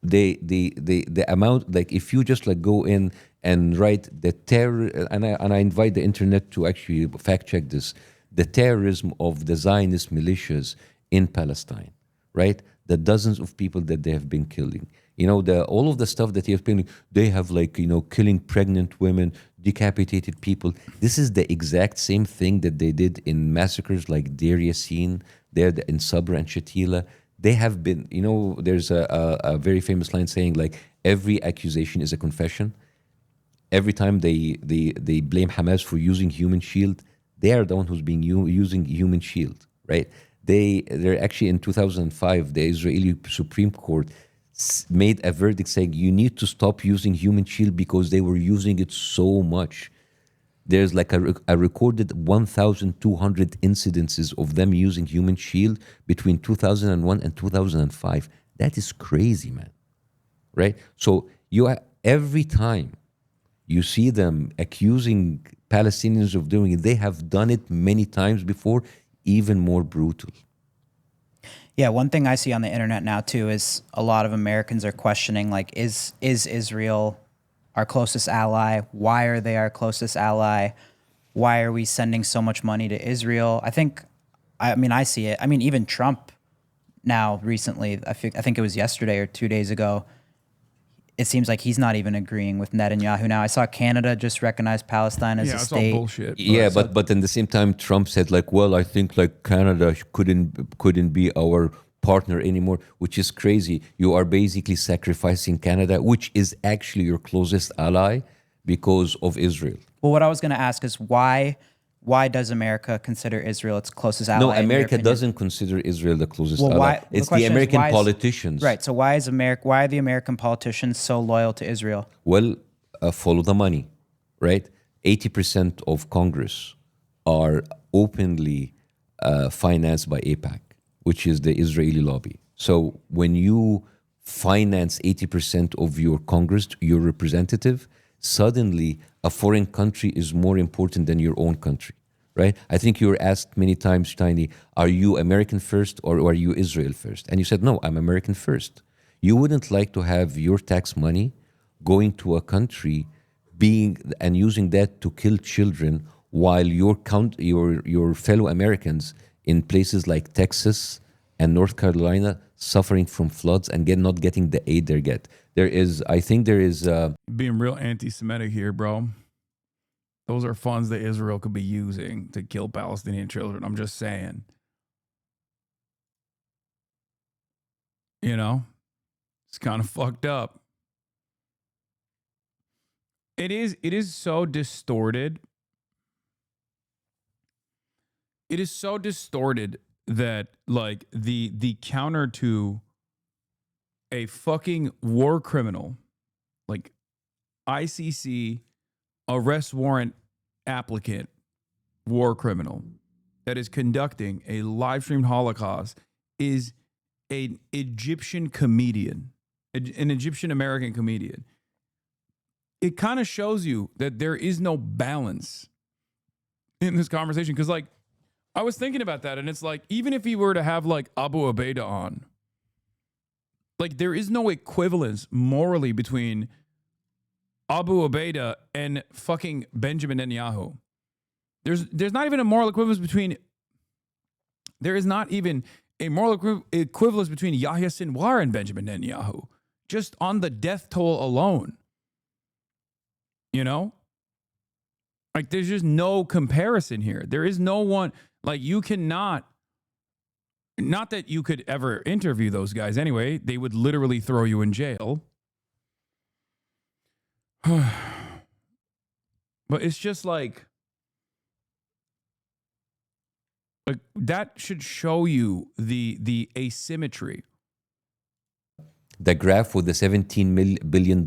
The amount, like if you just like go in and write the terror, and I invite the internet to actually fact check this, the terrorism of the Zionist militias in Palestine, right? The dozens of people that they have been killing. You know, all of the stuff that they have like, you know, killing pregnant women, decapitated people. This is the exact same thing that they did in massacres like Deir Yassin, there in Sabra and Shatila. They have been, you know, there's a very famous line saying like, every accusation is a confession. Every time they blame Hamas for using human shield, they are the one who's being using human shield, right? They're actually in 2005, the Israeli Supreme Court made a verdict saying you need to stop using human shield because they were using it so much. There's like a recorded 1,200 incidences of them using human shield between 2001 and 2005. That is crazy, man. Right? So every time you see them accusing Palestinians of doing it, they have done it many times before, even more brutal. Yeah, one thing I see on the internet now too is a lot of Americans are questioning like, is Israel our closest ally? Why are they our closest ally? Why are we sending so much money to Israel? I see it. I mean, even Trump now recently, I think it was yesterday or 2 days ago, it seems like he's not even agreeing with Netanyahu now. I saw Canada just recognize Palestine as a state. It's all bullshit. Yeah, but at the same time, Trump said like, well, I think like Canada couldn't be our partner anymore, which is crazy. You are basically sacrificing Canada, which is actually your closest ally because of Israel. Well, what I was going to ask is why does America consider Israel its closest ally? No, America doesn't consider Israel the closest ally. It's the American politicians. Right. So why are the American politicians so loyal to Israel? Well, follow the money, right? 80% of Congress are openly financed by AIPAC, which is the Israeli lobby. So when you finance 80% of your Congress, your representative, suddenly a foreign country is more important than your own country, right? I think you were asked many times, Tiny, are you American first or are you Israel first? And you said, no, I'm American first. You wouldn't like to have your tax money going to a country and using that to kill children while your fellow Americans in places like Texas and North Carolina suffering from floods and not getting the aid they get. I think there is being real anti-Semitic here, bro. Those are funds that Israel could be using to kill Palestinian children. I'm just saying. You know, it's kind of fucked up. It is so distorted. It is so distorted that like the counter to a fucking war criminal, like ICC arrest warrant applicant war criminal that is conducting a live streamed Holocaust is an Egyptian comedian, an Egyptian American comedian. It kind of shows you that there is no balance in this conversation. Because like, I was thinking about that, and it's like, even if he were to have like Abu Ubaidah on, like there is no equivalence morally between Abu Ubaidah and fucking Benjamin Netanyahu. There's not even a moral equivalence between, there is not even a moral equivalence between Yahya Sinwar and Benjamin Netanyahu, just on the death toll alone. You know? Like there's just no comparison here. There is no one, like you cannot, not that you could ever interview those guys anyway. They would literally throw you in jail. But it's just like that should show you the asymmetry. The graph for the $17 billion,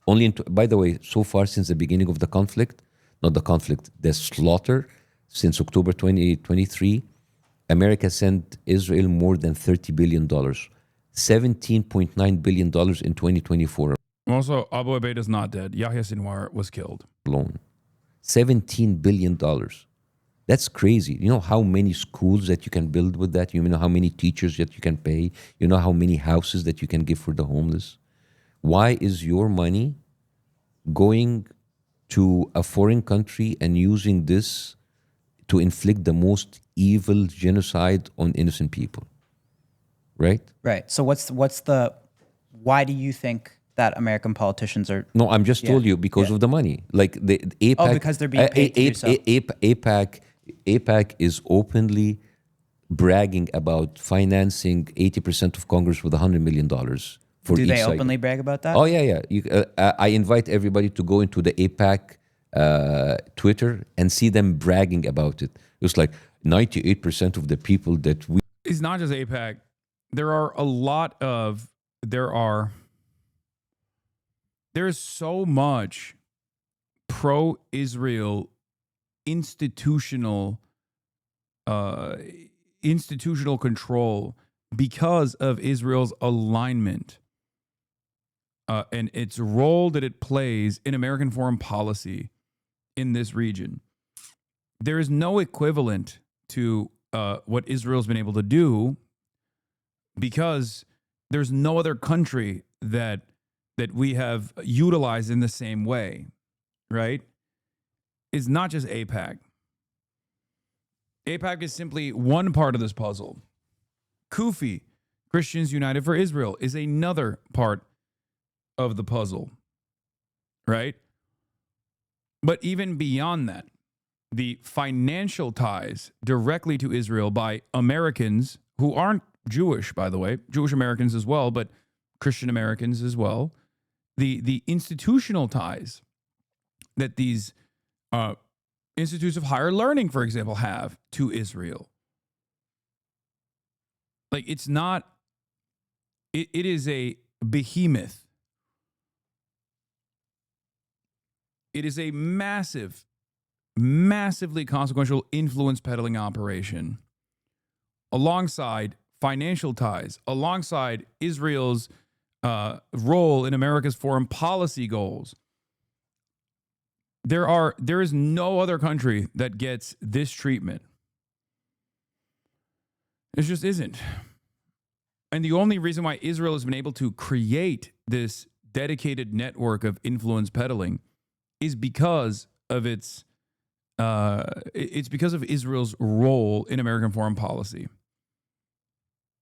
only by the way, so far since the beginning of the conflict, not the conflict, the slaughter, since October 2023, America sent Israel more than $30 billion, $17.9 billion in 2024. Also, Abu Ubaidah is not dead. Yahya Sinwar was killed. Alone. $17 billion. That's crazy. You know how many schools that you can build with that? You know how many teachers that you can pay? You know how many houses that you can give for the homeless? Why is your money going to a foreign country and using this to inflict the most evil genocide on innocent people? Right? Right. So why do you think that American politicians are... No, I'm just told you because of the money. Like the AIPAC... Oh, because they're being paid to do so. AIPAC is openly bragging about financing 80% of Congress with $100 million for Do each they side. openly brag about that? Oh, yeah. I invite everybody to go into the AIPAC Twitter and see them bragging about it. It's like 98% of the people that we... It's not just AIPAC. There are a lot of... There's so much pro-Israel institutional control because of Israel's alignment and its role that it plays in American foreign policy in this region. There is no equivalent to what Israel's been able to do because there's no other country that we have utilized in the same way, right? It's not just AIPAC. AIPAC is simply one part of this puzzle. Kufi, Christians United for Israel, is another part of the puzzle, right? But even beyond that, the financial ties directly to Israel by Americans who aren't Jewish, by the way, Jewish Americans as well, but Christian Americans as well, the institutional ties that these institutes of higher learning, for example, have to Israel. Like it's not, it is a behemoth. It is a massively consequential influence peddling operation alongside financial ties, alongside Israel's role in America's foreign policy goals. There is no other country that gets this treatment. It just isn't. And the only reason why Israel has been able to create this dedicated network of influence peddling is because of it's because of Israel's role in American foreign policy.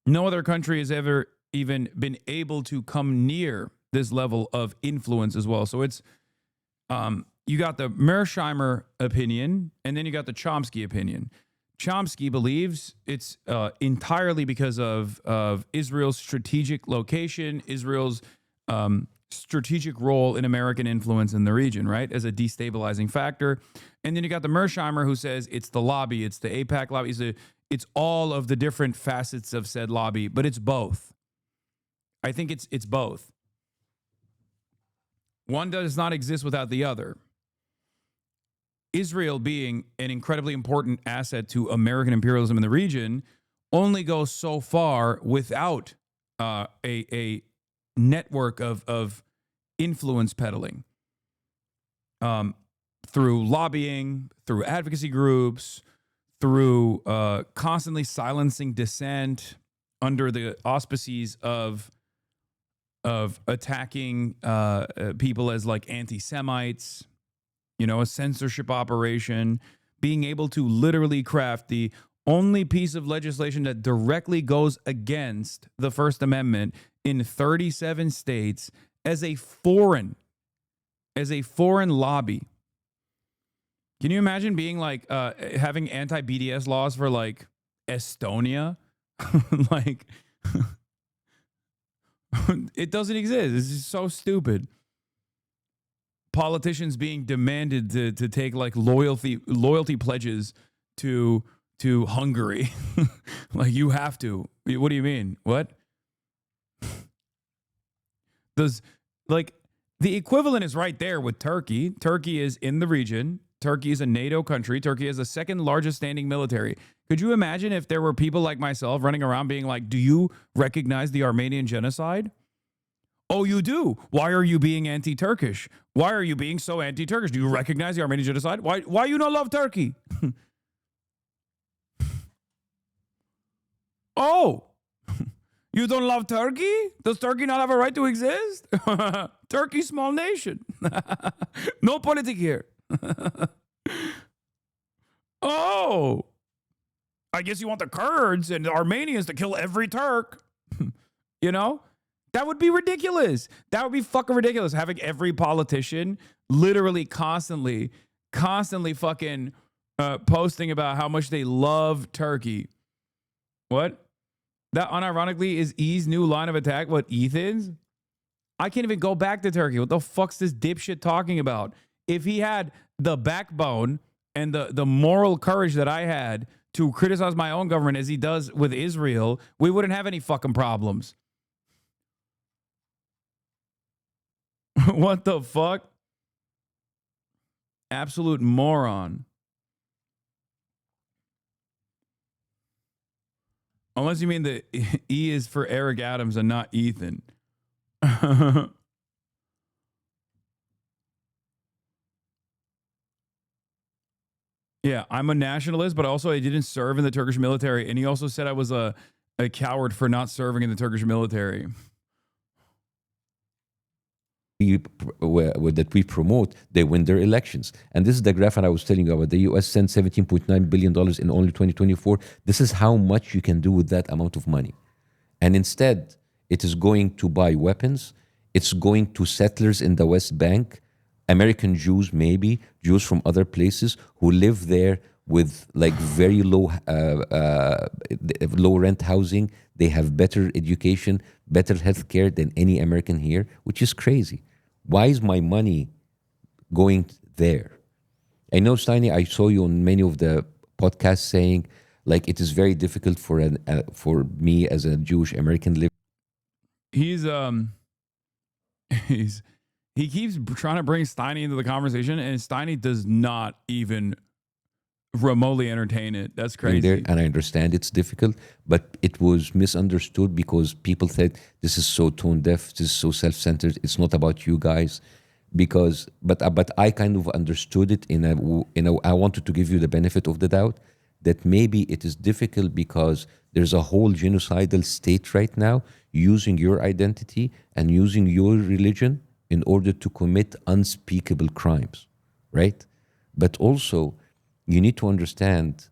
No other country has ever even been able to come near this level of influence as well. So it's you got the Mearsheimer opinion, and then you got the Chomsky opinion. Chomsky believes it's entirely because of Israel's strategic location, Israel's strategic role in American influence in the region, right? As a destabilizing factor. And then you got the Mersheimer who says it's the lobby, it's the AIPAC lobby, it's all of the different facets of said lobby, but it's both. I think it's both. One does not exist without the other. Israel being an incredibly important asset to American imperialism in the region only goes so far without a network of influence peddling through lobbying, through advocacy groups, through constantly silencing dissent under the auspices of attacking people as like anti-Semites, you know, a censorship operation, being able to literally craft the only piece of legislation that directly goes against the First Amendment in 37 states as a foreign lobby. Can you imagine being like having anti-BDS laws for like Estonia? Like it doesn't exist. This is so stupid. Politicians being demanded to take like loyalty pledges to Hungary. Like you have to. What do you mean? What? Does like the equivalent is right there with Turkey. Turkey is in the region. Turkey is a NATO country. Turkey is the second largest standing military. Could you imagine if there were people like myself running around being like, do you recognize the Armenian genocide? Oh, you do? Why are you being anti-Turkish? Why are you being so anti-Turkish? Do you recognize the Armenian genocide? Why you not love Turkey? Oh, you don't love Turkey? Does Turkey not have a right to exist? Turkey, small nation. No politics here. Oh, I guess you want the Kurds and the Armenians to kill every Turk. You know? That would be ridiculous. That would be fucking ridiculous. Having every politician literally constantly fucking posting about how much they love Turkey. What? That unironically is E's new line of attack. What, Ethan's? I can't even go back to Turkey. What the fuck's this dipshit talking about? If he had the backbone and the moral courage that I had to criticize my own government as he does with Israel, we wouldn't have any fucking problems. What the fuck? Absolute moron. Unless you mean the E is for Eric Adams and not Ethan. Yeah, I'm a nationalist, but also I didn't serve in the Turkish military. And he also said I was a coward for not serving in the Turkish military. That we promote, they win their elections. And this is the graph that I was telling you about. The US sent $17.9 billion in only 2024. This is how much you can do with that amount of money. And instead, it is going to buy weapons. It's going to settlers in the West Bank, American Jews, maybe, Jews from other places who live there with like very low rent housing. They have better education, better healthcare than any American here, which is crazy. Why is my money going there? I know, Steiny, I saw you on many of the podcasts saying, like, it is very difficult for me as a Jewish American living. He keeps trying to bring Steiny into the conversation, and Steiny does not even remotely entertain it. That's crazy. And I understand it's difficult, but it was misunderstood because people said this is so tone deaf, this is so self-centered. It's not about you guys, but I kind of understood it I wanted to give you the benefit of the doubt that maybe it is difficult because there's a whole genocidal state right now using your identity and using your religion in order to commit unspeakable crimes, right? But also, you need to understand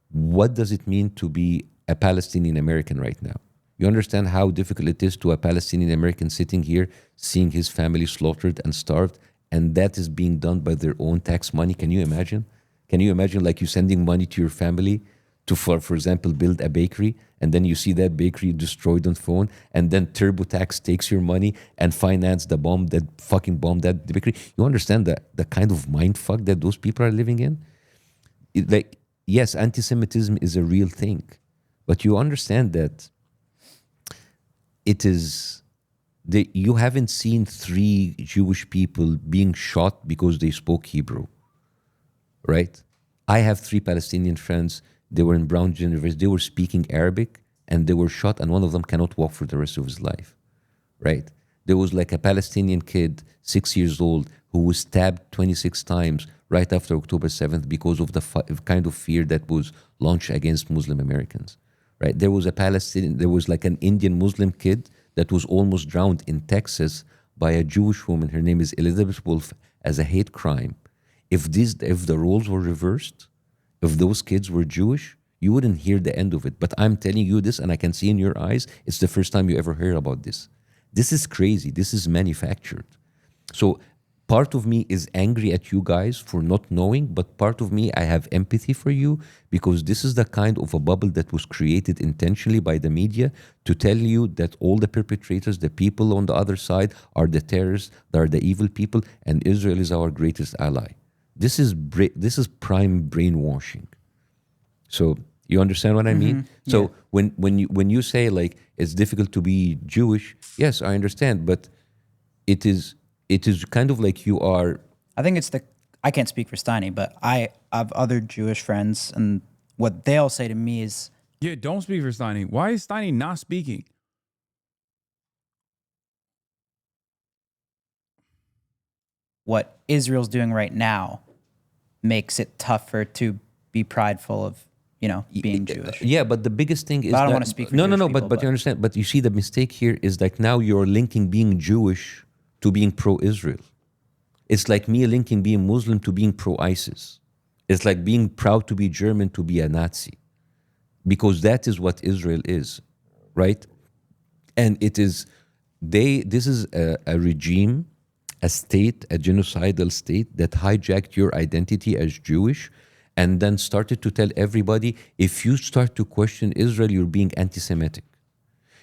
what does it mean to be a Palestinian American right now. You understand how difficult it is to a Palestinian American sitting here, seeing his family slaughtered and starved, and that is being done by their own tax money. Can you imagine? Can you imagine like you sending money to your family to, for example, build a bakery, and then you see that bakery destroyed on phone, and then TurboTax takes your money and finance the bomb that fucking bombed that bakery. You understand the kind of mind fuck that those people are living in? Like, yes, anti-Semitism is a real thing, but you understand that it is, you haven't seen 3 Jewish people being shot because they spoke Hebrew, right? I have 3 Palestinian friends. They were in Brown University. They were speaking Arabic, and they were shot, and one of them cannot walk for the rest of his life, right? There was like a Palestinian kid, 6 years old, who was stabbed 26 times right after October 7th because of the kind of fear that was launched against Muslim Americans, right? There was like an Indian Muslim kid that was almost drowned in Texas by a Jewish woman. Her name is Elizabeth Wolf, as a hate crime. If the roles were reversed, if those kids were Jewish, you wouldn't hear the end of it. But I'm telling you this, and I can see in your eyes, it's the first time you ever heard about this. This is crazy. This is manufactured. So part of me is angry at you guys for not knowing, but part of me, I have empathy for you, because this is the kind of a bubble that was created intentionally by the media to tell you that all the perpetrators, the people on the other side, are the terrorists, they are the evil people, and Israel is our greatest ally. This is prime brainwashing. So you understand what I mean? So when you say like it's difficult to be Jewish, yes, I understand, but it is kind of like you are. I think it's I can't speak for Steiny, but I have other Jewish friends, and what they'll say to me is, yeah, don't speak for Steiny. Why is Steiny not speaking? what Israel's doing right now makes it tougher to be prideful of, being Jewish. Yeah, but the biggest thing is I don't want to speak for Jewish people, but you understand. But you see, the mistake here is like now you're linking being Jewish to being pro-Israel. It's like me linking being Muslim to being pro-ISIS. It's like being proud to be German to be a Nazi, because that is what Israel is, right? And it is this is a regime, a state, a genocidal state that hijacked your identity as Jewish, and then started to tell everybody, if you start to question Israel, you're being anti-Semitic.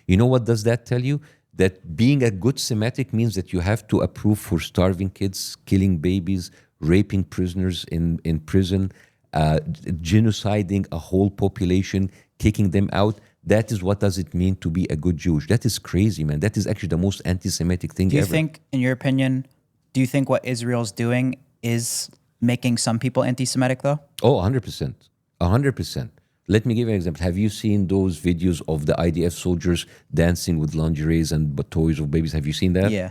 You know what does that tell you? That being a good Semitic means that you have to approve for starving kids, killing babies, raping prisoners in prison, genociding a whole population, kicking them out. That is what does it mean to be a good Jewish. That is crazy, man. That is actually the most anti-Semitic thing ever. Do you think, in your opinion, what Israel's doing is making some people anti-Semitic, though? Oh, 100%. 100%. Let me give you an example. Have you seen those videos of the IDF soldiers dancing with lingeries and toys of babies? Have you seen that? Yeah.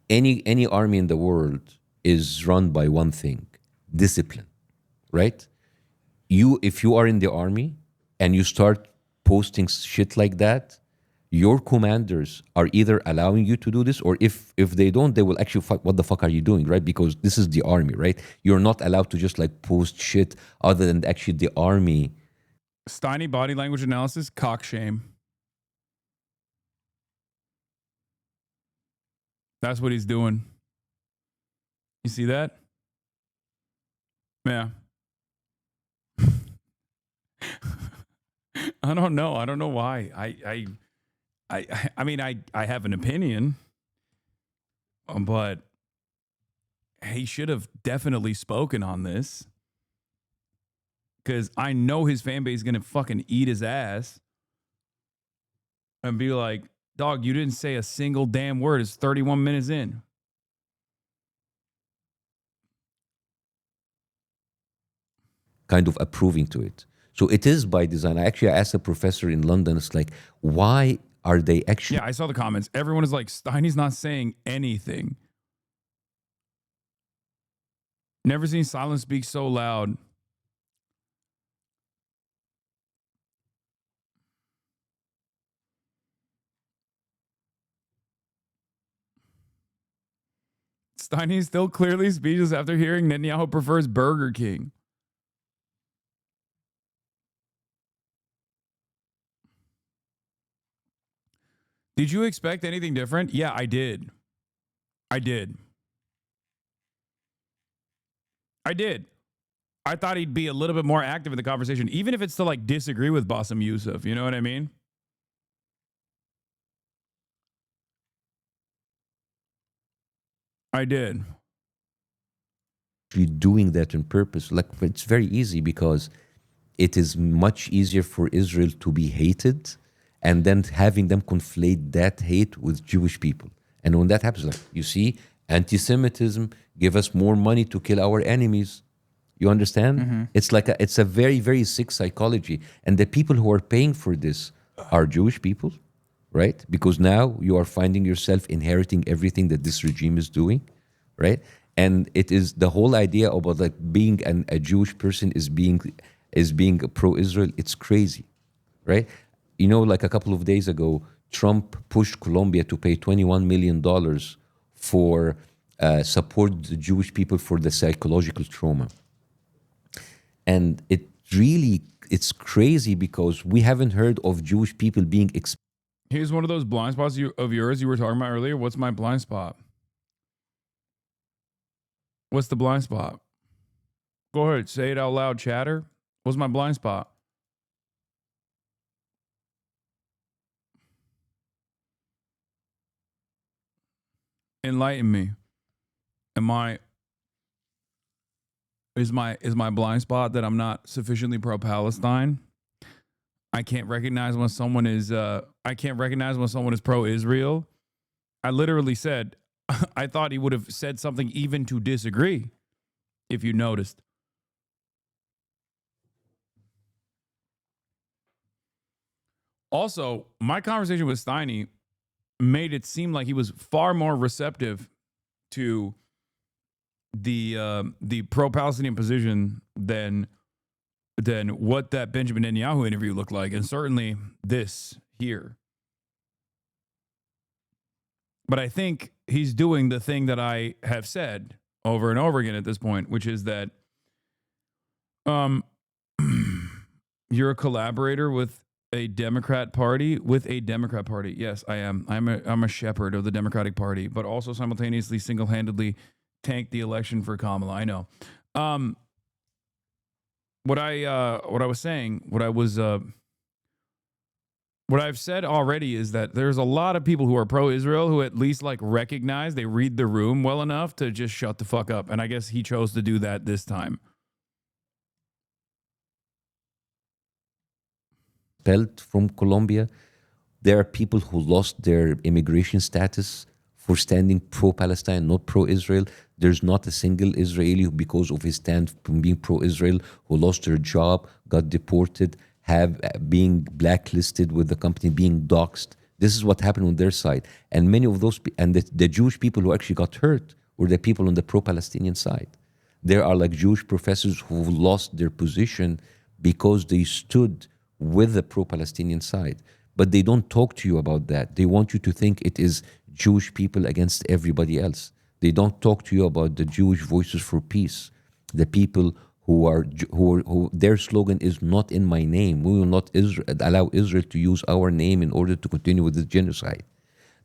Any army in the world is run by one thing: discipline, right? If you are in the army and you start posting shit like that, your commanders are either allowing you to do this, or if they don't, they will actually fuck, what the fuck are you doing, right? Because this is the army, right? You're not allowed to just like post shit other than actually the army. Steiny body language analysis, cock shame. That's what he's doing. You see that? Yeah. I don't know. I don't know why. I mean, I have an opinion, but he should have definitely spoken on this, because I know his fan base is going to fucking eat his ass and be like, dog, you didn't say a single damn word. It's 31 minutes in. Kind of approving to it. So it is by design. I asked a professor in London, it's like, why are they actually... Yeah, I saw the comments. Everyone is like, Steiny's not saying anything. Never seen silence speak so loud. Steiny still clearly speechless after hearing Netanyahu prefers Burger King. Did you expect anything different? Yeah, I did. I I thought he'd be a little bit more active in the conversation, even if it's to like disagree with Bassem Youssef. You know what I mean? I did. You're doing that on purpose. Like, it's very easy because it is much easier for Israel to be hated and then having them conflate that hate with Jewish people. And when that happens, like, you see, anti-Semitism, give us more money to kill our enemies. You understand? It's like it's a very, very sick psychology. And the people who are paying for this are Jewish people, right? Because now you are finding yourself inheriting everything that this regime is doing, right? And it is the whole idea about like being a Jewish person is being pro-Israel. It's crazy, right? You know, like a couple of days ago, Trump pushed Colombia to pay $21 million for support the Jewish people for the psychological trauma. And it's crazy because we haven't heard of Jewish people being Here's one of those blind spots of yours you were talking about earlier. What's my blind spot? What's the blind spot? Go ahead, say it out loud, chatter. What's my blind spot? Enlighten me. Is my blind spot that I'm not sufficiently pro-Palestine? I can't recognize when someone is pro-Israel. I literally said I thought he would have said something even to disagree, if you noticed. Also, my conversation with Steiny made it seem like he was far more receptive to the pro-Palestinian position than what that Benjamin Netanyahu interview looked like, and certainly this here. But I think he's doing the thing that I have said over and over again at this point, which is that you're a collaborator with a Democrat Party. Yes, I am. I'm a shepherd of the Democratic Party, but also simultaneously single-handedly tanked the election for Kamala. I know. What I've said already is that there's a lot of people who are pro-Israel who at least like recognize they read the room well enough to just shut the fuck up. And I guess he chose to do that this time. Expelled from Colombia. There are people who lost their immigration status for standing pro-Palestine, not pro-Israel. There's not a single Israeli who, because of his stand from being pro-Israel, who lost their job, got deported, being blacklisted with the company, being doxxed. This is what happened on their side. And many of those, and the Jewish people who actually got hurt were the people on the pro-Palestinian side. There are like Jewish professors who lost their position because they stood with the pro-Palestinian side. But they don't talk to you about that. They want you to think it is Jewish people against everybody else. They don't talk to you about the Jewish Voices for Peace, the people who their slogan is "Not in my name." We will not allow Israel to use our name in order to continue with the genocide.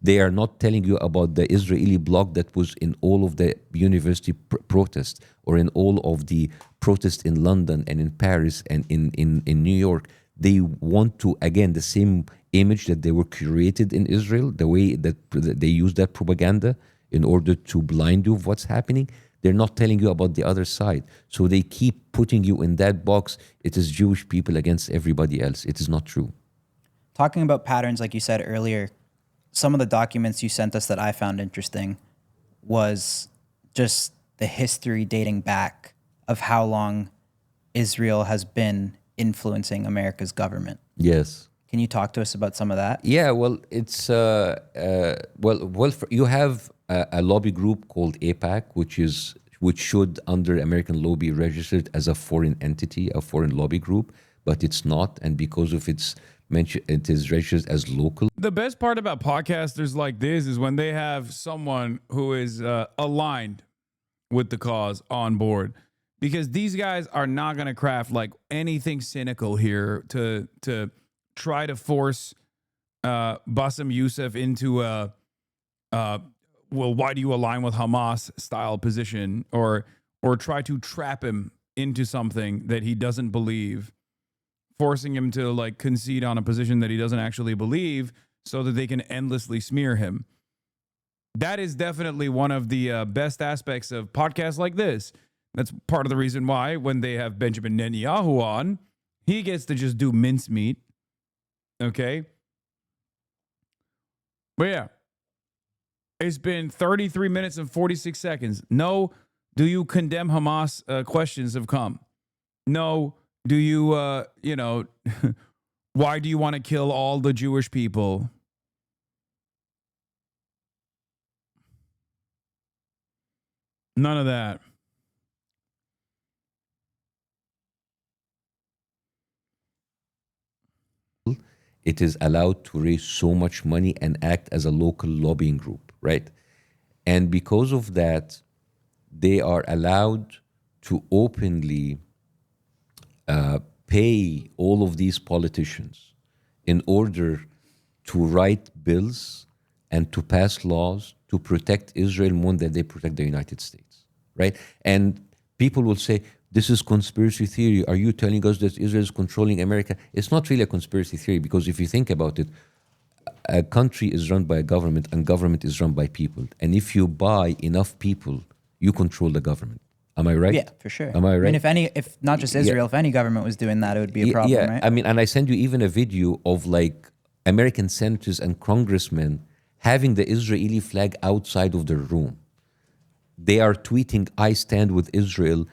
They are not telling you about the Israeli bloc that was in all of the university protests or in all of the protests in London and in Paris and in New York. They want to, again, the same image that they were created in Israel, the way that they use that propaganda in order to blind you of what's happening. They're not telling you about the other side. So they keep putting you in that box. It is Jewish people against everybody else. It is not true. Talking about patterns, like you said earlier, some of the documents you sent us that I found interesting was just the history dating back of how long Israel has been influencing America's government. Yes. Can you talk to us about some of that? Yeah, well, it's you have a lobby group called AIPAC, which should, under American law, be registered as a foreign entity, a foreign lobby group, but it's not, and because of its mention, it is registered as local. The best part about podcasters like this is when they have someone who is aligned with the cause on board, because these guys are not going to craft like anything cynical here to try to force Bassem Youssef into a well, why do you align with Hamas style position, or try to trap him into something that he doesn't believe, forcing him to like concede on a position that he doesn't actually believe so that they can endlessly smear him. That is definitely one of the best aspects of podcasts like this. That's part of the reason why when they have Benjamin Netanyahu on, he gets to just do mincemeat. Okay? But yeah, it's been 33 minutes and 46 seconds. No, do you condemn Hamas? Questions have come. No, do you, why do you want to kill all the Jewish people? None of that. It is allowed to raise so much money and act as a local lobbying group, right? And because of that, they are allowed to openly pay all of these politicians in order to write bills and to pass laws to protect Israel more than they protect the United States, right? And people will say, this is conspiracy theory. Are you telling us that Israel is controlling America? It's not really a conspiracy theory, because if you think about it, a country is run by a government and government is run by people. And if you buy enough people, you control the government. Am I right? Yeah, for sure. Am I right? I mean, if not just Israel, if any government was doing that, it would be a problem, yeah. right? I mean, and I send you even a video of like American senators and congressmen having the Israeli flag outside of their room. They are tweeting, I stand with Israel,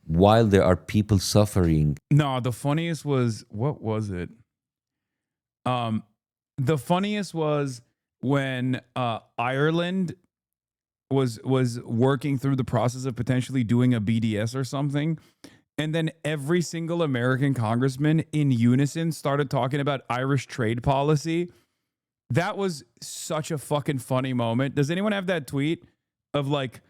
while there are people suffering. No, the funniest was, what was it? The funniest was when Ireland was working through the process of potentially doing a BDS or something, and then every single American congressman in unison started talking about Irish trade policy. That was such a fucking funny moment. Does anyone have that tweet of like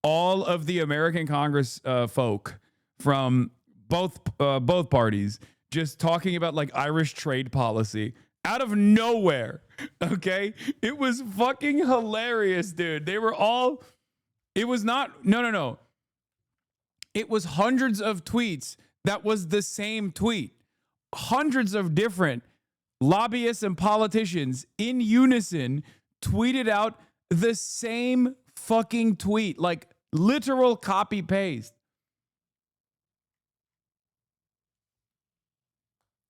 all of the American Congress folk from both parties just talking about like Irish trade policy out of nowhere? Okay, it was fucking hilarious, dude. They were all, it was not, no, it was hundreds of tweets that was the same tweet. Hundreds of different lobbyists and politicians in unison tweeted out the same fucking tweet, like literal copy paste.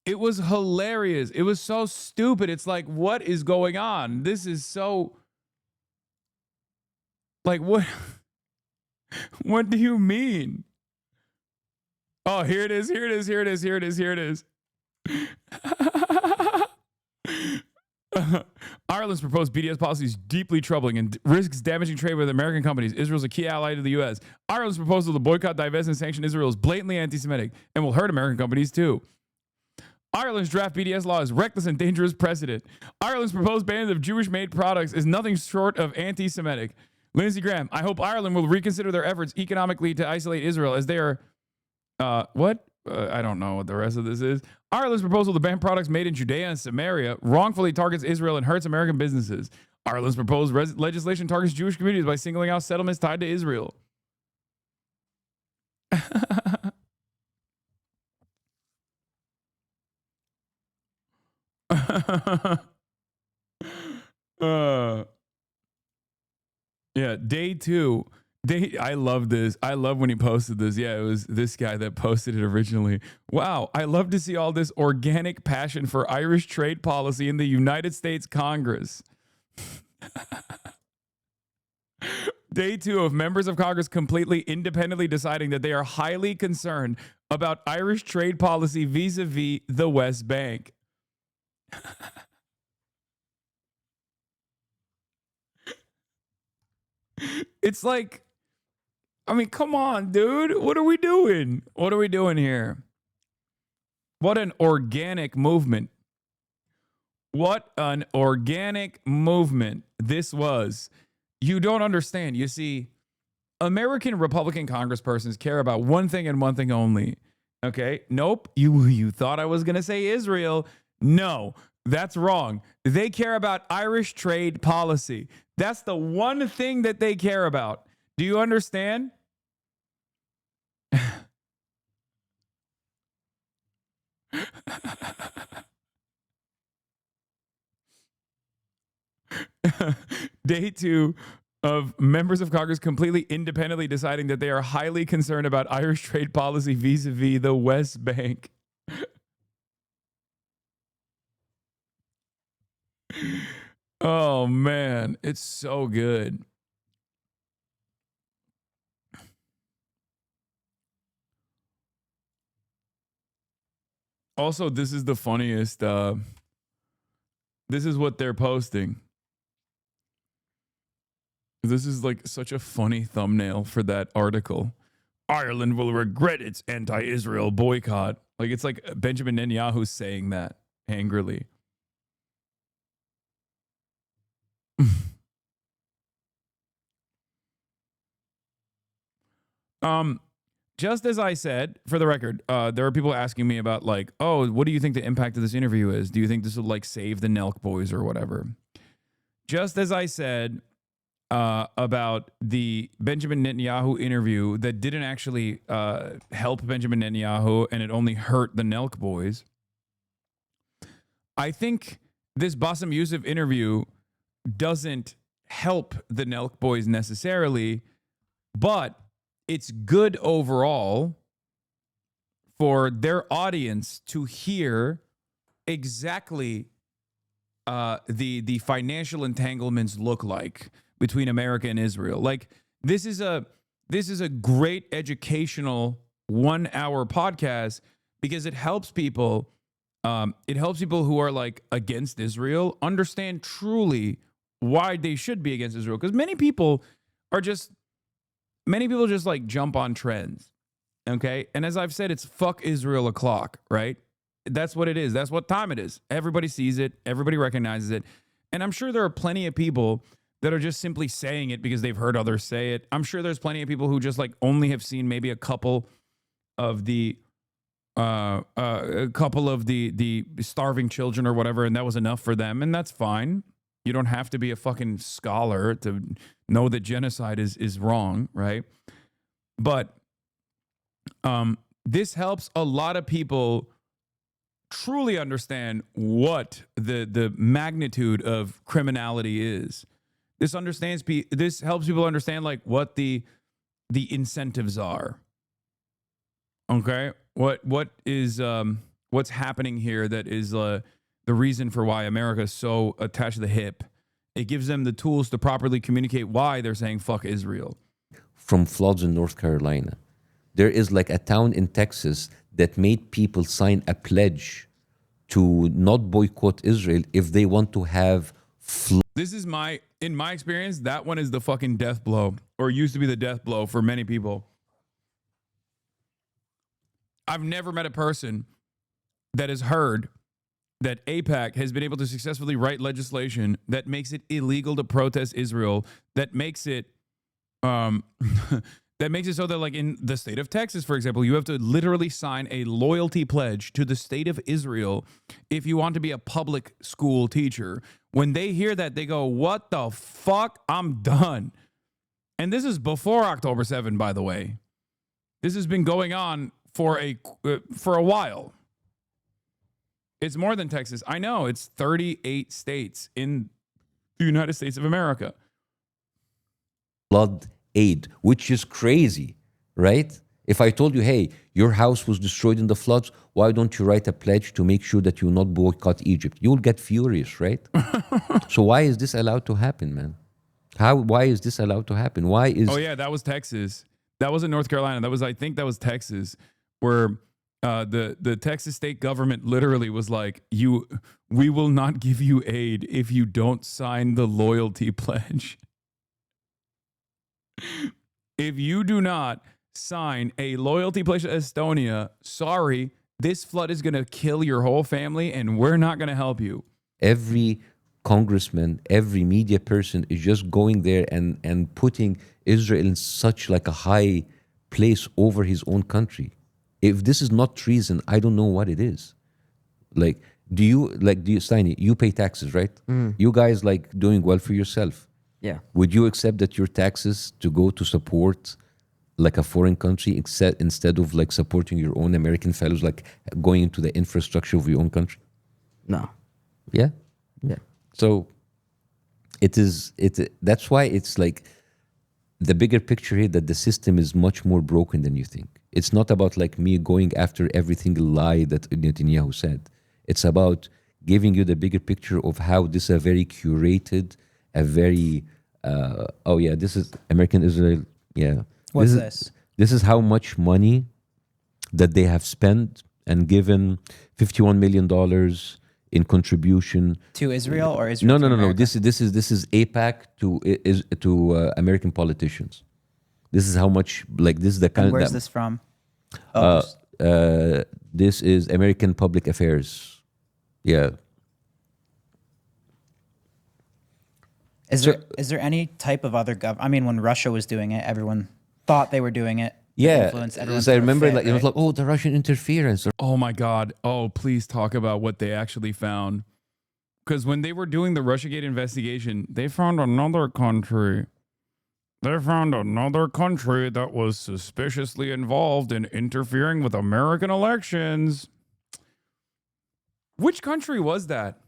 It was hilarious. It was so stupid. It's like, what is going on? This is so, like, what? What do you mean? Oh, here it is. Here it is. Here it is. Here it is. Here it is. Ireland's proposed BDS policy is deeply troubling and risks damaging trade with American companies. Israel's a key ally to the U.S. Ireland's proposal to boycott, divest, and sanction Israel is blatantly anti-Semitic and will hurt American companies too. Ireland's draft BDS law is reckless and dangerous precedent. Ireland's proposed ban of Jewish-made products is nothing short of anti-Semitic. Lindsey Graham, I hope Ireland will reconsider their efforts economically to isolate Israel as they are... what? I don't know what the rest of this is. Ireland's proposal to ban products made in Judea and Samaria wrongfully targets Israel and hurts American businesses. Ireland's proposed legislation targets Jewish communities by singling out settlements tied to Israel. Yeah, day 2. I love this. I love when he posted this. Yeah, it was this guy that posted it originally. Wow, I love to see all this organic passion for Irish trade policy in the United States Congress. Day 2 of members of Congress completely independently deciding that they are highly concerned about Irish trade policy vis-a-vis the West Bank. It's like, I mean, come on, dude. What are we doing? What are we doing here? What an organic movement. What an organic movement this was. You don't understand. You see, American Republican congresspersons care about one thing and one thing only. Okay? Nope. You thought I was going to say Israel. No, that's wrong. They care about Irish trade policy. That's the one thing that they care about. Do you understand? Day 2 of members of Congress completely independently deciding that they are highly concerned about Irish trade policy vis-a-vis the West Bank. Oh, man. It's so good. Also, this is the funniest. This is what they're posting. This is like such a funny thumbnail for that article. Ireland will regret its anti-Israel boycott. Like it's like Benjamin Netanyahu saying that angrily. Just as I said, for the record, there are people asking me about like, oh, what do you think the impact of this interview is? Do you think this will like save the Nelk boys or whatever? Just as I said about the Benjamin Netanyahu interview that didn't actually help Benjamin Netanyahu and it only hurt the Nelk boys, I think this Bassem Youssef interview doesn't help the Nelk boys necessarily, but it's good overall for their audience to hear exactly the financial entanglements look like between America and Israel. Like this is a great educational 1 hour podcast because it helps people. It helps people who are like against Israel understand truly why they should be against Israel. Because many people just like jump on trends. Okay. And as I've said, it's fuck Israel o'clock, right? That's what it is. That's what time it is. Everybody sees it. Everybody recognizes it. And I'm sure there are plenty of people that are just simply saying it because they've heard others say it. I'm sure there's plenty of people who just like only have seen maybe a couple of the starving children or whatever, and that was enough for them, and that's fine. You don't have to be a fucking scholar to know that genocide is wrong, right? But this helps a lot of people truly understand what the magnitude of criminality is. This helps people understand like what the incentives are. Okay, what is what's happening here that is the reason for why America is so attached to the hip. It gives them the tools to properly communicate why they're saying fuck Israel. From floods in North Carolina, there is like a town in Texas that made people sign a pledge to not boycott Israel if they want to have This is in my experience, that one is the fucking death blow, or used to be the death blow for many people. I've never met a person that has heard that AIPAC has been able to successfully write legislation that makes it illegal to protest Israel, that makes it that makes it so that like in the state of Texas, for example, you have to literally sign a loyalty pledge to the state of Israel if you want to be a public school teacher. When they hear that, they go, what the fuck? I'm done. And this is before October 7, by the way. This has been going on for a while. It's more than Texas. I know it's 38 states in the United States of America. flood aid, which is crazy, right? If I told you, hey, your house was destroyed in the floods, why don't you write a pledge to make sure that you will not boycott Egypt? You'll get furious, right? So why is this allowed to happen, man? Why is this allowed to happen? Why is... Oh, yeah, that was Texas. That wasn't North Carolina. I think that was Texas, where the Texas state government literally was like, we will not give you aid if you don't sign the loyalty pledge. If you do not sign a loyalty pledge to Estonia, sorry, this flood is going to kill your whole family and we're not going to help you. Every congressman, every media person is just going there and putting Israel in such like a high place over his own country. If this is not treason, I don't know what it is. Like, do you, Steiny, you pay taxes, right? Mm. You guys like doing well for yourself. Yeah. Would you accept that your taxes to go to support like a foreign country, instead of like supporting your own American fellows, like going into the infrastructure of your own country? No. Yeah. Yeah. So that's why it's like the bigger picture here, that the system is much more broken than you think. It's not about like me going after every single lie that Netanyahu said. It's about giving you the bigger picture of how this is a very curated, a very, this is American Israel. Yeah. What's this? This is how much money that they have spent and given $51 million in contribution To Israel or Israel? No. This is APAC to American politicians. This is how much, like, this is the kind. And where's this from? This is American Public Affairs. Yeah. Is there any type of other I mean, when Russia was doing it, everyone thought they were doing it. Yeah, as I remember, like, it was like, oh, the Russian interference. Oh my God. Oh, please talk about what they actually found. Because when they were doing the Russiagate investigation, they found another country. They found another country that was suspiciously involved in interfering with American elections. Which country was that?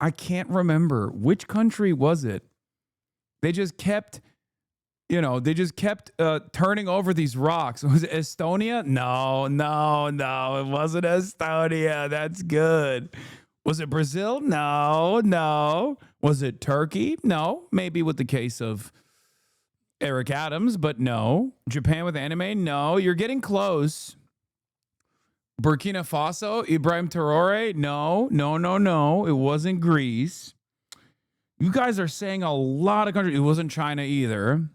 I can't remember. Which country was it? They just kept... turning over these rocks. Was it Estonia? No, it wasn't Estonia. That's good. Was it Brazil? No. Was it Turkey? No. Maybe with the case of Eric Adams, but no. Japan with anime? No. You're getting close. Burkina Faso? Ibrahim Traore? No. It wasn't Greece. You guys are saying a lot of countries. It wasn't China either.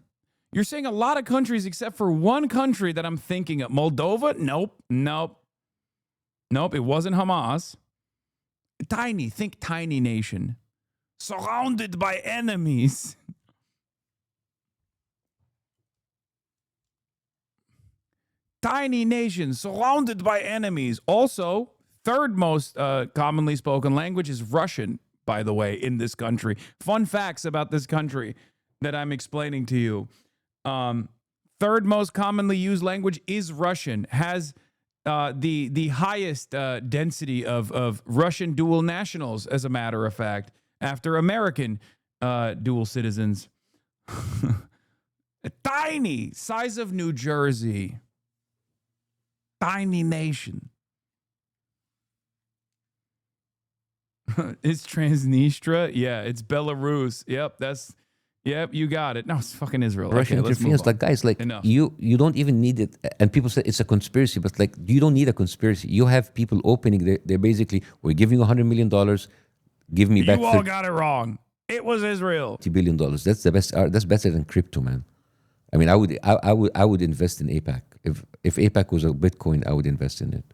You're saying a lot of countries except for one country that I'm thinking of. Moldova? Nope. It wasn't Hamas. Think tiny nation. Surrounded by enemies. Tiny nation, surrounded by enemies. Also, third most commonly spoken language is Russian, by the way, in this country. Fun facts about this country that I'm explaining to you. Third most commonly used language is Russian. Has the highest density of Russian dual nationals, as a matter of fact, after American dual citizens. Tiny, size of New Jersey. Tiny nation. It's Transnistria. Yeah, it's Belarus. Yep, you got it. No, it's fucking Israel. Russian interference, like, guys, like, enough. you don't even need it. And people say it's a conspiracy, but like, you don't need a conspiracy. You have people opening. They're basically, we're giving you $100 million. Give me back. You all got it wrong. It was Israel. $30 billion. That's the best. That's better than crypto, man. I mean, I would invest in APAC. If APAC was a Bitcoin, I would invest in it.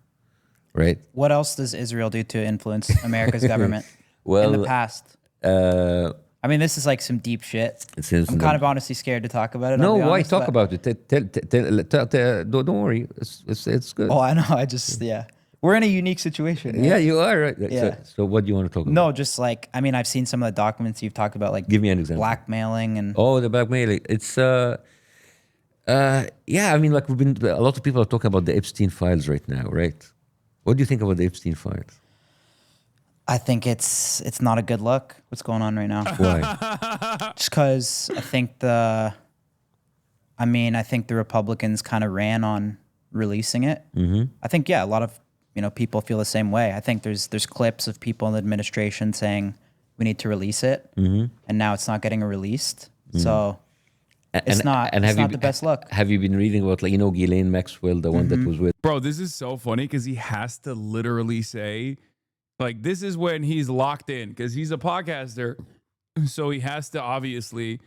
Right. What else does Israel do to influence America's government Well, in the past? I mean, this is like some deep shit. I'm kind of honestly scared to talk about it. No, why talk about it? Don't worry. It's good. Oh, I know. We're in a unique situation. Right? Yeah, you are. Right. Yeah. So what do you want to talk about? No, just like, I mean, I've seen some of the documents you've talked about, like, give me an example. Blackmailing and. Oh, the blackmailing. It's I mean, like, a lot of people are talking about the Epstein files right now, right? What do you think about the Epstein files? I think it's not a good look, what's going on right now. Why? Just because I think the Republicans kind of ran on releasing it. Mm-hmm. I think, a lot of, people feel the same way. I think there's clips of people in the administration saying we need to release it, mm-hmm. and now it's not getting released. Mm-hmm. So it's not the best look. Have you been reading about, like, Ghislaine Maxwell, the one that was with? Bro, this is so funny because he has to literally say, like, this is when he's locked in because he's a podcaster. So he has to obviously,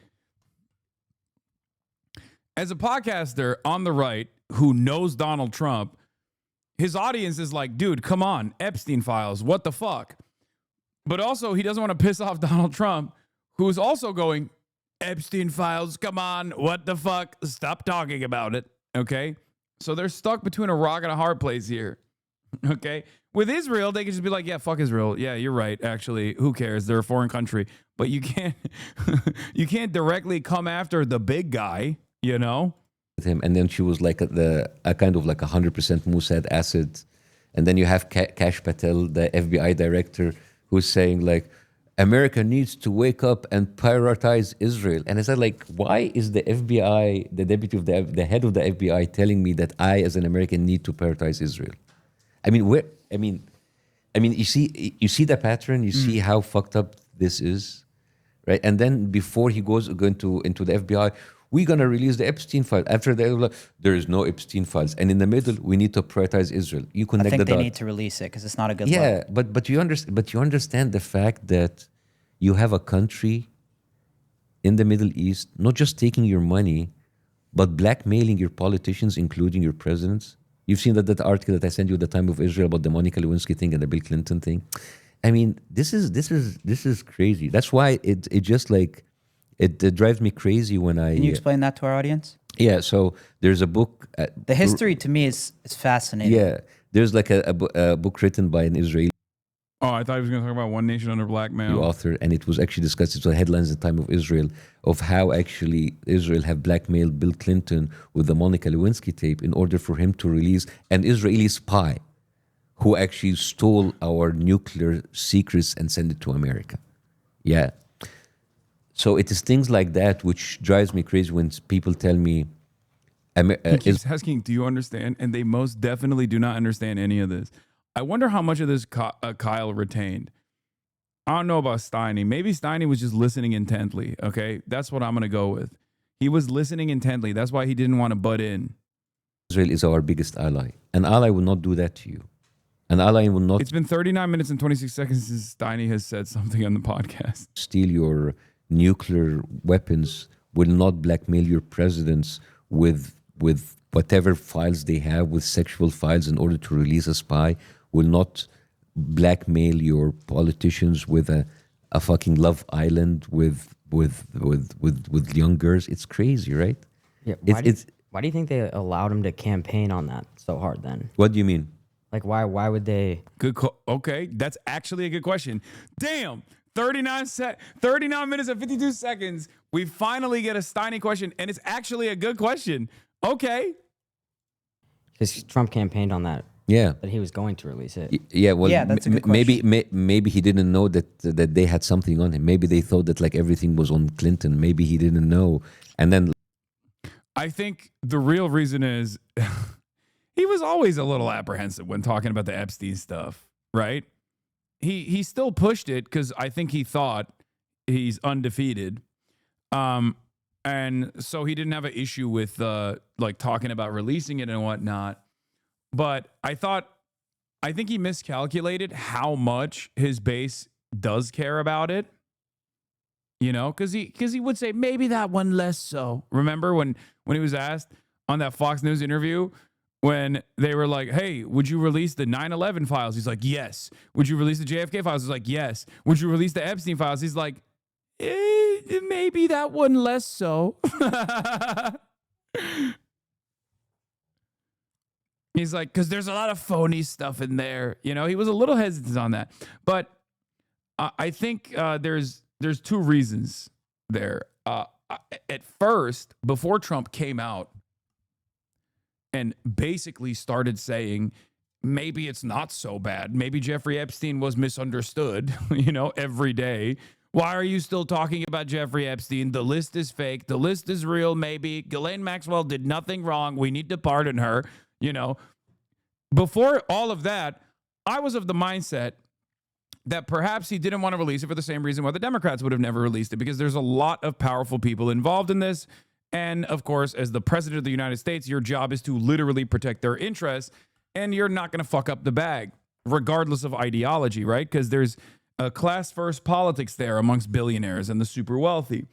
as a podcaster on the right who knows Donald Trump, his audience is like, dude, come on, Epstein files, what the fuck? But also he doesn't want to piss off Donald Trump, who's also going, Epstein files, come on, what the fuck? Stop talking about it, okay? So they're stuck between a rock and a hard place here. Okay. With Israel, they can just be like, yeah, fuck Israel. Yeah, you're right. Actually, who cares? They're a foreign country. But you can't you can't directly come after the big guy, you know? Him, and then she was like a kind of like 100% Mossad asset. And then you have Kash Patel, the FBI director, who's saying like, America needs to wake up and prioritize Israel. And I said, like, why is the FBI, the deputy of the head of the FBI, telling me that I, as an American, need to prioritize Israel? I mean, you see the pattern. You see how fucked up this is, right? And then before he goes into the FBI, we're gonna release the Epstein file. After that, there is no Epstein files, and in the middle, we need to prioritize Israel. You connect I think the they dots. need to release it because it's not a good Yeah, look. but you understand the fact that you have a country in the Middle East not just taking your money, but blackmailing your politicians, including your presidents. You've seen that article that I sent you at the time of Israel about the Monica Lewinsky thing and the Bill Clinton thing. I mean, this is crazy. That's why it just like it drives me crazy when I. Can you explain that to our audience? Yeah, so there's a book. The history to me is fascinating. Yeah, there's like a book written by an Israeli Oh, I thought he was going to talk about One Nation Under Blackmail. author, and it was actually discussed. It was headlines at the time of Israel of how actually Israel have blackmailed Bill Clinton with the Monica Lewinsky tape in order for him to release an Israeli spy who actually stole our nuclear secrets and sent it to America. Yeah. So it is things like that which drives me crazy when people tell me. He keeps asking, do you understand? And they most definitely do not understand any of this. I wonder how much of this Kyle retained. I don't know about Steiny. Maybe Steiny was just listening intently, okay? That's what I'm going to go with. He was listening intently. That's why he didn't want to butt in. Israel is our biggest ally. An ally will not do that to you. An ally will not It's been 39 minutes and 26 seconds since Steiny has said something on the podcast. steal your nuclear weapons, will not blackmail your presidents with whatever files they have, with sexual files in order to release a spy, will not blackmail your politicians with a fucking Love Island with young girls. It's crazy, right? Yeah. Why do you think they allowed him to campaign on that so hard then? What do you mean? Like, why would they? Okay, that's actually a good question. Damn, 39 minutes and 52 seconds. We finally get a Steiny question, and it's actually a good question. Okay. Because Trump campaigned on that. Yeah. That he was going to release it. Yeah, well, Yeah, that's a good question. maybe he didn't know that they had something on him. Maybe they thought that like everything was on Clinton. Maybe he didn't know. And then I think the real reason is he was always a little apprehensive when talking about the Epstein stuff, right? He still pushed it because I think he thought he's undefeated. And so he didn't have an issue with like talking about releasing it and whatnot. But I think he miscalculated how much his base does care about it. You know, because he would say maybe that one less so. Remember when he was asked on that Fox News interview when they were like, hey, would you release the 9/11 files? He's like, yes. Would you release the JFK files? He's like, yes. Would you release the Epstein files? He's like, maybe that one less so. He's like, because there's a lot of phony stuff in there. You know, he was a little hesitant on that. But I think there's two reasons there. At first, before Trump came out and basically started saying, maybe it's not so bad. Maybe Jeffrey Epstein was misunderstood, you know, every day. Why are you still talking about Jeffrey Epstein? The list is fake. The list is real, maybe. Ghislaine Maxwell did nothing wrong. We need to pardon her. You know, before all of that, I was of the mindset that perhaps he didn't want to release it for the same reason why the Democrats would have never released it, because there's a lot of powerful people involved in this. And of course, as the president of the United States, your job is to literally protect their interests, and you're not going to fuck up the bag, regardless of ideology, right? Because there's a class first politics there amongst billionaires and the super wealthy.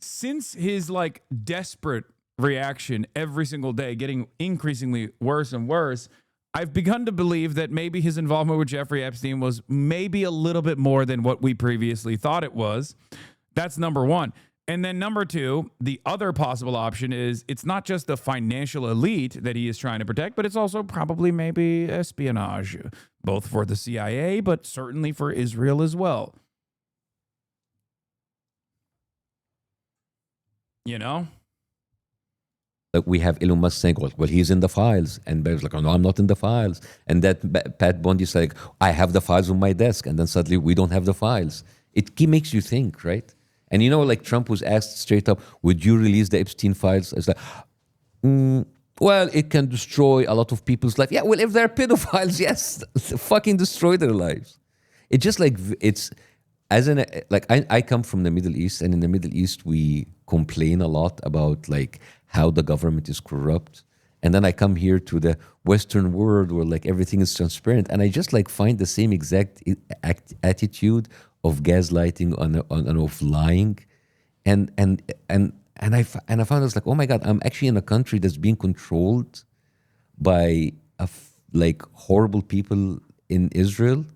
Since his like desperate reaction every single day, getting increasingly worse and worse, I've begun to believe that maybe his involvement with Jeffrey Epstein was maybe a little bit more than what we previously thought it was. That's number one. And then number two, the other possible option is it's not just the financial elite that he is trying to protect, but it's also probably maybe espionage, both for the CIA, but certainly for Israel as well. You know? Like we have Elon Musk saying, well, he's in the files. And Bear's like, oh, no, I'm not in the files. And that Pat Bundy's like, I have the files on my desk. And then suddenly we don't have the files. It makes you think, right? And you know, like Trump was asked straight up, would you release the Epstein files? It's like, well, it can destroy a lot of people's life. Yeah, well, if they're pedophiles, yes, fucking destroy their lives. It's just like, it's, as an, like, I come from the Middle East, and in the Middle East, we complain a lot about, like, how the government is corrupt. And then I come here to the Western world where, like, everything is transparent. And I just, like, find the same exact attitude of gaslighting and of lying. And I found it's like, oh my God, I'm actually in a country that's being controlled by like horrible people in Israel.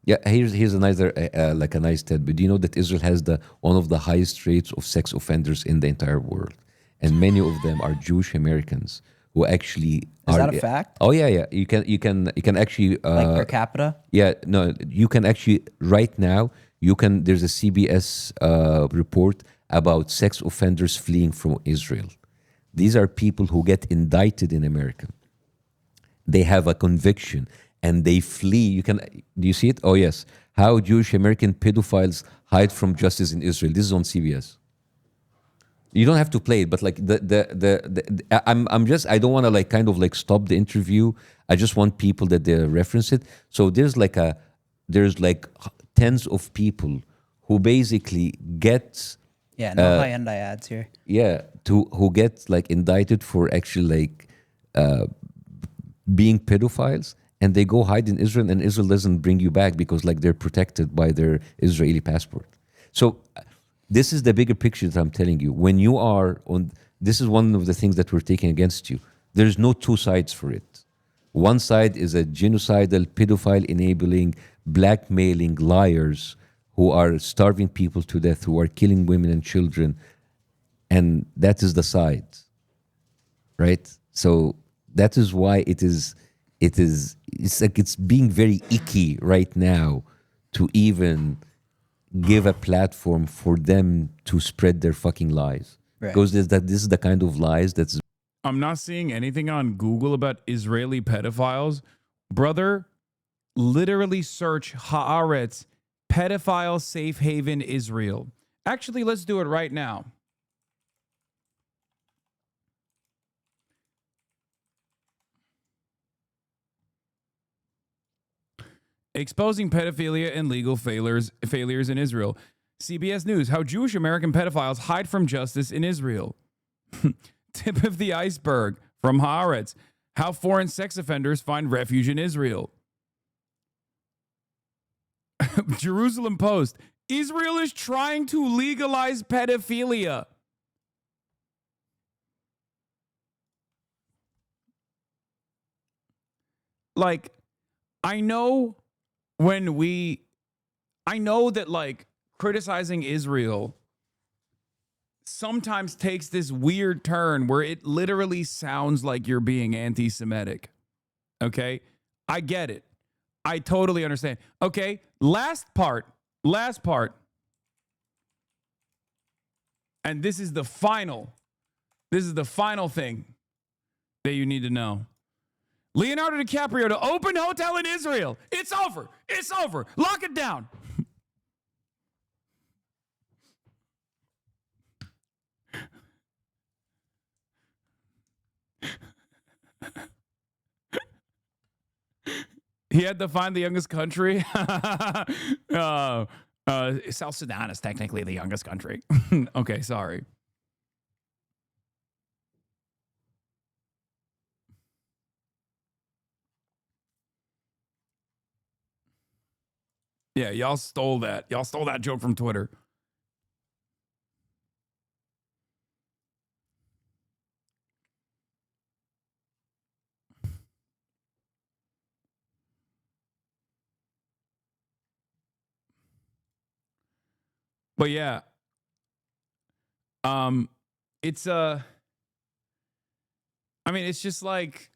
Yeah, here's another like a nice tidbit. Do you know that Israel has one of the highest rates of sex offenders in the entire world, and many of them are Jewish Americans who actually Is that a fact? Oh yeah. You can actually like per capita. Yeah, no, you can actually right now. There's a CBS report about sex offenders fleeing from Israel. These are people who get indicted in America. They have a conviction and they flee. Do you see it? Oh yes. How Jewish American pedophiles hide from justice in Israel. This is on CBS. You don't have to play it, but like I don't want to like kind of like stop the interview. I just want people that they reference it. So there's like tens of people who basically get high-end ads here. Yeah, who get like indicted for actually like being pedophiles, and they go hide in Israel, and Israel doesn't bring you back because like they're protected by their Israeli passport. So this is the bigger picture that I'm telling you. When you are on, this is one of the things that we're taking against you. There's no two sides for it. One side is a genocidal, pedophile enabling, blackmailing liars who are starving people to death, who are killing women and children. And that is the side, right? So that is why it's like it's being very icky right now to even give a platform for them to spread their fucking lies. Right. Because this is the kind of lies that's... I'm not seeing anything on Google about Israeli pedophiles. Brother, literally search Haaretz, pedophile safe haven Israel. Actually, let's do it right now. Exposing pedophilia and legal failures in Israel. CBS News, how Jewish American pedophiles hide from justice in Israel. Tip of the iceberg from Haaretz, how foreign sex offenders find refuge in Israel. Jerusalem Post, Israel is trying to legalize pedophilia. Like, I know that like criticizing Israel sometimes takes this weird turn where it literally sounds like you're being anti-Semitic. Okay? I get it. I totally understand. Okay, last part. And this is the final thing that you need to know. Leonardo DiCaprio to open hotel in Israel. It's over. Lock it down. He had to find the youngest country. South Sudan is technically the youngest country. Okay, sorry. Yeah, y'all stole that. Y'all stole that joke from Twitter. But yeah, It's I mean, it's just like,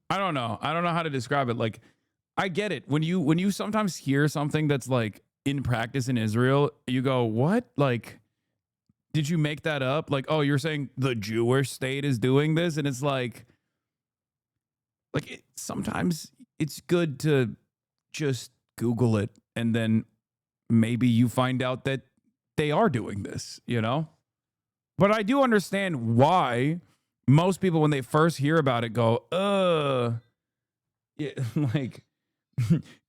I don't know how to describe it. Like, I get it. When you sometimes hear something that's like in practice in Israel, you go, what? Like, did you make that up? Like, oh, you're saying the Jewish state is doing this? And it's like sometimes it's good to just Google it, and then maybe you find out that they are doing this, you know? But I do understand why most people, when they first hear about it, go, yeah, like,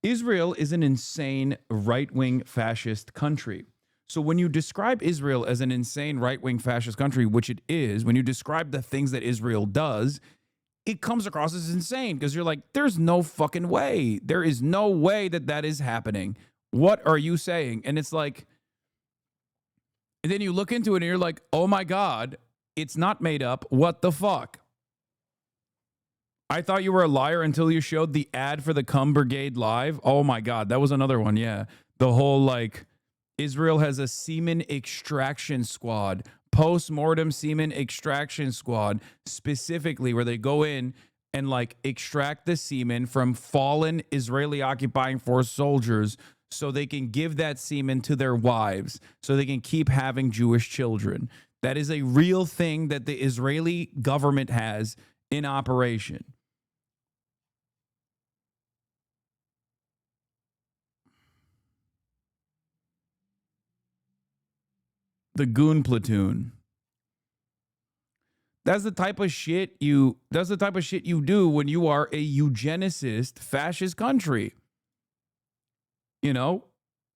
Israel is an insane right-wing fascist country. So when you describe Israel as an insane right-wing fascist country, which it is, when you describe the things that Israel does, it comes across as insane because you're like, there's no fucking way. There is no way that that is happening. What are you saying? And it's like, and then you look into it and you're like, oh my God, it's not made up. What the fuck? I thought you were a liar until you showed the ad for the Cum Brigade Live. Oh my God, that was another one. Yeah. The whole like, Israel has a semen extraction squad, post-mortem semen extraction squad, specifically where they go in and like extract the semen from fallen Israeli occupying force soldiers so they can give that semen to their wives so they can keep having Jewish children. That is a real thing that the Israeli government has in operation. The goon platoon. That's the type of shit you do when you are a eugenicist fascist country. You know,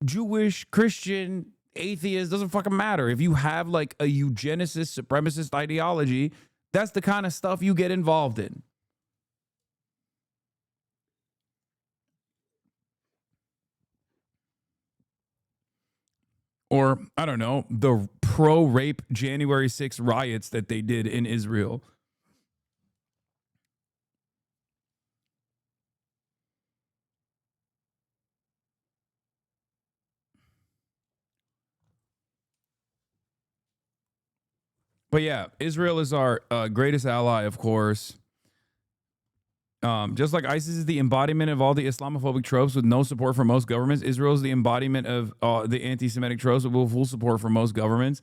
Jewish, Christian, atheist, doesn't fucking matter. If you have like a eugenicist, supremacist ideology, that's the kind of stuff you get involved in. Or, I don't know, the pro-rape January 6th riots that they did in Israel. But yeah, Israel is our greatest ally, of course. Just like ISIS is the embodiment of all the Islamophobic tropes with no support from most governments, Israel is the embodiment of the anti-Semitic tropes with full support from most governments.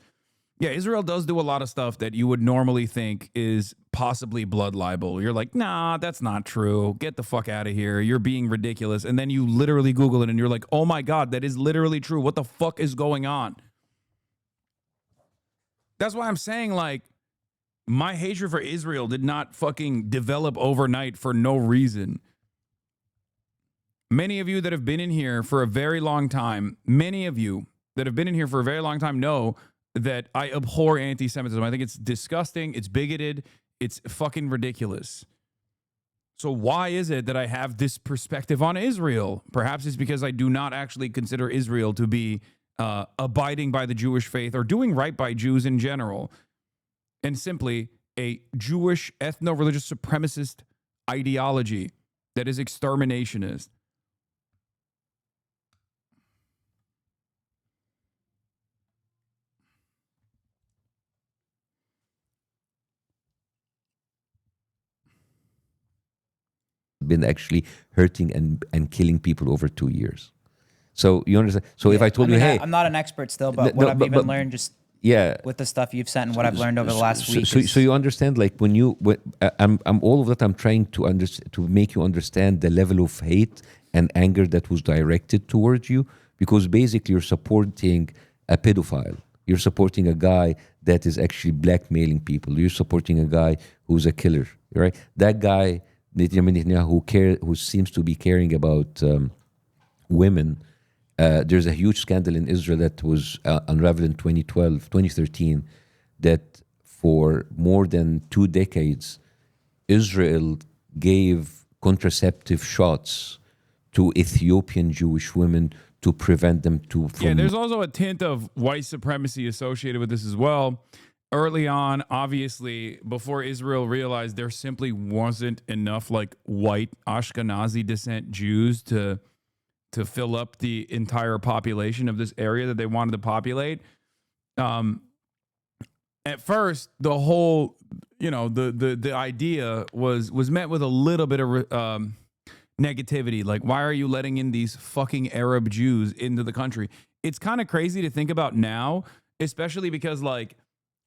Yeah, Israel does do a lot of stuff that you would normally think is possibly blood libel. You're like, nah, that's not true. Get the fuck out of here. You're being ridiculous. And then you literally Google it and you're like, oh my God, that is literally true. What the fuck is going on? That's why I'm saying, like, my hatred for Israel did not fucking develop overnight for no reason. Many of you that have been in here for a very long time, know that I abhor anti-Semitism. I think it's disgusting. It's bigoted. It's fucking ridiculous. So why is it that I have this perspective on Israel? Perhaps it's because I do not actually consider Israel to be abiding by the Jewish faith or doing right by Jews in general, and simply a Jewish ethno-religious supremacist ideology that is exterminationist. Been actually hurting and killing people over 2 years. So you understand? So if I told you, hey, I'm not an expert still, but what I've even learned just with the stuff you've sent and what I've learned over the last week. So you understand, like I'm all of that. I'm trying to make you understand the level of hate and anger that was directed towards you, because basically you're supporting a pedophile. You're supporting a guy that is actually blackmailing people. You're supporting a guy who's a killer, right? That guy, Netanyahu, who seems to be caring about women. There's a huge scandal in Israel that was unraveled in 2013, that for more than 2 decades, Israel gave contraceptive shots to Ethiopian Jewish women to prevent them from... Yeah, there's also a tint of white supremacy associated with this as well. Early on, obviously, before Israel realized there simply wasn't enough like white Ashkenazi descent Jews to to fill up the entire population of this area that they wanted to populate. At first, the whole, the idea was met with a little bit of negativity. Like, why are you letting in these fucking Arab Jews into the country? It's kind of crazy to think about now, especially because like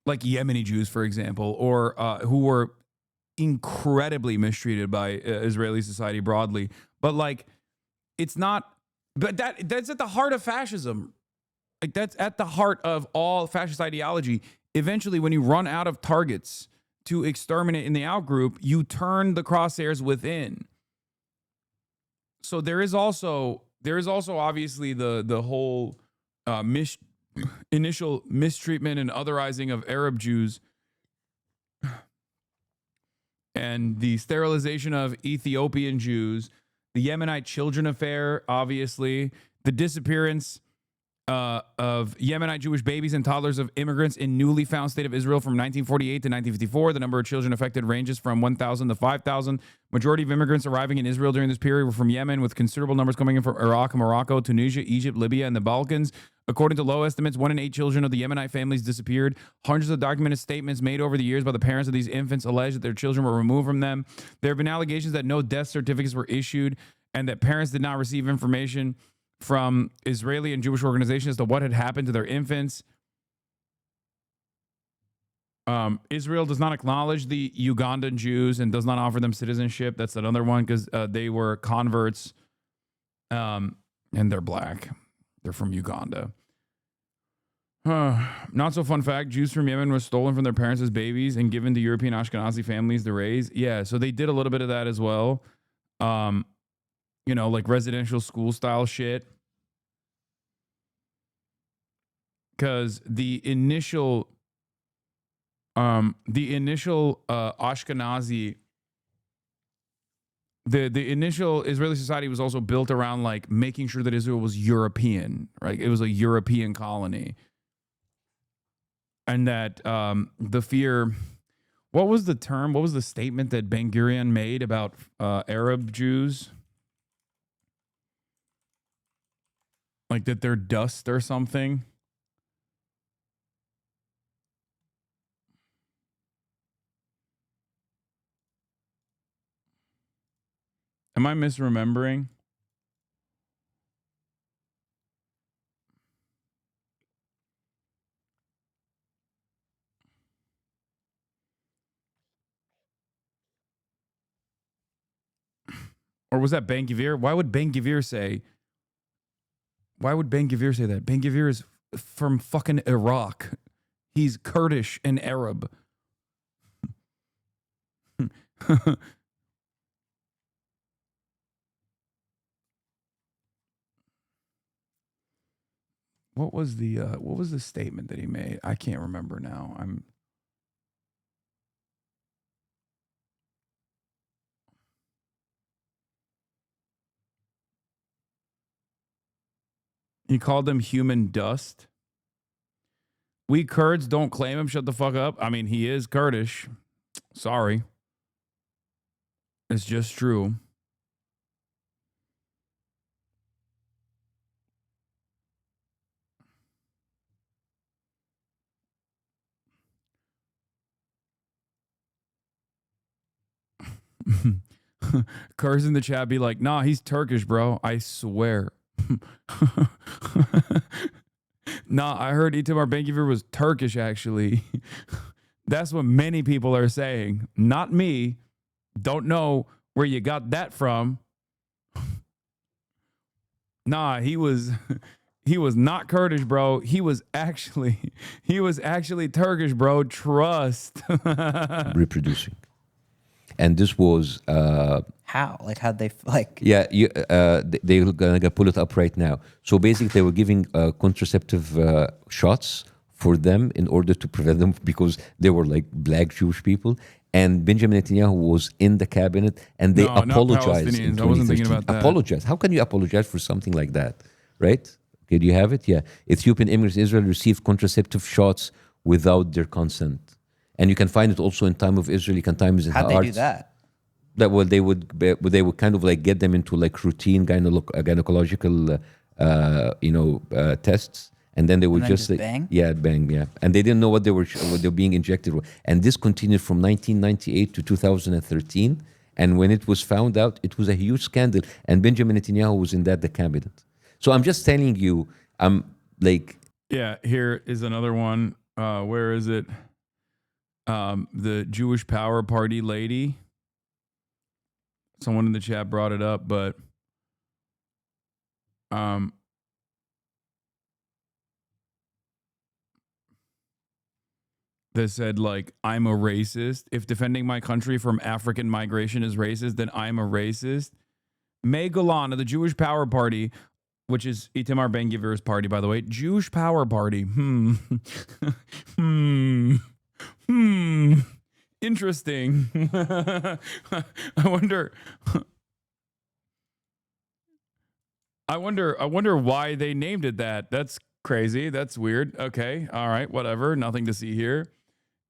Yemeni Jews, for example, or who were incredibly mistreated by Israeli society broadly. But like, it's not. But that's at the heart of fascism. Like, that's at the heart of all fascist ideology. Eventually, when you run out of targets to exterminate in the outgroup, you turn the crosshairs within. So there is also obviously the whole initial mistreatment and otherizing of Arab Jews, and the sterilization of Ethiopian Jews, the Yemenite children affair, obviously, the disappearance of Yemenite Jewish babies and toddlers of immigrants in newly found state of Israel from 1948 to 1954. The number of children affected ranges from 1,000 to 5,000. Majority of immigrants arriving in Israel during this period were from Yemen, with considerable numbers coming in from Iraq, Morocco, Tunisia, Egypt, Libya, and the Balkans. According to low estimates, 1 in 8 children of the Yemenite families disappeared. Hundreds of documented statements made over the years by the parents of these infants allege that their children were removed from them. There have been allegations that no death certificates were issued and that parents did not receive information from Israeli and Jewish organizations as to what had happened to their infants. Israel does not acknowledge the Ugandan Jews and does not offer them citizenship. That's another one, because they were converts, and they're black. They're from Uganda. Not so fun fact, Jews from Yemen were stolen from their parents as babies and given to European Ashkenazi families to raise. Yeah, so they did a little bit of that as well. Like residential school style shit. Because the initial Ashkenazi, the initial Israeli society was also built around like making sure that Israel was European, right? It was a European colony. And that the fear, what was the statement that Ben Gurion made about Arab Jews? Like that they're dust or something? Am I misremembering? Or was that Ben Gvir? Why would Ben Gvir say that? Ben Gvir is from fucking Iraq. He's Kurdish and Arab. What was the statement that he made? I can't remember now. He called them human dust. We Kurds don't claim him. Shut the fuck up. I mean, he is Kurdish. Sorry. It's just true. Kurds in the chat be like, nah, he's Turkish, bro. I swear. Nah, I heard Itamar Ben-Gvir was Turkish, actually. That's what many people are saying. Not me. Don't know where you got that from. Nah, he was not Kurdish, bro. He was actually Turkish, bro. Trust. Reproducing. And this was how? Like, how'd they like? Yeah, they're gonna pull it up right now. So basically, they were giving contraceptive shots for them in order to prevent them, because they were like black Jewish people. And Benjamin Netanyahu was in the cabinet, and they apologized. In I wasn't thinking about that. Apologize. How can you apologize for something like that, right? Okay, do you have it? Yeah. Ethiopian immigrants in Israel received contraceptive shots without their consent. And you can find it also in Time of Israel. You can find it in How'd they do that? That they would kind of like get them into like routine gynecological tests, and then they would And then just just bang? bang, and they didn't know what they were being injected with. And this continued from 1998 to 2013. And when it was found out, it was a huge scandal, and Benjamin Netanyahu was in the cabinet. So I'm just telling you, I'm like, yeah. Here is another one. Where is it? The Jewish Power Party lady. Someone in the chat brought it up, but they said, like, I'm a racist. If defending my country from African migration is racist, then I'm a racist. May Golan of the Jewish Power Party, which is Itamar Ben-Gvir's party, by the way. Jewish Power Party. Interesting. I wonder why they named it that. That's crazy. That's weird. Okay. All right. Whatever. Nothing to see here.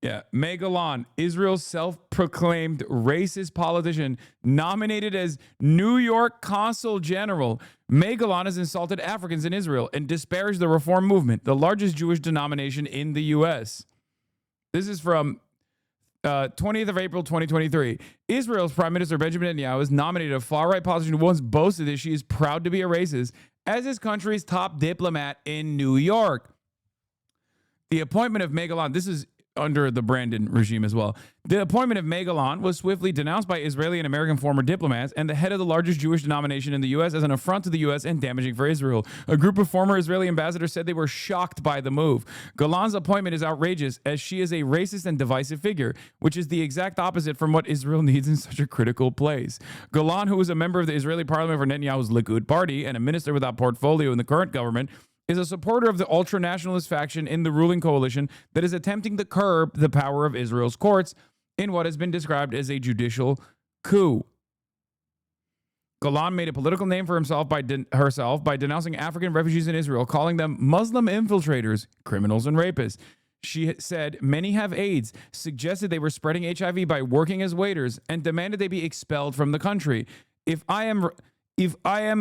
Yeah. May Golan, Israel's self-proclaimed racist politician, nominated as New York Consul General. May Golan has insulted Africans in Israel and disparaged the Reform Movement, the largest Jewish denomination in the U.S. This is from 20th of April, 2023. Israel's Prime Minister Benjamin Netanyahu has nominated a far-right politician who once boasted that she is proud to be a racist as his country's top diplomat in New York. The appointment of May Golan, this is under the Brandon regime as well. The appointment of May Golan was swiftly denounced by Israeli and American former diplomats and the head of the largest Jewish denomination in the U.S. as an affront to the U.S. and damaging for Israel. A group of former Israeli ambassadors said they were shocked by the move. Golan's appointment is outrageous as she is a racist and divisive figure, which is the exact opposite from what Israel needs in such a critical place. Golan, who is a member of the Israeli parliament for Netanyahu's Likud party and a minister without portfolio in the current government, is a supporter of the ultra-nationalist faction in the ruling coalition that is attempting to curb the power of Israel's courts in what has been described as a judicial coup. Golan made a political name for herself by denouncing African refugees in Israel, calling them Muslim infiltrators, criminals, and rapists. She said many have AIDS, suggested they were spreading HIV by working as waiters, and demanded they be expelled from the country. If I am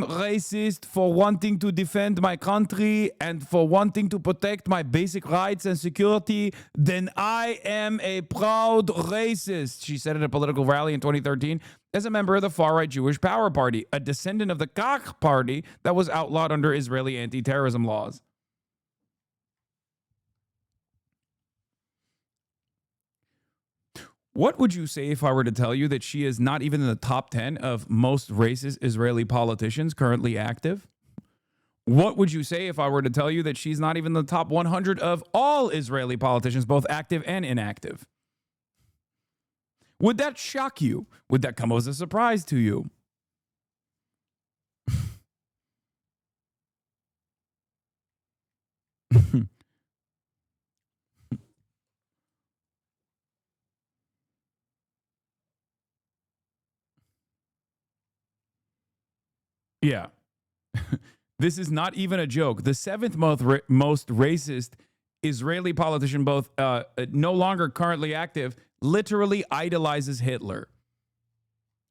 racist for wanting to defend my country and for wanting to protect my basic rights and security, then I am a proud racist, she said at a political rally in 2013 as a member of the far-right Jewish Power Party, a descendant of the Kach party that was outlawed under Israeli anti-terrorism laws. What would you say if I were to tell you that she is not even in the top 10 of most racist Israeli politicians currently active? What would you say if I were to tell you that she's not even in the top 100 of all Israeli politicians, both active and inactive? Would that shock you? Would that come as a surprise to you? Yeah. This is not even a joke. The seventh most racist Israeli politician, both no longer currently active, literally idolizes Hitler.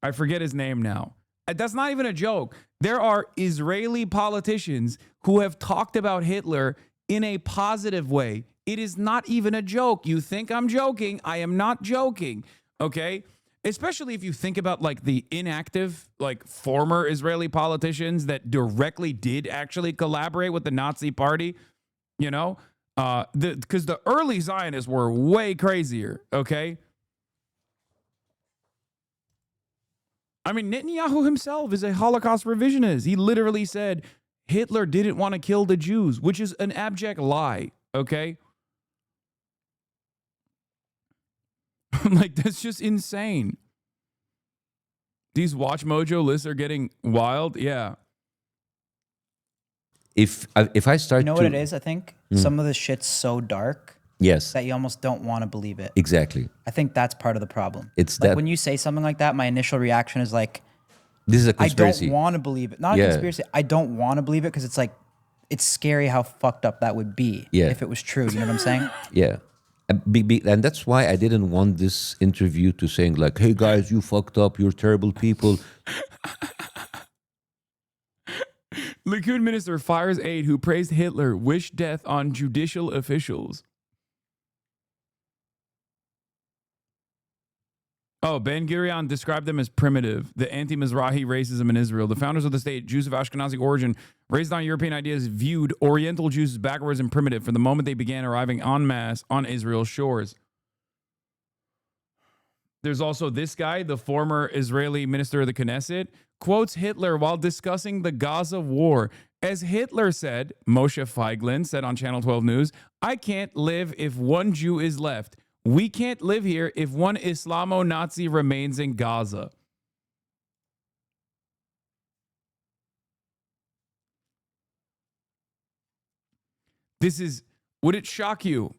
I forget his name now. That's not even a joke. There are Israeli politicians who have talked about Hitler in a positive way. It is not even a joke. You think I'm joking. I am not joking. Okay? Especially if you think about like the inactive, like former Israeli politicians that directly did actually collaborate with the Nazi party, you know, because the early Zionists were way crazier. Okay. I mean, Netanyahu himself is a Holocaust revisionist. He literally said Hitler didn't want to kill the Jews, which is an abject lie. Okay. Like, that's just insane. These Watch Mojo lists are getting wild. Yeah. If I start, you know what it is? I think some of the shit's so dark. Yes. That you almost don't want to believe it. Exactly. I think that's part of the problem. It's like that when you say something like that, my initial reaction is like, this is a conspiracy. I don't want to believe it. Not a conspiracy. I don't want to believe it because it's like, it's scary how fucked up that would be if it was true. You know what I'm saying? Yeah. And that's why I didn't want this interview to saying like, hey guys, you fucked up, you're terrible people. Likud minister fires aide who praised Hitler, wished death on judicial officials. Oh, Ben Gurion described them as primitive, the anti-Mizrahi racism in Israel. The founders of the state, Jews of Ashkenazi origin, raised on European ideas, viewed Oriental Jews as backwards and primitive from the moment they began arriving en masse on Israel's shores. There's also this guy, the former Israeli minister of the Knesset, quotes Hitler while discussing the Gaza war. As Hitler said, Moshe Feiglin said on Channel 12 News, I can't live if one Jew is left. We can't live here if one Islamo-Nazi remains in Gaza. Would it shock you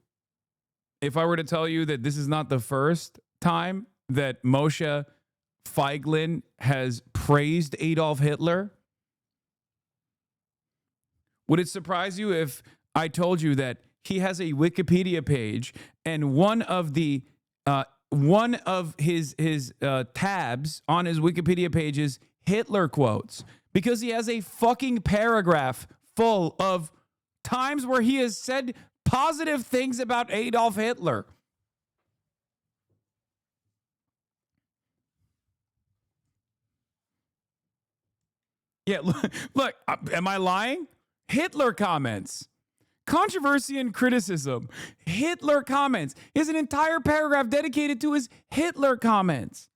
if I were to tell you that this is not the first time that Moshe Feiglin has praised Adolf Hitler? Would it surprise you if I told you that he has a Wikipedia page and one of his tabs on his Wikipedia page is Hitler quotes, because he has a fucking paragraph full of times where he has said positive things about Adolf Hitler? Yeah, look, am I lying? Hitler comments. Controversy and criticism. Hitler comments. He has an entire paragraph dedicated to his Hitler comments.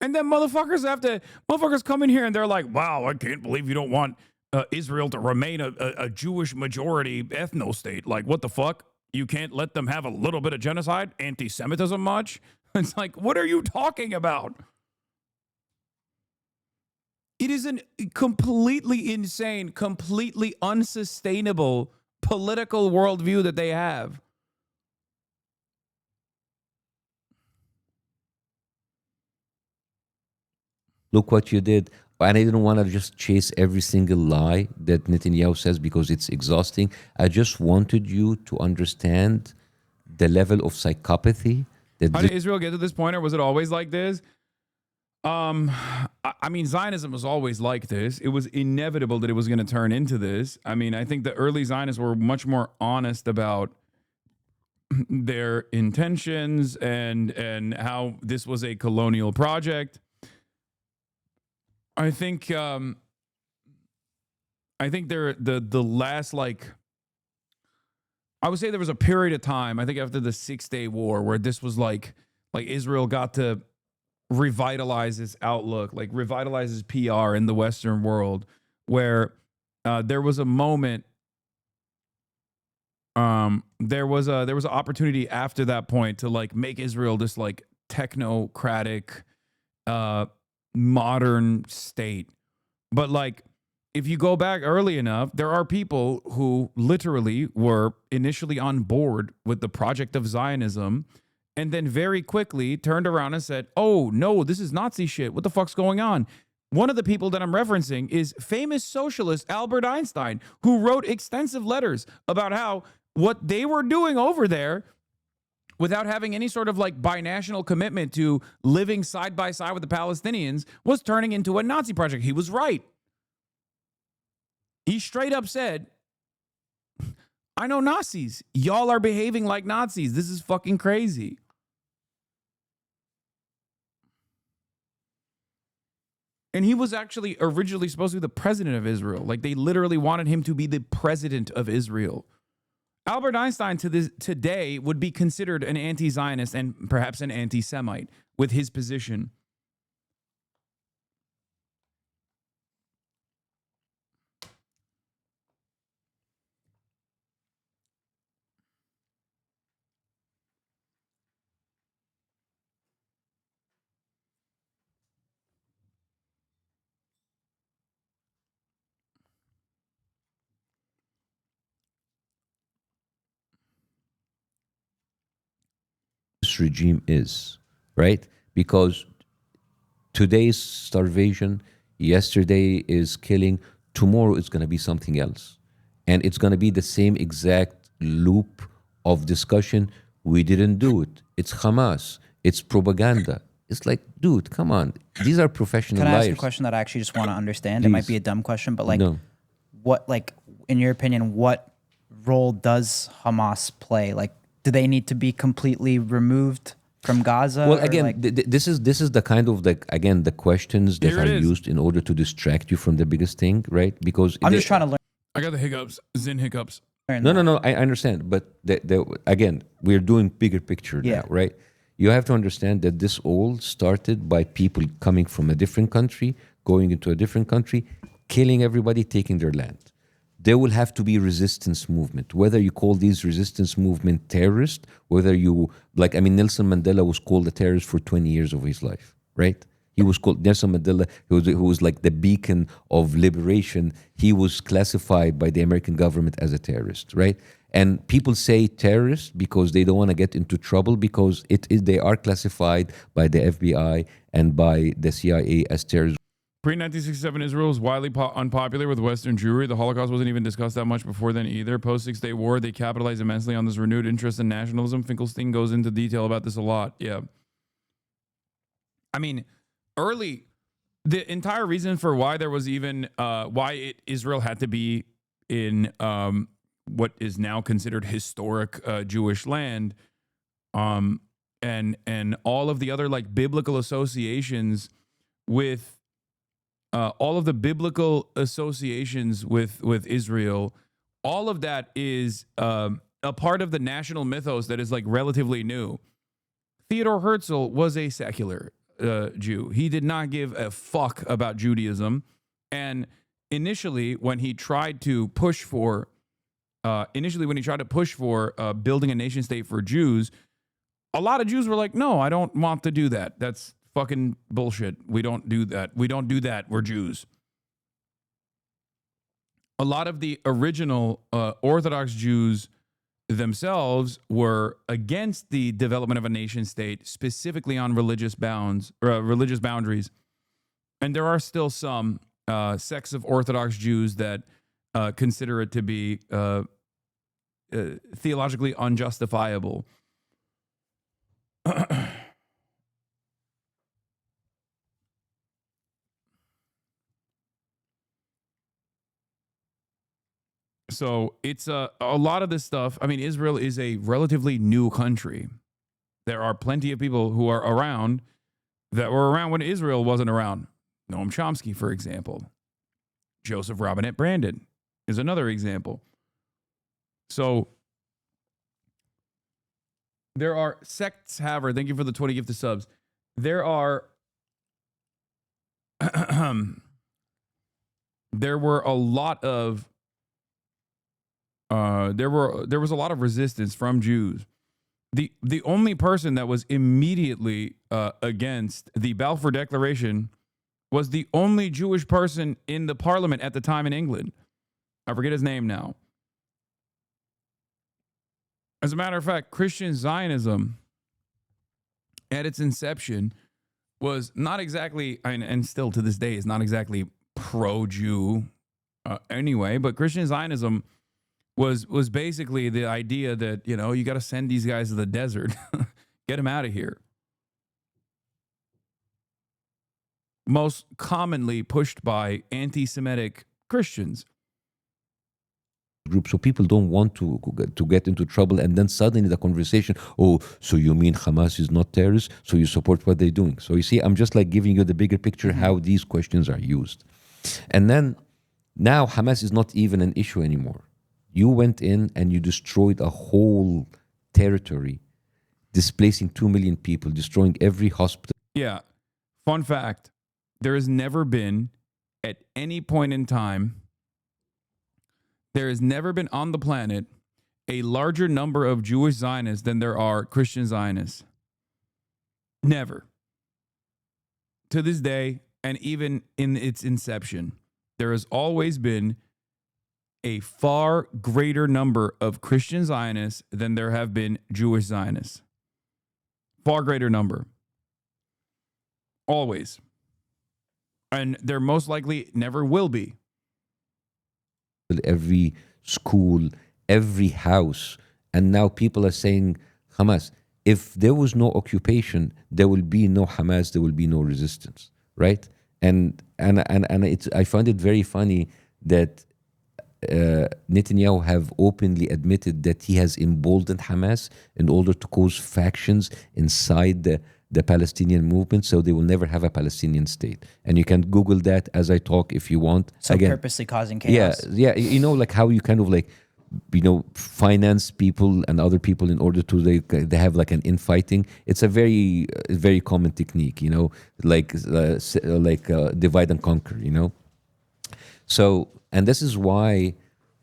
And then motherfuckers come in here and they're like, wow, I can't believe you don't want Israel to remain a Jewish majority ethno state. Like, what the fuck? You can't let them have a little bit of genocide? Anti-Semitism much? It's like, what are you talking about? It is a completely insane, completely unsustainable political worldview that they have. Look what you did. And I didn't want to just chase every single lie that Netanyahu says because it's exhausting. I just wanted you to understand the level of psychopathy. How did Israel get to this point, or was it always like this? I mean, Zionism was always like this. It was inevitable that it was going to turn into this. I mean, I think the early Zionists were much more honest about their intentions and how this was a colonial project. I think they're the last, like, I would say there was a period of time, I think after the 6-Day War, where this was like Israel got to revitalize its outlook, like revitalize its PR in the Western world, where there was a moment, there was an opportunity after that point to like make Israel this like technocratic, modern state. But like, if you go back early enough, there are people who literally were initially on board with the project of Zionism and then very quickly turned around and said, oh, no, this is Nazi shit. What the fuck's going on? One of the people that I'm referencing is famous socialist Albert Einstein, who wrote extensive letters about how what they were doing over there, without having any sort of like binational commitment to living side by side with the Palestinians, was turning into a Nazi project. He was right. He straight up said, I know Nazis. Y'all are behaving like Nazis. This is fucking crazy. And he was actually originally supposed to be the president of Israel. Like, they literally wanted him to be the president of Israel. Albert Einstein today would be considered an anti-Zionist and perhaps an anti-Semite with his position. This regime is, right? Because today's starvation, yesterday is killing, tomorrow it's going to be something else. And it's going to be the same exact loop of discussion. We didn't do it. It's Hamas. It's propaganda. It's like, dude, come on. These are professional Can I liars. ask a question that I actually just want to understand? It might be a dumb question, but like, what, like, in your opinion, what role does Hamas play? Like, do they need to be completely removed from Gaza? Well, again, this is the kind of the questions that are used in order to distract you from the biggest thing, right? Because I'm just trying to learn. I got the hiccups, Zin hiccups. No, I understand. But again, we're doing bigger picture now, right? You have to understand that this all started by people coming from a different country, going into a different country, killing everybody, taking their land. There will have to be resistance movement, whether you call these resistance movement terrorist, whether you, like, I mean, Nelson Mandela was called a terrorist for 20 years of his life, right? He was called Nelson Mandela, who was like the beacon of liberation. He was classified by the American government as a terrorist, right? And people say terrorist because they don't want to get into trouble, because they are classified by the FBI and by the CIA as terrorists. Pre-1967 Israel was widely unpopular with Western Jewry. The Holocaust wasn't even discussed that much before then either. Post-Six-Day War, they capitalized immensely on this renewed interest in nationalism. Finkelstein goes into detail about this a lot. Yeah. I mean, the entire reason for why there was even, Israel had to be in what is now considered historic Jewish land, and all of the other like biblical associations with all of the biblical associations with Israel, all of that is a part of the national mythos that is like relatively new. Theodor Herzl was a secular Jew. He did not give a fuck about Judaism, and initially when he tried to push for building a nation state for Jews, a lot of Jews were like, no, I don't want to do that. That's fucking bullshit. We don't do that. We don't do that. We're Jews. A lot of the original Orthodox Jews themselves were against the development of a nation state, specifically on religious boundaries. And there are still some sects of Orthodox Jews that consider it to be theologically unjustifiable. So it's a lot of this stuff. I mean, Israel is a relatively new country. There are plenty of people who are around that were around when Israel wasn't around. Noam Chomsky, for example. Joseph Robinette Brandon is another example. So there are sects, Haver, thank you for the 20 gifted subs. There are there were a lot of there was a lot of resistance from Jews. The only person that was immediately against the Balfour Declaration was the only Jewish person in the parliament at the time in England. I forget his name now. As a matter of fact, Christian Zionism at its inception was not exactly, and still to this day is not exactly pro-Jew anyway, but Christian Zionism was basically the idea that, you know, you got to send these guys to the desert, get them out of here. Most commonly pushed by anti-Semitic Christians. Group, so people don't want to get into trouble, and then suddenly the conversation, oh, so you mean Hamas is not terrorist, so you support what they're doing. So you see, I'm just like giving you the bigger picture how these questions are used. And then now Hamas is not even an issue anymore. You went in and you destroyed a whole territory, displacing 2 million people, destroying every hospital. Yeah. Fun fact, there has never been, at any point in time, there has never been on the planet a larger number of Jewish Zionists than there are Christian Zionists. Never. To this day, and even in its inception, there has always been a far greater number of Christian Zionists than there have been Jewish Zionists. Far greater number. Always. And there most likely never will be. every school, every house. And now people are saying, Hamas, if there was no occupation, there will be no Hamas, there will be no resistance, right? And I find it very funny that Netanyahu have openly admitted that he has emboldened Hamas in order to cause factions inside the Palestinian movement, so they will never have a Palestinian state. And you can Google that as I talk if you want. So purposely causing chaos. Yeah, you know, like how you kind of like, you know, finance people and other people in order to they have like an infighting. It's a very common technique, you know, like divide and conquer, you know. So, and this is why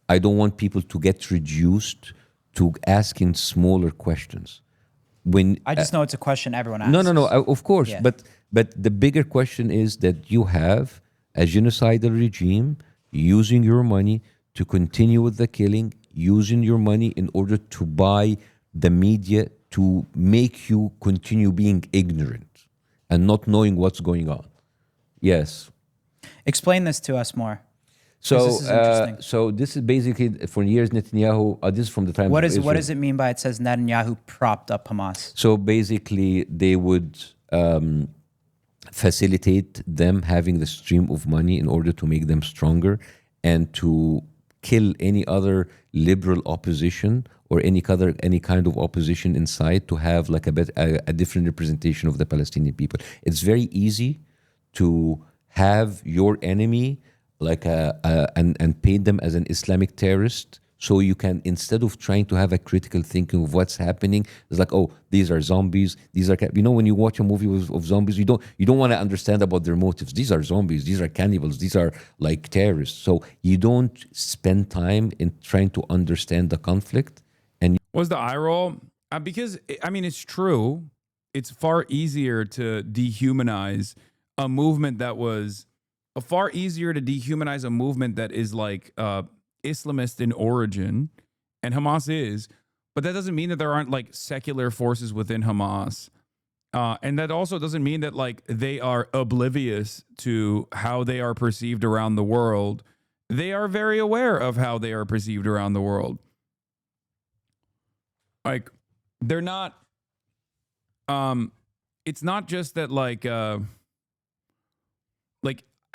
I don't want people to get reduced to asking smaller questions. When I just know it's a question everyone asks. No, of course. Yeah. But the bigger question is that you have a genocidal regime using your money to continue with the killing, using your money in order to buy the media to make you continue being ignorant and not knowing what's going on. Yes. Explain this to us more. So, This is interesting. so this is basically for years Netanyahu. This is from the time. What of does Israel. it mean by it says Netanyahu propped up Hamas? So basically, they would facilitate them having the stream of money in order to make them stronger and to kill any other liberal opposition or any kind of opposition inside to have like a different representation of the Palestinian people. It's very easy to have your enemy like and paint them as an Islamic terrorist. So you can, instead of trying to have a critical thinking of what's happening, it's like, oh, these are zombies. These are, you know, when you watch a movie of zombies, you don't want to understand about their motives. These are zombies. These are cannibals. These are like terrorists. So you don't spend time in trying to understand the conflict. And was the eye roll? Because I mean, it's true. It's far easier to dehumanize a movement that was far easier to dehumanize a movement that is like Islamist in origin, and Hamas is, but that doesn't mean that there aren't like secular forces within Hamas. And that also doesn't mean that like they are oblivious to how they are perceived around the world. They are very aware of how they are perceived around the world. Like they're not, it's not just that like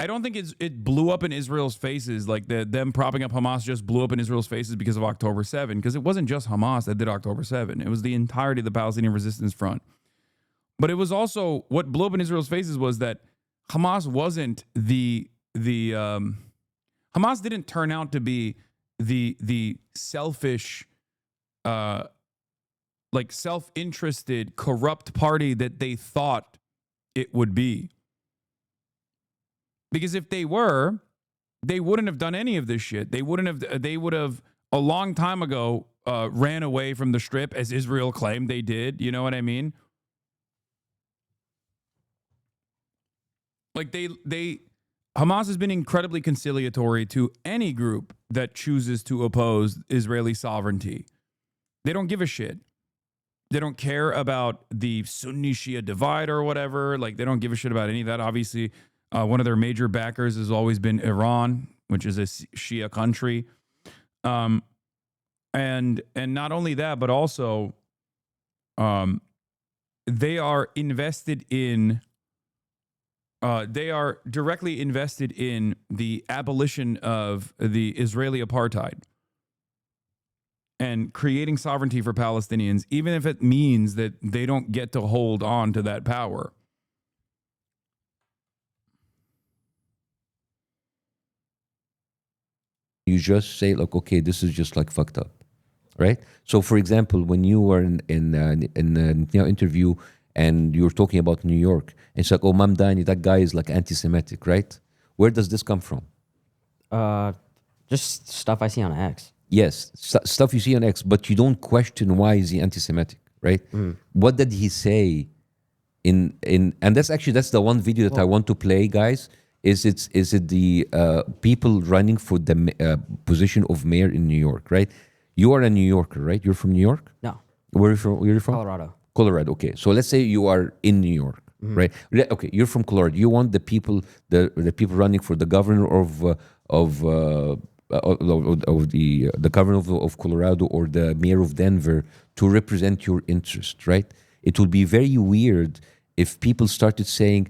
I don't think it blew up in Israel's faces, like them propping up Hamas just blew up in Israel's faces because of October 7, because it wasn't just Hamas that did October 7. It was the entirety of the Palestinian Resistance Front. But it was also, what blew up in Israel's faces was that Hamas wasn't Hamas didn't turn out to be the selfish, like self-interested, corrupt party that they thought it would be. Because if they were, they wouldn't have done any of this shit. They would have a long time ago ran away from the Strip, as Israel claimed they did. You know what I mean? Like Hamas has been incredibly conciliatory to any group that chooses to oppose Israeli sovereignty. They don't give a shit. They don't care about the Sunni Shia divide or whatever. Like they don't give a shit about any of that. Obviously, one of their major backers has always been Iran, which is a Shia country. And not only that, but also they are invested in they are directly invested in the abolition of the Israeli apartheid and creating sovereignty for Palestinians, even if it means that they don't get to hold on to that power. you just say like, okay, this is just like fucked up, right? So, for example, when you were in a interview and you were talking about New York, and it's like, oh, Mamdani, that guy is like anti-Semitic, right? Where does this come from? Just stuff I see on X. Yes, stuff you see on X, but you don't question why is he anti-Semitic, right? What did he say in and that's the one video that I want to play, guys. Is it the people running for the position of mayor in New York, right? You are a New Yorker, right? You're from New York? No. Where are you from? Colorado. Colorado, okay. So let's say you are in New York, right? Okay, you're from Colorado. You want the people running for the governor of the governor of Colorado or the mayor of Denver to represent your interest, right? It would be very weird if people started saying,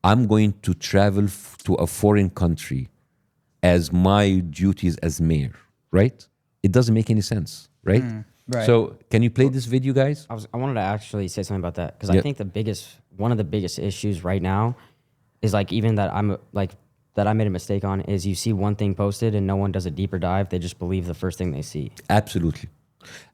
I'm going to travel to a foreign country as my duties as mayor, right? It doesn't make any sense, right? Right. So can you play this video, guys? I wanted to actually say something about that because Yeah. I think one of the biggest issues right now is like even that that I made a mistake on is you see one thing posted and no one does a deeper dive. They just believe the first thing they see. Absolutely.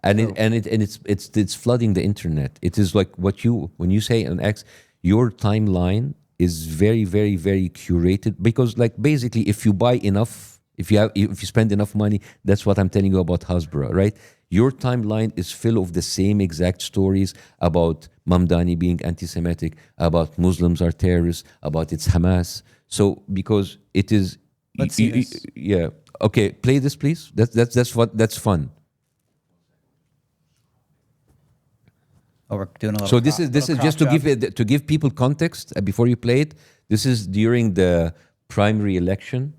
And it's flooding the internet. It is like when you say on X, your timeline is very, very, very curated because like basically if you buy enough, if you spend enough money, that's what I'm telling you about Hasbro, right? Your timeline is full of the same exact stories about Mamdani being anti-Semitic, about Muslims are terrorists, about it's Hamas. So because it is, Let's see this. yeah. Okay, play this, please. That's fun. Oh, we're doing a little. So this is just to give people context before you play it. This is during the primary election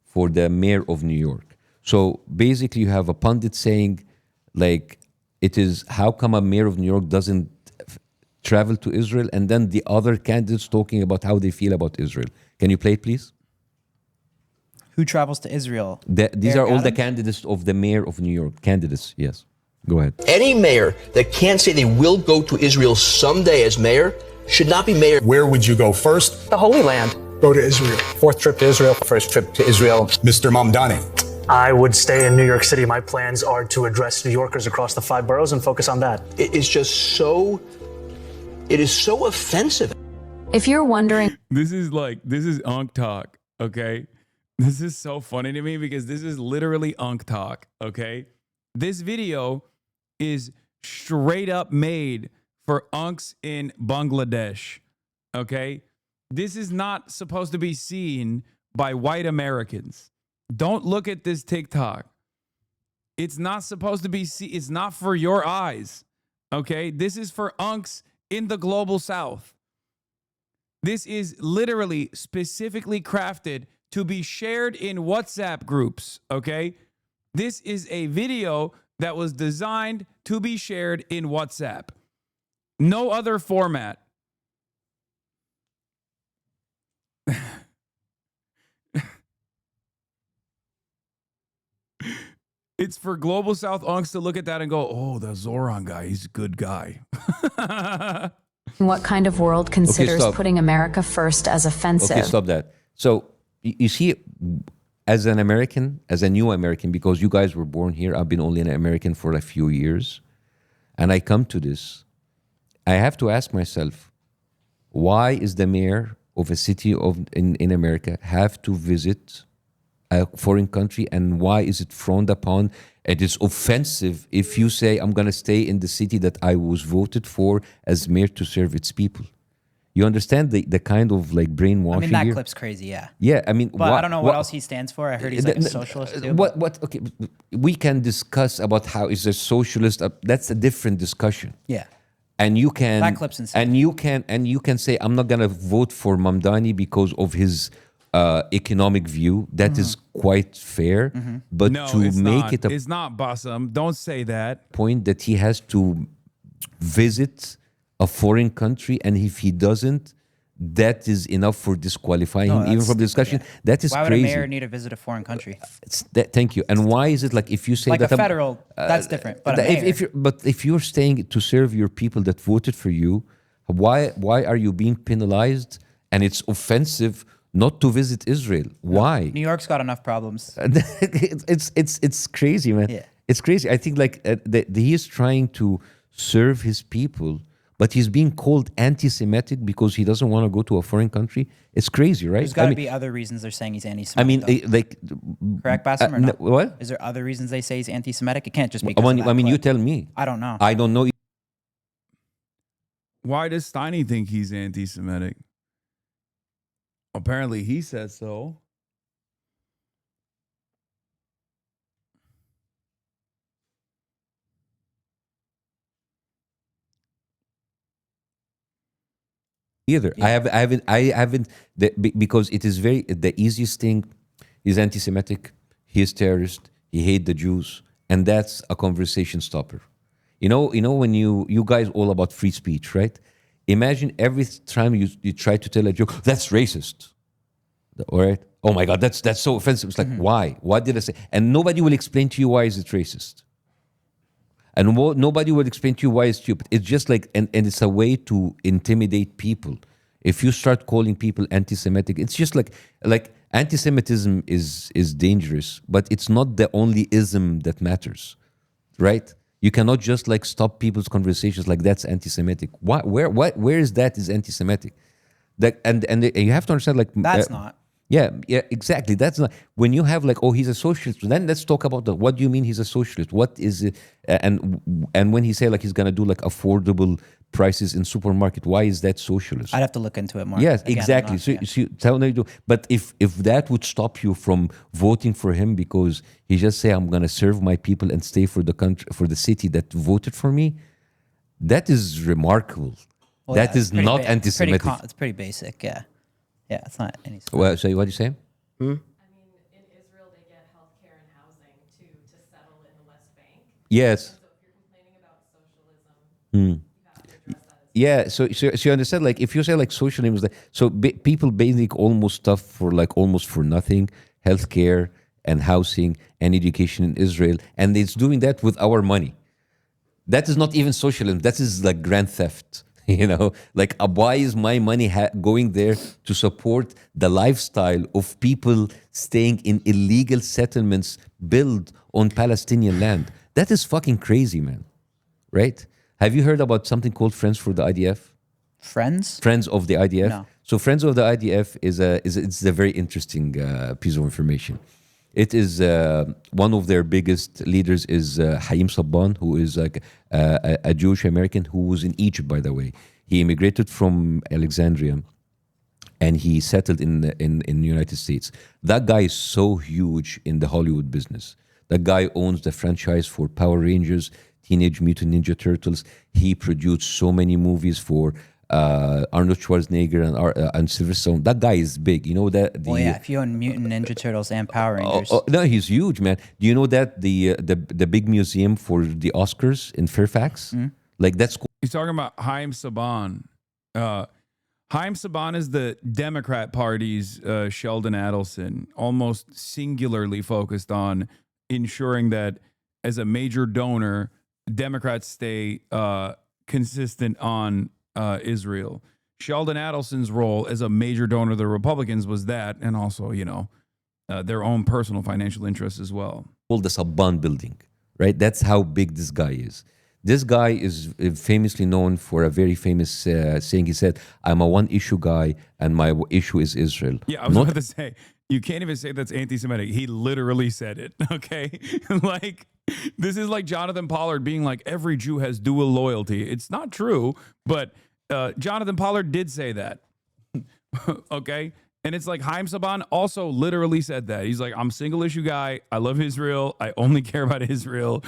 for the mayor of New York. So basically, you have a pundit saying, like, it is how come a mayor of New York doesn't travel to Israel, and then the other candidates talking about how they feel about Israel. Can you play it, please? Who travels to Israel? These Eric are all the Adams? candidates of the mayor of New York. Candidates, yes. Go ahead. Any mayor that can't say they will go to Israel someday as mayor should not be mayor. Where would you go first? The Holy Land. Go to Israel. Fourth trip to Israel. First trip to Israel. Mr. Mamdani. I would stay in New York City. My plans are to address New Yorkers across the 5 boroughs and focus on that. It is so offensive. If you're wondering, this is Unk talk, okay? This is so funny to me because this is literally Unk talk, okay? This video is straight up made for Unks in Bangladesh, okay? This is not supposed to be seen by white Americans. Don't look at this TikTok. It's not supposed to be it's not for your eyes, okay? This is for Unks in the global south. This is literally specifically crafted to be shared in WhatsApp groups, okay? This is a video that was designed to be shared in WhatsApp. No other format. It's for Global South Unks to look at that and go, oh, the Zoran guy, he's a good guy. what kind of world considers stop. putting America first as offensive? Okay, stop that. So you see, as an American, as a new American, because you guys were born here, I've been only an American for a few years, and I come to this, I have to ask myself, why is the mayor of a city in America have to visit a foreign country, and why is it frowned upon? It is offensive if you say, I'm going to stay in the city that I was voted for as mayor to serve its people. You understand the kind of like brainwashing I mean, that here? clip's crazy, yeah. Yeah, I mean... But I don't know what else he stands for. I heard he's like a socialist too. Okay, we can discuss about how is a socialist, that's a different discussion. Yeah. And you can... That clip's insane. And you can say, I'm not going to vote for Mamdani because of his economic view. That is quite fair. But no, to it's make not. it a It's not, Bassam. Don't say that. point that he has to visit a foreign country, and if he doesn't, that is enough for disqualifying him, even from the discussion. Yeah. That is why crazy. Why would a mayor need to visit a foreign country? Thank you. And why is it like if you say like that a federal, that's different. But if you're staying to serve your people that voted for you, why are you being penalized? And it's offensive not to visit Israel. Why? New York's got enough problems. It's crazy, man. Yeah. It's crazy. I think like he is trying to serve his people, but he's being called anti-Semitic because he doesn't want to go to a foreign country. It's crazy, right? There's got to be other reasons they're saying he's anti-Semitic. I mean, like... Correct, Bassam, or no? What? Is there other reasons they say he's anti-Semitic? It can't just be you tell me. I don't know. I don't know. Why does Steiny think he's anti-Semitic? Apparently he says so. Either. Yeah. I haven't because it is the easiest thing. He's anti-Semitic. He is terrorist. He hate the Jews, and that's a conversation stopper. You know when you guys all about free speech, right? Imagine every time you try to tell a joke, that's racist. All right? Oh my God, that's so offensive. It's like, why? What did I say? And nobody will explain to you why is it racist. And nobody will explain to you why it's stupid. It's just like, and it's a way to intimidate people. If you start calling people anti-Semitic, it's just like anti-Semitism is dangerous, but it's not the only ism that matters, right? You cannot just like stop people's conversations like that's anti-Semitic. Where is that is anti-Semitic? That and you have to understand like That's not. Yeah, exactly. That's not when you have like, oh, he's a socialist. Then let's talk about that. What do you mean he's a socialist? What is it? And when he say like he's gonna do like affordable prices in supermarket, why is that socialist? I'd have to look into it more. Yes, Again, exactly. So tell me, but if that would stop you from voting for him because he just say I'm gonna serve my people and stay for the country, for the city that voted for me, that is remarkable. Well, That yeah, is not anti-Semitic. It's pretty basic, yeah. Yeah, it's not any. Well, so what do you say? Yes. Yeah, so you understand, like, if you say like socialism is like, so people basically almost stuff for like almost for nothing, healthcare and housing and education in Israel, and it's doing that with our money. That is not even socialism. That is like grand theft. You know, like why is my money going there to support the lifestyle of people staying in illegal settlements built on Palestinian land? That is fucking crazy, man. Right? Have you heard about something called Friends for the IDF? Friends? Friends of the IDF. No. So Friends of the IDF it's a very interesting piece of information. It is one of their biggest leaders is Haim Sabban, who is like a Jewish American who was in Egypt, by the way. He immigrated from Alexandria, and he settled in the United States. That guy is so huge in the Hollywood business. That guy owns the franchise for Power Rangers, Teenage Mutant Ninja Turtles. He produced so many movies for Arnold Schwarzenegger and Sylvester Stallone. That guy is big. You know that. Well, yeah. If you own Mutant Ninja Turtles and Power Rangers. No, he's huge, man. Do you know that the big museum for the Oscars in Fairfax? Like that's cool. He's talking about Haim Saban. Haim Saban is the Democrat Party's Sheldon Adelson, almost singularly focused on ensuring that as a major donor, Democrats stay consistent on Israel. Sheldon Adelson's role as a major donor to the Republicans was that, and also, you know, their own personal financial interests as well. Called the Sabban building, right? That's how big this guy is. This guy is famously known for a very famous saying. He said, I'm a one-issue guy, and my issue is Israel. Yeah, I was about to say, you can't even say that's anti-Semitic. He literally said it, okay? Like, this is like Jonathan Pollard being like, every Jew has dual loyalty. It's not true, but Jonathan Pollard did say that, okay? And it's like Haim Saban also literally said that. He's like, I'm a single issue guy. I love Israel. I only care about Israel.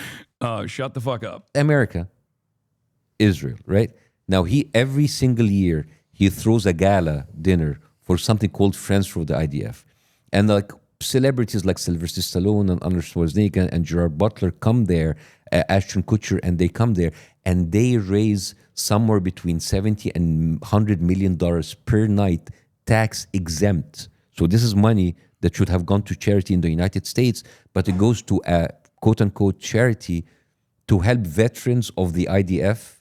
Shut the fuck up. America, Israel, right? Now, every single year, he throws a gala dinner for something called Friends for the IDF. And like celebrities like Sylvester Stallone and Arnold Schwarzenegger and Gerard Butler come there, Ashton Kutcher, and they come there and they raise somewhere between $70 and $100 million per night, tax exempt. So this is money that should have gone to charity in the United States, but it goes to a quote unquote charity to help veterans of the IDF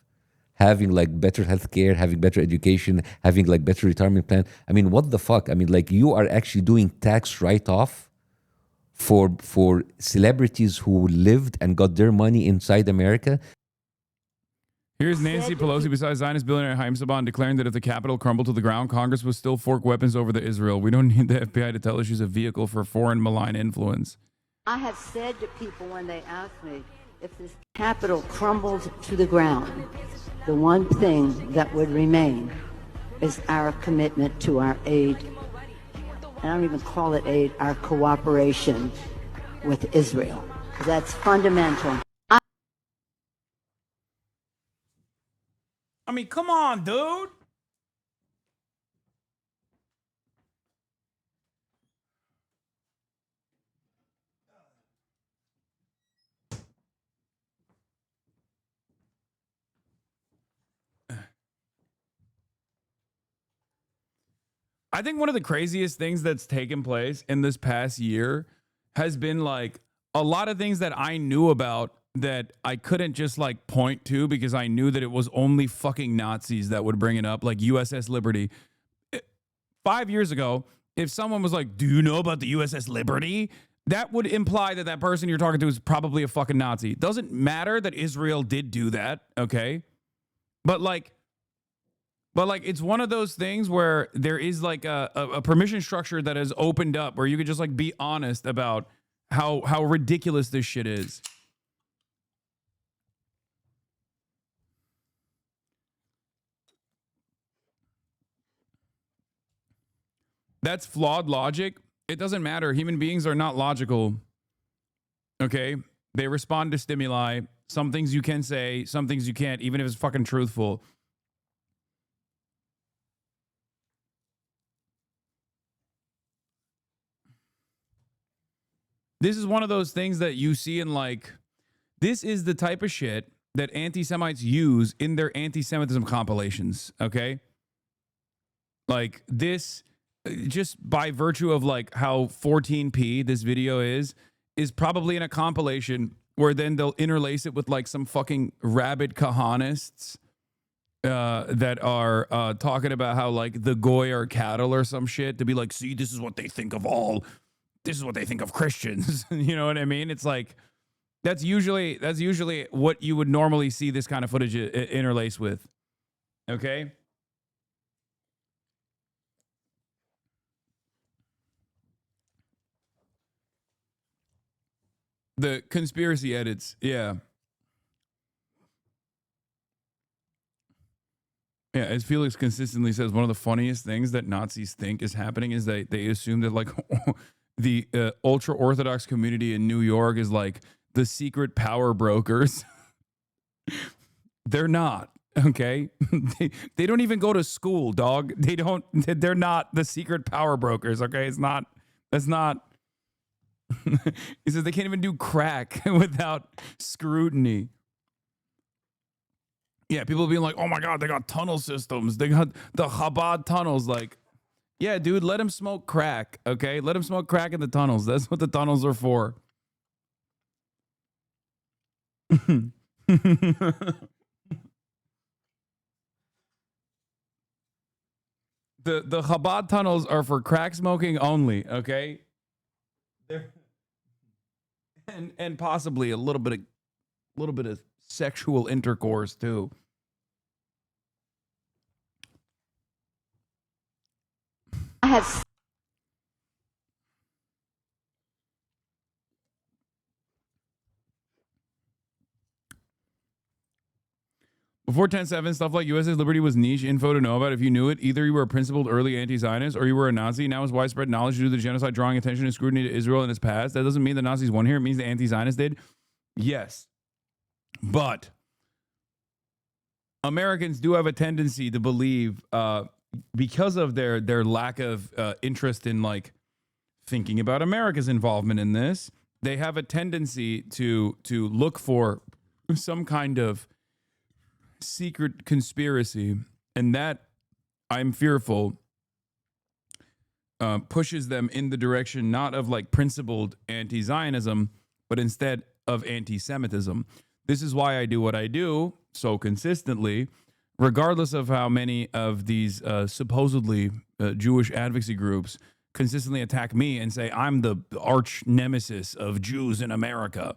having like better healthcare, having better education, having like better retirement plan. I mean, what the fuck? I mean, like you are actually doing tax write-off for celebrities who lived and got their money inside America. Here's Nancy Pelosi beside Zionist billionaire Haim Saban declaring that if the Capitol crumbled to the ground, Congress would still fork weapons over to Israel. We don't need the FBI to tell us she's a vehicle for foreign malign influence. I have said to people when they ask me, if this Capitol crumbled to the ground, the one thing that would remain is our commitment to our aid. And I don't even call it aid, our cooperation with Israel. That's fundamental. I mean, come on, dude. I think one of the craziest things that's taken place in this past year has been like a lot of things that I knew about that I couldn't just like point to because I knew that it was only fucking Nazis that would bring it up, like USS Liberty. 5 years ago, if someone was like, do you know about the USS Liberty? That would imply that that person you're talking to is probably a fucking Nazi. It doesn't matter that Israel did do that, okay? But like, it's one of those things where there is like a permission structure that has opened up where you could just like be honest about how ridiculous this shit is. That's flawed logic. It doesn't matter. Human beings are not logical. Okay? They respond to stimuli. Some things you can say, some things you can't, even if it's fucking truthful. This is one of those things that you see in like, this is the type of shit that anti-Semites use in their anti-Semitism compilations, okay? Like this, just by virtue of like how 14p this video is probably in a compilation where then they'll interlace it with like some fucking rabid Kahanists that are talking about how like the Goy are cattle or some shit to be like, see, this is what they think of all. This is what they think of Christians. You know what I mean? It's like, that's usually what you would normally see this kind of footage interlace with. Okay? The conspiracy edits, yeah. Yeah, as Felix consistently says, one of the funniest things that Nazis think is happening is they assume that like the ultra-Orthodox community in New York is like the secret power brokers. They're not, okay? They don't even go to school, dog. They're not the secret power brokers, okay? That's not. He says they can't even do crack without scrutiny. Yeah, people being like, oh my God, they got tunnel systems. They got the Chabad tunnels. Like, yeah, dude, let him smoke crack, okay? Let him smoke crack in the tunnels. That's what the tunnels are for. The Chabad tunnels are for crack smoking only, okay? And possibly a little bit of sexual intercourse too. I have. Before 10/7, stuff like USS Liberty was niche info to know about. If you knew it, either you were a principled early anti-Zionist or you were a Nazi. Now it's widespread knowledge due to the genocide drawing attention and scrutiny to Israel in its past. That doesn't mean the Nazis won here. It means the anti-Zionists did. Yes. But Americans do have a tendency to believe, because of their lack of interest in like thinking about America's involvement in this, they have a tendency to look for some kind of secret conspiracy, and that, I'm fearful, pushes them in the direction not of like principled anti-Zionism, but instead of anti-Semitism. This is why I do what I do so consistently, regardless of how many of these supposedly Jewish advocacy groups consistently attack me and say I'm the arch nemesis of Jews in America,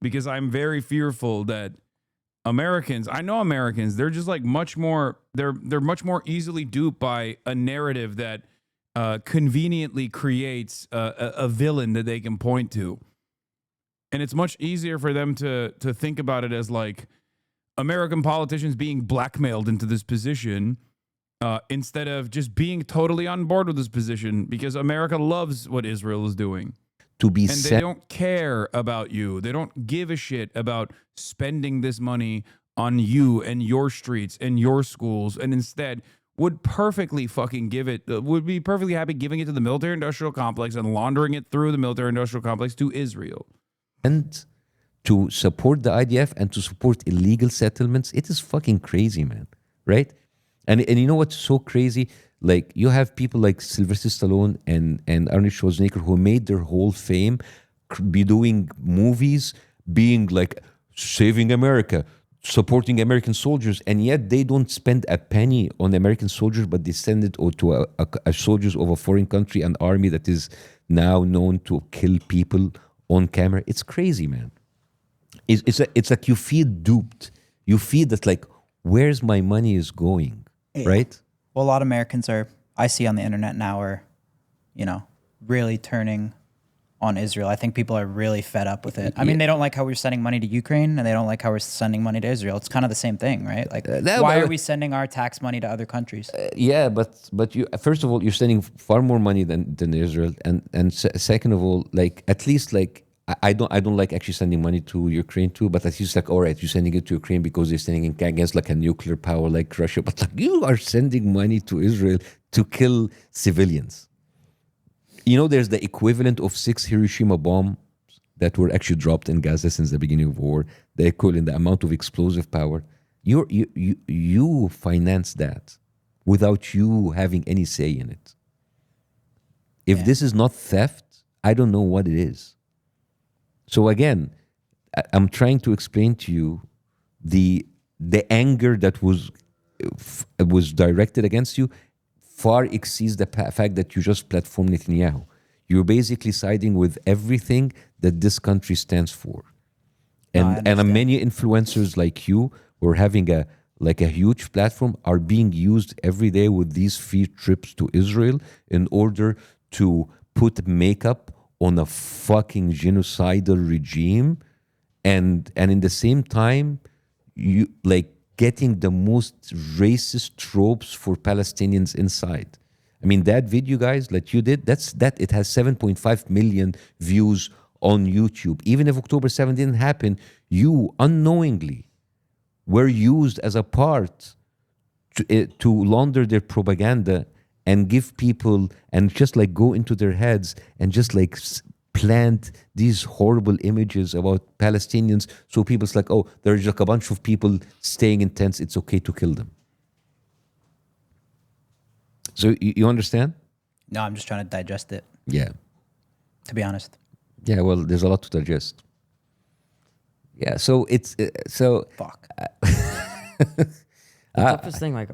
because I'm very fearful that Americans, I know Americans, they're just like much more, they're much more easily duped by a narrative that conveniently creates a villain that they can point to. And it's much easier for them to think about it as like American politicians being blackmailed into this position instead of just being totally on board with this position, because America loves what Israel is doing. To be and they don't care about you. They don't give a shit about spending this money on you and your streets and your schools, and instead would perfectly fucking give it, would be perfectly happy giving it to the military-industrial complex and laundering it through the military-industrial complex to Israel. And to support the IDF and to support illegal settlements, it is fucking crazy, man. Right? And you know what's so crazy? like you have people like Sylvester Stallone and Arnold Schwarzenegger who made their whole fame be doing movies, being like saving America, supporting American soldiers, and yet they don't spend a penny on American soldiers, but they send it to a soldiers of a foreign country, an army that is now known to kill people on camera. It's crazy, man. It's like you feel duped. You feel that like, where's my money is going, right? Well, a lot of Americans I see on the internet now are, really turning on Israel. I think people are really fed up with it. I mean, they don't like how we're sending money to Ukraine, and they don't like how we're sending money to Israel. It's kind of the same thing, right? Like, why are we sending our tax money to other countries? Yeah, but you, first of all, you're sending far more money than Israel, and second of all, like at least like I don't like actually sending money to Ukraine too, but at least like, all right, you're sending it to Ukraine because they're sending it against like a nuclear power like Russia, but like you are sending money to Israel to kill civilians. There's the equivalent of 6 Hiroshima bombs that were actually dropped in Gaza since the beginning of war. The equivalent, the amount of explosive power. You finance that without you having any say in it. If this is not theft, I don't know what it is. So again, I'm trying to explain to you the anger that was directed against you far exceeds the fact that you just platform Netanyahu. You're basically siding with everything that this country stands for. And many influencers like you who are having a huge platform are being used every day with these free trips to Israel in order to put makeup on a fucking genocidal regime, and in the same time you like getting the most racist tropes for Palestinians inside. I mean, that video, guys, that you did, it has 7.5 million views on YouTube. Even if October 7 didn't happen, you unknowingly were used as a part to launder their propaganda and give people, and just like go into their heads and just like plant these horrible images about Palestinians. So people's like, oh, there's like a bunch of people staying in tents. It's okay to kill them. So you understand? No, I'm just trying to digest it. Yeah. To be honest. Yeah, well, there's a lot to digest. Yeah, so it's fuck. The toughest thing, like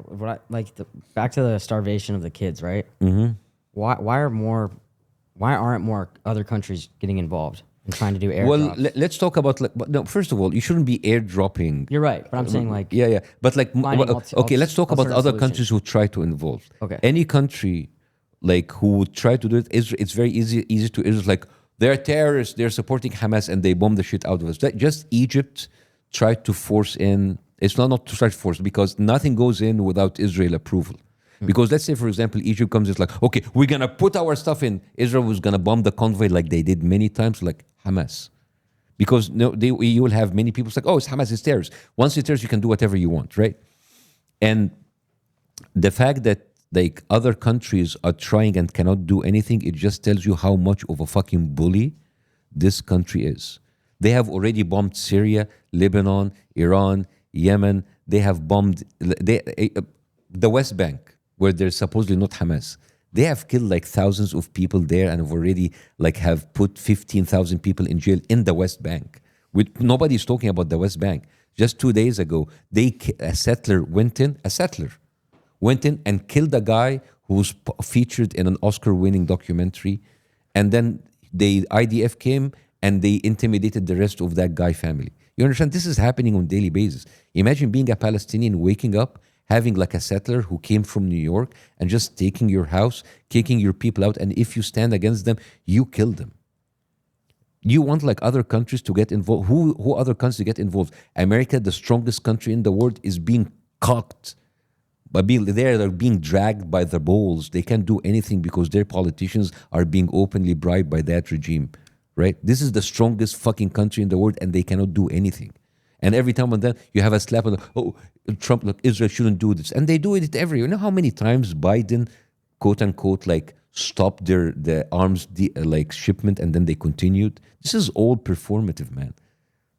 back to the starvation of the kids, right? Mm-hmm. Why aren't more other countries getting involved and trying to do airdrops? Well, let's talk about no. First of all, you shouldn't be airdropping. You're right, but I'm saying like but like okay, let's talk about other countries who try to involve. Okay, any country like who would try to do it, it's very easy to Israel. Like they're terrorists, they're supporting Hamas, and they bomb the shit out of us. Just Egypt tried to force in. It's not to try to force, because nothing goes in without Israel approval. Because let's say, for example, Egypt comes, it's like, okay, we're going to put our stuff in. Israel was going to bomb the convoy like they did many times, like Hamas. Because you will have many people like, oh, it's Hamas, it's terrorists. Once it's terrorists, you can do whatever you want, right? And the fact that like other countries are trying and cannot do anything, it just tells you how much of a fucking bully this country is. They have already bombed Syria, Lebanon, Iran, Yemen. They have bombed the West Bank, where there's supposedly not Hamas. They have killed like thousands of people there, and have already like have put 15,000 people in jail in the West Bank. Nobody's talking about the West Bank. Just 2 days ago, a settler went in and killed a guy who's featured in an Oscar-winning documentary, and then the IDF came and they intimidated the rest of that guy family. You understand? This is happening on a daily basis. Imagine being a Palestinian, waking up, having like a settler who came from New York and just taking your house, kicking your people out, and if you stand against them, you kill them. You want like other countries to get involved. Who other countries to get involved? America, the strongest country in the world, is being cocked. But they're being dragged by the balls. They can't do anything because their politicians are being openly bribed by that regime, right? This is the strongest fucking country in the world, and they cannot do anything. And every time and then you have a slap on the, oh, Trump, look, Israel shouldn't do this. And they do it every, you know how many times Biden, quote unquote, like stopped the arms like shipment, and then they continued? This is all performative, man.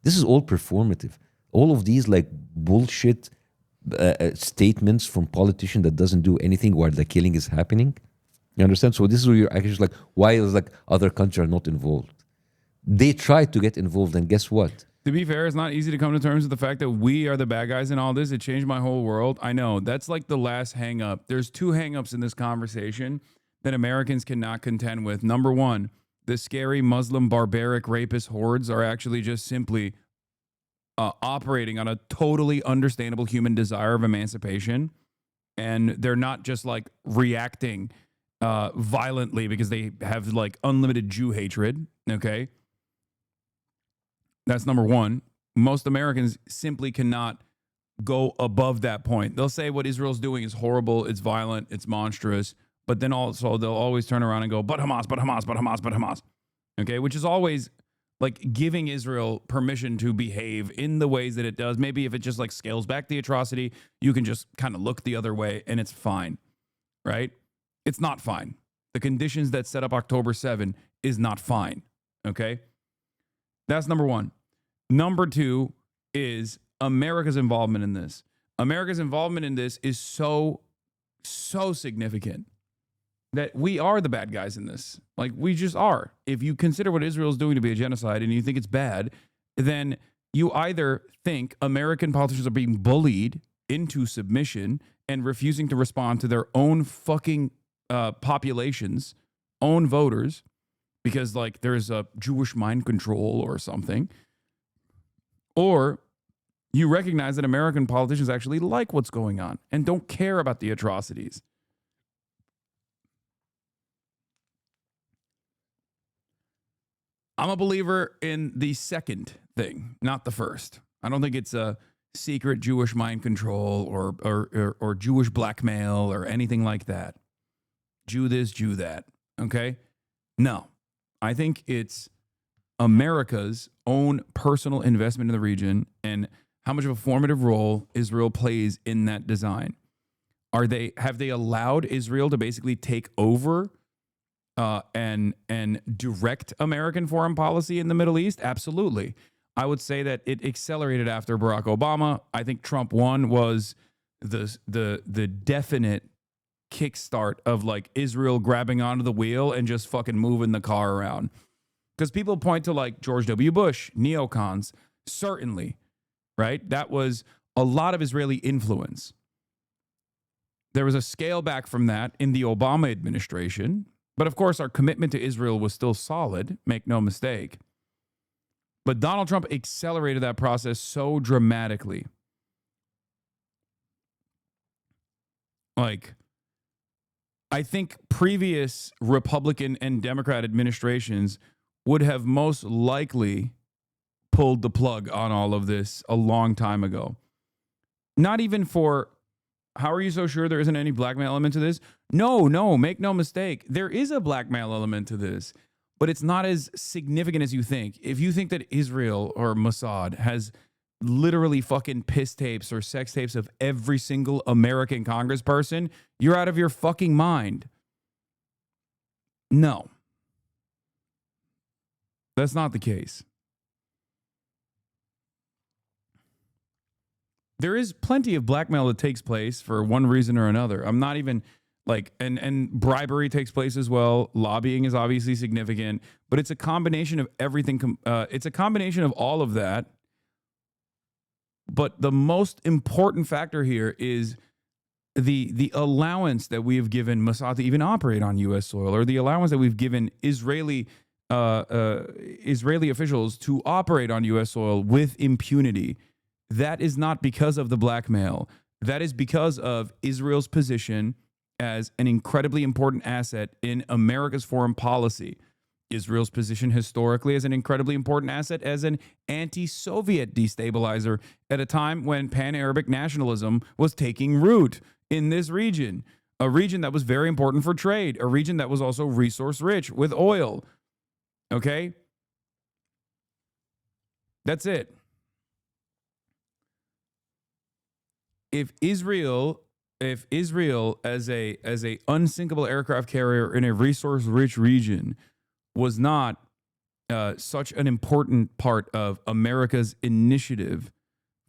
This is all performative. All of these like bullshit statements from politicians that doesn't do anything while the killing is happening. You understand? So this is where you're actually like, why is like other countries are not involved? They tried to get involved, and guess what? To be fair, it's not easy to come to terms with the fact that we are the bad guys in all this. It changed my whole world. I know. That's like the last hang up. There's two hang ups in this conversation that Americans cannot contend with. Number one, the scary Muslim barbaric rapist hordes are actually just simply operating on a totally understandable human desire of emancipation. And they're not just like reacting violently because they have like unlimited Jew hatred. Okay. That's number one. Most Americans simply cannot go above that point. They'll say what Israel's doing is horrible, it's violent, it's monstrous, but then also they'll always turn around and go, but Hamas, but Hamas, but Hamas, but Hamas. Okay, which is always like giving Israel permission to behave in the ways that it does. Maybe if it just like scales back the atrocity, you can just kind of look the other way and it's fine, right? It's not fine. The conditions that set up October 7 is not fine, okay? That's number one. Number two is America's involvement in this. America's involvement in this is so significant that we are the bad guys in this. Like, we just are. If you consider what Israel is doing to be a genocide and you think it's bad, then you either think American politicians are being bullied into submission and refusing to respond to their own fucking populations, own voters, because like there's a Jewish mind control or something, or you recognize that American politicians actually like what's going on and don't care about the atrocities. I'm a believer in the second thing, not the first. I don't think it's a secret Jewish mind control or Jewish blackmail or anything like that. Jew this, Jew that. Okay? No. I think it's America's own personal investment in the region and how much of a formative role Israel plays in that design. Have they allowed Israel to basically take over and direct American foreign policy in the Middle East? Absolutely. I would say that it accelerated after Barack Obama. I think Trump 1 was the definite kickstart of like Israel grabbing onto the wheel and just fucking moving the car around. Because people point to like George W. Bush, neocons, certainly, right? That was a lot of Israeli influence. There was a scale back from that in the Obama administration. But of course, our commitment to Israel was still solid, make no mistake. But Donald Trump accelerated that process so dramatically. Like, I think previous Republican and Democrat administrations would have most likely pulled the plug on all of this a long time ago. Not even for, how are you so sure there isn't any blackmail element to this? No, make no mistake. There is a blackmail element to this, but it's not as significant as you think. If you think that Israel or Mossad has literally fucking piss tapes or sex tapes of every single American congressperson, you're out of your fucking mind. No. That's not the case. There is plenty of blackmail that takes place for one reason or another. I'm not even like, and bribery takes place as well. Lobbying is obviously significant, but it's a combination of everything. It's a combination of all of that. But the most important factor here is the allowance that we have given Mossad to even operate on U.S. soil, or the allowance that we've given Israeli officials to operate on U.S. soil with impunity. That is not because of the blackmail. That is because of Israel's position as an incredibly important asset in America's foreign policy. Israel's position historically as an incredibly important asset as an anti-Soviet destabilizer at a time when pan-Arabic nationalism was taking root in this region, a region that was very important for trade, a region that was also resource rich with oil. Okay? That's it. If Israel as a unsinkable aircraft carrier in a resource-rich region was not such an important part of America's initiative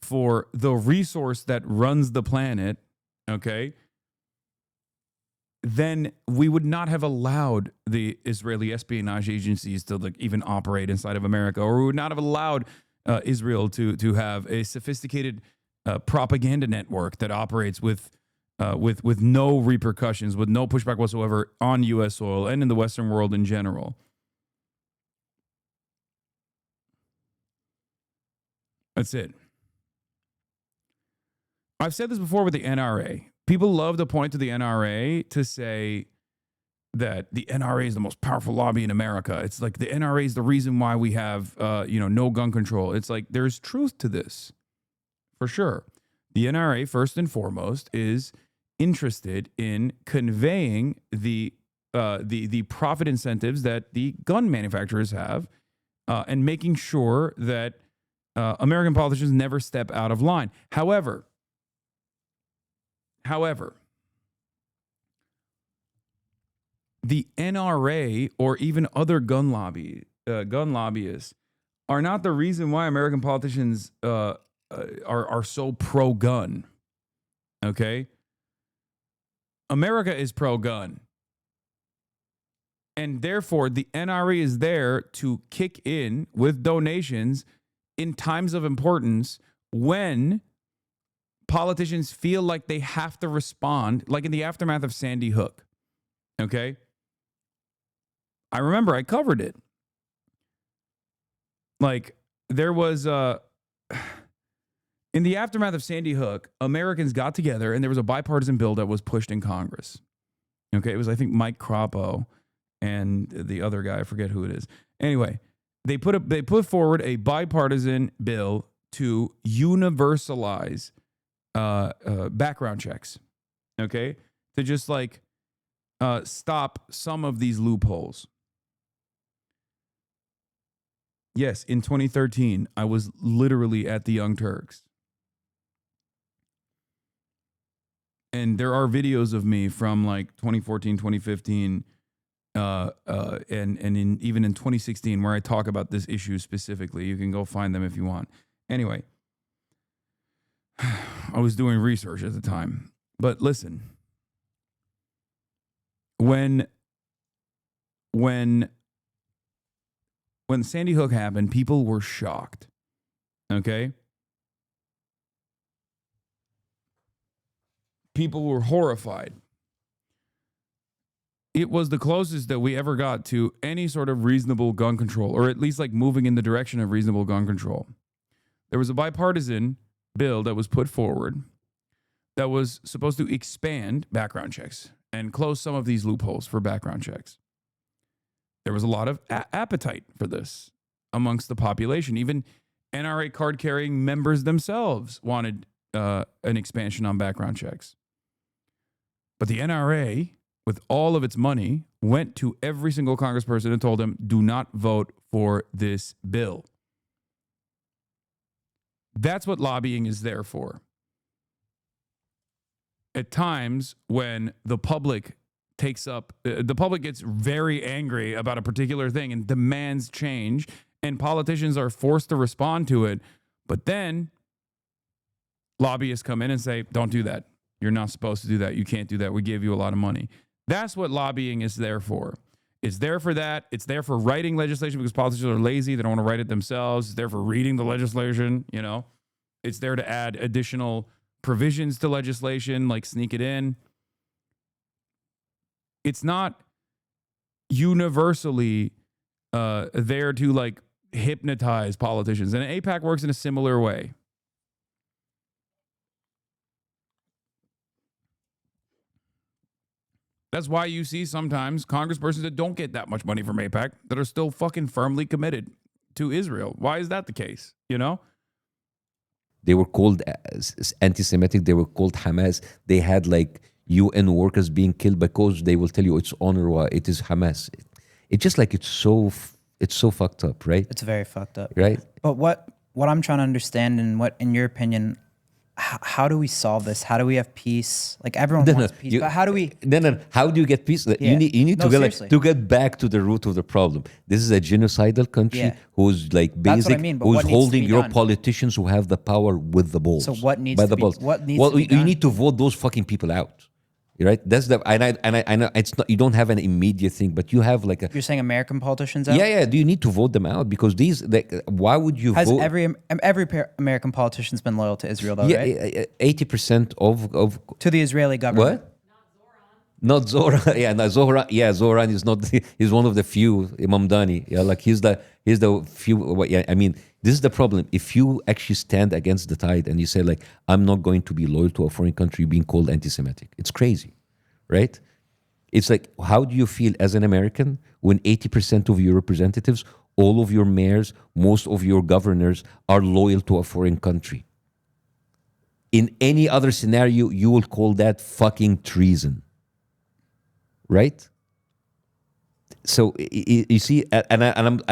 for the resource that runs the planet, okay, then we would not have allowed the Israeli espionage agencies to like even operate inside of America, or we would not have allowed Israel to have a sophisticated propaganda network that operates with no repercussions, with no pushback whatsoever on U.S. soil and in the Western world in general. That's it. I've said this before with the NRA. People love to point to the NRA to say that the NRA is the most powerful lobby in America. It's like the NRA is the reason why we have, no gun control. It's like there's truth to this, for sure. The NRA, first and foremost, is interested in conveying the profit incentives that the gun manufacturers have, and making sure that American politicians never step out of line. However, the NRA or even other gun lobbyists are not the reason why American politicians are so pro-gun. Okay? America is pro-gun. And therefore, the NRA is there to kick in with donations in times of importance when politicians feel like they have to respond, like in the aftermath of Sandy Hook. Okay? I remember I covered it. Like, there was in the aftermath of Sandy Hook, Americans got together and there was a bipartisan bill that was pushed in Congress. Okay, it was, I think, Mike Crapo and the other guy, I forget who it is. Anyway, they put forward a bipartisan bill to universalize background checks. Okay, to just like stop some of these loopholes. Yes, in 2013, I was literally at the Young Turks. And there are videos of me from like 2014, 2015, and even in 2016 where I talk about this issue specifically. You can go find them if you want. Anyway, I was doing research at the time. But listen, when Sandy Hook happened, people were shocked. Okay? People were horrified. It was the closest that we ever got to any sort of reasonable gun control, or at least like moving in the direction of reasonable gun control. There was a bipartisan bill that was put forward that was supposed to expand background checks and close some of these loopholes for background checks. There was a lot of appetite for this amongst the population. Even NRA card-carrying members themselves wanted an expansion on background checks. But the NRA, with all of its money, went to every single congressperson and told them, do not vote for this bill. That's what lobbying is there for. At times when the public gets very angry about a particular thing and demands change, and politicians are forced to respond to it, but then lobbyists come in and say, don't do that. You're not supposed to do that. You can't do that. We gave you a lot of money. That's what lobbying is there for. It's there for that. It's there for writing legislation because politicians are lazy. They don't want to write it themselves. It's there for reading the legislation, you know. It's there to add additional provisions to legislation, like sneak it in. It's not universally there to like hypnotize politicians. And AIPAC works in a similar way. That's why you see sometimes congresspersons that don't get that much money from AIPAC that are still fucking firmly committed to Israel. Why is that the case? You know? They were called anti-Semitic. They were called Hamas. They had like UN workers being killed because they will tell you it's UNRWA, it is Hamas. It's just like it's so fucked up, right? It's very fucked up, right? But what I'm trying to understand, and what, in your opinion, how do we solve this? How do we have peace? Like everyone wants peace, but how do we? No. How do you get peace? Yeah. You need to seriously. to get back to the root of the problem. This is a genocidal country who's like That's what I basic, mean, but who's what needs to holding be your done? politicians who have the power with the balls. So what needs by to the be- balls. what needs well, to be you done? need to vote those fucking people out. Right? That's the I know it's not, you don't have an immediate thing, but you have like a. You're saying American politicians out? Yeah. Do you need to vote them out because these? Why would you Has vote? every American politician's been loyal to Israel, though, Yeah, right? 80% of To the Israeli government. what? Not Zoran. Yeah, no, Zoran. Yeah, Zoran is not. He's one of the few. Imam Dani. Yeah, like he's the few. Yeah, I mean, this is the problem. If you actually stand against the tide and you say like, I'm not going to be loyal to a foreign country, being called anti-Semitic, it's crazy, right? It's like, how do you feel as an American when 80% of your representatives, all of your mayors, most of your governors are loyal to a foreign country? In any other scenario, you will call that fucking treason. Right? So you see, and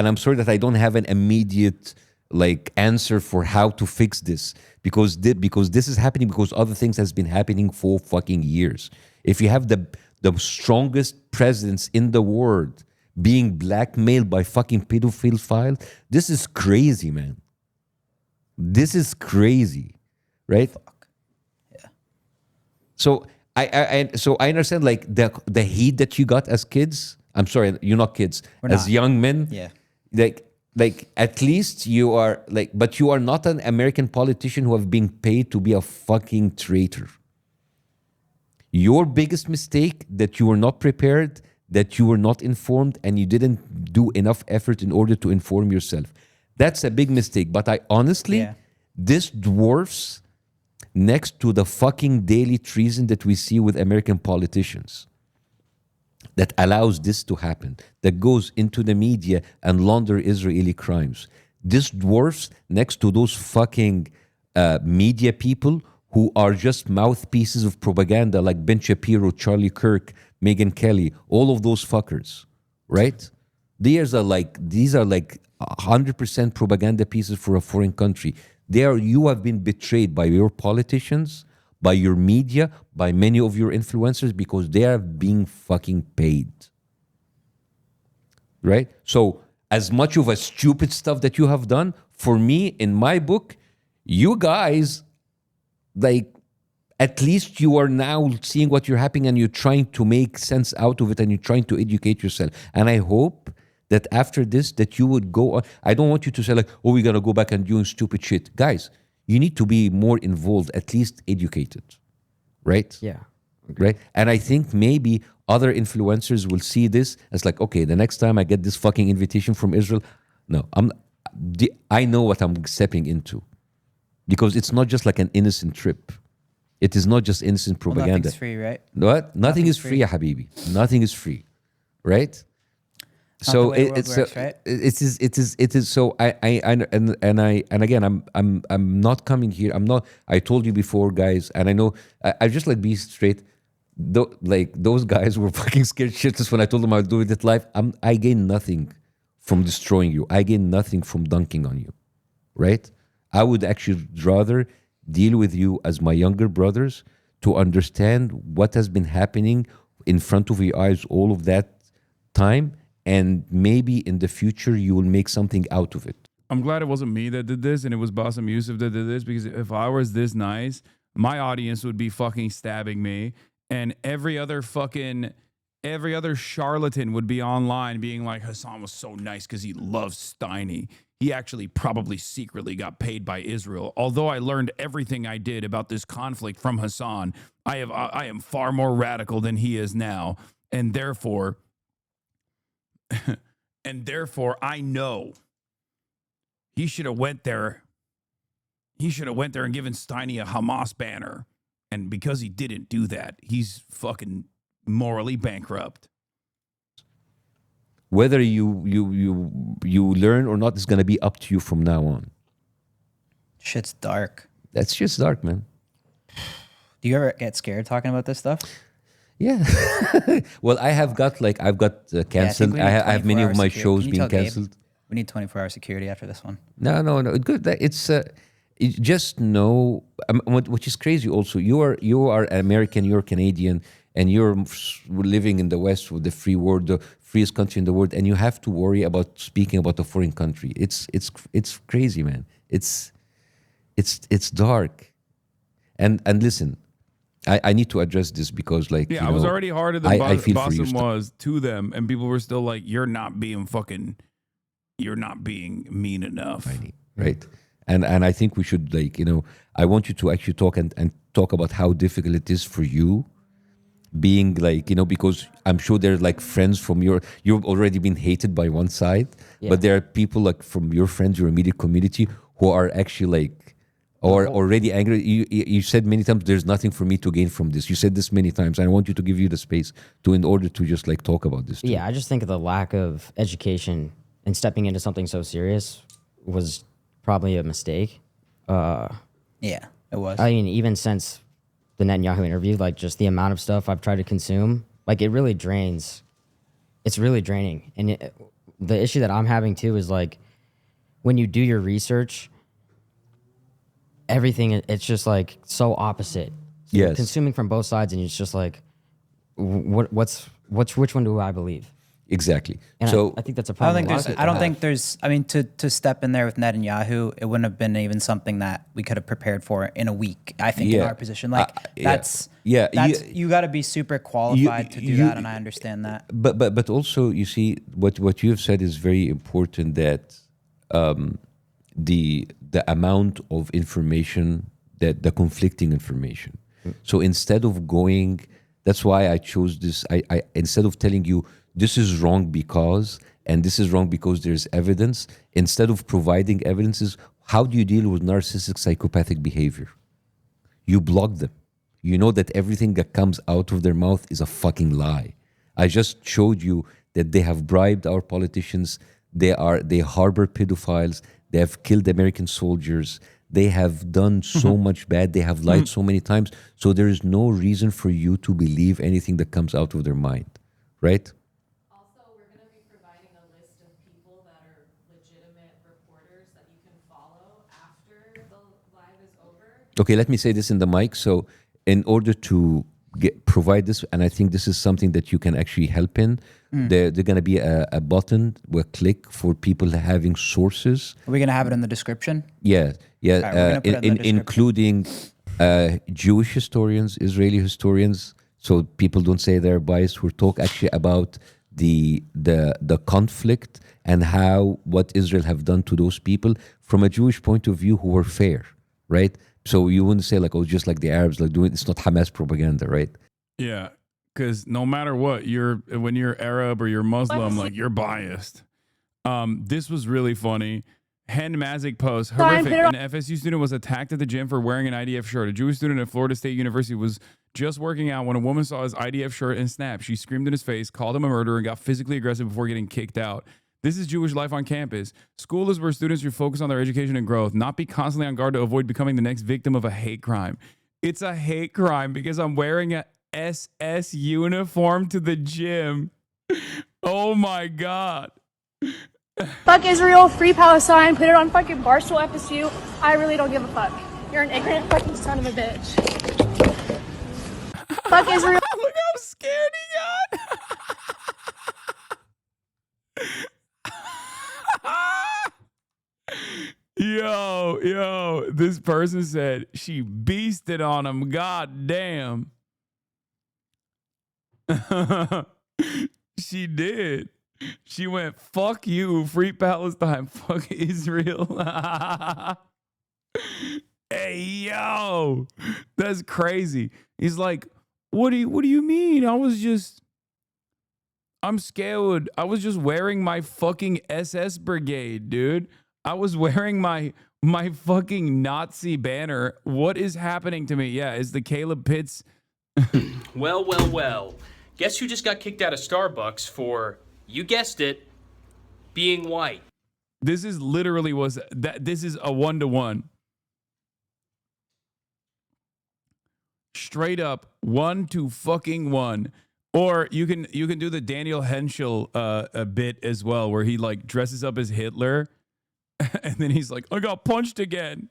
I'm sorry that I don't have an immediate like answer for how to fix this because this is happening because other things has been happening for fucking years. If you have the strongest presidents in the world being blackmailed by fucking pedophile, this is crazy, man. This is crazy, right? Fuck. Yeah. So I understand like the heat that you got as kids. I'm sorry, you're not kids. As young men, Yeah. like at least you are like, but you are not an American politician who have been paid to be a fucking traitor. Your biggest mistake that you were not prepared, that you were not informed, and you didn't do enough effort in order to inform yourself. That's a big mistake. But I honestly, this dwarfs next to the fucking daily treason that we see with American politicians that allows this to happen, that goes into the media and launder Israeli crimes. This dwarfs next to those fucking media people who are just mouthpieces of propaganda like Ben Shapiro, Charlie Kirk, Megyn Kelly, all of those fuckers, right? These are like 100% propaganda pieces for a foreign country. You have been betrayed by your politicians, by your media, by many of your influencers because they are being fucking paid. Right? So as much of a stupid stuff that you have done, for me, in my book, you guys, like, at least you are now seeing what you're happening and you're trying to make sense out of it and you're trying to educate yourself. And I hope that after this, that you would go on. I don't want you to say like, oh, we're going to go back and doing stupid shit. Guys, you need to be more involved, at least educated, right? Yeah. Right? And I think maybe other influencers will see this as like, okay, the next time I get this fucking invitation from Israel, no, I know what I'm stepping into. Because it's not just like an innocent trip. It is not just innocent propaganda. Well, nothing's free, right? What? Nothing is free, ya habibi. Nothing is free, right? So it is. So and again, I'm not coming here. I'm not. I told you before, guys, and I know. I just like be straight. Like those guys were fucking scared shitless when I told them I would do it live. I gain nothing from destroying you. I gain nothing from dunking on you, right? I would actually rather deal with you as my younger brothers to understand what has been happening in front of your eyes all of that time, and maybe in the future you will make something out of it. I'm glad it wasn't me that did this and it was Bassem Youssef that did this, because if I was this nice, my audience would be fucking stabbing me, and every other charlatan would be online being like, Hasan was so nice because he loves Steiny. He actually probably secretly got paid by Israel. Although I learned everything I did about this conflict from Hasan, I am far more radical than he is now, and therefore I know he should have went there. He should have went there and given Steiny a Hamas banner, and because he didn't do that, he's fucking morally bankrupt. Whether you learn or not is going to be up to you from now on. Shit's dark. That's just dark, man. Do you ever get scared talking about this stuff? Yeah. Well, I've got canceled. I have many of my shows being canceled. We need 24-hour security after this one. No. Good. just know, which is crazy also, you are American, you're Canadian, and you're living in the West with the free world, the freest country in the world, and you have to worry about speaking about a foreign country. It's crazy, man. It's dark. And listen, I need to address this because, like, I was already harder than I feel for you. Boston was to them, and people were still like, you're not being mean enough. Right. And I think we should, like, I want you to actually talk and talk about how difficult it is for you being, like, because I'm sure there are, like, friends from you've already been hated by one side, but there are people, like, from your friends, your immediate community, who are actually, like, or already angry. You said many times, there's nothing for me to gain from this. You said this many times, and I want you to give you the space in order to just, like, talk about this too. Yeah, I just think the lack of education and stepping into something so serious was probably a mistake. Yeah, it was. I mean, even since the Netanyahu interview, like, just the amount of stuff I've tried to consume, like, it really drains. It's really draining. And the issue that I'm having too is, like, when you do your research, everything, it's just, like, so opposite. So you're consuming from both sides, and it's just like, which one do I believe? Exactly. And so I think that's a problem. I don't think there's. I mean, to step in there with Netanyahu, it wouldn't have been even something that we could have prepared for in a week. I think in our position, like that's you got to be super qualified to do that, and I understand that. But also, you see, what you have said is very important. That the amount of information, that the conflicting information. So instead of going, that's why I chose this. I instead of telling you, this is wrong because, and this is wrong because there's evidence, instead of providing evidences, how do you deal with narcissistic psychopathic behavior? You block them. You know that everything that comes out of their mouth is a fucking lie. I just showed you that they have bribed our politicians. They harbor pedophiles. They have killed American soldiers. They have done so much bad. They have lied so many times. So there is no reason for you to believe anything that comes out of their mind, right? Okay, let me say this in the mic. So in order to provide this, and I think this is something that you can actually help in, there's going to be a button where click for people having sources. Are we going to have it in the description? Yeah. Right, including Jewish historians, Israeli historians, so people don't say they're biased, who talk actually about the conflict and what Israel have done to those people from a Jewish point of view, who were fair, right? So you wouldn't say, like, oh, just like the Arabs, like, doing, it's not Hamas propaganda, right? Yeah, because no matter what, when you're Arab or you're Muslim, like, you're biased. This was really funny. Hen Mazik post, horrific. An FSU student was attacked at the gym for wearing an IDF shirt. A Jewish student at Florida State University was just working out when a woman saw his IDF shirt and snapped. She screamed in his face, called him a murderer, and got physically aggressive before getting kicked out. This is Jewish life on campus. School is where students should focus on their education and growth, not be constantly on guard to avoid becoming the next victim of a hate crime. It's a hate crime because I'm wearing a SS uniform to the gym. Oh my God. Fuck Israel, free Palestine, put it on fucking Barstool FSU. I really don't give a fuck. You're an ignorant fucking son of a bitch. Fuck Israel. Look how scared he got. Yo, this person said she beasted on him. God damn. She did. She went, fuck you, free Palestine, fuck Israel. Hey, yo, that's crazy. He's like, what do you mean? I'm scared. I was just wearing my fucking SS brigade, dude. I was wearing my fucking Nazi banner. What is happening to me? Yeah, is the Caleb Pitts? Well. Guess who just got kicked out of Starbucks for, you guessed it, being white? This is literally this is a 1-to-1. Straight up 1-to-fucking-1. Or you can do the Daniel Henschel bit as well, where he, like, dresses up as Hitler And then he's like, I got punched again.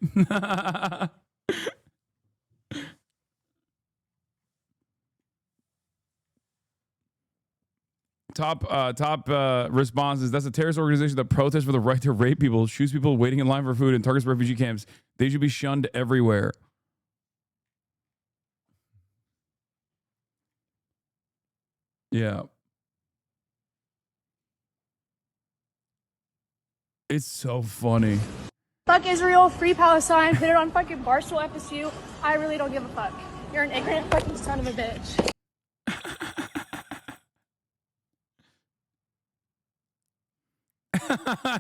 Top responses. That's a terrorist organization that protests for the right to rape people, shoots people waiting in line for food, and targets refugee camps. They should be shunned everywhere. Yeah. It's so funny. Fuck Israel, free Palestine, put it on fucking Barstool FSU. I really don't give a fuck. You're an ignorant fucking son of a bitch.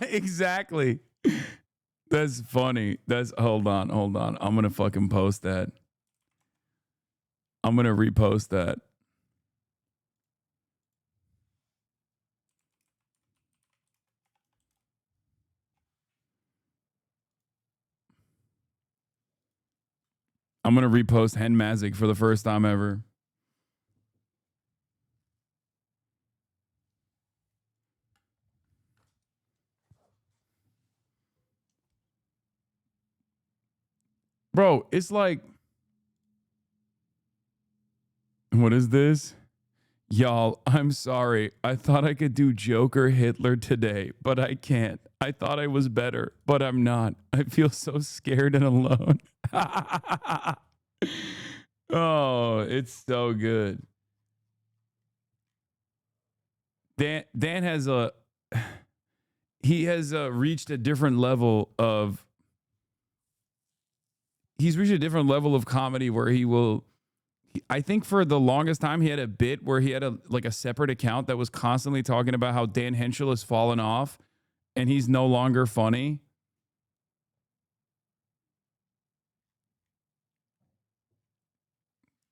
Exactly. That's funny. Hold on. I'm gonna fucking post that. I'm gonna repost that. I'm gonna repost Hen Mazik for the first time ever. Bro, it's like, what is this? Y'all, I'm sorry. I thought I could do Joker Hitler today, but I can't. I thought I was better, but I'm not. I feel so scared and alone. Oh, it's so good. Dan has reached a different level of comedy where he will, I think for the longest time he had a bit where he had a separate account that was constantly talking about how Dan Henschel has fallen off and he's no longer funny.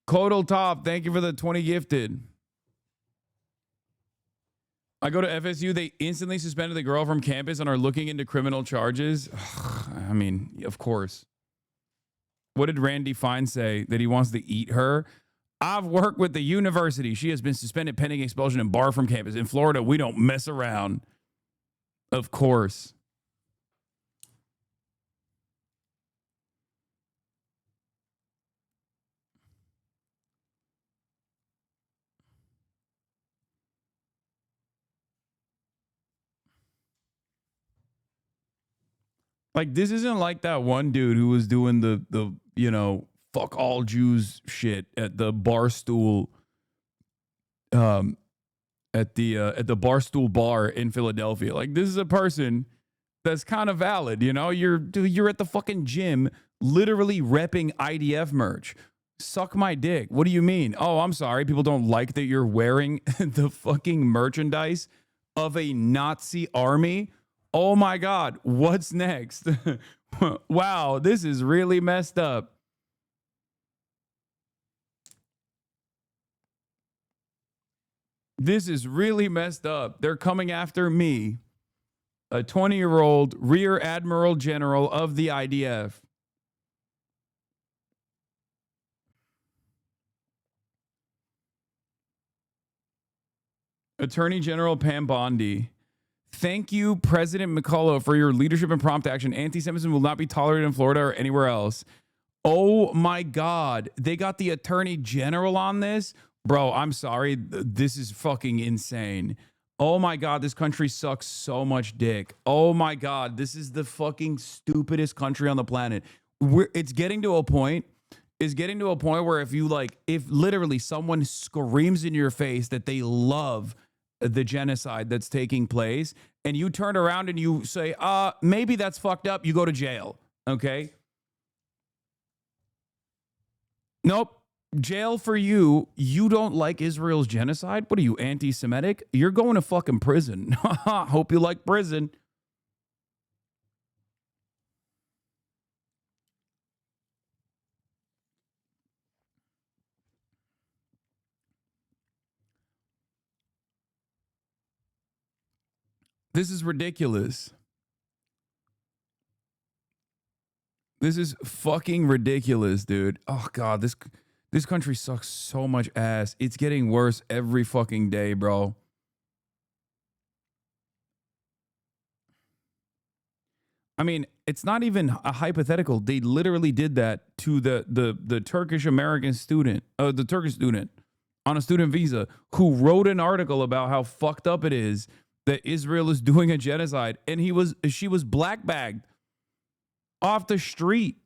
Codal Top, thank you for the 20 gifted. I go to FSU, they instantly suspended the girl from campus and are looking into criminal charges. I mean, of course. What did Randy Fine say? That he wants to eat her? I've worked with the university. She has been suspended pending expulsion and barred from campus. In Florida, we don't mess around. Of course. Like, this isn't like that one dude who was doing the fuck all Jews shit at the Barstool at the Barstool bar in Philadelphia. Like, this is a person that's kind of valid, you're at the fucking gym literally repping IDF merch. Suck my dick. What do you mean? Oh, I'm sorry. People don't like that you're wearing the fucking merchandise of a Nazi army. Oh my God, what's next? Wow, this is really messed up. This is really messed up. They're coming after me, a 20-year-old Rear Admiral General of the IDF. Attorney General Pam Bondi. Thank you, President McCullough, for your leadership and prompt action. Anti-Semitism will not be tolerated in Florida or anywhere else. Oh my God. They got the Attorney General on this? Bro, I'm sorry. This is fucking insane. Oh my God, this country sucks so much dick. Oh my God, this is the fucking stupidest country on the planet. It's getting to a point where if literally someone screams in your face that they love the genocide that's taking place, and you turn around and you say, maybe that's fucked up, you go to jail. Okay? Nope. Jail for you. You don't like Israel's genocide? What are you, anti-Semitic? You're going to fucking prison. Hope you like prison. This is ridiculous. This is fucking ridiculous, dude. Oh God, this country sucks so much ass. It's getting worse every fucking day, bro. I mean, it's not even a hypothetical. They literally did that to the Turkish American student, the Turkish student on a student visa who wrote an article about how fucked up it is that Israel is doing a genocide, and she was black bagged off the street.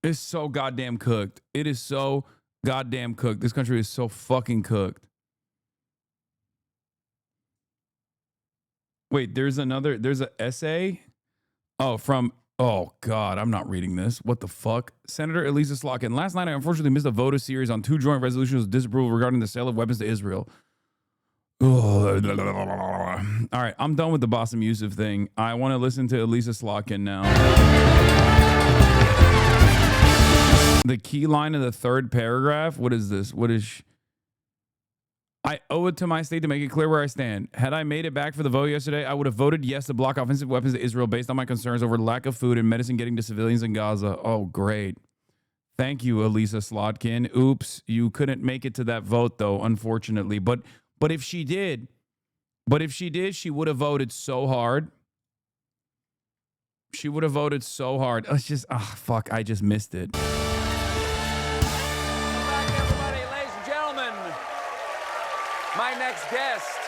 It's so goddamn cooked. It is so goddamn cooked. This country is so fucking cooked. Wait, there's an essay. Oh God, I'm not reading this. What the fuck? Senator Elisa Slotkin. Last night, I unfortunately missed a vote of series on 2 joint resolutions of disapproval regarding the sale of weapons to Israel. All right, I'm done with the Bassem Youssef thing. I want to listen to Elisa Slotkin now. The key line of the 3rd paragraph. What is this? I owe it to my state to make it clear where I stand. Had I made it back for the vote yesterday, I would have voted yes to block offensive weapons to Israel based on my concerns over lack of food and medicine getting to civilians in Gaza. Oh, great. Thank you, Elisa Slotkin. Oops, you couldn't make it to that vote, though, unfortunately. But if she did, she would have voted so hard. She would have voted so hard. It's just, fuck, I just missed it. My next guest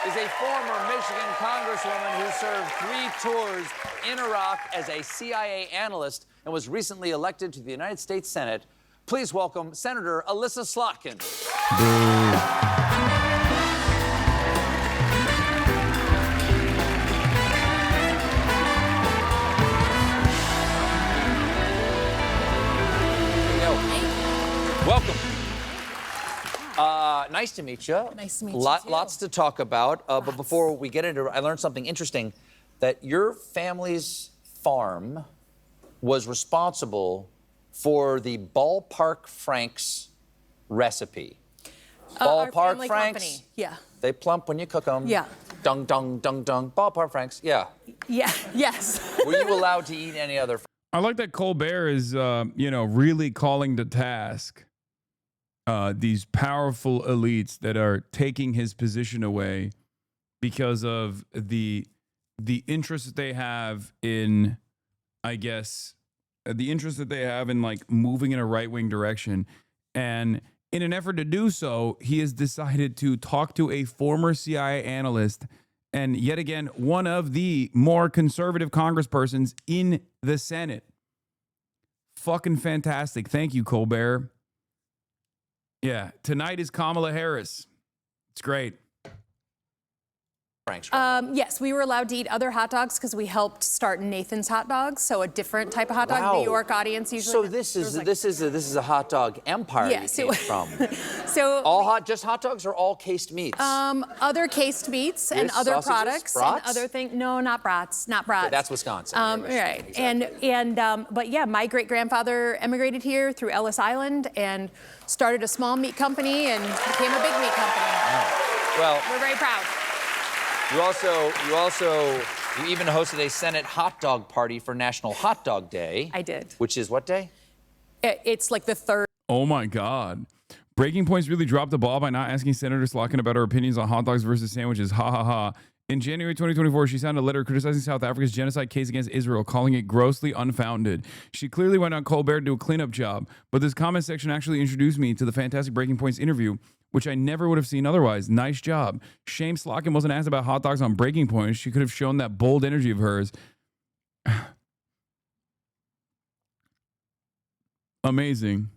is a former Michigan congresswoman who served 3 tours in Iraq as a CIA analyst and was recently elected to the United States Senate. Please welcome Senator Elisa Slotkin. Welcome. Nice to meet you. Nice to meet you, too. Lots to talk about. But before we get into it, I learned something interesting, that your family's farm was responsible for the Ballpark Franks recipe. Ballpark Franks? Company. Yeah. They plump when you cook them. Yeah. Dung, dung, dung, dung. Ballpark Franks, yeah. Yeah, yes. Were you allowed to eat any other? I like that Colbert is, really calling to task these powerful elites that are taking his position away because of the interest that they have in, I guess, the interest that they have in like moving in a right-wing direction. And in an effort to do so, he has decided to talk to a former CIA analyst and yet again, one of the more conservative congresspersons in the Senate. Fucking fantastic. Thank you, Colbert. Yeah, tonight is Kamala Harris. It's great. Yes, we were allowed to eat other hot dogs because we helped start Nathan's Hot Dogs, so a different type of hot dog. Wow. New York audience usually. So this is a hot dog empire Yes, you came from. So just hot dogs or all cased meats? Other cased meats and Yes, other sausages, products brats? and other things. No, not brats, not brats. Okay, that's Wisconsin. Right. And but yeah, my great grandfather emigrated here through Ellis Island and started a small meat company and became a big meat company. Well, we're very proud. You even hosted a Senate hot dog party for National Hot Dog Day. I did. Which is what day? It's like the 3rd. Oh my God. Breaking Points really dropped the ball by not asking Senator Slotkin about her opinions on hot dogs versus sandwiches. Ha ha ha. In January 2024, she signed a letter criticizing South Africa's genocide case against Israel, calling it grossly unfounded. She clearly went on Colbert to do a cleanup job, but this comment section actually introduced me to the fantastic Breaking Points interview, which I never would have seen otherwise. Nice job. Shame Slotkin wasn't asked about hot dogs on Breaking Points. She could have shown that bold energy of hers. Amazing.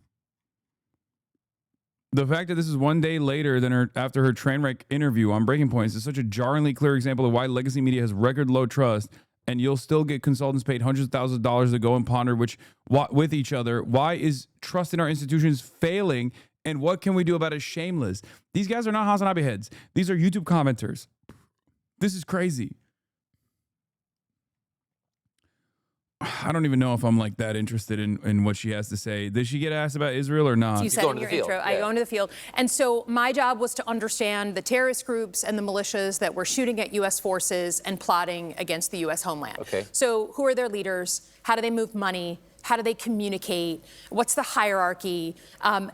The fact that this is one day later than after her train wreck interview on Breaking Points is such a jarringly clear example of why legacy media has record low trust, and you'll still get consultants paid hundreds of thousands of dollars to go and ponder with each other. Why is trust in our institutions failing, and what can we do about it? Shameless. These guys are not HasanAbi heads. These are YouTube commenters. This is crazy. I don't even know if I'm like that interested in what she has to say. Did she get asked about Israel or not? You said in your intro, I go into the field. And so my job was to understand the terrorist groups and the militias that were shooting at U.S. forces and plotting against the U.S. homeland. Okay. So who are their leaders? How do they move money? How do they communicate? What's the hierarchy,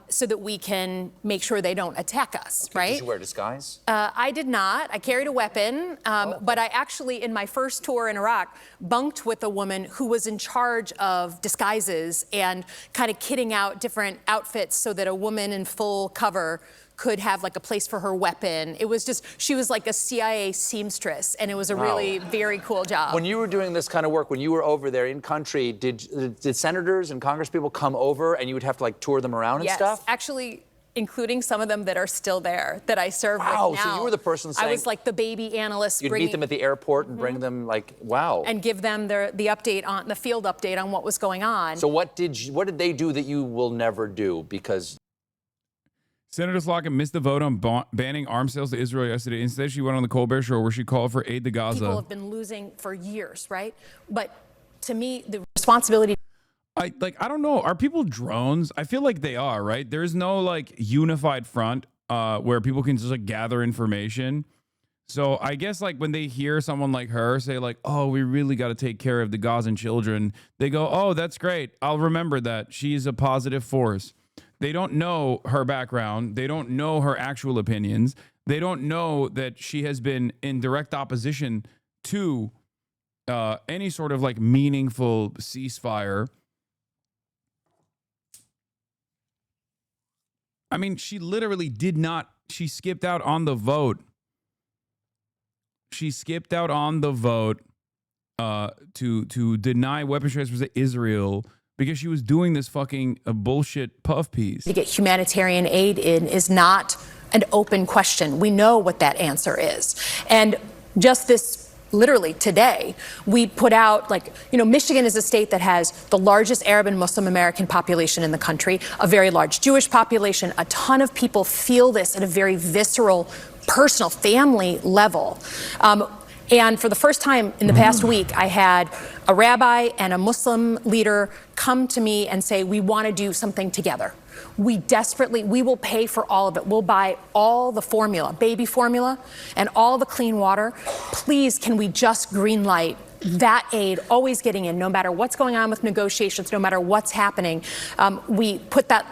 so that we can make sure they don't attack us, right? Did you wear a disguise? I did not. I carried a weapon, but I actually, in my first tour in Iraq, bunked with a woman who was in charge of disguises and kind of kitting out different outfits so that a woman in full cover could have like a place for her weapon. It was just, she was like a CIA seamstress, and it was a really very cool job. When you were doing this kind of work, when you were over there in country, did senators and congresspeople come over and you would have to like tour them around and stuff? Yes, actually, including some of them that are still there that I serve with Wow, now. so you were the person saying... I was like the baby analyst. You'd meet them at the airport and bring them like, wow. And give them the update on, the field update on what was going on. So what did they do that you will never do? Because... Senator Slocum missed the vote on banning arms sales to Israel yesterday. Instead, she went on the Colbert Show where she called for aid to Gaza. People have been losing for years, right? But to me, the responsibility... I don't know. Are people drones? I feel like they are, right? There's no like unified front where people can just like gather information. So I guess like when they hear someone like her say like, oh, we really got to take care of the Gazan children, they go, oh, that's great. I'll remember that. She's a positive force. They don't know her background. They don't know her actual opinions. They don't know that she has been in direct opposition to any sort of like meaningful ceasefire. I mean, she literally did not. She skipped out on the vote. She skipped out on the vote to deny weapons transfers to Israel because she was doing this fucking bullshit puff piece. To get humanitarian aid in is not an open question. We know what that answer is. And just this, literally today, we put out, like, you know, Michigan is a state that has the largest Arab and Muslim American population in the country, a very large Jewish population. A ton of people feel this at a very visceral, personal, family level. And for the first time in the past week, I had a rabbi and a Muslim leader come to me and say, we want to do something together. We will pay for all of it. We'll buy all the formula, baby formula, and all the clean water. Please, can we just green light that aid always getting in, no matter what's going on with negotiations, no matter what's happening? We put that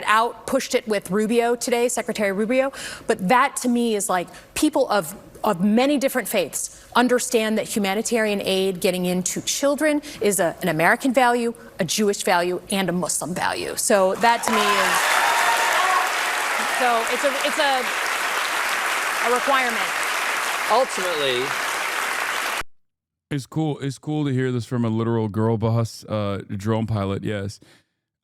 out, pushed it with Rubio today, Secretary Rubio. But that to me is like people of many different faiths understand that humanitarian aid getting into children is an American value, a Jewish value, and a Muslim value. So that to me is, so it's a requirement. Ultimately, it's cool. It's cool to hear this from a literal girl boss drone pilot. Yes.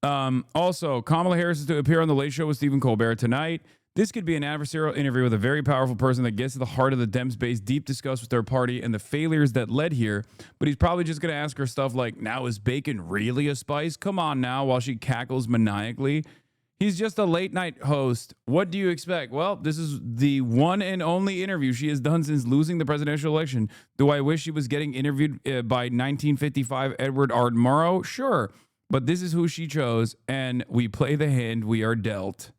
Also, Kamala Harris is to appear on the Late Show with Stephen Colbert tonight. This could be an adversarial interview with a very powerful person that gets to the heart of the Dems base, deep discuss with their party and the failures that led here. But he's probably just going to ask her stuff like, now is bacon really a spice? Come on now, while she cackles maniacally. He's just a late night host. What do you expect? Well, this is the one and only interview she has done since losing the presidential election. Do I wish she was getting interviewed by 1955 Edward R. Murrow? Sure. But this is who she chose, and we play the hand we are dealt.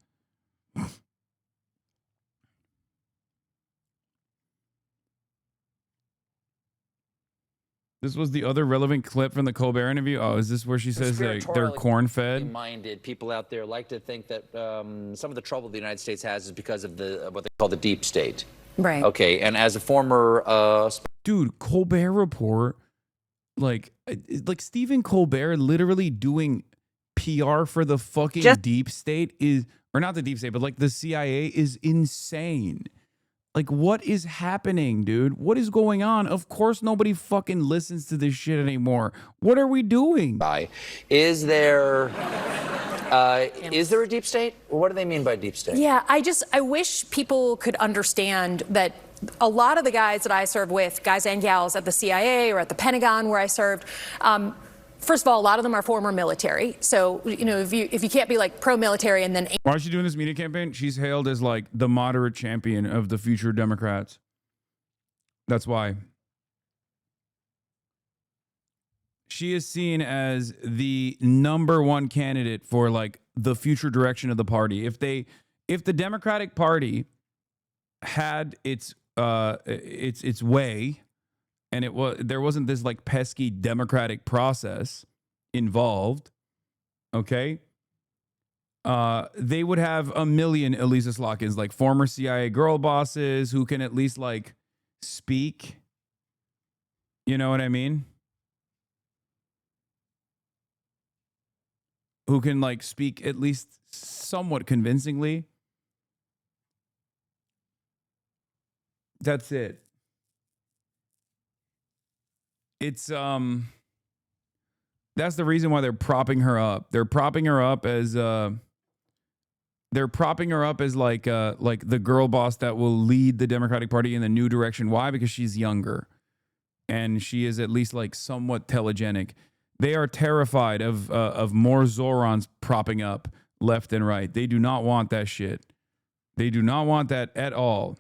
This was the other relevant clip from the Colbert interview. Oh, is this where she says they're corn-fed? Minded people out there like to think that some of the trouble the United States has is because of what they call the deep state. Right. Okay, and as a former... Dude, Colbert Report, like Stephen Colbert literally doing PR for the fucking deep state is, or not the deep state, but like the CIA is insane. Like, what is happening, dude? What is going on? Of course, nobody fucking listens to this shit anymore. What are we doing? Is there a deep state? What do they mean by deep state? Yeah, I wish people could understand that a lot of the guys that I serve with, guys and gals at the CIA or at the Pentagon where I served, first of all, a lot of them are former military. So, you know, if you can't be like pro-military and then... Why is she doing this media campaign? She's hailed as like the moderate champion of the future Democrats. That's why. She is seen as the #1 candidate for like the future direction of the party. If the Democratic Party had its way, and there wasn't this like pesky democratic process, involved, okay, they would have a million Elisa Slotkins, like former CIA girl bosses who can at least like speak. You know what I mean? Who can like speak at least somewhat convincingly. That's it. It's that's the reason why they're propping her up. They're propping her up as like the girl boss that will lead the Democratic Party in the new direction. Why? Because she's younger and she is at least like somewhat telegenic. They are terrified of more Zorons propping up left and right. They do not want that shit. They do not want that at all.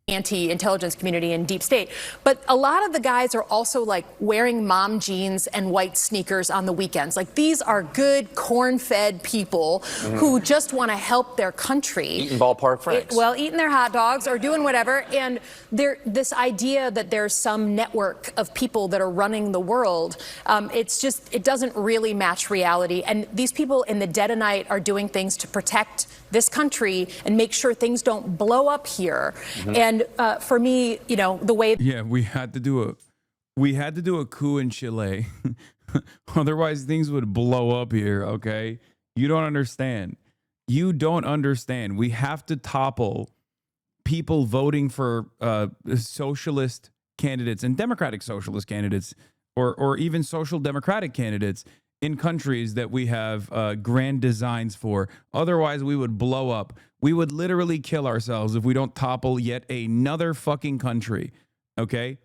Anti-intelligence community and deep state. But a lot of the guys are also like wearing mom jeans and white sneakers on the weekends. Like these are good corn-fed people who just want to help their country. Eating ballpark franks. Eating their hot dogs or doing whatever. And this idea that there's some network of people that are running the world, it doesn't really match reality. And these people in the dead of night are doing things to protect this country and make sure things don't blow up here. And for me, the way we had to do a coup in Chile. Otherwise things would blow up here, okay? You don't understand. We have to topple people voting for socialist candidates and democratic socialist candidates or even social democratic candidates in countries that we have grand designs for. Otherwise, we would blow up. We would literally kill ourselves if we don't topple yet another fucking country, okay?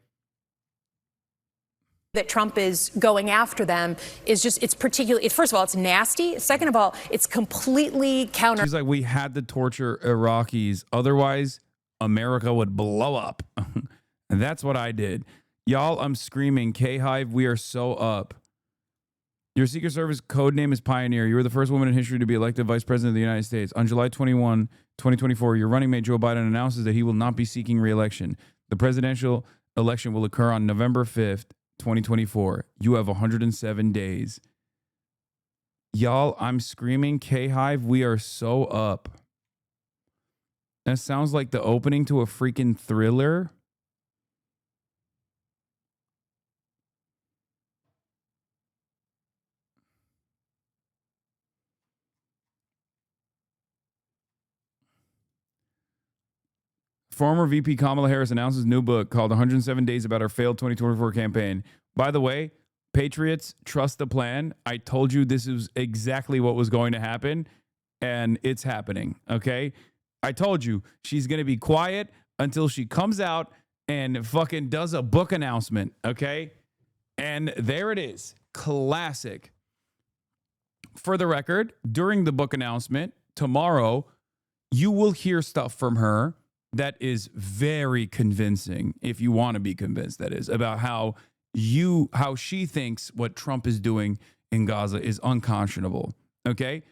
that Trump is going after them is just, first of all, it's nasty. Second of all, it's completely counter. She's like, we had to torture Iraqis. Otherwise, America would blow up. And that's what I did. Y'all, I'm screaming, K-Hive, we are so up. Your Secret Service code name is Pioneer. You were the first woman in history to be elected vice president of the United States. On July 21, 2024, your running mate Joe Biden announces that he will not be seeking re-election. The presidential election will occur on November 5th, 2024. You have 107 days. Y'all, I'm screaming, K-Hive, we are so up. That sounds like the opening to a freaking thriller. Former VP Kamala Harris announces new book called 107 Days about her failed 2024 campaign. By the way, Patriots, trust the plan. I told you this is exactly what was going to happen, and it's happening, okay? I told you she's going to be quiet until she comes out and fucking does a book announcement, okay? And there it is. Classic. For the record, during the book announcement tomorrow, you will hear stuff from her that is very convincing, if you want to be convinced, that is, about how she thinks what Trump is doing in Gaza is unconscionable, okay?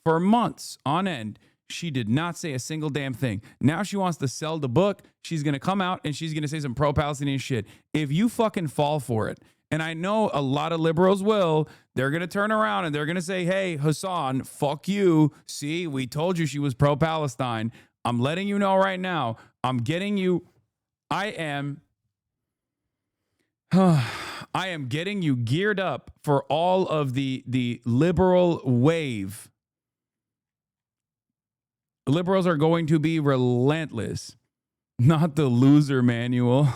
For months on end, she did not say a single damn thing. Now she wants to sell the book. She's going to come out and she's going to say some pro-Palestinian shit. If you fucking fall for it, and I know a lot of liberals will, they're going to turn around and they're going to say, hey, Hasan, fuck you. See, we told you she was pro-Palestine. I'm letting you know right now. I'm getting you. I am getting you geared up for all of the liberal wave. Liberals are going to be relentless, not the loser manual.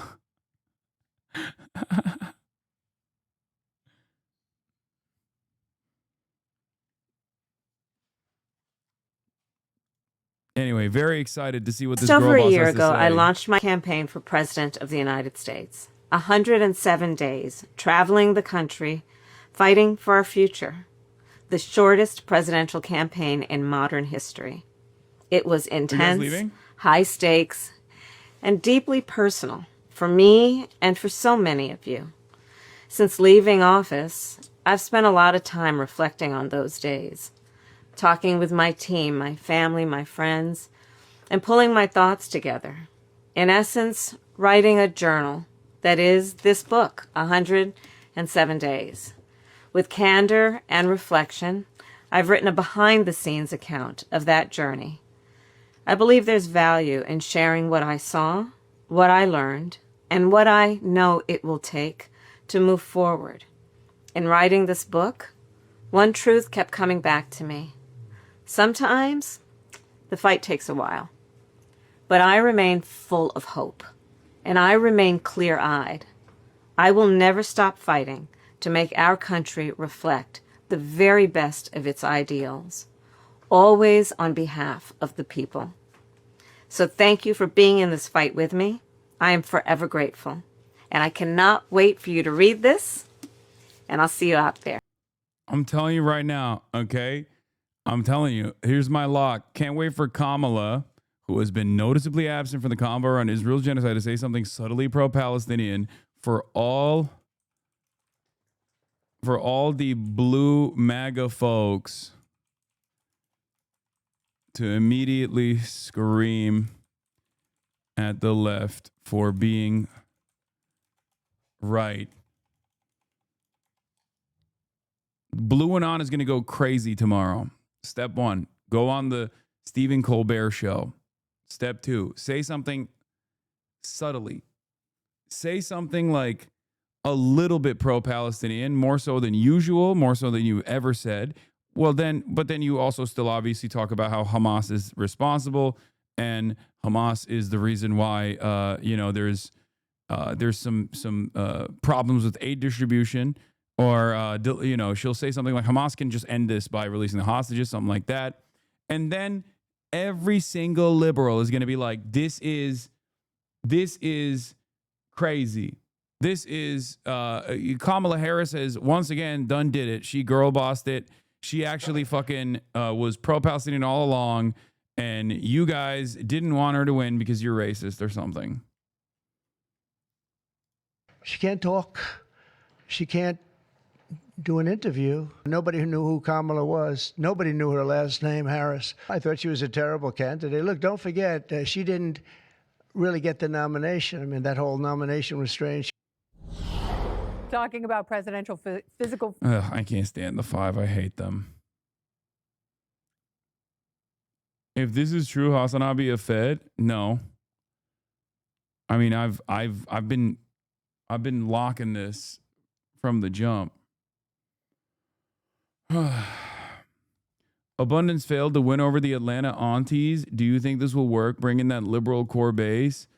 Anyway, very excited to see what this Just girl over boss a year has to ago, say. I launched my campaign for President of the United States. 107 days, traveling the country, fighting for our future. The shortest presidential campaign in modern history. It was intense, high stakes, and deeply personal for me and for so many of you. Since leaving office, I've spent a lot of time reflecting on those days. Talking with my team, my family, my friends, and pulling my thoughts together. In essence, writing a journal that is this book, 107 Days. With candor and reflection, I've written a behind-the-scenes account of that journey. I believe there's value in sharing what I saw, what I learned, and what I know it will take to move forward. In writing this book, one truth kept coming back to me. Sometimes the fight takes a while, but I remain full of hope, and I remain clear-eyed. I will never stop fighting to make our country reflect the very best of its ideals, always on behalf of the people. So thank you for being in this fight with me. I am forever grateful, and I cannot wait for you to read this, and I'll see you out there. I'm telling you right now, okay? I'm telling you, here's my lock. Can't wait for KAMALA, who has been noticeably absent from the convo on Israel's genocide, to say something subtly pro-Palestinian for all the blue MAGA folks to immediately scream at the left for being right. Blue and On is going to go crazy tomorrow. Step 1, go on the Stephen Colbert show. Step 2, say something subtly. Say something like a little bit pro-Palestinian, more so than usual, more so than you ever said. But then you also still obviously talk about how Hamas is responsible and Hamas is the reason why there's some problems with aid distribution, or she'll say something like Hamas can just end this by releasing the hostages, something like that. And then every single liberal is going to be like, this is crazy. This is Kamala Harris has once again did it. She girl bossed it. She actually fucking was pro-Palestinian all along, and you guys didn't want her to win because you're racist or something. She can't talk. She can't do an interview. Nobody knew who Kamala was. Nobody knew her last name, Harris. I thought she was a terrible candidate. Look, don't forget, she didn't really get the nomination. I mean, that whole nomination was strange. Talking about presidential physical. I can't stand the 5. I hate them. If this is true, HasanAbi a Fed? No. I mean, I've been locking this from the jump. Abundance failed to win over the Atlanta aunties. Do you think this will work, bringing that liberal core base?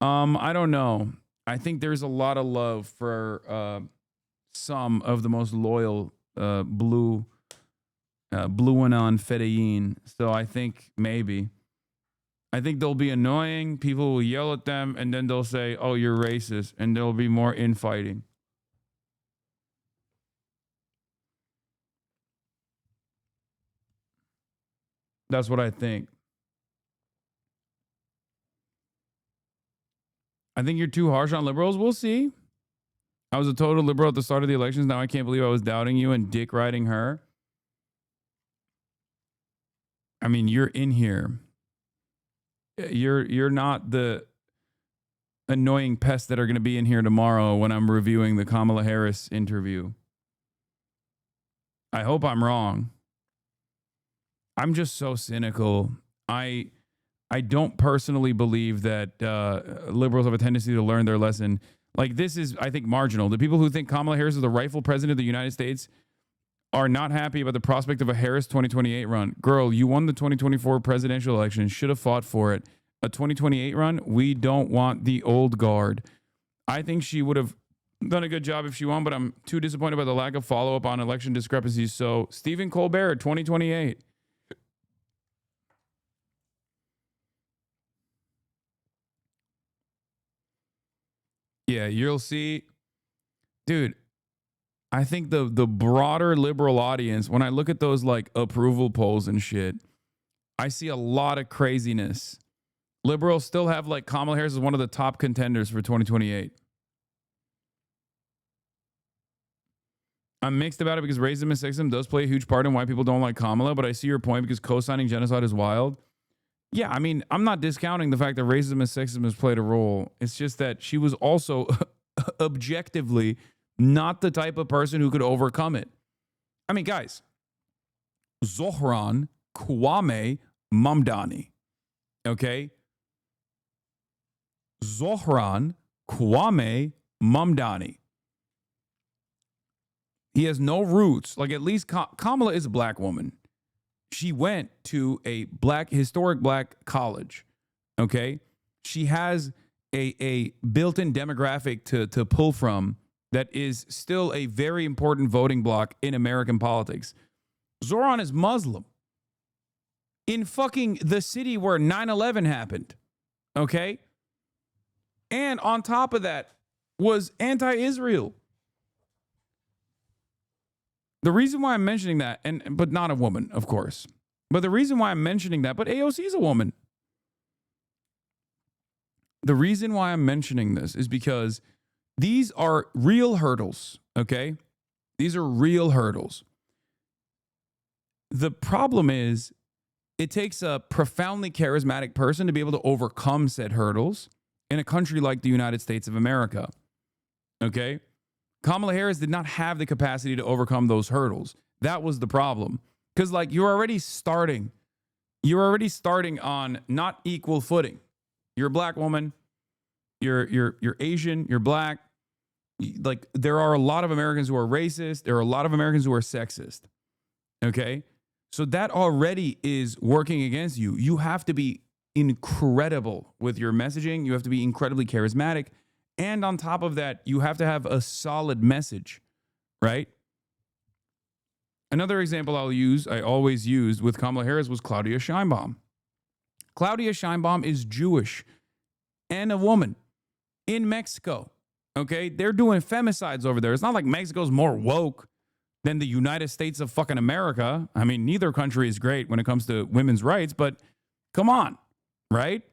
I don't know. I think there's a lot of love for some of the most loyal blue and on Fedayeen. So I think maybe. I think they'll be annoying. People will yell at them, and then they'll say, oh, you're racist, and there'll be more infighting. That's what I think. I think you're too harsh on liberals. We'll see. I was a total liberal at the start of the elections. Now I can't believe I was doubting you and dick riding her. I mean, you're in here. You're not the annoying pests that are going to be in here tomorrow when I'm reviewing the Kamala Harris interview. I hope I'm wrong. I'm just so cynical. I don't personally believe that liberals have a tendency to learn their lesson. Like, this is, I think, marginal. The people who think Kamala Harris is the rightful president of the United States are not happy about the prospect of a Harris 2028 run. Girl, you won the 2024 presidential election. Should have fought for it. A 2028 run? We don't want the old guard. I think she would have done a good job if she won, but I'm too disappointed by the lack of follow-up on election discrepancies. So, Stephen Colbert, 2028. Yeah, you'll see. Dude, I think the broader liberal audience, when I look at those like approval polls and shit, I see a lot of craziness. Liberals still have like Kamala Harris as one of the top contenders for 2028. I'm mixed about it because racism and sexism does play a huge part in why people don't like Kamala, but I see your point because co-signing genocide is wild. Yeah, I mean, I'm not discounting the fact that racism and sexism has played a role. It's just that she was also objectively not the type of person who could overcome it. I mean, guys, Zohran Kwame Mamdani, okay? Zohran Kwame Mamdani. He has no roots. Like, at least Kamala is a black woman. She went to a historic black college, okay? She has a built-in demographic to pull from that is still a very important voting bloc in American politics. Zohran is Muslim in fucking the city where 9/11 happened, okay? And on top of that was anti-Israel. The reason why I'm mentioning that, but not a woman, of course, but the reason why I'm mentioning that, but AOC is a woman. The reason why I'm mentioning this is because these are real hurdles, okay? These are real hurdles. The problem is it takes a profoundly charismatic person to be able to overcome said hurdles in a country like the United States of America, okay? Kamala Harris did not have the capacity to overcome those hurdles. That was the problem. Because, like, you're already starting on not equal footing. You're a black woman, you're Asian, you're black. Like, there are a lot of Americans who are racist. There are a lot of Americans who are sexist. Okay? So that already is working against you. You have to be incredible with your messaging. You have to be incredibly charismatic. And on top of that, you have to have a solid message, right? Another example I always used with Kamala Harris was Claudia Sheinbaum. Claudia Sheinbaum is Jewish and a woman in Mexico, okay? They're doing femicides over there. It's not like Mexico's more woke than the United States of fucking America. I mean, neither country is great when it comes to women's rights, but come on, right?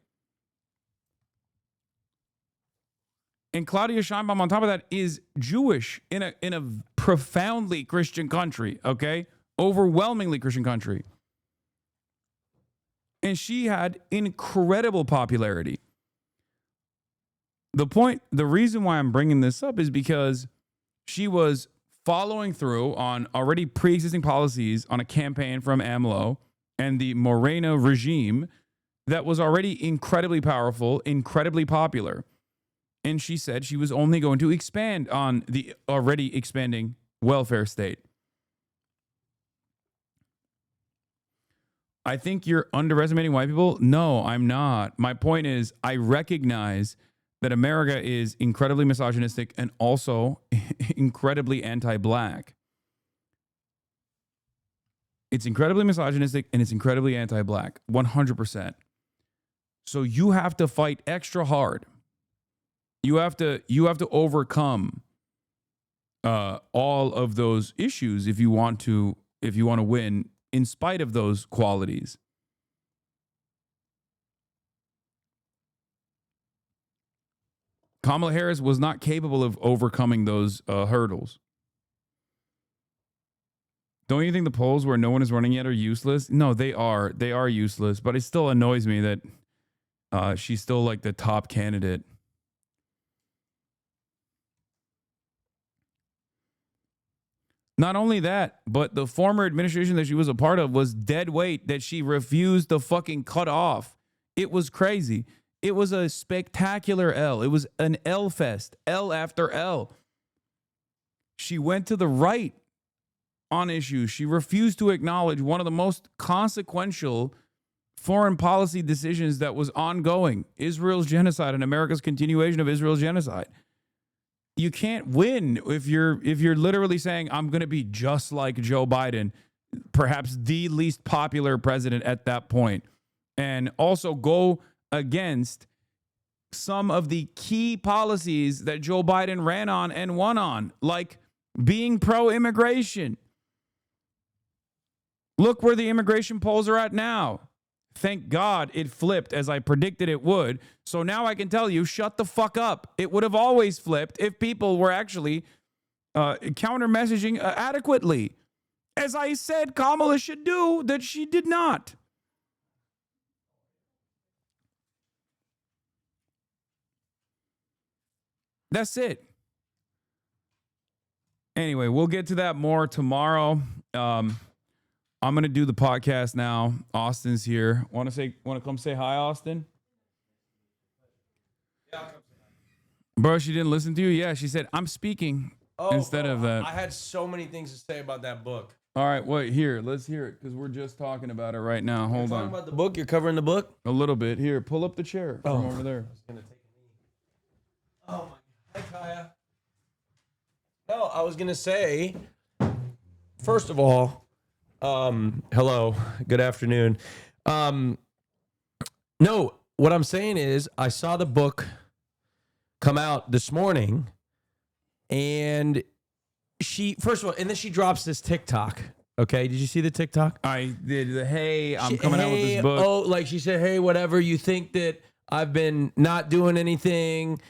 And Claudia Sheinbaum, on top of that, is Jewish in a profoundly Christian country, okay? Overwhelmingly Christian country. And she had incredible popularity. The reason why I'm bringing this up is because she was following through on already pre-existing policies on a campaign from AMLO and the Moreno regime that was already incredibly powerful, incredibly popular. And she said she was only going to expand on the already expanding welfare state. I think you're underestimating white people. No, I'm not. My point is, I recognize that America is incredibly misogynistic and also incredibly anti-black. It's incredibly misogynistic and it's incredibly anti-black, 100%. So you have to fight extra hard. You have to overcome all of those issues if you want to win in spite of those qualities. Kamala Harris was not capable of overcoming those hurdles. Don't you think the polls where no one is running yet are useless? No, they are. They are useless, but it still annoys me that she's still like the top candidate. Not only that, but the former administration that she was a part of was dead weight that she refused to fucking cut off. It was crazy. It was a spectacular L. It was an L fest, L after L. She went to the right on issues. She refused to acknowledge one of the most consequential foreign policy decisions that was ongoing, Israel's genocide and America's continuation of Israel's genocide. You can't win if you're literally saying, I'm going to be just like Joe Biden, perhaps the least popular president at that point, and also go against some of the key policies that Joe Biden ran on and won on, like being pro-immigration. Look where the immigration polls are at now. Thank God it flipped as I predicted it would. So now I can tell you, shut the fuck up. It would have always flipped if people were actually counter-messaging adequately. As I said, Kamala should do, that she did not. That's it. Anyway, we'll get to that more tomorrow. I'm gonna do the podcast now. Austin's here. Want to come say hi, Austin? Bro, she didn't listen to you? Yeah, she said, I'm speaking instead of that. I had so many things to say about that book. All right, wait, here. Let's hear it because we're just talking about it right now. Hold on. About the book? You're covering the book? A little bit. Here, pull up the chair from over there. Oh, my God. Hi, Kaya. No, I was going to say, first of all, hello, good afternoon. No, what I'm saying is I saw the book come out this morning, and she, first of all, and then she drops this TikTok. Okay, did you see the TikTok? I did. Hey, I'm coming out with this book. Oh, like she said, hey, whatever, you think that I've been not doing anything,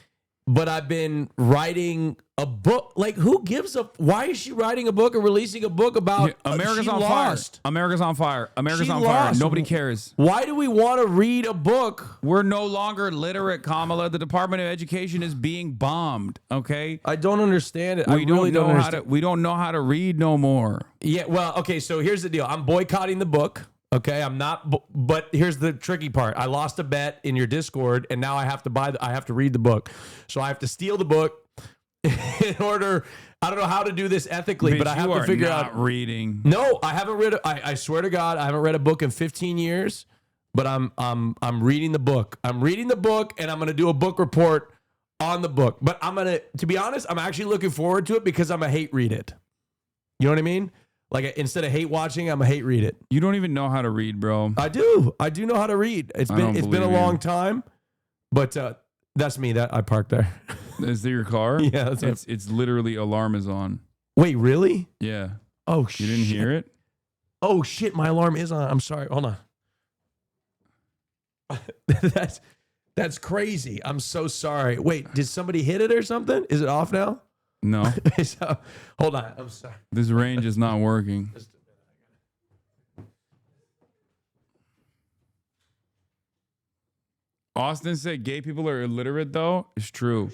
but I've been writing a book. Like, who gives a? Why is she writing a book or releasing a book about America's she on lost? fire? America's on fire. America's She on fire. lost. Nobody cares. Why do we want to read a book? We're no longer literate, Kamala. The Department of Education is being bombed. Okay, I don't understand it. We I really don't know how understand. to. We don't know how to read no more. Yeah, well, okay, so here's the deal. I'm boycotting the book. Okay, I'm not, but here's the tricky part. I lost a bet in your Discord, and now I have to I have to read the book. So I have to steal the book in order. I don't know how to do this ethically, but I have to figure out reading. No, I haven't read. I swear to God, I haven't read a book in 15 years. But I'm reading the book. I'm reading the book, and I'm gonna do a book report on the book. But to be honest, I'm actually looking forward to it because I'm a hate read it. You know what I mean? Like, instead of hate watching, I'm a hate read it. You don't even know how to read, bro. I do know how to read. It's been a long time, but that's me. That I parked there. Is that your car? Yeah, it's literally alarm is on. Wait, really? Yeah. Oh, you didn't hear it? Oh shit, my alarm is on. I'm sorry. Hold on. That's crazy. I'm so sorry. Wait, did somebody hit it or something? Is it off now? No. So, hold on. I'm sorry. This range is not working. Austin said gay people are illiterate, though. It's true.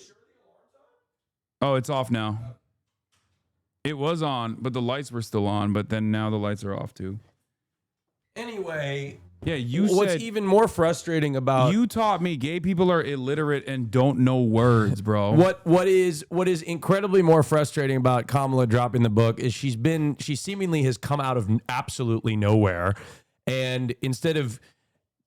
Oh, it's off now. It was on, but the lights were still on, but then now the lights are off, too. Anyway, yeah, what's even more frustrating about you taught me gay people are illiterate and don't know words, bro. What is incredibly more frustrating about Kamala dropping the book is she seemingly has come out of absolutely nowhere, and instead of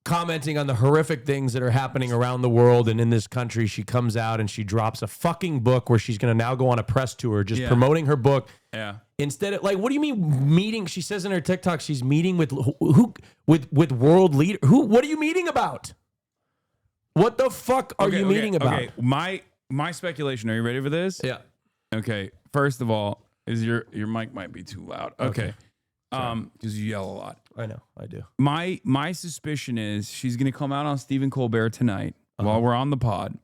commenting on the horrific things that are happening around the world and in this country, she comes out and she drops a fucking book where she's going to now go on a press tour just promoting her book. Yeah. Instead of, like, what do you mean meeting? She says in her TikTok she's meeting with who? With world leader. Who? What are you meeting about? What the fuck are you meeting about? Okay, my speculation. Are you ready for this? Yeah. Okay. First of all, is your mic might be too loud. Okay. Because you yell a lot. I know, I do. My suspicion is she's gonna come out on Stephen Colbert tonight while we're on the pod,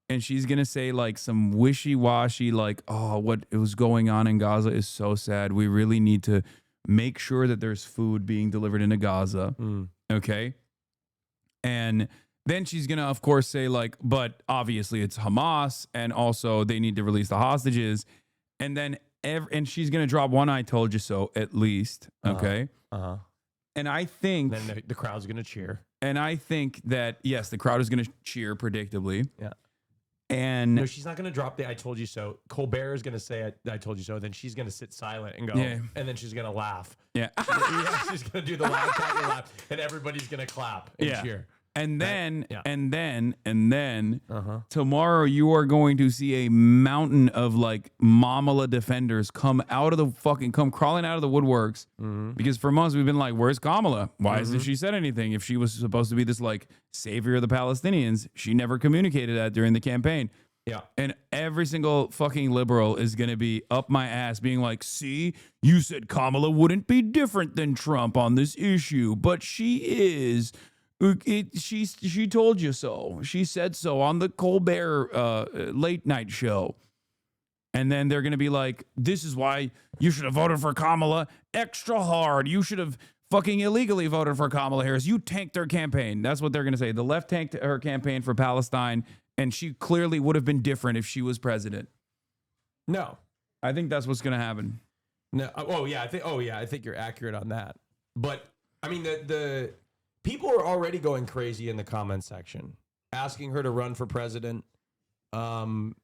and she's gonna say like some wishy-washy, like, "Oh, what was going on in Gaza is so sad. We really need to make sure that there's food being delivered into Gaza." Okay, and then she's gonna, of course, say like, "But obviously it's Hamas, and also they need to release the hostages," and then and she's gonna drop one "I told you so" at least. Okay. And I think then the crowd's gonna cheer. And I think that yes, the crowd is gonna cheer predictably. Yeah. And no, she's not gonna drop the "I told you so." Colbert is gonna say I told you so. Then she's gonna sit silent and go, and then she's gonna laugh. Yeah. She's gonna do the loud cackle laugh, and everybody's gonna clap and cheer. And then, and then, tomorrow you are going to see a mountain of like Kamala defenders come crawling out of the woodworks. Because for months we've been like, where's Kamala? Why hasn't she said anything? If she was supposed to be this like savior of the Palestinians, she never communicated that during the campaign. Yeah. And every single fucking liberal is going to be up my ass being like, see, you said Kamala wouldn't be different than Trump on this issue, but she is. She told you so. She said so on the Colbert late night show. And then they're going to be like, this is why you should have voted for Kamala extra hard. You should have fucking illegally voted for Kamala Harris. You tanked her campaign. That's what they're going to say. The left tanked her campaign for Palestine, And she clearly would have been different if she was president. No. I think that's what's going to happen. No. Oh yeah. I think you're accurate on that. But I mean, the people are already going crazy in the comment section, asking her to run for president in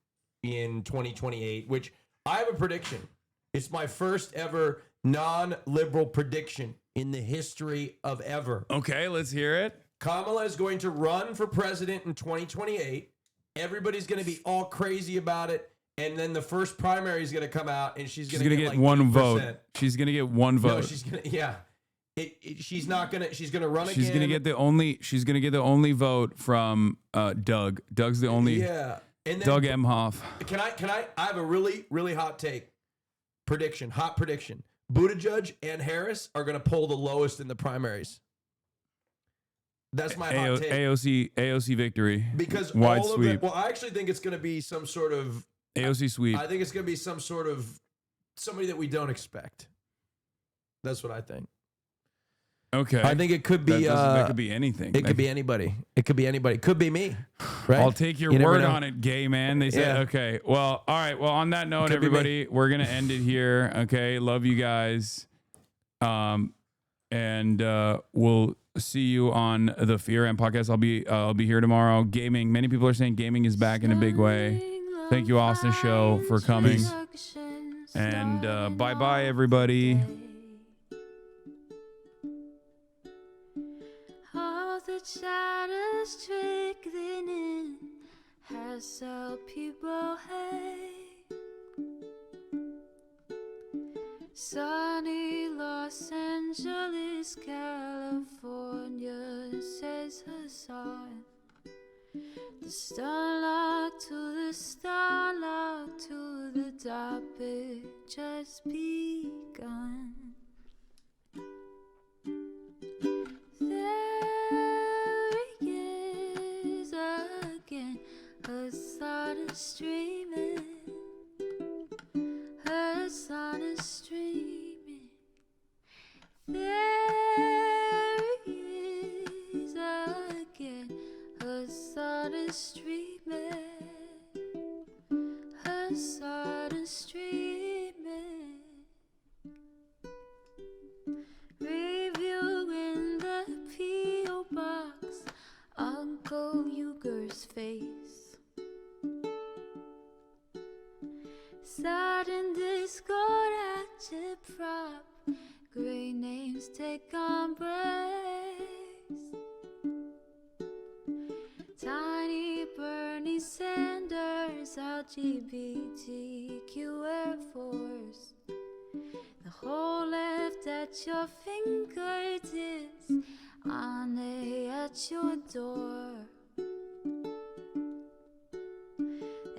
2028, which I have a prediction. It's my first ever non-liberal prediction in the history of ever. Okay, let's hear it. Kamala is going to run for president in 2028. Everybody's going to be all crazy about it. And then the first primary is going to come out, and she's going to get like one 8%. vote. She's going to get one vote. No, she's going to, yeah. She's not going to, she's going to run She's again. gonna get the only vote from Doug. Doug's the only. Yeah. And then, Doug Emhoff. I have a really, really hot take. Hot prediction. Buttigieg and Harris are going to poll the lowest in the primaries. That's my hot take. AOC victory. Because wide all sweep. of them, well, I actually think it's going to be some sort of AOC sweep. I think it's going to be some sort of somebody that we don't expect. That's what I think. Okay. I think it could be. That could be anything. It could be anybody. It could be anybody. It could be me. Right? I'll take your never word know. on it, gay man. They said, Yeah. okay. Well, all right. Well, on that note, Could be me. everybody, we're gonna end it here. Okay. Love you guys. And we'll see you on the Fear Amp podcast. I'll be here tomorrow. Gaming. Many people are saying gaming is back in a big way. Thank you, Austin Show, for coming. Peace. And bye bye, everybody. All the shadows trickling in has helped people hate. Sunny Los Angeles, California, says Hasan. The starlock to the starlock to the topic just begun. There he is again, Hasan is streaming. Hasan is streaming. There he is again, Hasan is streaming. Hasan is streaming. Review in the P.O. box, Uncle Uger's face. Sad in Discord at your prop, great names take embrace. Tiny Bernie Sanders, LGBTQ Air Force. The whole left at your fingertips, Ane at your door.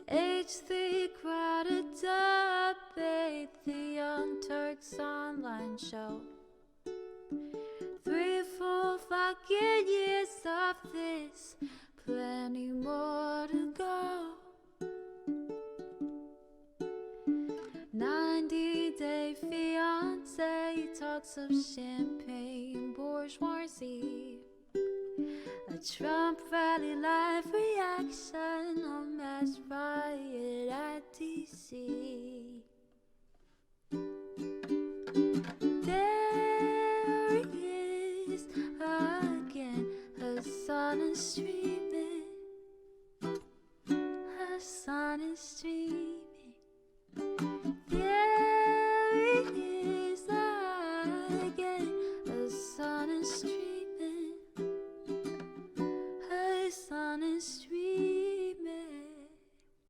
H3 crowded debate, the Young Turks online show. 3 full fucking years of this, plenty more to go. 90-day fiance talks of champagne bourgeoisie. A Trump rally live reaction on mass riot at DC.